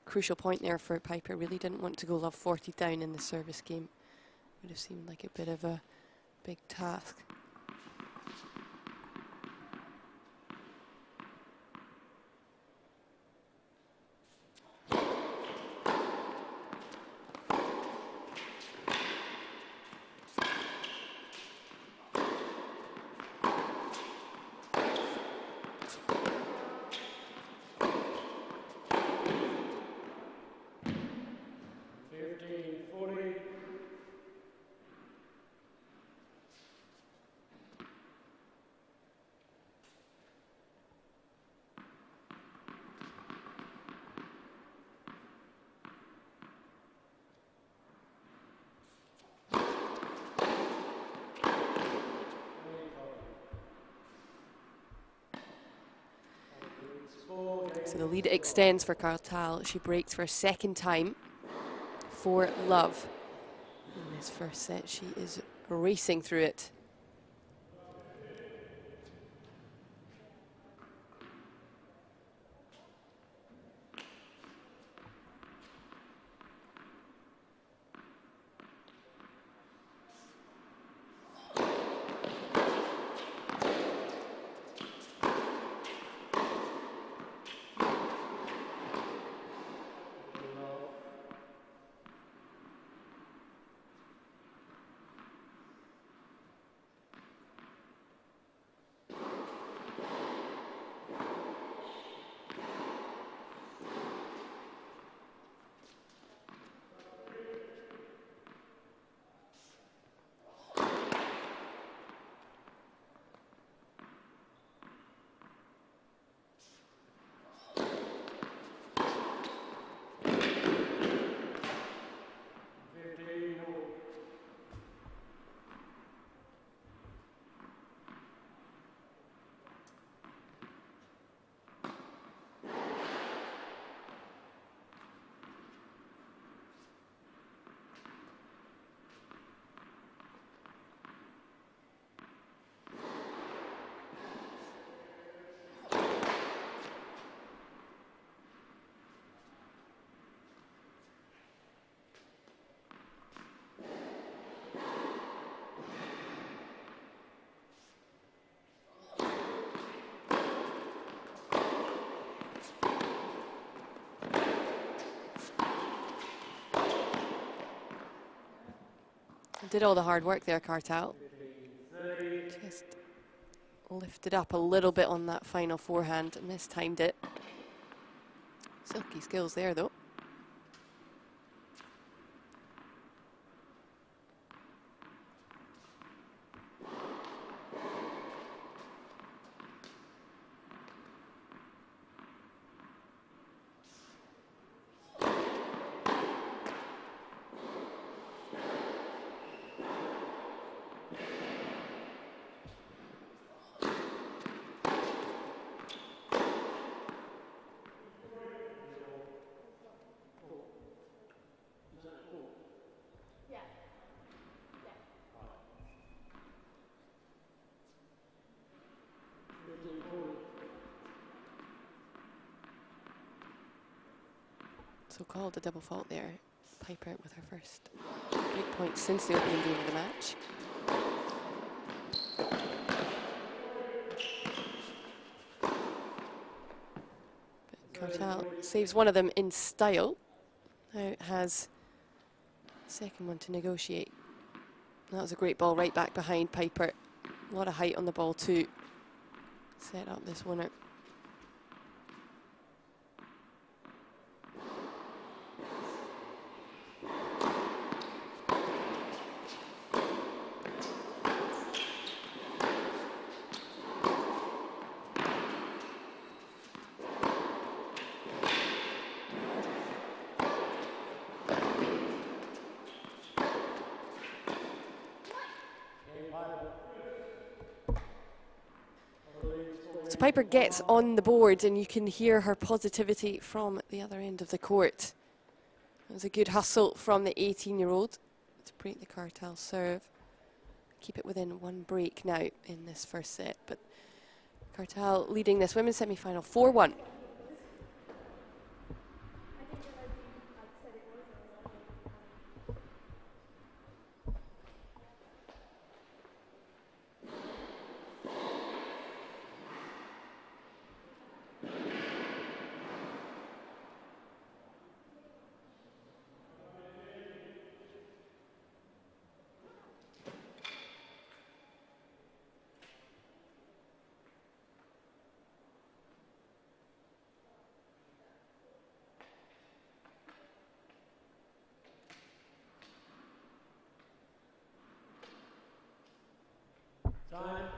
crucial point there for Piper. Really didn't want to go love 40 down in the service game. Would have seemed like a bit of a big task. So the lead extends for Kartal. She breaks for a second time for love. In this first set, she is racing through it. Did all the hard work there, Kartal. Just lifted up a little bit on that final forehand and mistimed it. Silky skills there, though. So called a double fault there. Piper with her first break point since the opening game of the match. But Kartal saves one of them in style. Now has the second one to negotiate. That was a great ball right back behind Piper. A lot of height on the ball to set up this winner. Piper gets on the board and you can hear her positivity from the other end of the court. It was a good hustle from the 18-year-old to break the Kartal serve. Keep it within one break now in this first set, but Kartal leading this women's semi-final 4-1. Time.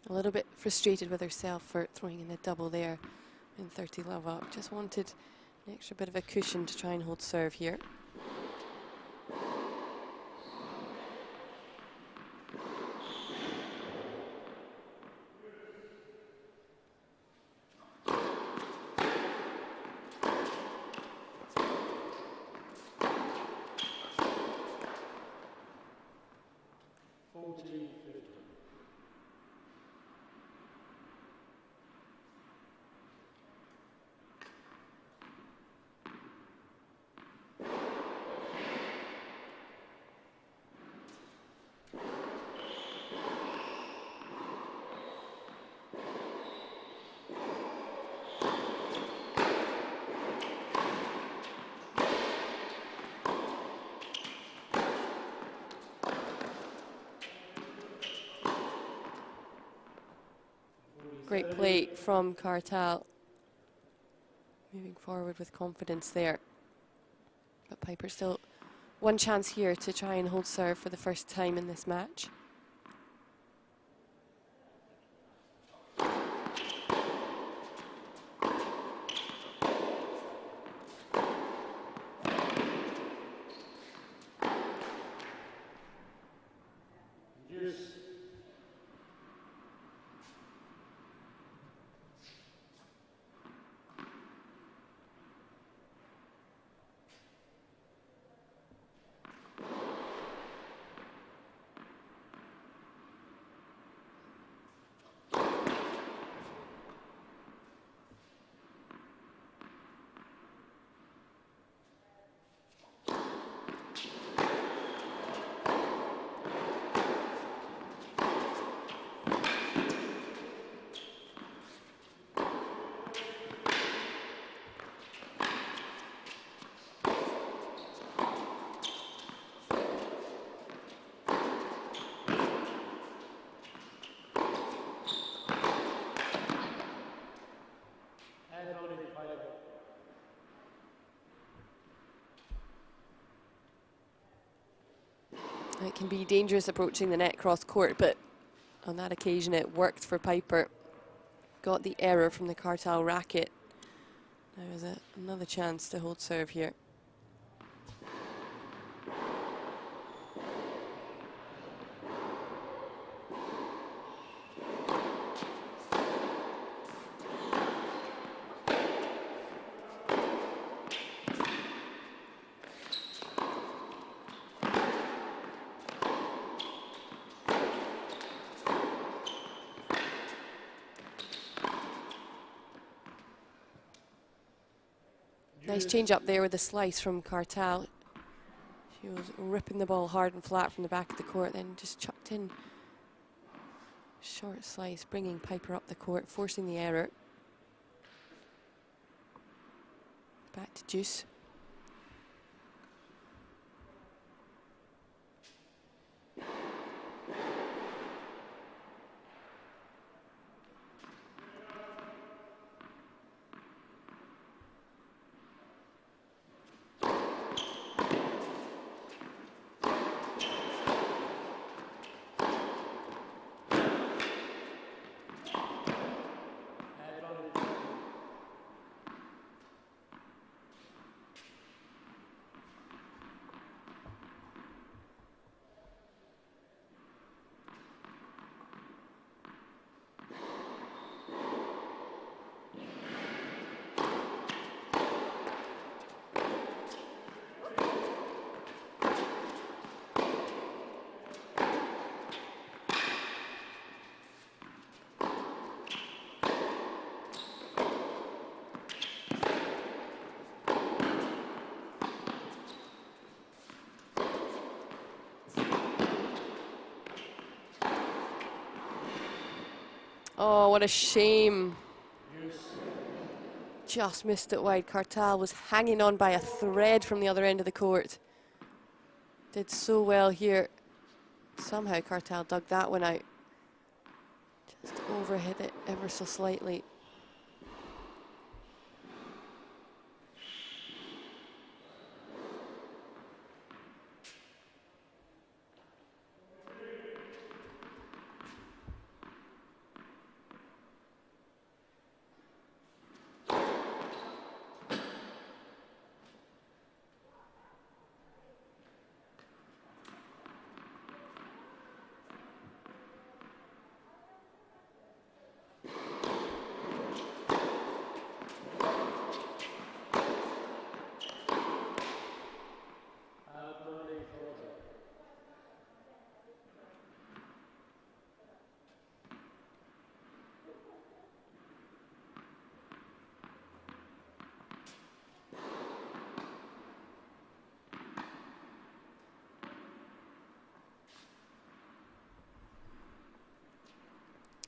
A little bit frustrated with herself for throwing in the double there in 30 love up. Just wanted an extra bit of a cushion to try and hold serve here. Great play from Kartal. Moving forward with confidence there. But Piper still one chance here to try and hold serve for the first time in this match. It can be dangerous approaching the net cross court, but on that occasion it worked for Piper. Got the error from the Kartal racket. There was another chance to hold serve here. Nice change up there with the slice from Kartal. She was ripping the ball hard and flat from the back of the court, then just chucked in short slice, bringing Piper up the court, forcing the error. Back to Juice. Oh, what a shame. Just missed it wide. Kartal was hanging on by a thread from the other end of the court. Did so well here. Somehow Kartal dug that one out. Just overhit it ever so slightly.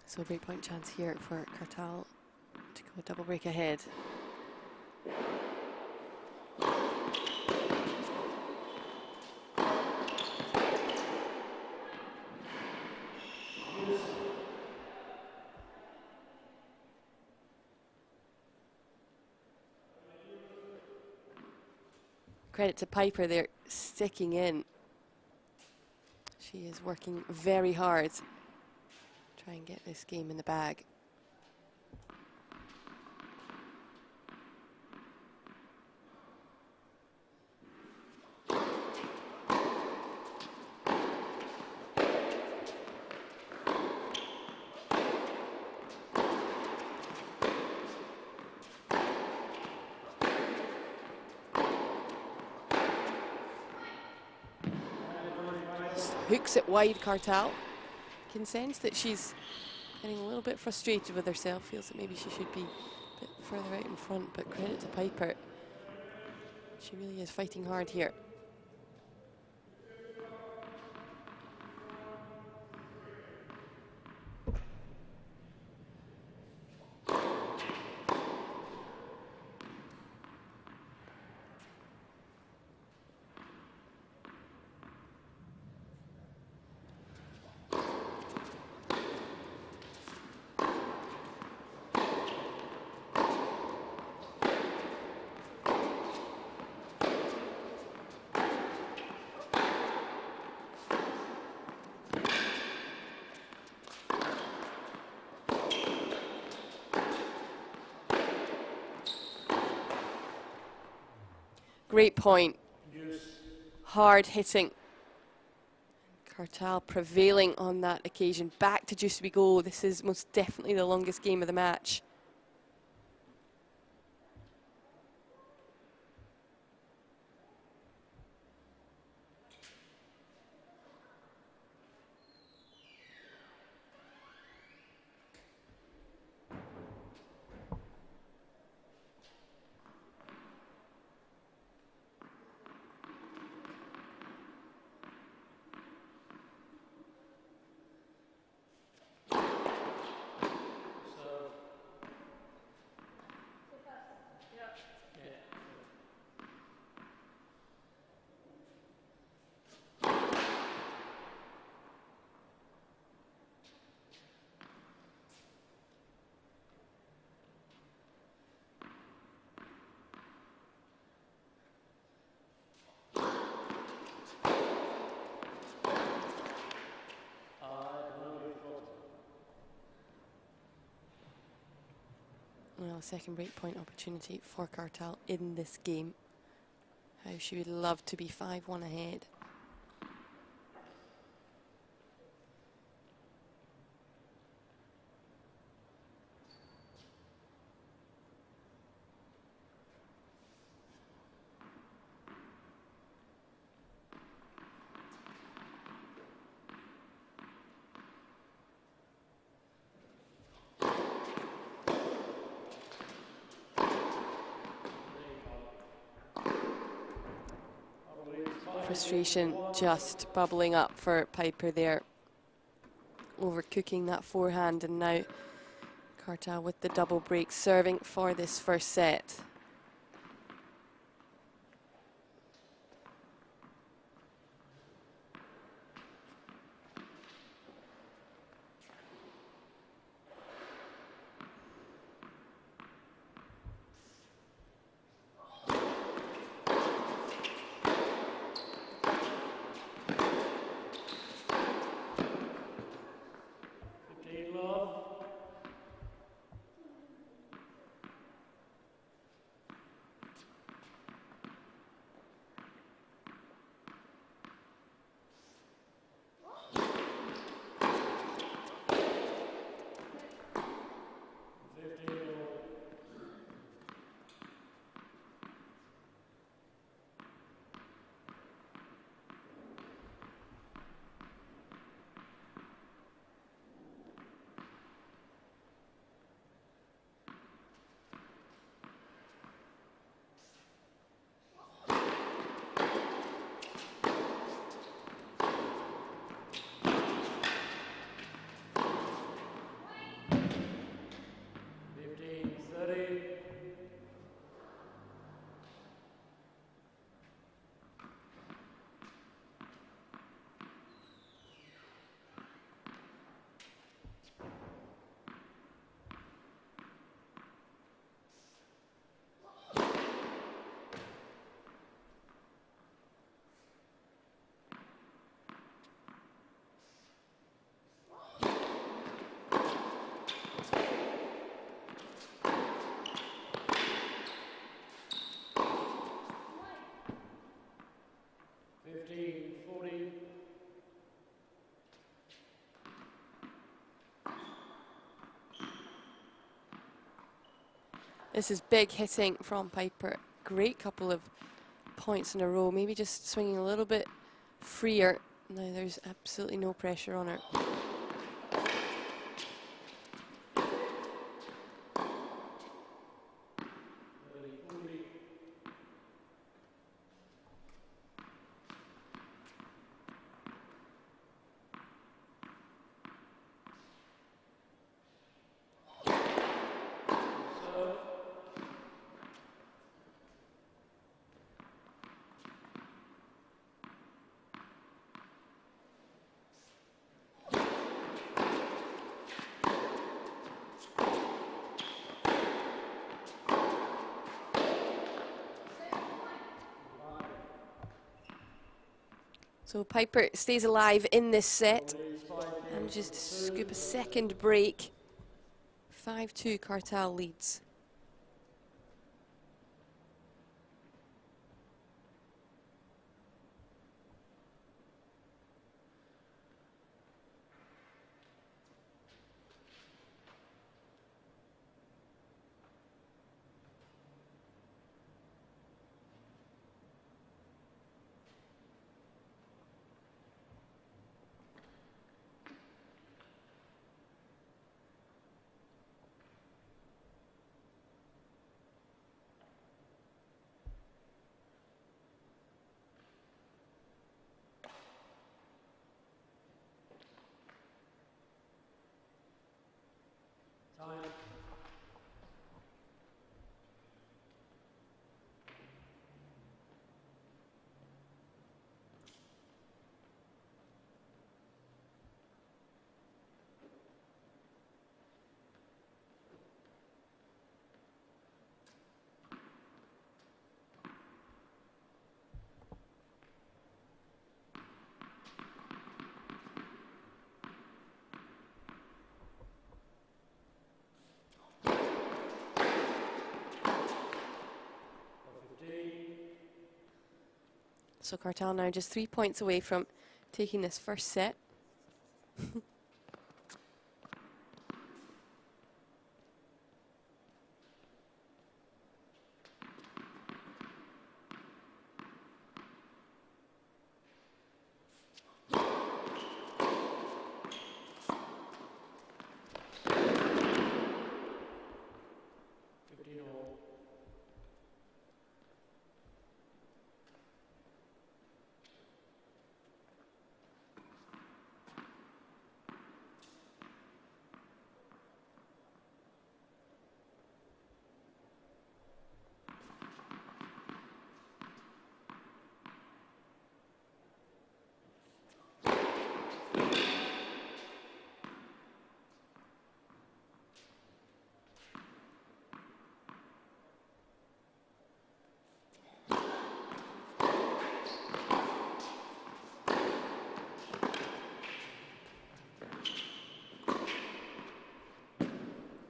So a breakpoint chance here for Kartal to go a double break ahead. Credit to Piper there, sticking in. She is working very hard. Try and get this game in the bag. Hooks it wide, Kartal. Can sense that she's getting a little bit frustrated with herself, feels that maybe she should be a bit further out in front, but credit to Piper. She really is fighting hard here. Great point. Hard hitting. Kartal prevailing on that occasion. Back to Juice we go. This is most definitely the longest game of the match. a second break point opportunity for Kartal in this game. How she would love to be 5-1 ahead. Frustration just bubbling up for Piper there, overcooking that forehand, and now Kartal with the double break serving for this first set. This is big hitting from Piper. Great couple of points in a row. Maybe just swinging a little bit freer. Now there's absolutely no pressure on her. So Piper stays alive in this set and just scoop a second break. 5-2 Kartal leads. So Kartal now just 3 points away from taking this first set.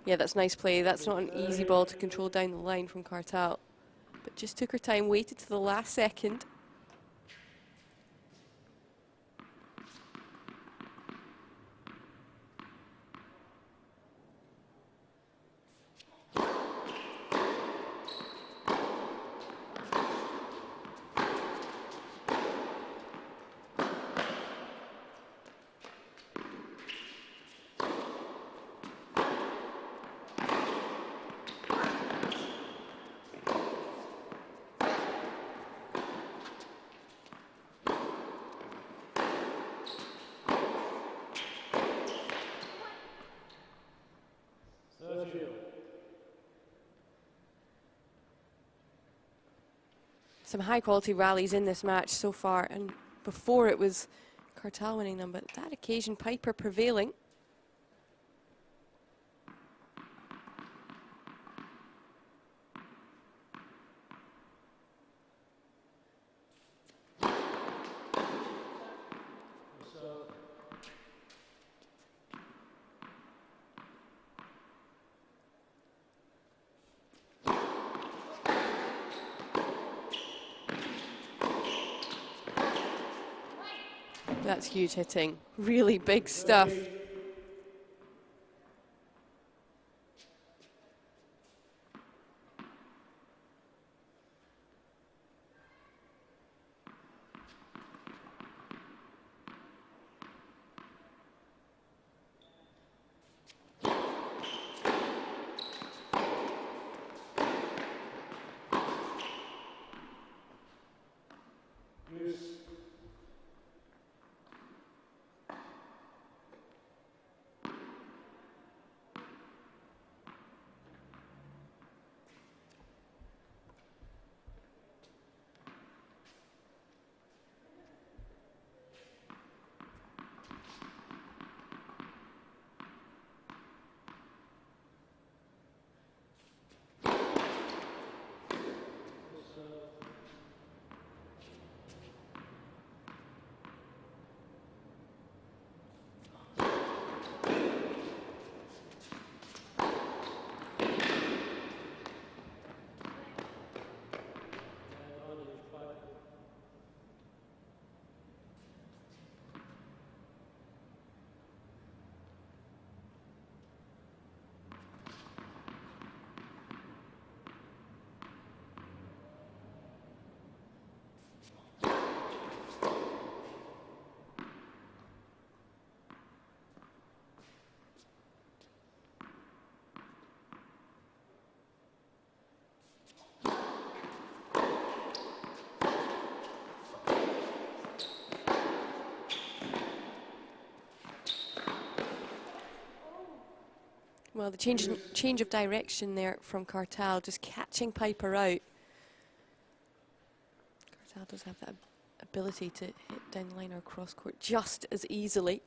Yeah, that's nice play. That's not an easy ball to control down the line from Kartal. But just took her time, waited to the last second. Some high quality rallies in this match so far, and before it was Kartal winning them, but that occasion Piper prevailing. That's huge hitting, really big stuff. Well, the change of direction there from Kartal, just catching Piper out. Kartal does have that ability to hit down the line or cross court just as easily.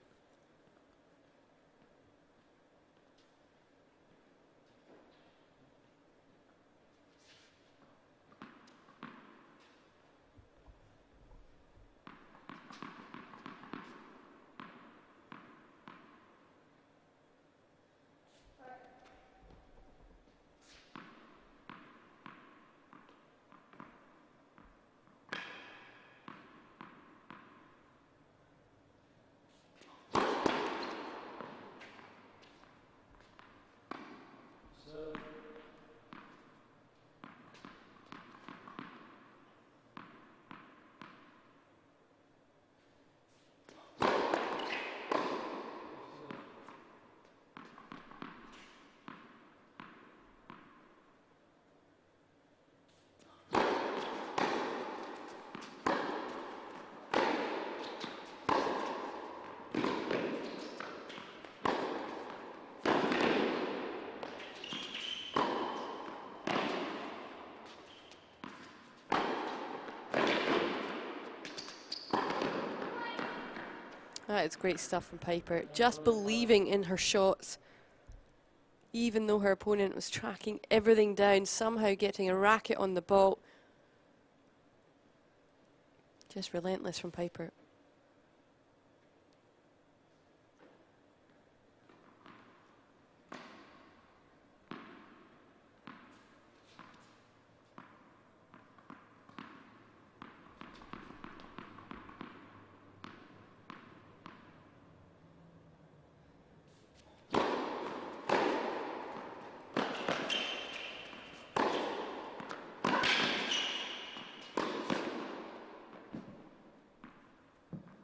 That is great stuff from Piper. Just believing in her shots. Even though her opponent was tracking everything down, somehow getting a racket on the ball. Just relentless from Piper.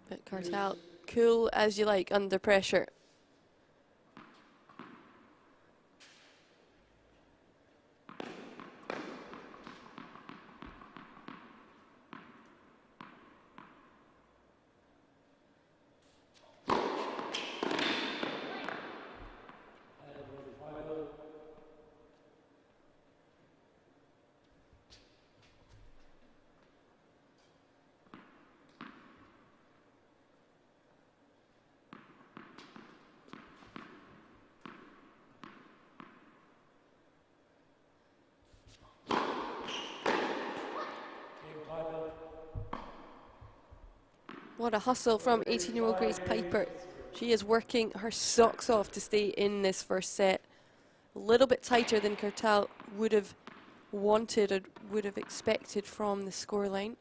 But Kartal, cool as you like under pressure. What a hustle from 18-year-old Grace Piper. She is working her socks off to stay in this first set. A little bit tighter than Kartal would have wanted or would have expected from the scoreline.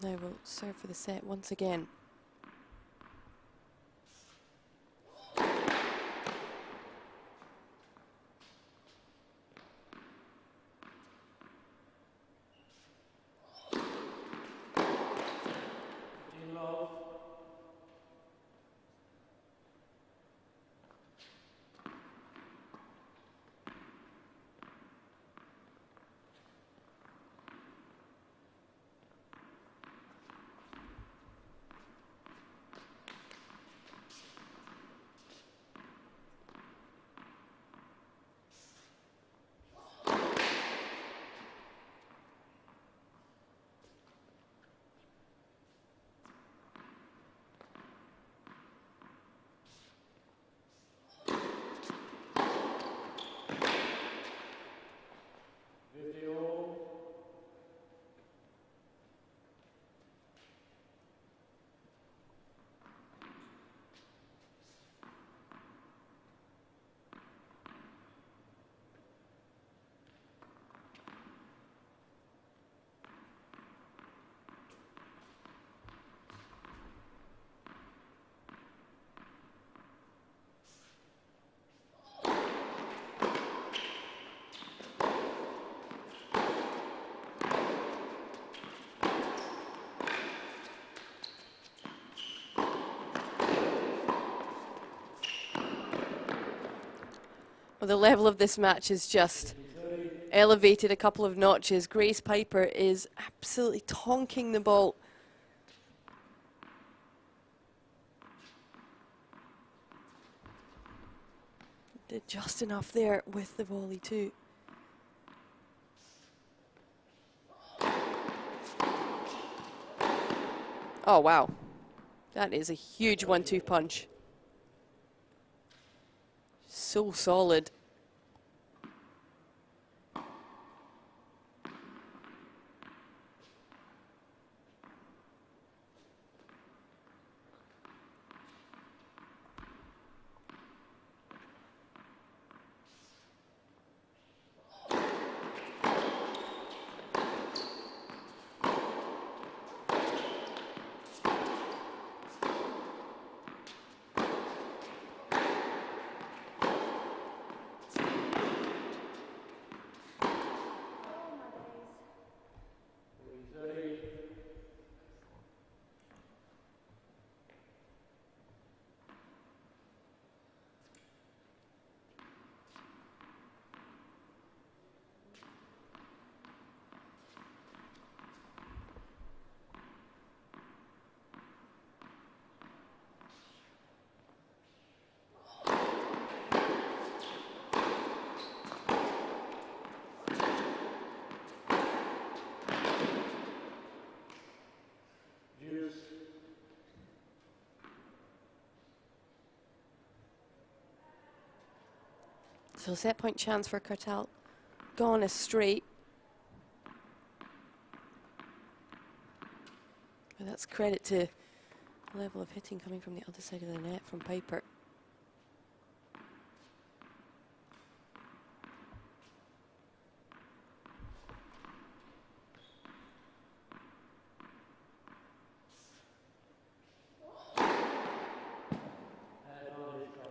Now we'll serve for the set once again. Well, the level of this match is just elevated a couple of notches. Grace Piper is absolutely tonking the ball. Did just enough there with the volley too. Oh wow, that is a huge 1-2 punch. So solid. So set point chance for Kartal gone astray. But that's credit to the level of hitting coming from the other side of the net from Piper.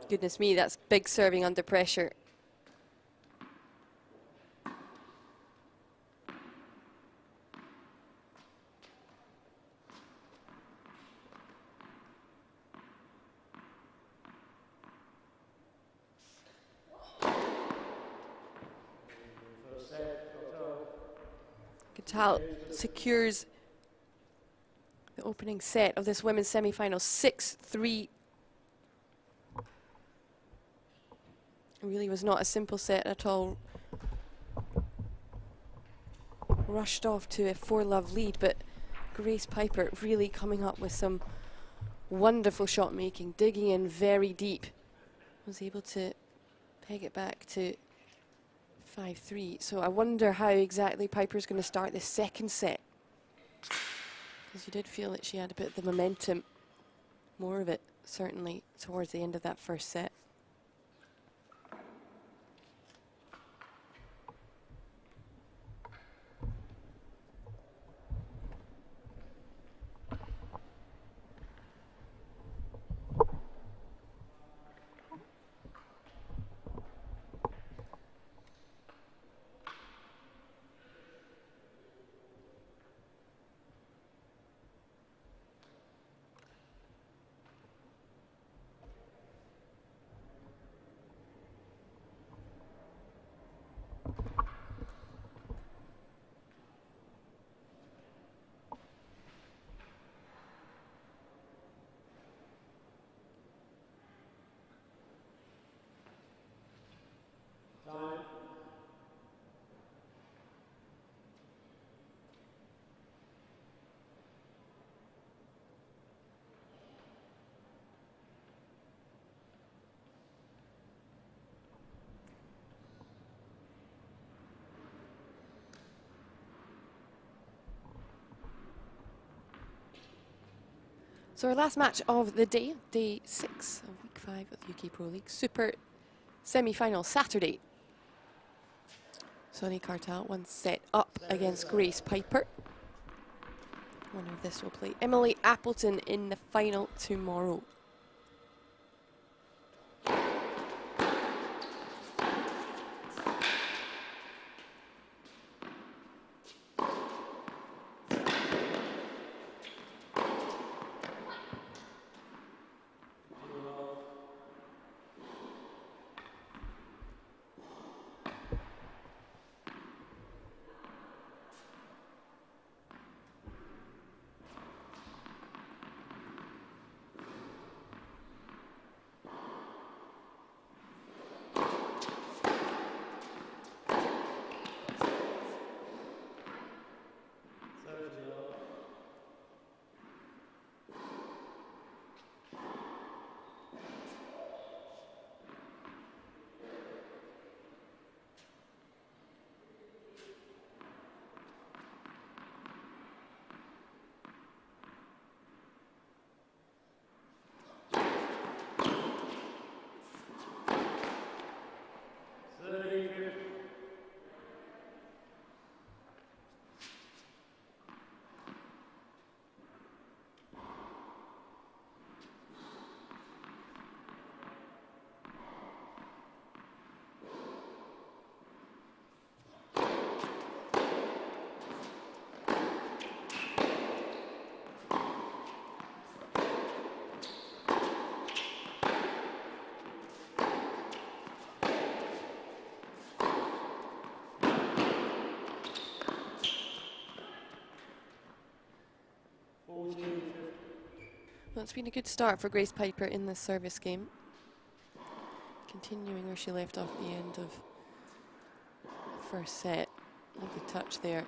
Goodness me, that's big serving under pressure. Kartal secures the opening set of this women's semi-final 6-3. It really was not a simple set at all. Rushed off to a 4-love lead, but Grace Piper really coming up with some wonderful shot making, digging in very deep. Was able to peg it back to 5-3. So I wonder how exactly Piper's going to start the second set. Because you did feel that she had a bit of the momentum, more of it certainly towards the end of that first set. So our last match of the day, day 6 of week 5 of the UK Pro League, Super semi-final Saturday. Sonay Kartal, one set up against Grace Piper. Winner of this will play Millie Appleton in the final tomorrow. Well, it's been a good start for Grace Piper in this service game. Continuing where she left off at the end of the first set. Lovely touch there.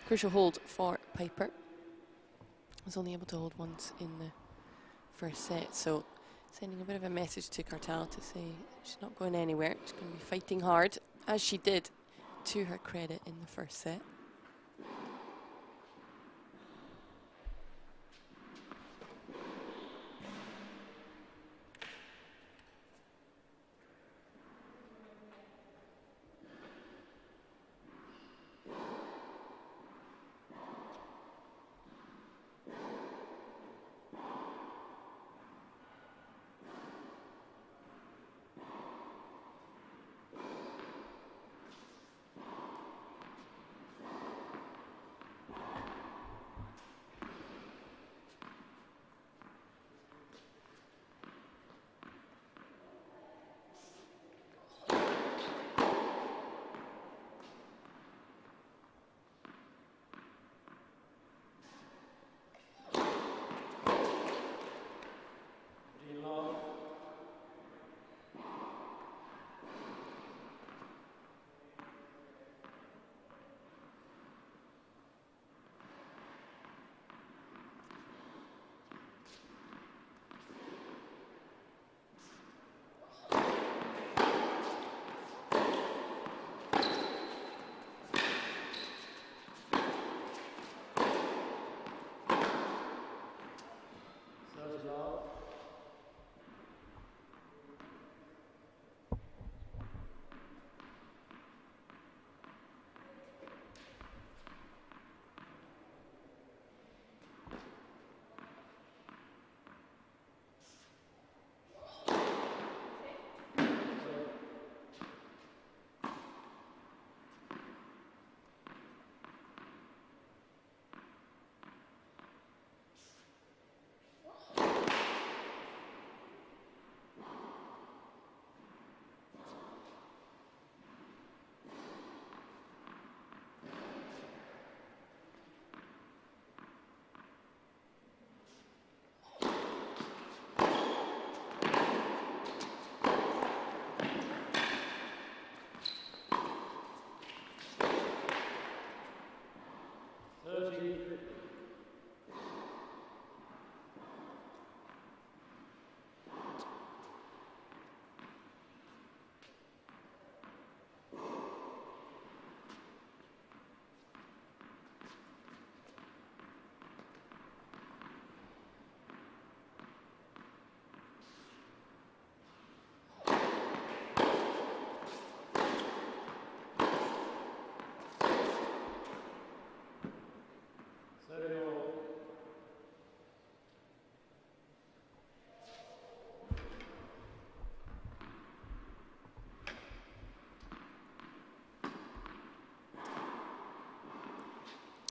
Crucial hold for Piper. Was only able to hold once in the first set, so sending a bit of a message to Kartal to say she's not going anywhere. She's going to be fighting hard, as she did, to her credit, in the first set.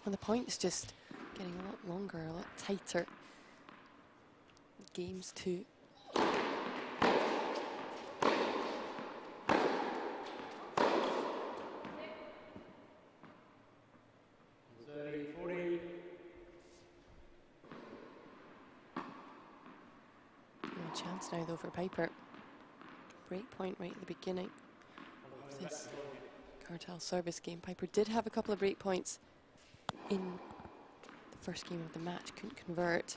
And the point is just getting a lot longer, a lot tighter. Games too. No chance now though for Piper. Break point right at the beginning of this Kartal service game. Piper did have a couple of break points in the first game of the match, couldn't convert.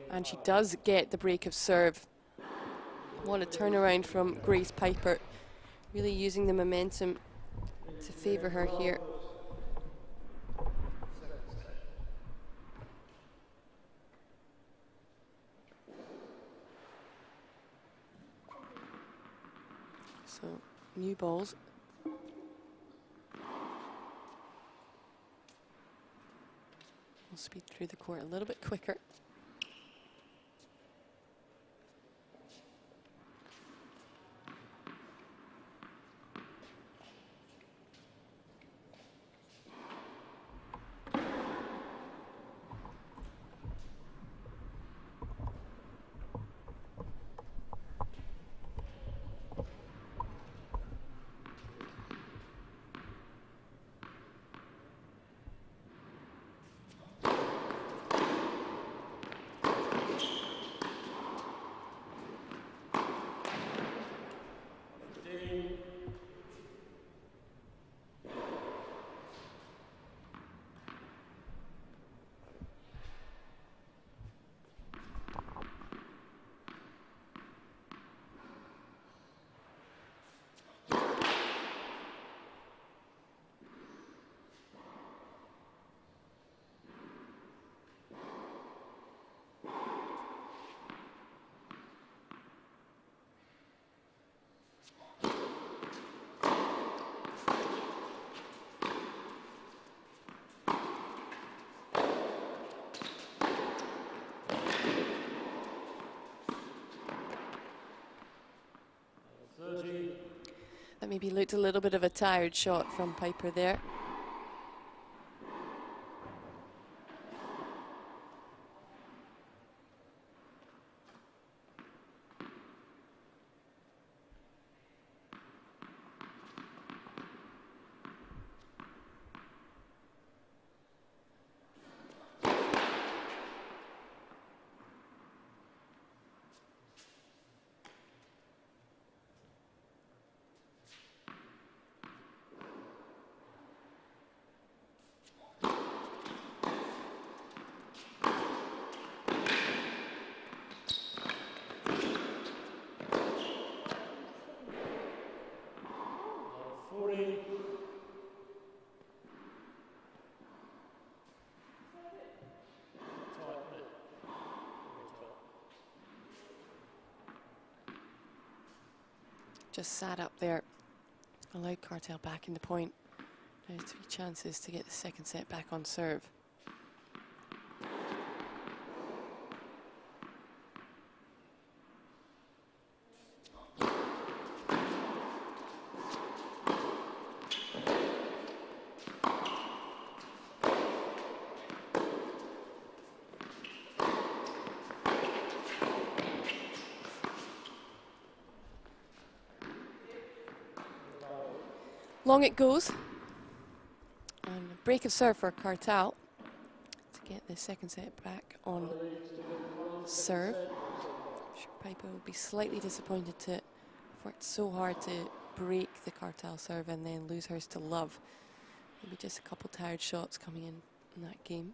And she does get the break of serve. What a turnaround from Grace Piper. Really using the momentum to favour her here. So, new balls. We'll speed through the court a little bit quicker. 30. That maybe looked a little bit of a tired shot from Piper there. Just sat up there, allowed Kartal back in the point. Now 3 chances to get the second set back on serve. Long it goes, and a break of serve for Kartal to get the second set back on serve. I'm sure Piper will be slightly disappointed to have worked so hard to break the Kartal serve and then lose hers to love. Maybe just a couple tired shots coming in that game.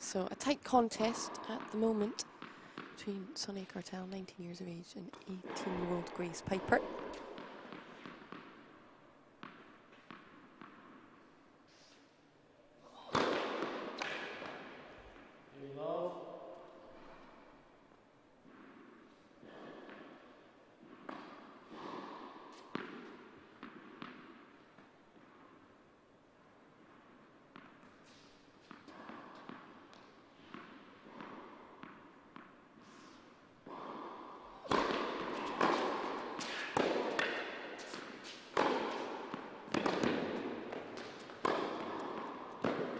So a tight contest at the moment between Sonay Kartal, 19 years of age, and 18-year-old Grace Piper.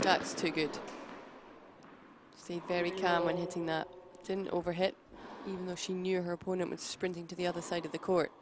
That's too good. Stayed very calm when hitting that. Didn't overhit, even though she knew her opponent was sprinting to the other side of the court.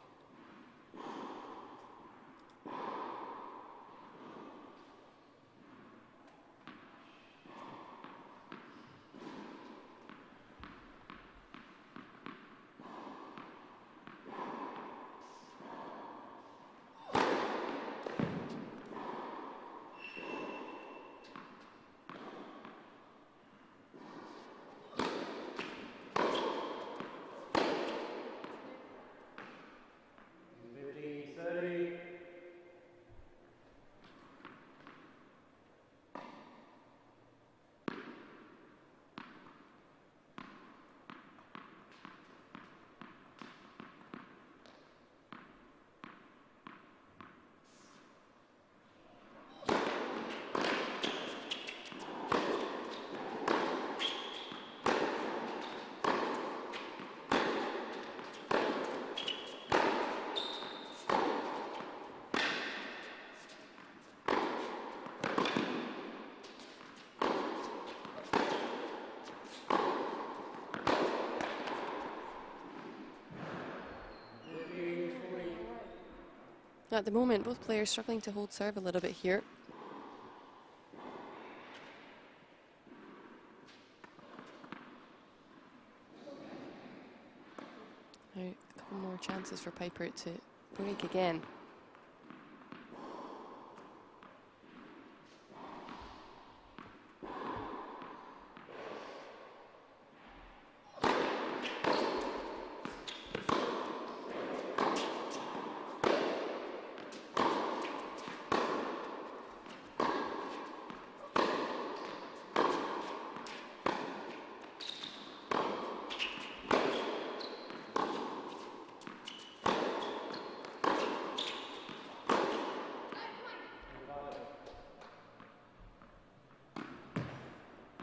At the moment, both players struggling to hold serve a little bit here. Now, a couple more chances for Piper to break again.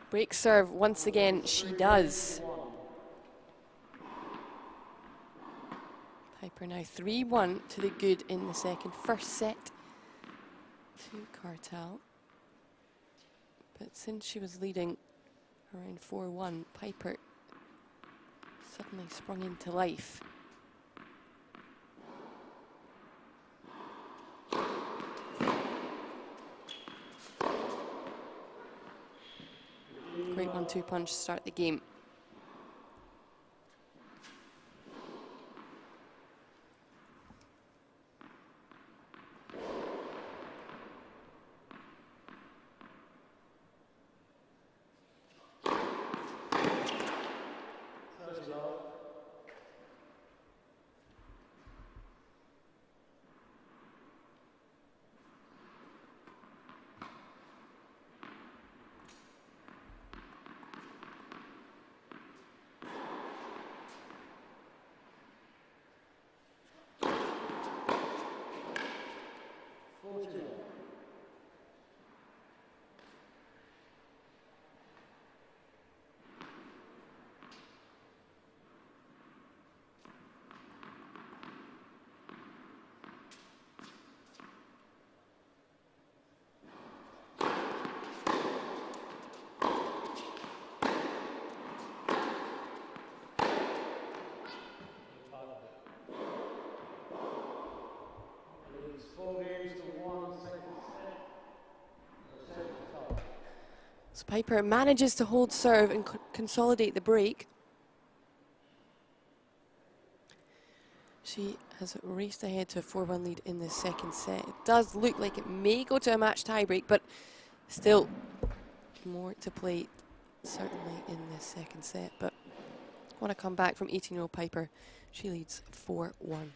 Break serve once again, she does. Piper now 3-1 to the good in the second. First set to Kartal. But since she was leading around 4-1, Piper suddenly sprung into life. Great 1-2 punch to start the game. So Piper manages to hold serve and consolidate the break. She has raced ahead to a 4-1 lead in the second set. It does look like it may go to a match tiebreak, but still more to play, certainly in this second set. But want to come back from 18-year-old Piper. She leads 4-1.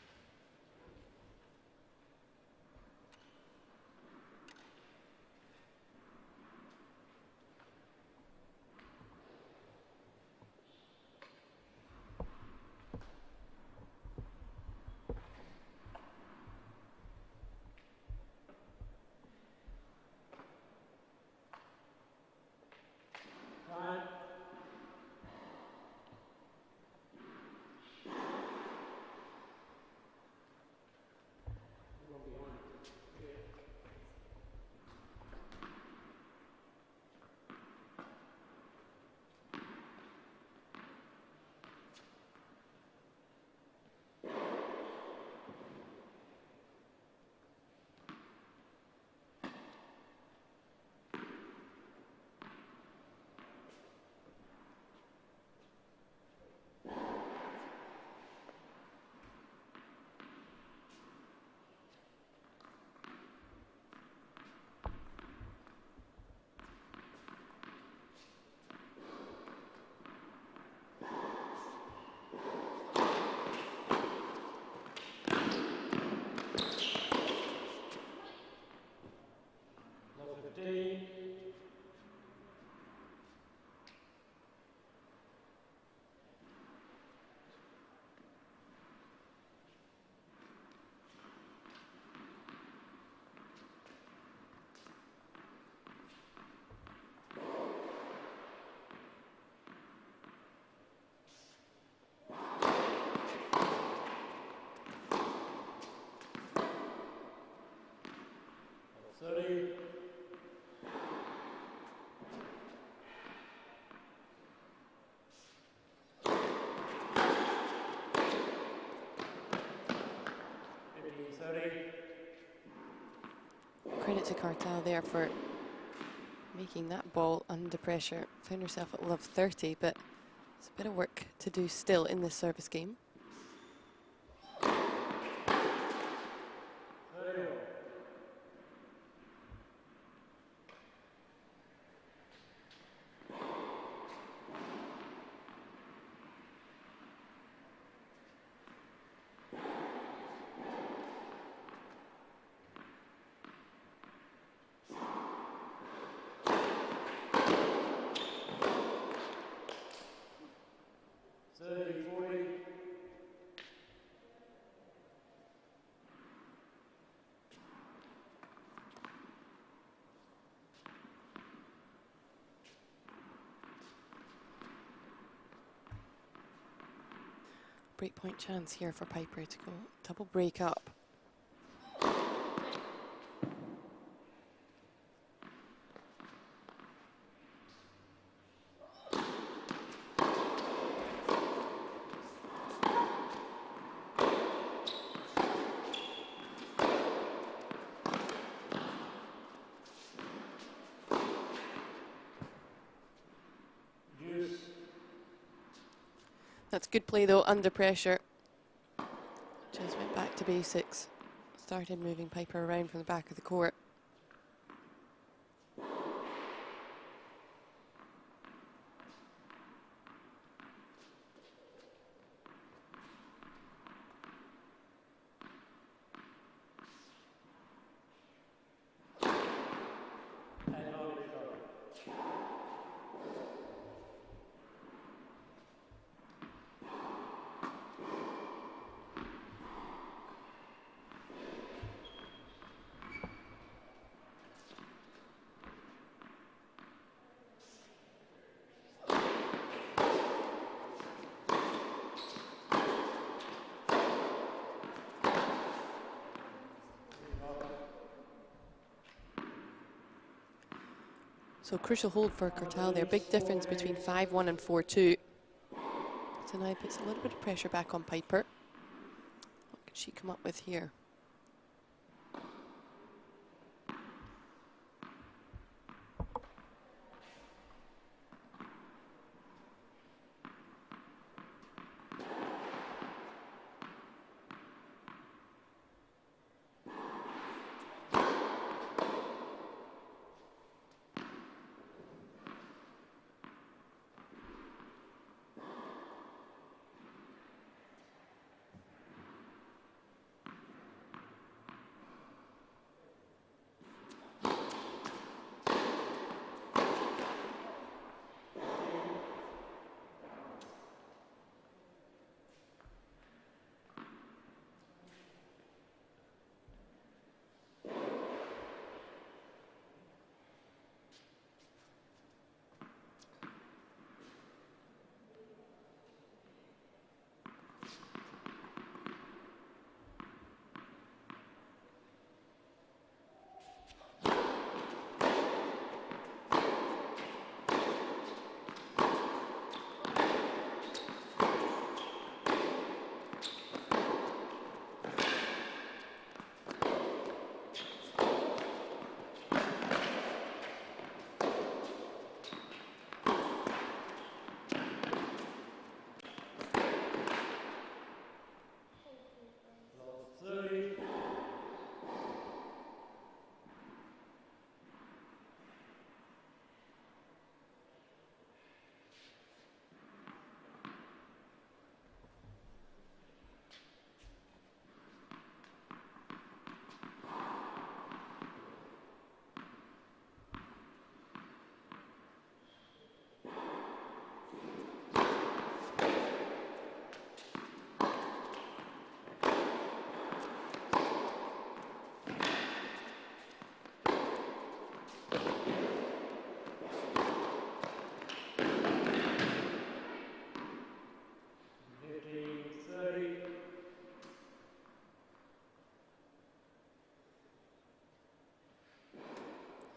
credit to Kartal there for making that ball under pressure. Found herself at love 30, but it's a bit of work to do still in this service game. Breakpoint chance here for Piper to go double break up. That's good play though, under pressure. Just went back to basics. Started moving Piper around from the back of the court. So crucial hold for Kartal there. Big difference between 5-1 and 4-2. Sonay puts a little bit of pressure back on Piper. What can she come up with here?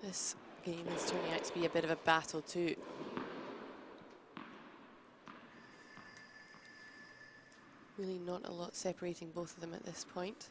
This game is turning out to be a bit of a battle too. Really not a lot separating both of them at this point.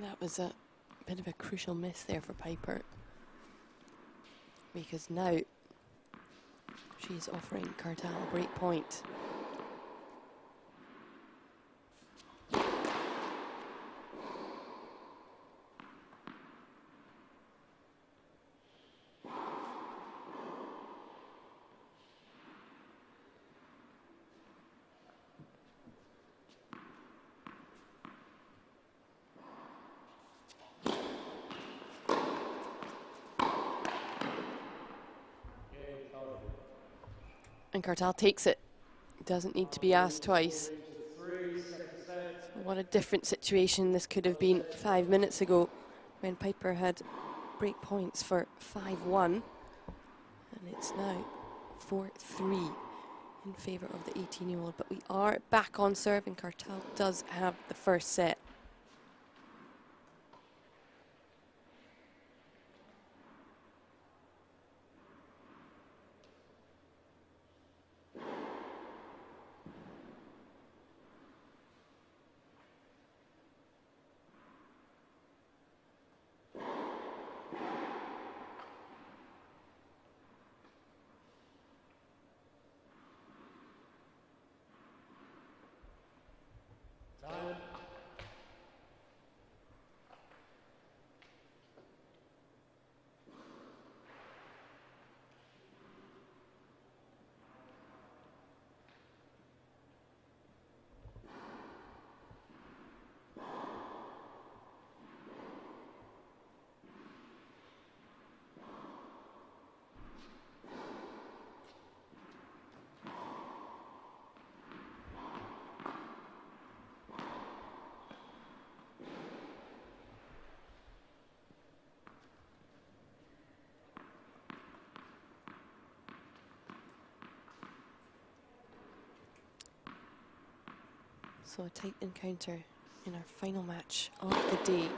That was a bit of a crucial miss there for Piper, because now she's offering Kartal a break point. And Kartal takes it. Doesn't need to be asked twice. What a different situation this could have been 5 minutes ago when Piper had break points for 5-1. And it's now 4-3 in favour of the 18-year-old. But we are back on serve, and Kartal does have the first set. So a tight encounter in our final match of the day.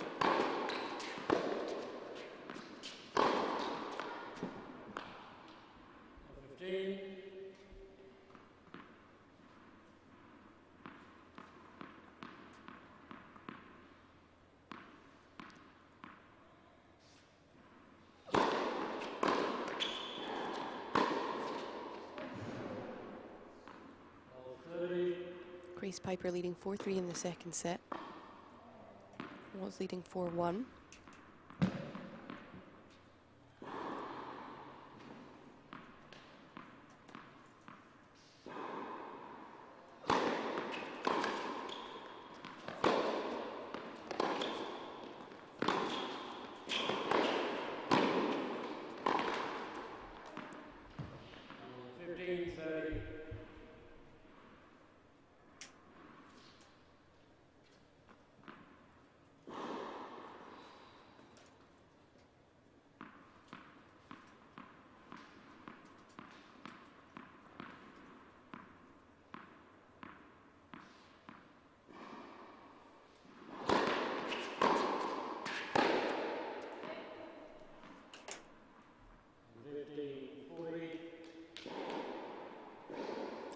Grace Piper leading 4-3 in the second set. Was leading 4-1.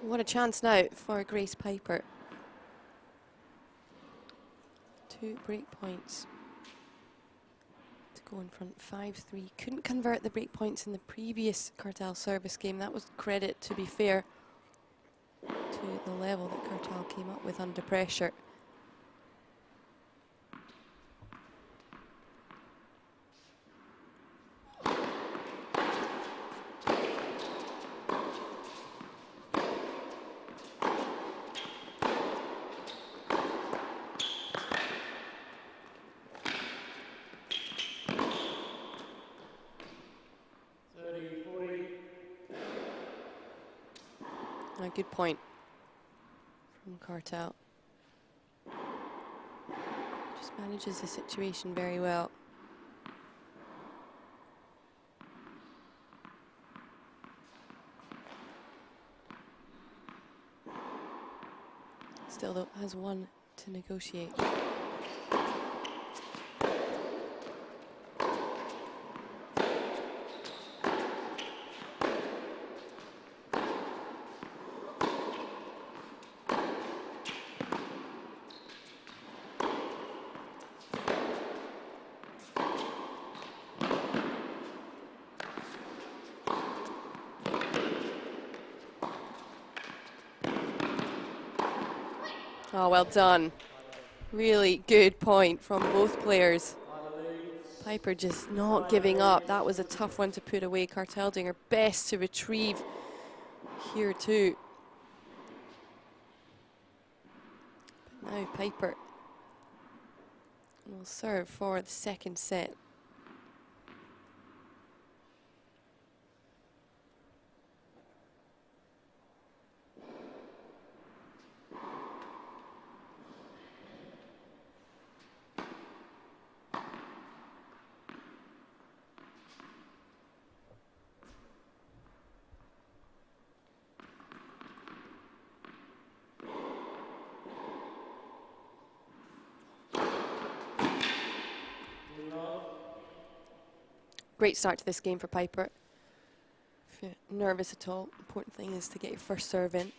What a chance now for Grace Piper. 2 break points to go in front 5-3. Couldn't convert the break points in the previous Kartal service game. That was credit, to be fair, to the level that Kartal came up with under pressure. A good point from Kartal. Just manages the situation very well. Still, though, has one to negotiate. Oh, well done. Really good point from both players. Piper just not giving up. That was a tough one to put away. Kartal doing her best to retrieve here too. But now Piper will serve for the second set. Great start to this game for Piper. If you're nervous at all, important thing is to get your first serve in.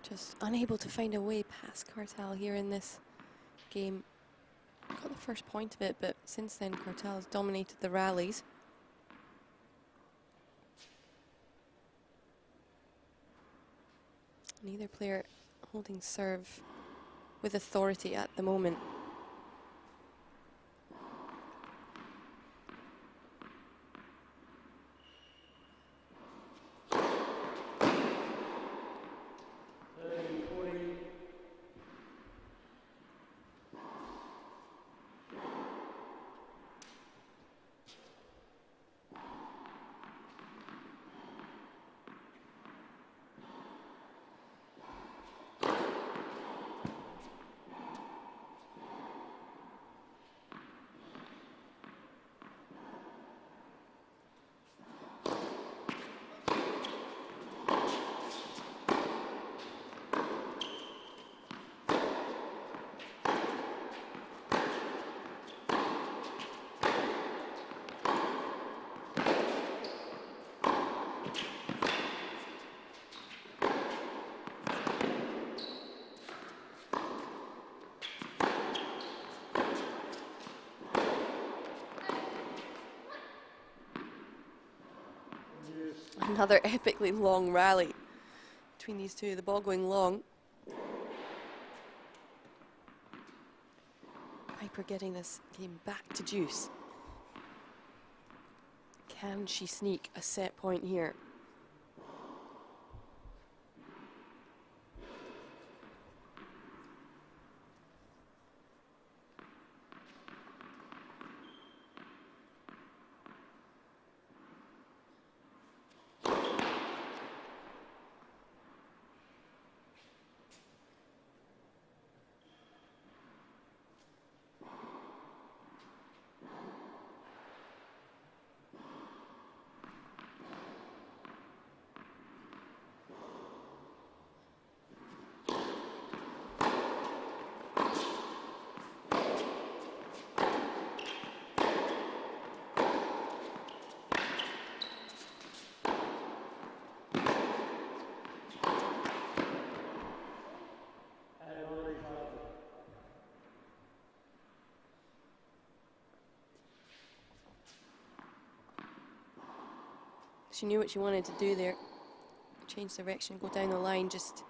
Just unable to find a way past Kartal here in this game. Got the first point of it, but since then Kartal has dominated the rallies. Neither player holding serve with authority at the moment. Another epically long rally between these two, the ball going long. Piper getting this game back to juice. Can she sneak a set point here? She knew what she wanted to do there. Change direction, go down the line, just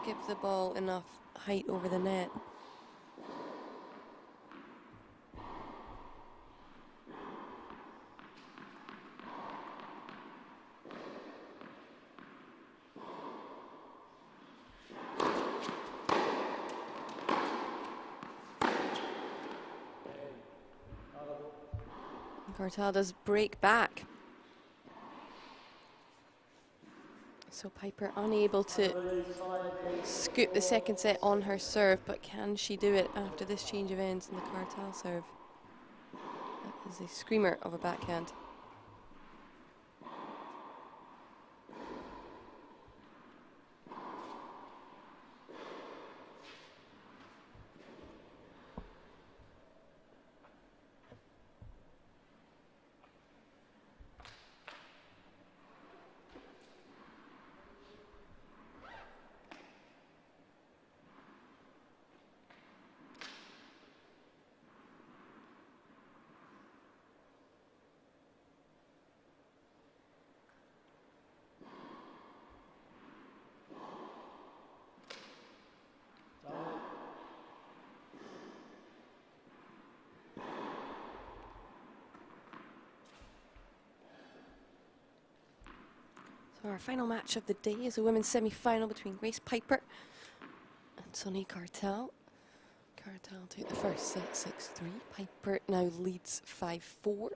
give the ball enough height over the net. Kartal does break back. So Piper unable to scoop the second set on her serve, but can she do it after this change of ends in the Kartal serve? That is a screamer of a backhand. So our final match of the day is a women's semi-final between Grace Piper and Sonay Kartal. Kartal take the first set 6-3. Piper now leads 5-4.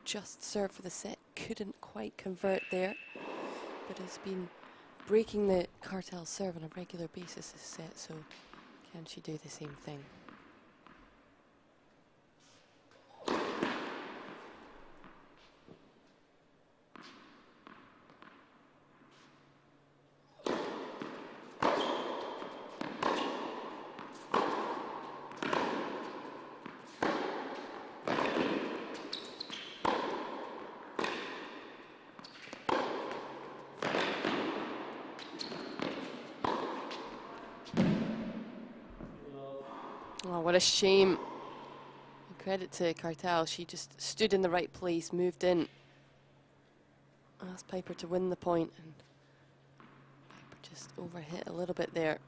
Just served for the set, couldn't quite convert there, but has been breaking the Kartal serve on a regular basis this set, so can she do the same thing? Oh, what a shame. Credit to Kartal, she just stood in the right place, moved in, asked Piper to win the point, and Piper just overhit a little bit there.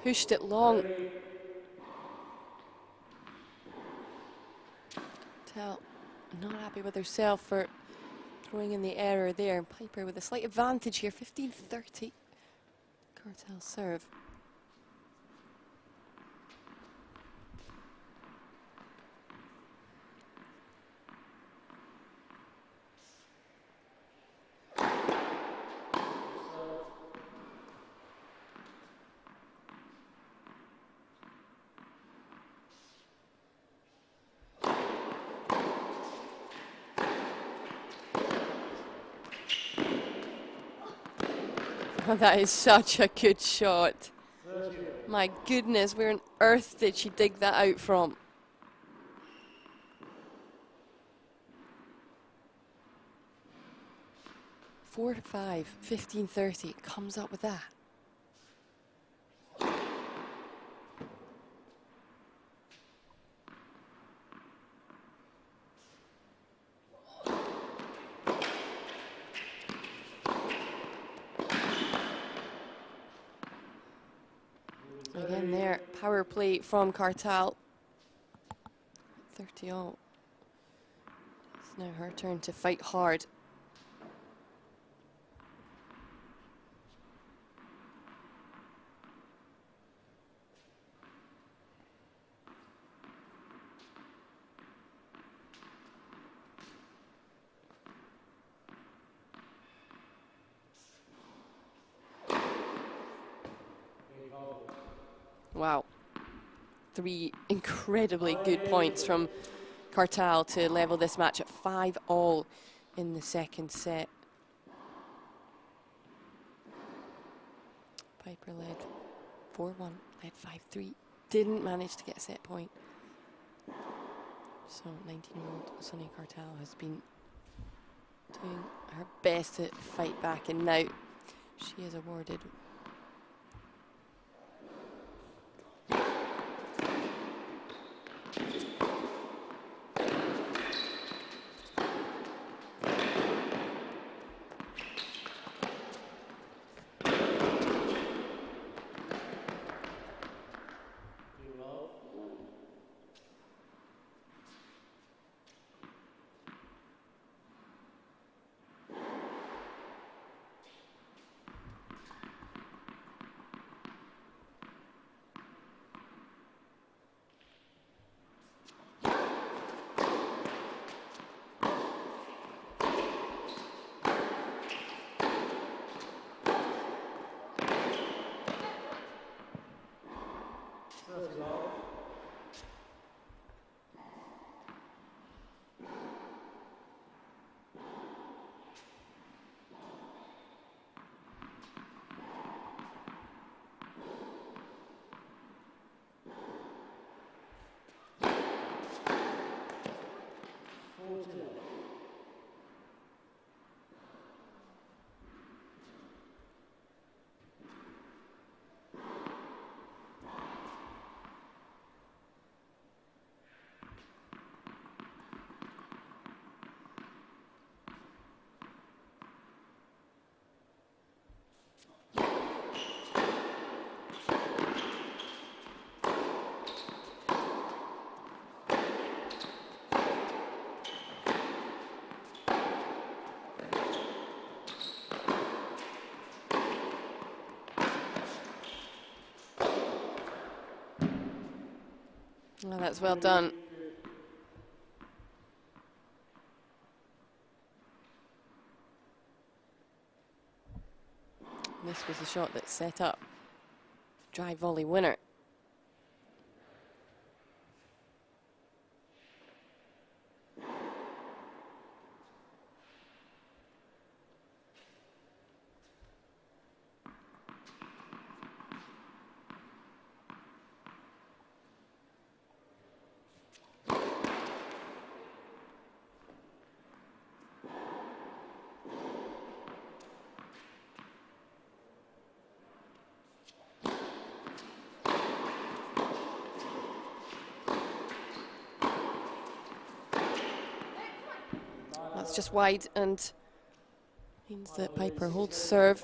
Pushed it long. Kartal not happy with herself for throwing in the error there. Piper with a slight advantage here, 15-30. Kartal serve. Oh, that is such a good shot. My goodness, where on earth did she dig that out from? Four to 5, 15-30, comes up with that. Again there, power play from Kartal. 30-all. It's now her turn to fight hard. Wow. 3 incredibly good points from Kartal to level this match at 5-all in the second set. Piper led 4-1, led 5-3, didn't manage to get a set point. So 19-year-old Sonay Kartal has been doing her best to fight back, and now she is awarded Well, that's well done. This was the shot that set up drive volley winner. That's just wide and means that Piper holds serve.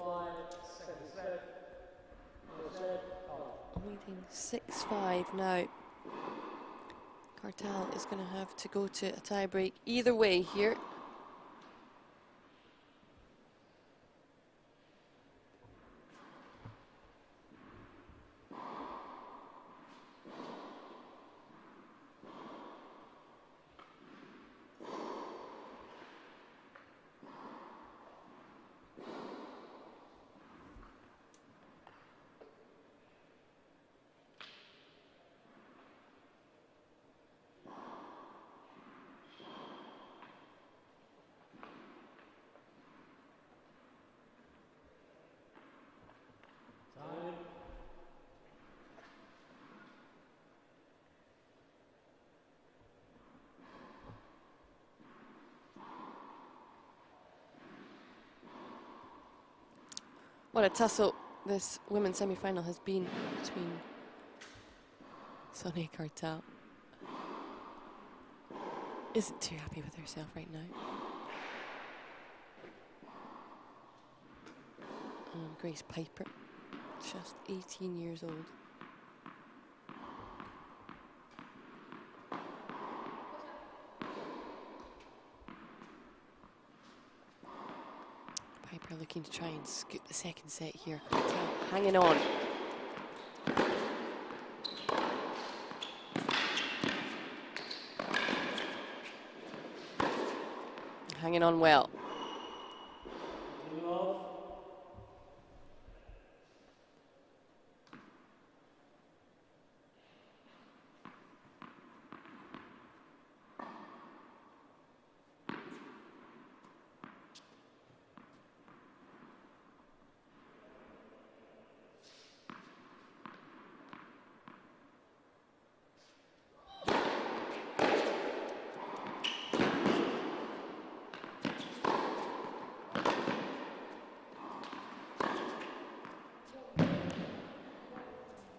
Leading 6-5 now. Kartal is going to have to go to a tie break either way here. What a tussle this women's semi-final has been between Sonay Kartal. Isn't too happy with herself right now. And Grace Piper, just 18 years old. Piper looking to try and scoop the second set here. Kartal hanging on. Hanging on well.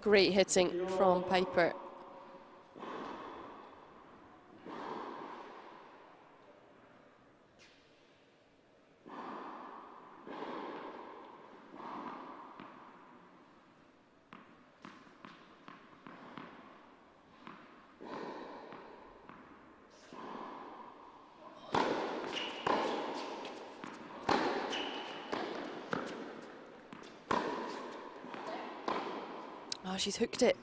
Great hitting from Piper. Oh, she's hooked it.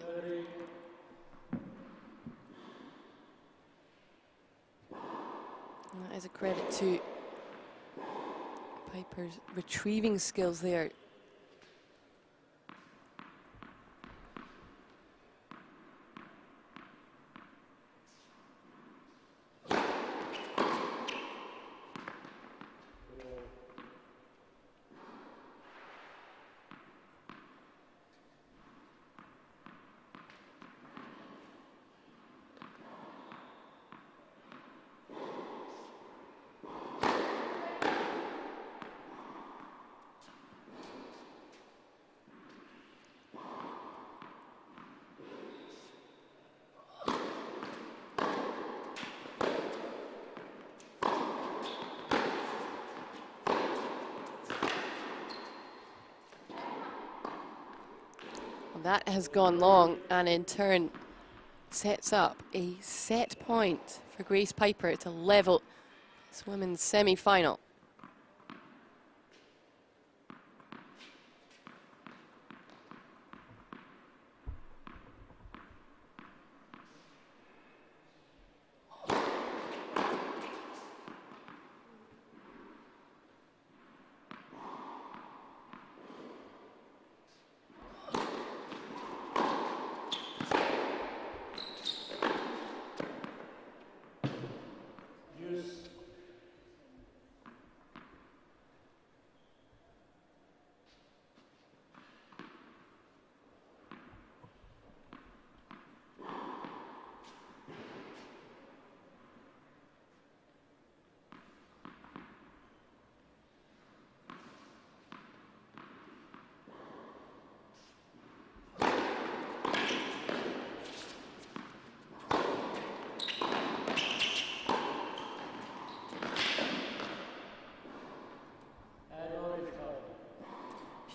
And that is a credit to Piper's retrieving skills there. That has gone long and in turn sets up a set point for Grace Piper to level this women's semi-final.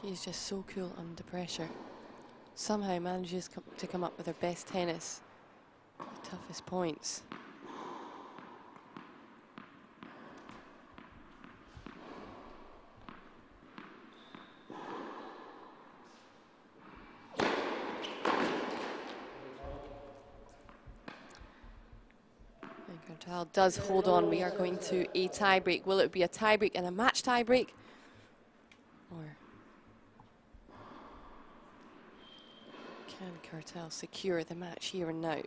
She's just so cool under pressure. Somehow manages to come up with her best tennis at the toughest points. And Kartal does hold on. We are going to a tie break. Will it be a tie break and a match tie break? Or can Kartal secure the match here and now?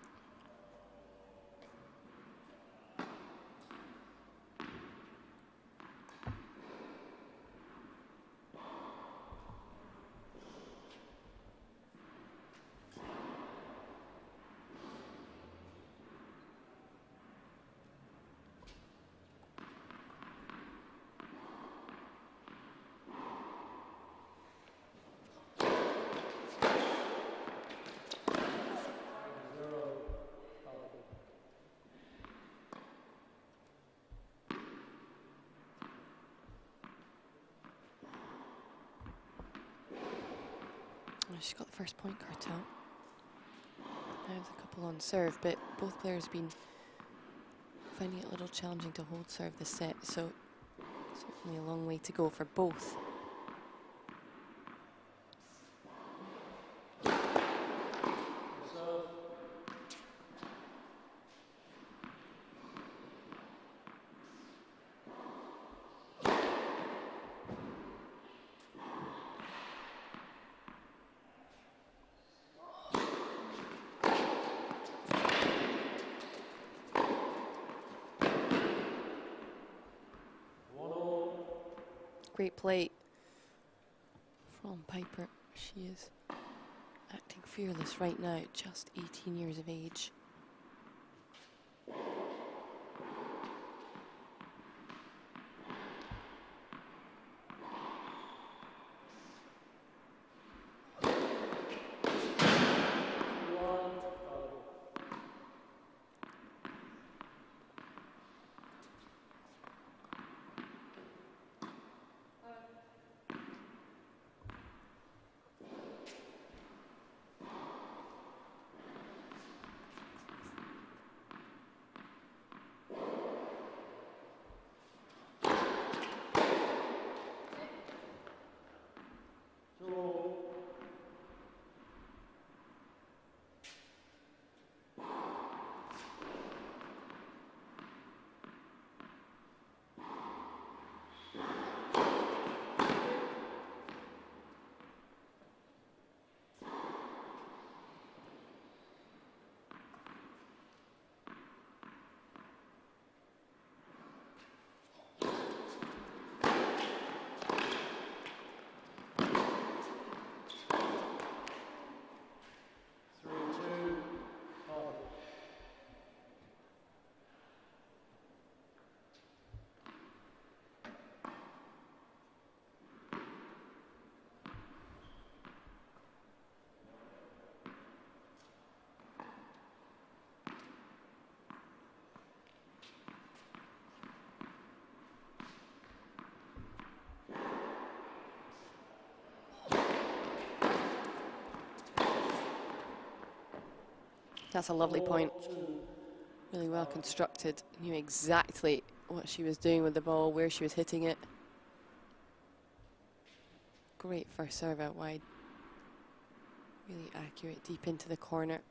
She's got the first point, Kartal. There's a couple on serve, but both players have been finding it a little challenging to hold serve this set, so certainly a long way to go for both. Great play from Piper. She is acting fearless right now, just 18 years of age. That's a lovely point. Really well constructed. Knew exactly what she was doing with the ball, where she was hitting it. Great first serve out wide. Really accurate, deep into the corner.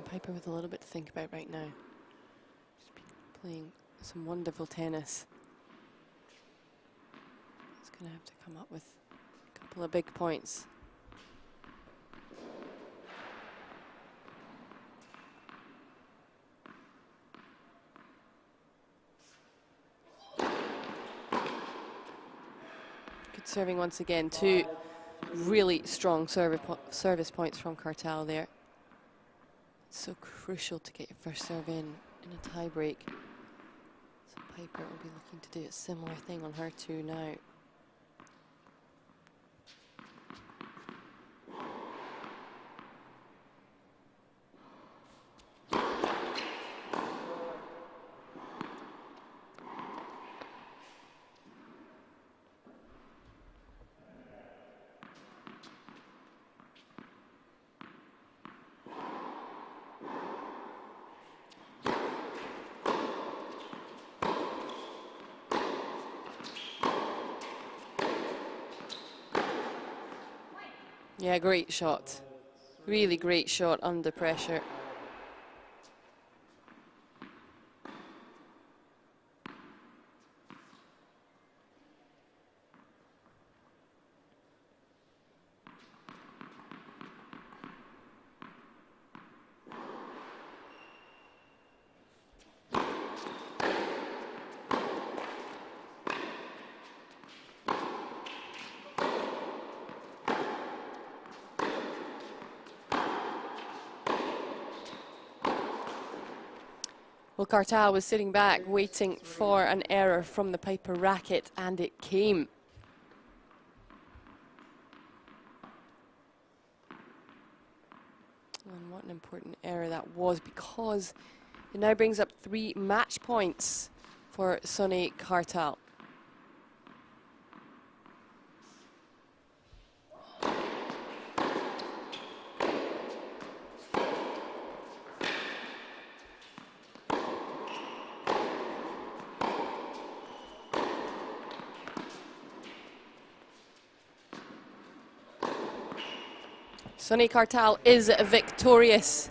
Piper with a little bit to think about right now. She's been playing some wonderful tennis. She's going to have to come up with a couple of big points. Good serving once again. Two really strong service points from Kartal there. So crucial to get your first serve in a tie break. So Piper will be looking to do a similar thing on her too now. Yeah, great shot. Really great shot under pressure. Well, Kartal was sitting back waiting for an error from the Piper racket, and it came. And what an important error that was, because it now brings up 3 match points for Sonay Kartal. Sonay Kartal is victorious.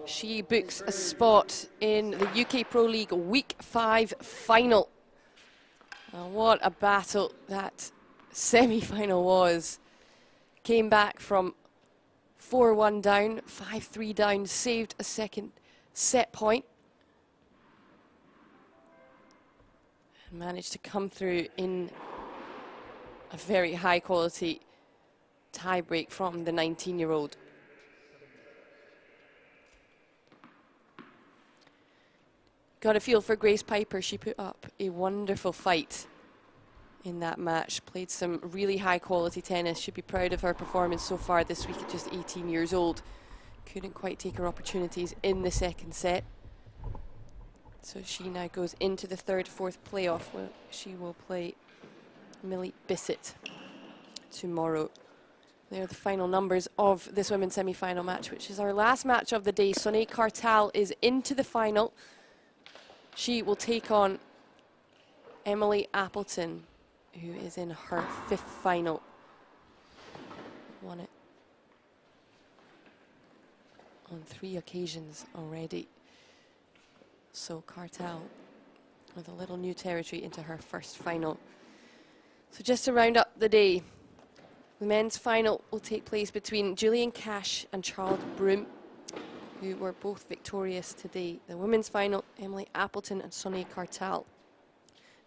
She books a spot in the UK Pro League Week 5 final. What a battle that semi-final was. Came back from 4-1 down, 5-3 down, saved a second set point. And managed to come through in a very high quality tie break from the 19-year-old. Got a feel for Grace Piper. She put up a wonderful fight in that match. Played some really high quality tennis. Should be proud of her performance so far this week at just 18 years old. Couldn't quite take her opportunities in the second set. So she now goes into the third, fourth playoff where she will play Millie Bissett tomorrow. There are the final numbers of this women's semi-final match, which is our last match of the day. Sonay Kartal is into the final. She will take on Emily Appleton, who is in her 5th final. Won it on 3 occasions already. So Kartal with a little new territory into her 1st final. So just to round up the day, the men's final will take place between Julian Cash and Charles Broom, who were both victorious today. The women's final, Emily Appleton and Sonay Kartal.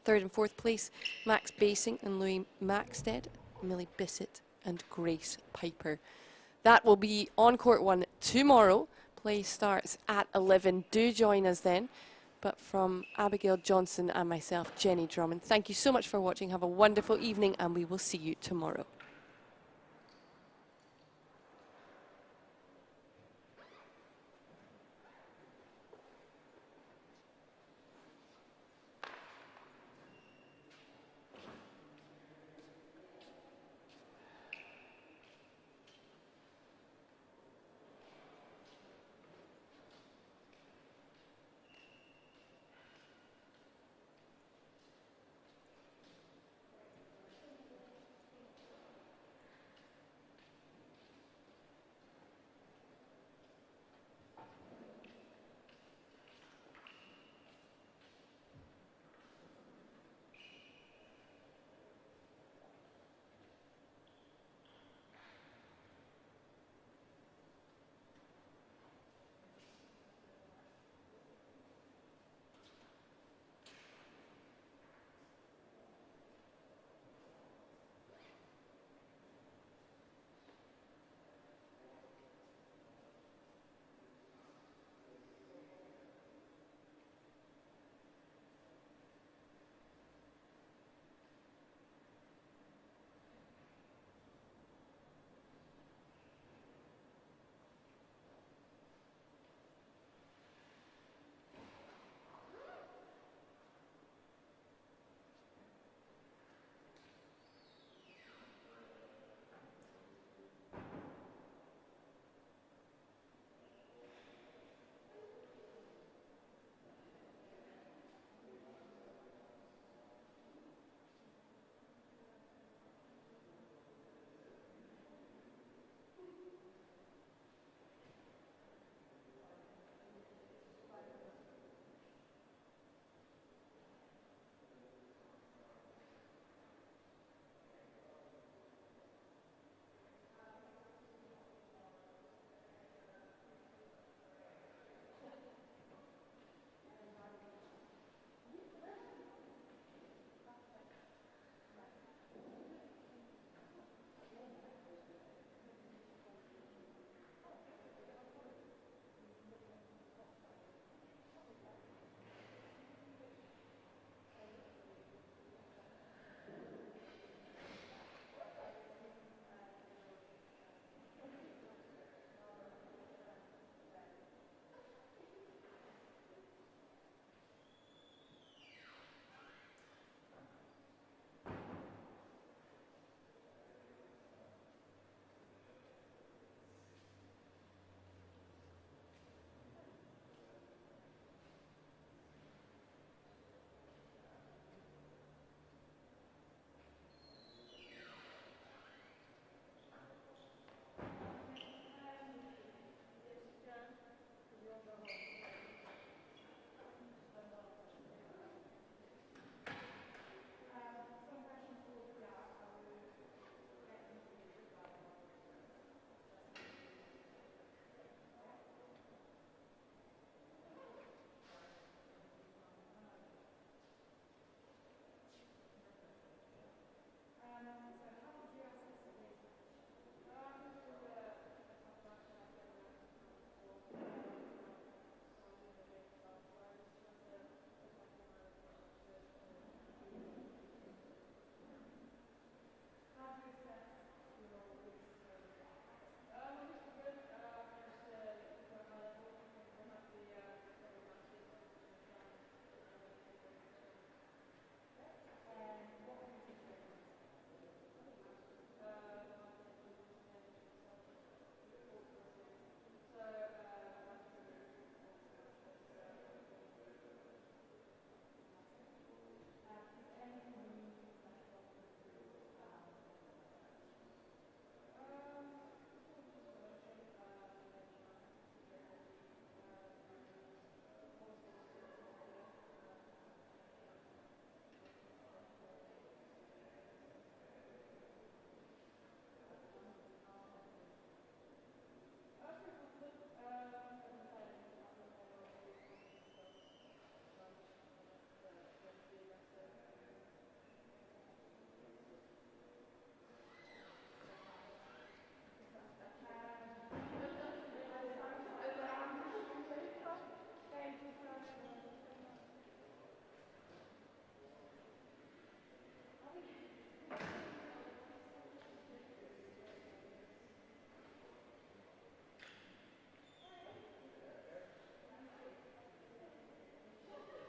3rd and 4th place, Max Basing and Louis Maxted, Millie Bissett and Grace Piper. That will be on court 1 tomorrow. Play starts at 11. Do join us then. But but from Abigail Johnson and myself, Jenny Drummond. Thank you so much for watching. Have a wonderful evening, and we will see you tomorrow.